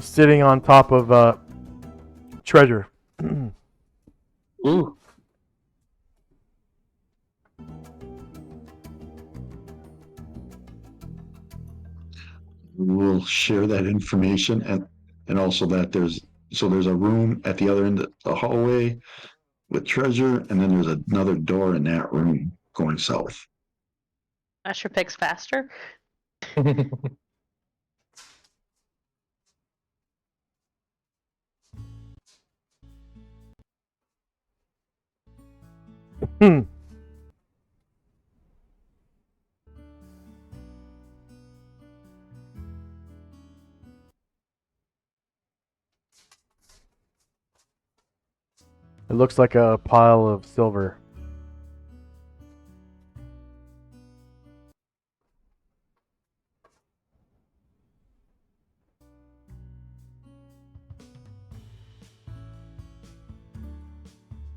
Sitting on top of treasure. Ooh. We'll share that information and also that there's a room at the other end of the hallway with treasure, and then there's another door in that room going south. Asher picks faster. It looks like a pile of silver.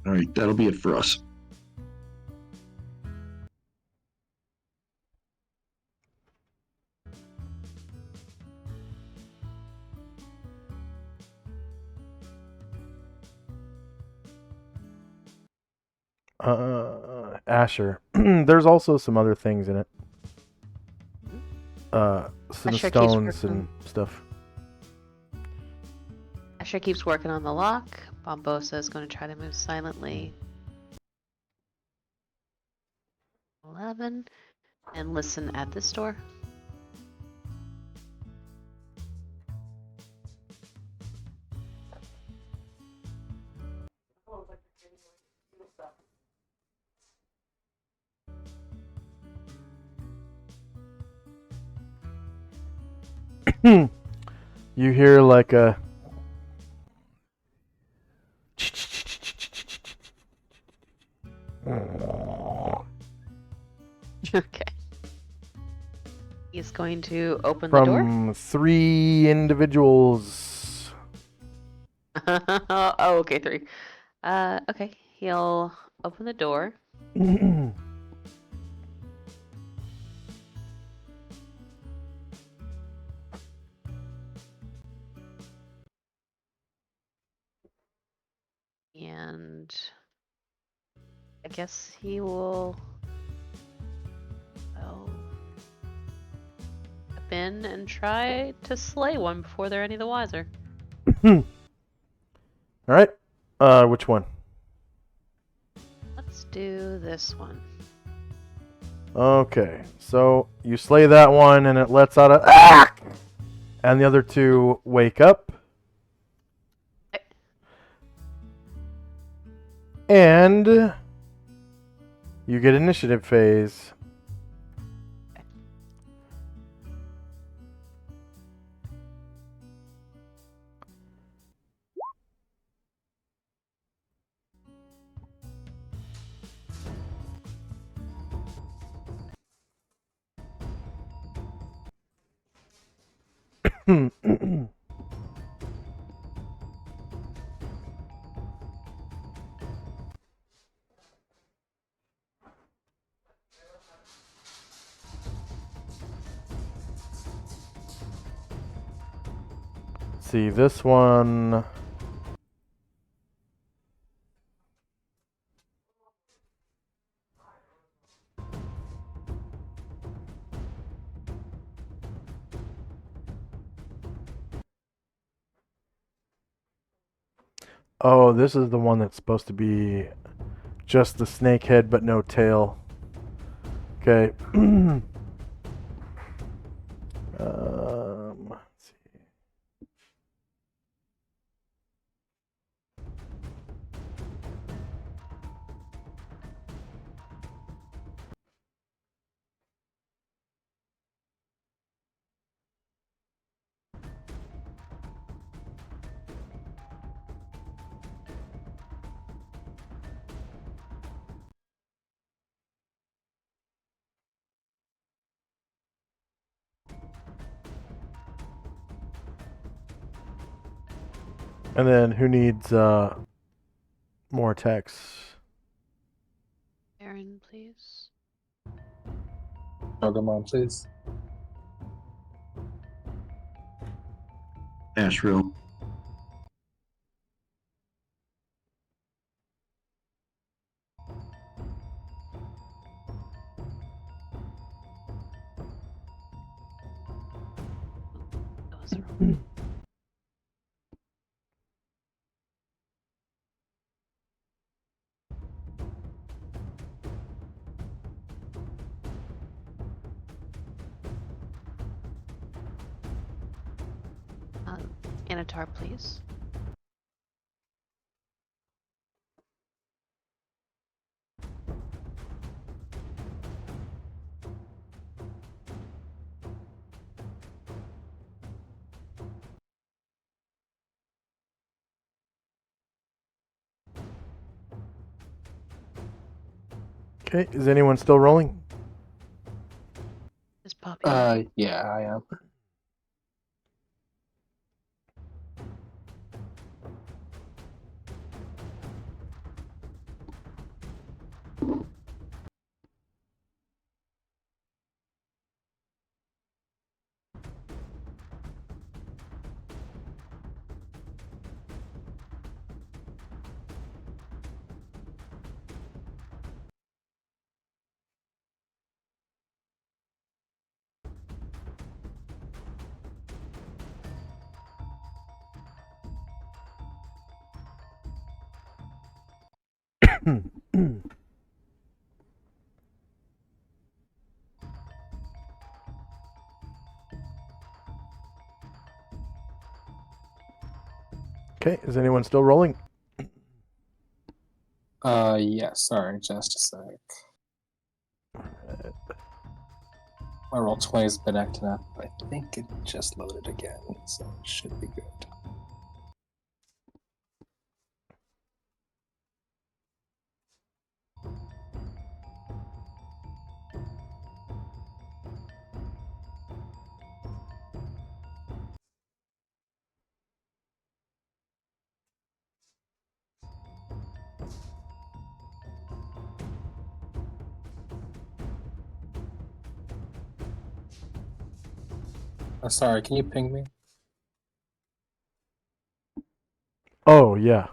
All right, that'll be it for us. Asher. There's also some other things in it. Some Asher keeps stones working. and stuff. Asher keeps working on the lock. Bombosa is going to try to move silently. 11. And listen at this door. You hear like a Okay. He's going to open the door. from 3 individuals. Oh, okay, 3. Okay. He'll open the door. And I guess he will step in and try to slay one before they're any the wiser. All right. Which one? Let's do this one. Okay. So you slay that one, and it lets out a ah! And the other 2 wake up. Okay. And you get initiative phase. See this one. Oh, this is the one that's supposed to be just the snake head but no tail. Okay. Let's see. And then who needs more text? Aaron, please. Pokemon, please. Asheville. That was wrong. Anatar, please. Okay, is anyone still rolling? Is Poppy? Yeah, I am. Okay, is anyone still rolling? Yeah, sorry, just a sec. My roll 20 has been acting up. I think it just loaded again, so it should be good. Sorry, can you ping me? Oh, yeah.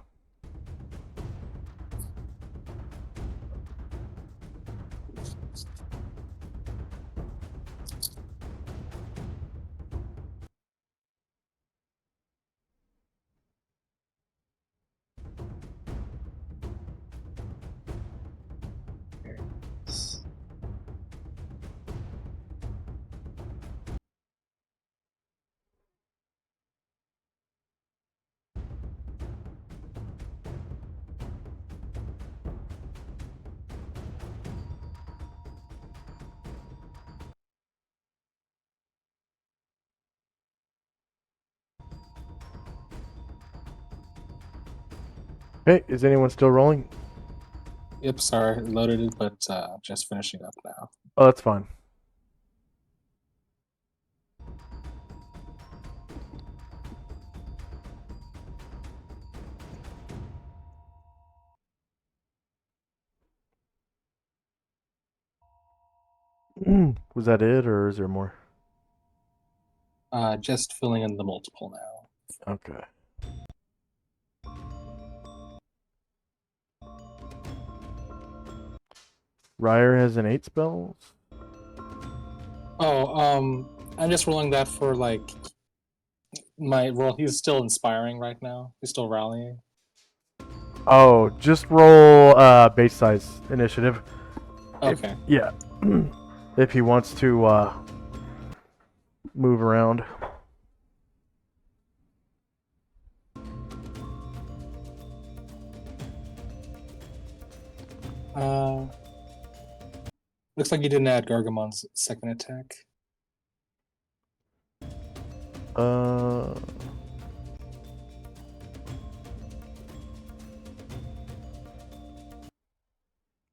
Hey, is anyone still rolling? Yep, sorry, it loaded, but just finishing up now. Oh, that's fine. Was that it, or is there more? Just filling in the multiple now. Okay. Ryer has an 8 spells. Oh, I'm just rolling that for like my roll. He's still inspiring right now. He's still rallying. Oh, just roll base size initiative. Okay. Yeah. If he wants to move around. Looks like you didn't add Gargamon's second attack.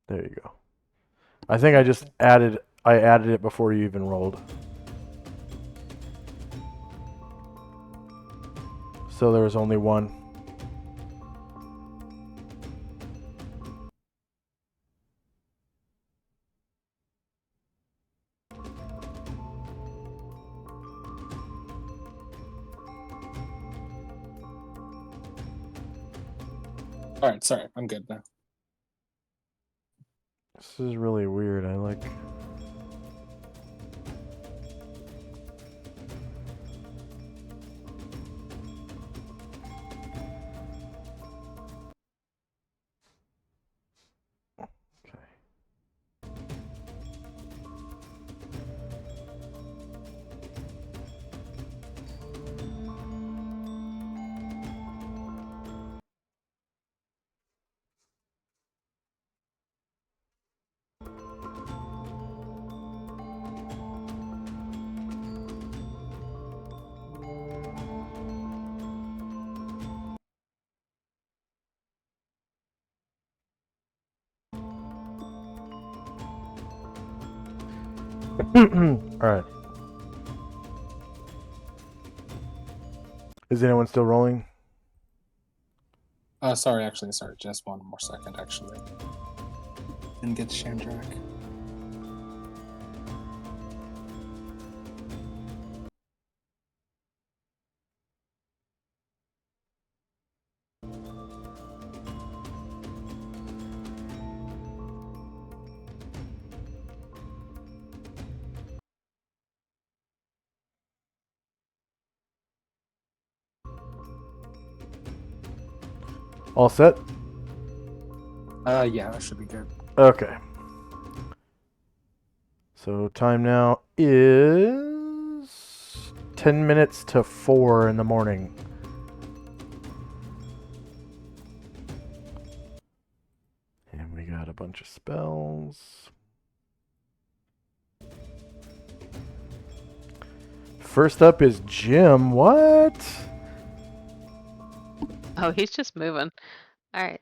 There you go. I think I added it before you even rolled. So there was only one. All right, sorry, I'm good now. This is really weird. I like. Alright. Is anyone still rolling? Sorry, just one more second, actually. Didn't get Shandrak. All set? Yeah, that should be good. Okay. So time now is 10 minutes to 4 in the morning. And we got a bunch of spells. First up is Jim. What? Oh, he's just moving. Alright.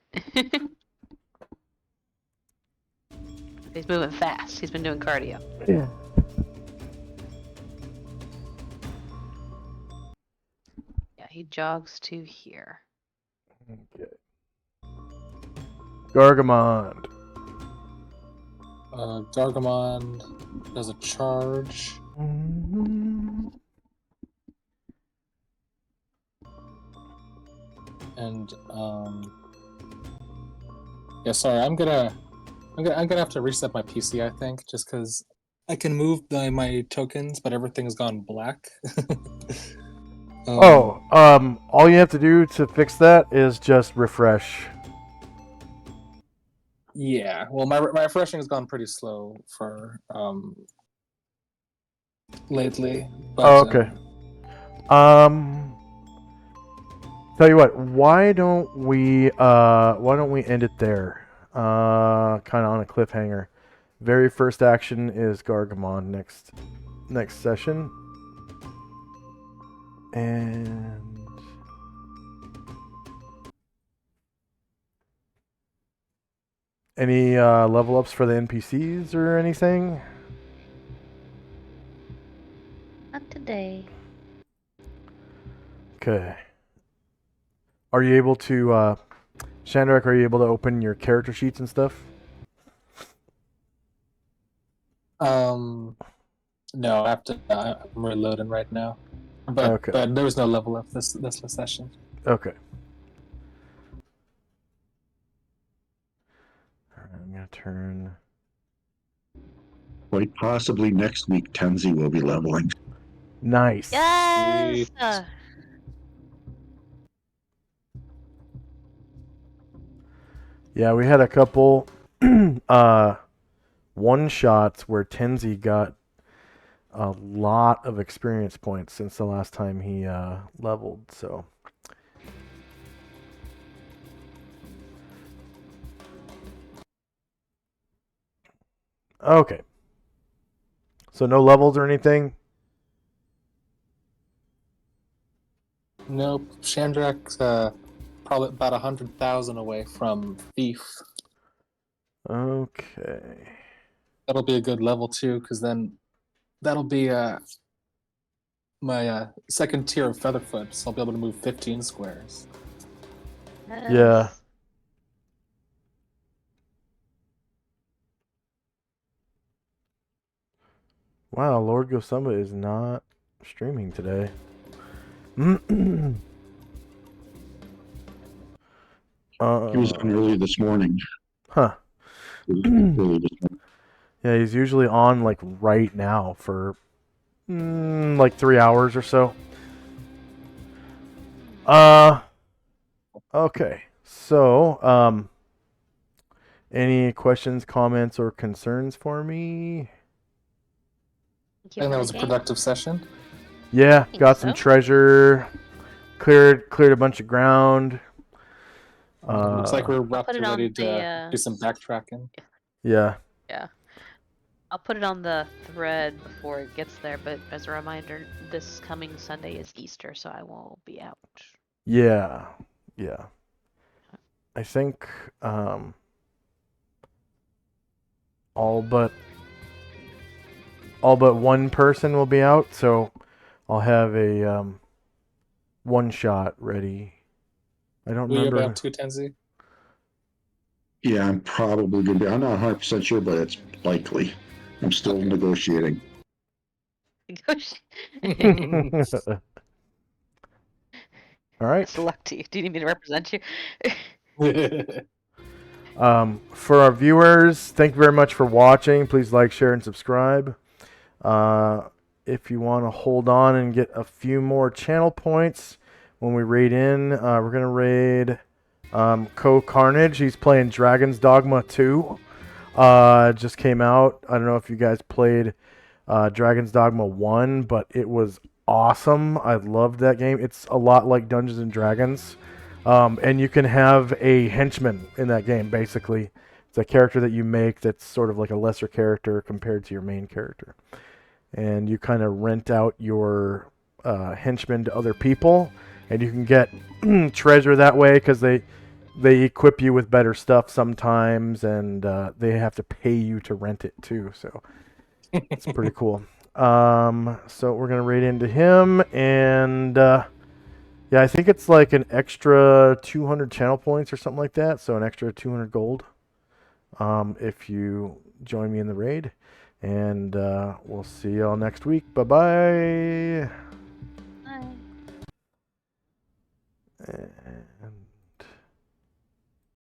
He's moving fast. He's been doing cardio. Yeah. Yeah, he jogs to here. Okay. Gargamond. Gargamond does a charge. And yeah, sorry, I'm gonna have to reset my PC, I think, just because I can move my tokens, but everything's gone black. All you have to do to fix that is just refresh. Yeah, well, my refreshing has gone pretty slow for lately. But, okay. Tell you what, why don't we end it there? Kind of on a cliffhanger. Very first action is Gargamon next session. And any level ups for the NPCs or anything? Not today. Okay. Are you able to, Shandrak, are you able to open your character sheets and stuff? No, after I'm reloading right now. But Okay. but there was no level up this session. Okay. All right, I'm gonna turn. Quite possibly next week, Tenzi will be leveling. Nice. Yes. Sweet. Yeah, we had a couple one shots where Tenzi got a lot of experience points since the last time he leveled. So. Okay. So no levels or anything? Nope. Shandrak's probably about 100,000 away from Thief. Okay. That'll be a good level too, because then that'll be my second tier of Featherfoot, so I'll be able to move 15 squares. Yes. Yeah. Wow, Lord Gosamba is not streaming today. He was on early this morning. Huh. Early this morning. Yeah, he's usually on like right now for like 3 hours or so. Okay. So, any questions, comments, or concerns for me? Thank I you think for that the was a game. productive session. Yeah, Think got some so. treasure, cleared a bunch of ground. Looks like we're about Put to it on ready the, to do some backtracking. Yeah. Yeah. I'll put it on the thread before it gets there, but as a reminder, this coming Sunday is Easter, so I won't be out. Yeah. I think all but one person will be out, so I'll have a one shot ready. I don't Will you be remember. out too, Tenzi? Yeah, I'm probably going to be. I'm not 100% sure, but it's likely. I'm still Okay. negotiating. All right. Best of luck to you. Do you need me to represent you? For our viewers, thank you very much for watching. Please like, share, and subscribe. If you want to hold on and get a few more channel points when we raid in, we're going to raid Co Carnage. He's playing Dragon's Dogma 2. Just came out. I don't know if you guys played Dragon's Dogma 1, but it was awesome. I loved that game. It's a lot like Dungeons and Dragons. And you can have a henchman in that game, basically. It's a character that you make that's sort of like a lesser character compared to your main character. And you kind of rent out your henchmen to other people, and you can get treasure that way because they equip you with better stuff sometimes, and they have to pay you to rent it too. So it's pretty cool. So we're gonna raid into him, and yeah, I think it's like an extra 200 channel points or something like that. So an extra 200 gold if you join me in the raid. And we'll see y'all next week. Bye-bye. Bye. And